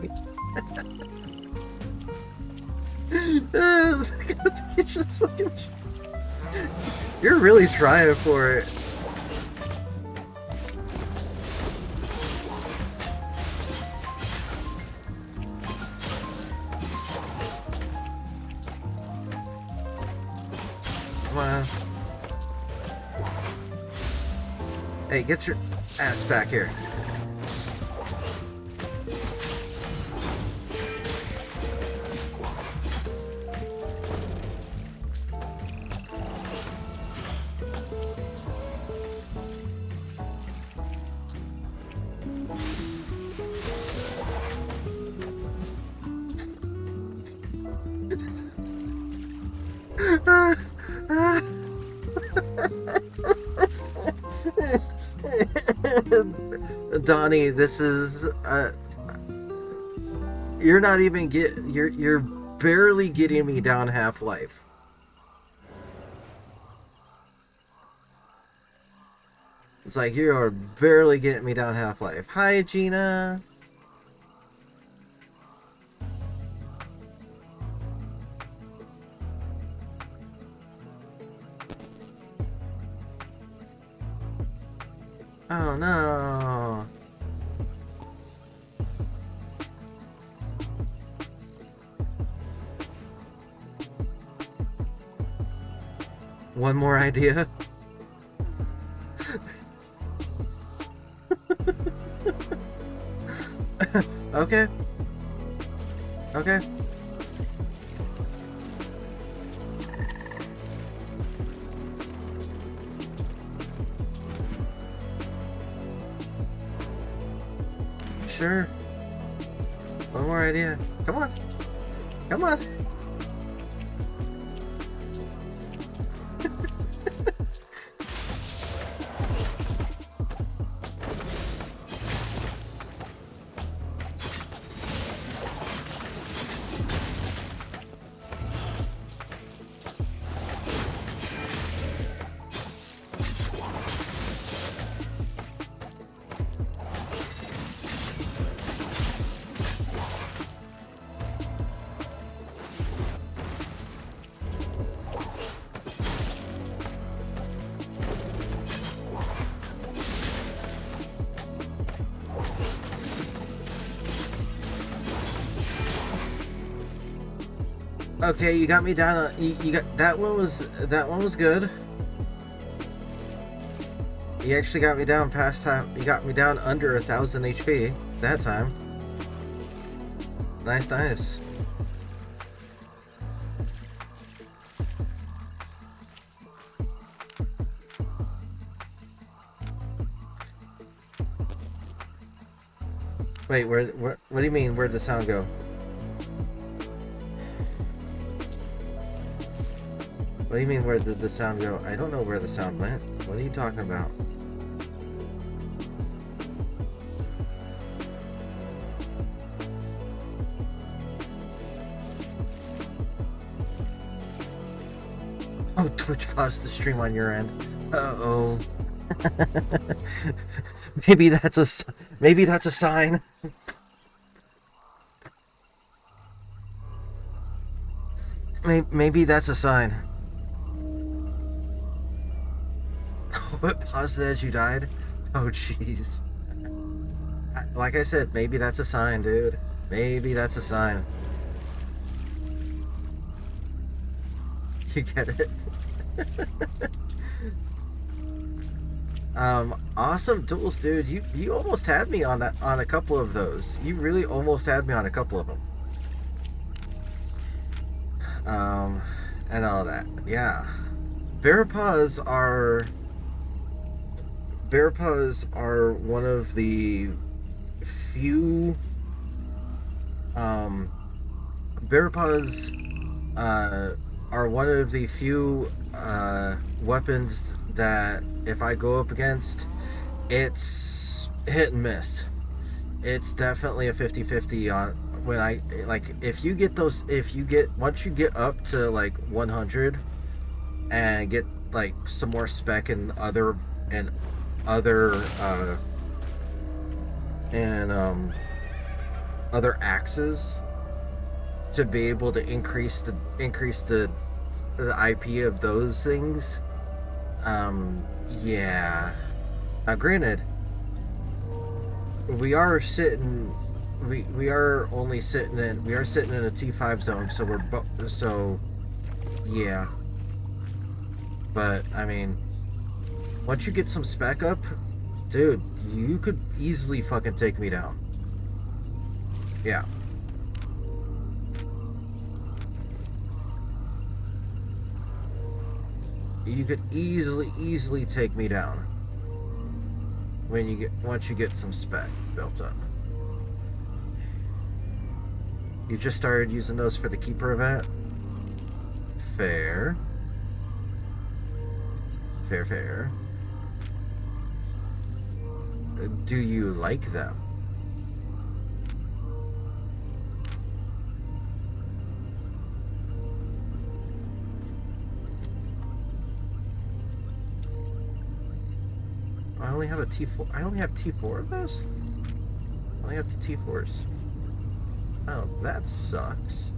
A: You're just fucking. You're really trying for it. Come on. Hey, get your ass back here. Donnie, this is you're not even you're barely getting me down Half-Life. It's like you are barely getting me down Half-Life. Hi, Gina. Oh no. One more idea. Okay. Okay. Sure. One more idea. Come on. Come on. Okay, you got me down. You got that one was good. You actually got me down past time. You got me down under 1,000 HP that time. Nice, nice. Wait, where? What do you mean? Where'd the sound go? What do you mean, where did the sound go? I don't know where the sound went. What are you talking about? Oh, Twitch paused the stream on your end. Uh-oh. Maybe that's a sign. Maybe that's a sign. What paused it as you died? Oh, jeez. Like I said, maybe that's a sign, dude. Maybe that's a sign. You get it? Awesome duels, dude. You almost had me on a couple of those. You really almost had me on a couple of them. And all that. Yeah. Bear paws are one of the few bear paws are one of the few weapons that if I go up against, it's hit and miss. It's definitely a 50-50 on when I like if you get once you get up to like 100 and get like some more spec and other other other axes to be able to increase the IP of those things. Yeah. Now, granted, we are sitting in a T5 zone, so yeah. But I mean, once you get some spec up, dude, you could easily fucking take me down. Yeah. You could easily take me down once you get some spec built up. You just started using those for the keeper event? Fair. Fair. Do you like them? I only have a T4. I only have T4 of those? I only have the T4s. Oh, that sucks.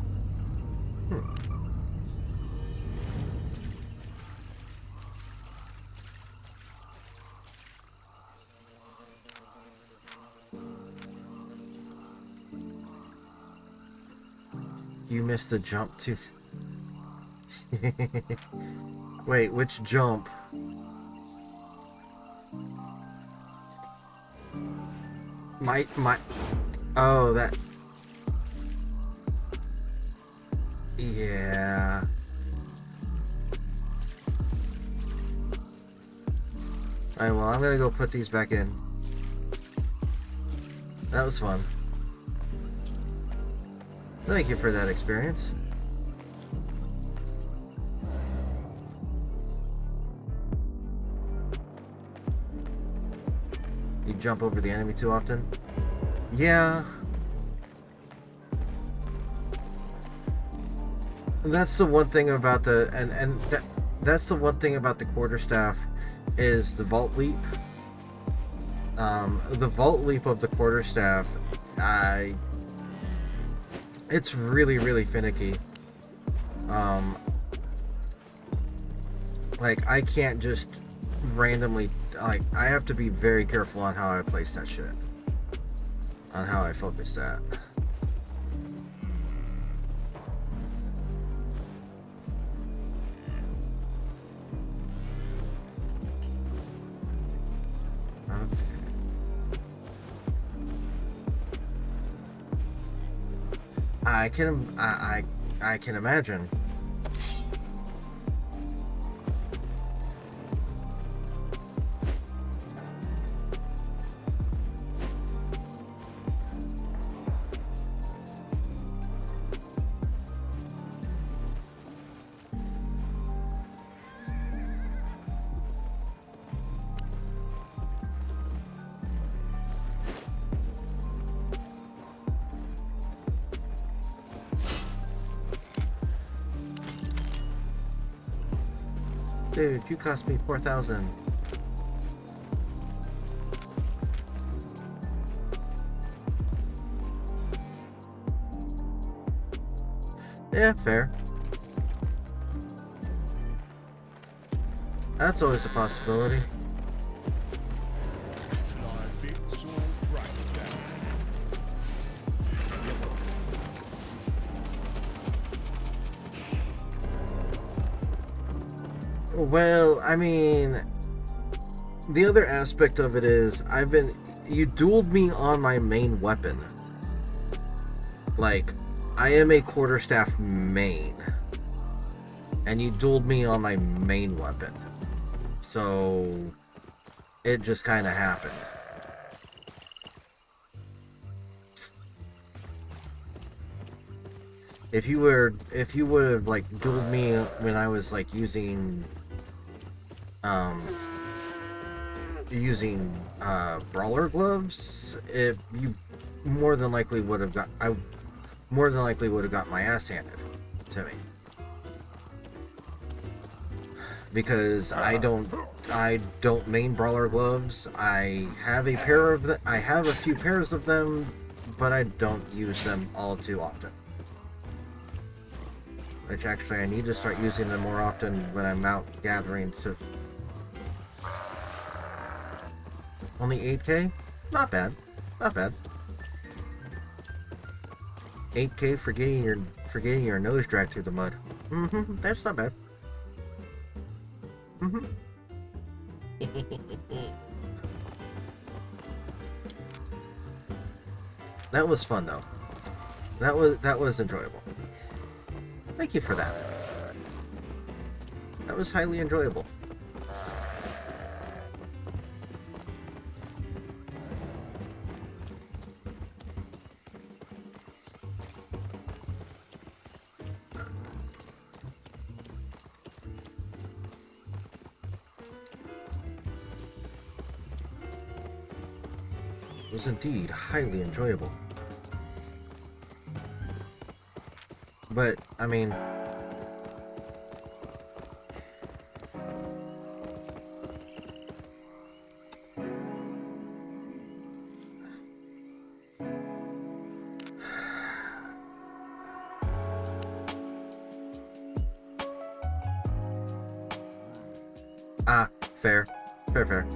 A: You missed the jump too. Wait, which jump? My oh, that, yeah. Alright, well, I'm gonna go put these back in. That was fun. Thank you for that experience. You jump over the enemy too often? Yeah. And that's the one thing about that's the one thing about the quarterstaff is the vault leap. The vault leap of the quarterstaff, it's really finicky. Like, I can't just randomly, like, I have to be very careful on how I place that shit, on how I focus that. Okay. I can imagine. Dude, you cost me 4,000. Yeah, fair. That's always a possibility. Well, I mean, the other aspect of it is you dueled me on my main weapon. Like, I am a quarterstaff main, and you dueled me on my main weapon. So it just kind of happened. If you would have like dueled me when I was like using brawler gloves, you more than likely would have got my ass handed to me. Because I don't main brawler gloves. I have a few pairs of them, but I don't use them all too often. Which actually I need to start using them more often when I'm out gathering. So only 8K? Not bad. Not bad. 8K for getting your nose dragged through the mud. That's not bad. That was fun though. That was enjoyable. Thank you for that. That was highly enjoyable. It was indeed highly enjoyable. But, I mean... Fair. Fair.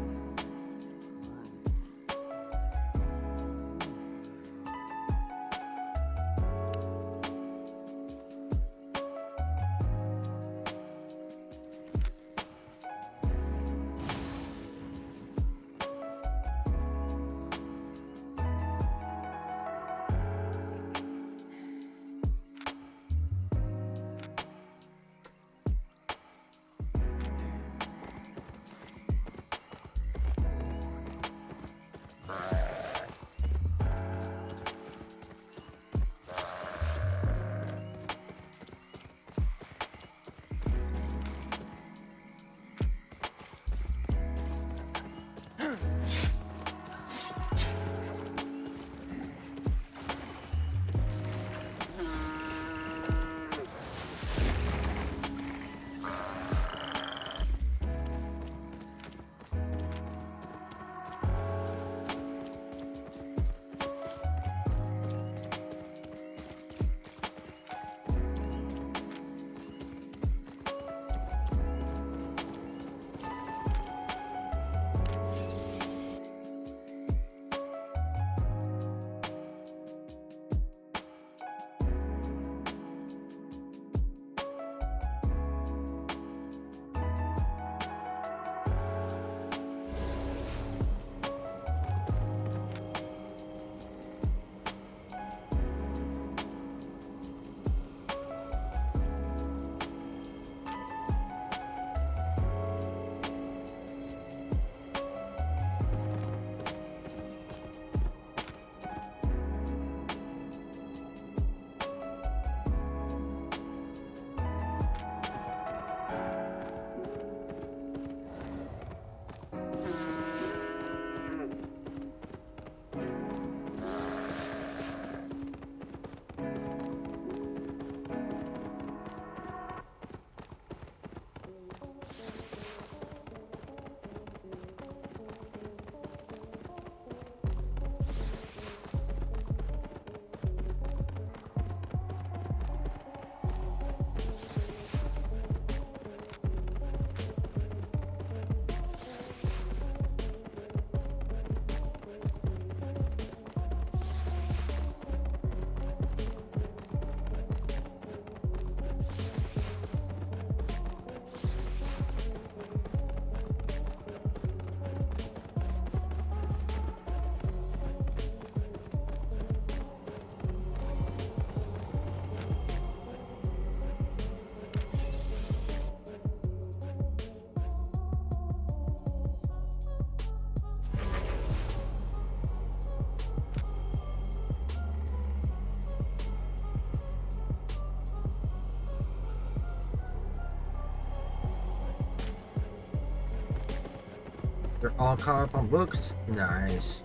A: They're all caught up on books. Nice.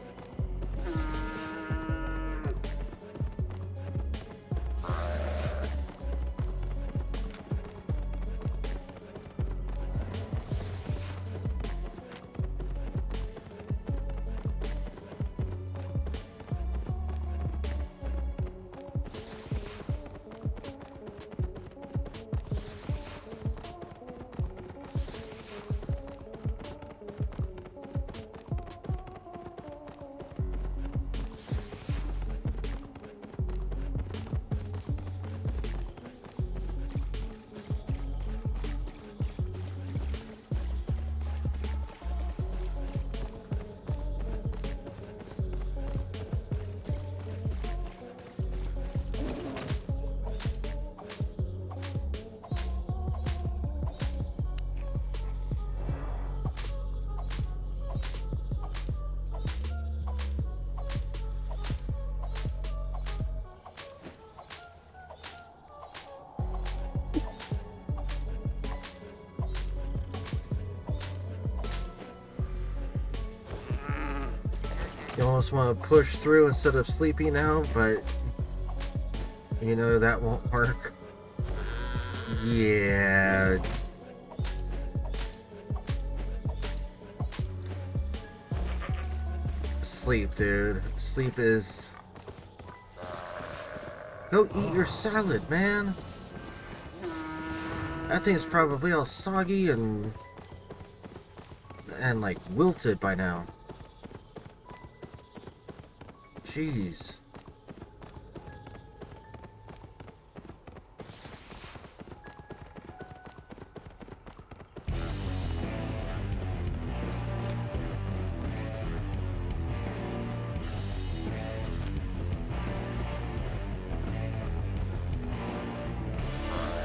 A: You almost want to push through instead of sleeping now, but you know that won't work. Yeah. Sleep, dude. Sleep is... Go eat your salad, man. That thing's probably all soggy and like wilted by now. Jeez.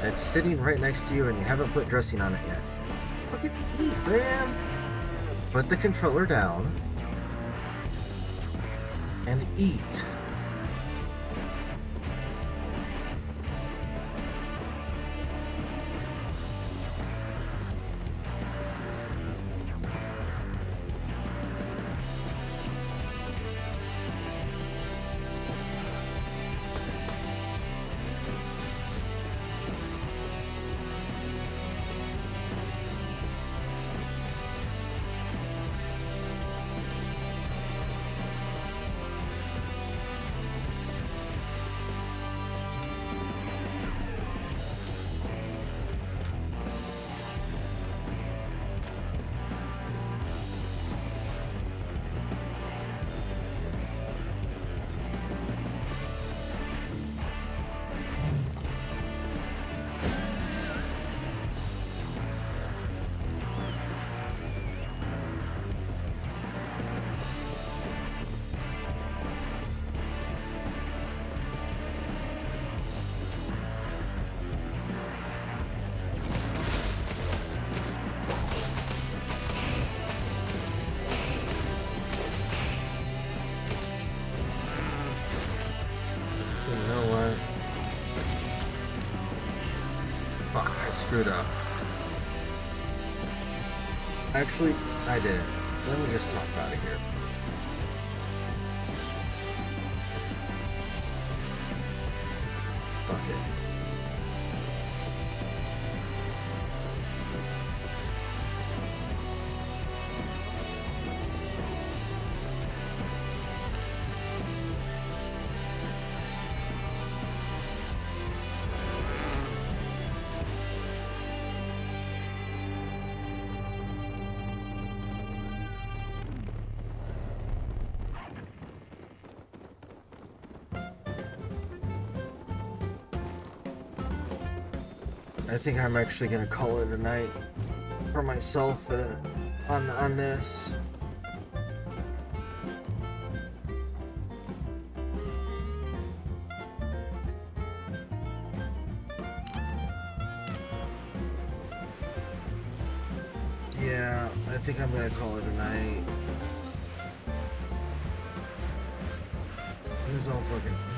A: It's sitting right next to you and you haven't put dressing on it yet. Fucking eat, man! Put the controller down and eat. Screwed up. Actually, I didn't. Let me just talk out of here. Fuck it. I think I'm actually gonna call it a night for myself on this. Yeah, I think I'm gonna call it a night.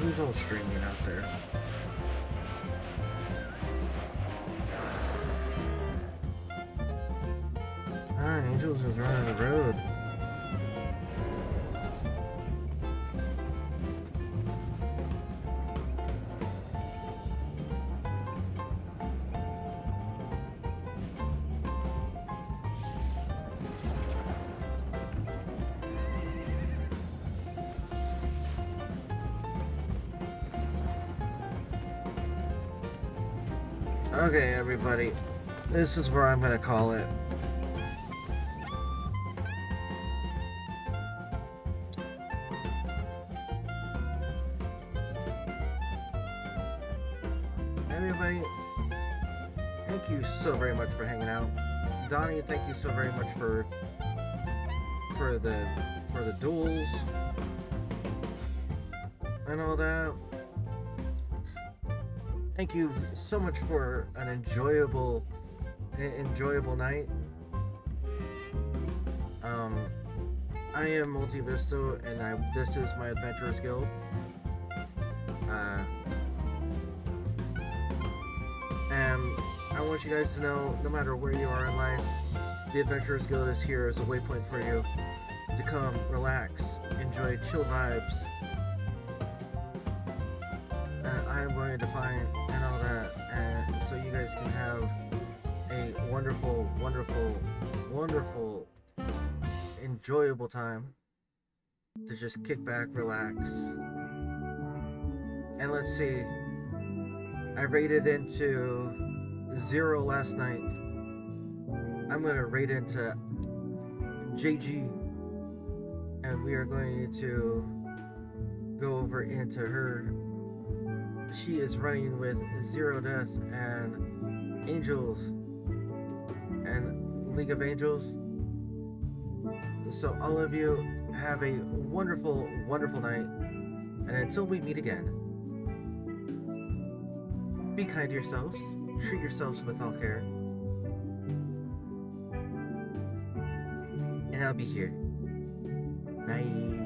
A: Who's all streaming out there? Alright. on, Angels is running the road. Okay, everybody. This is where I'm gonna call it. Everybody, thank you so very much for hanging out. Donnie, thank you so very much for the duels and all that. Thank you so much for an enjoyable night. I am Multivisto, and this is my Adventurers Guild. And I want you guys to know, no matter where you are in life, the Adventurers Guild is here as a waypoint for you to come, relax, enjoy chill vibes. I am going to define and all that, and so you guys can have a wonderful, wonderful, wonderful, enjoyable time to just kick back, relax. And let's see, I rated into 0 last night. I'm gonna rate into JG, and we are going to go over into her. She is running with 0 death and Angels and League of Angels. So all of you have a wonderful, wonderful night, and until we meet again, be kind to yourselves, treat yourselves with all care, and I'll be here. Bye.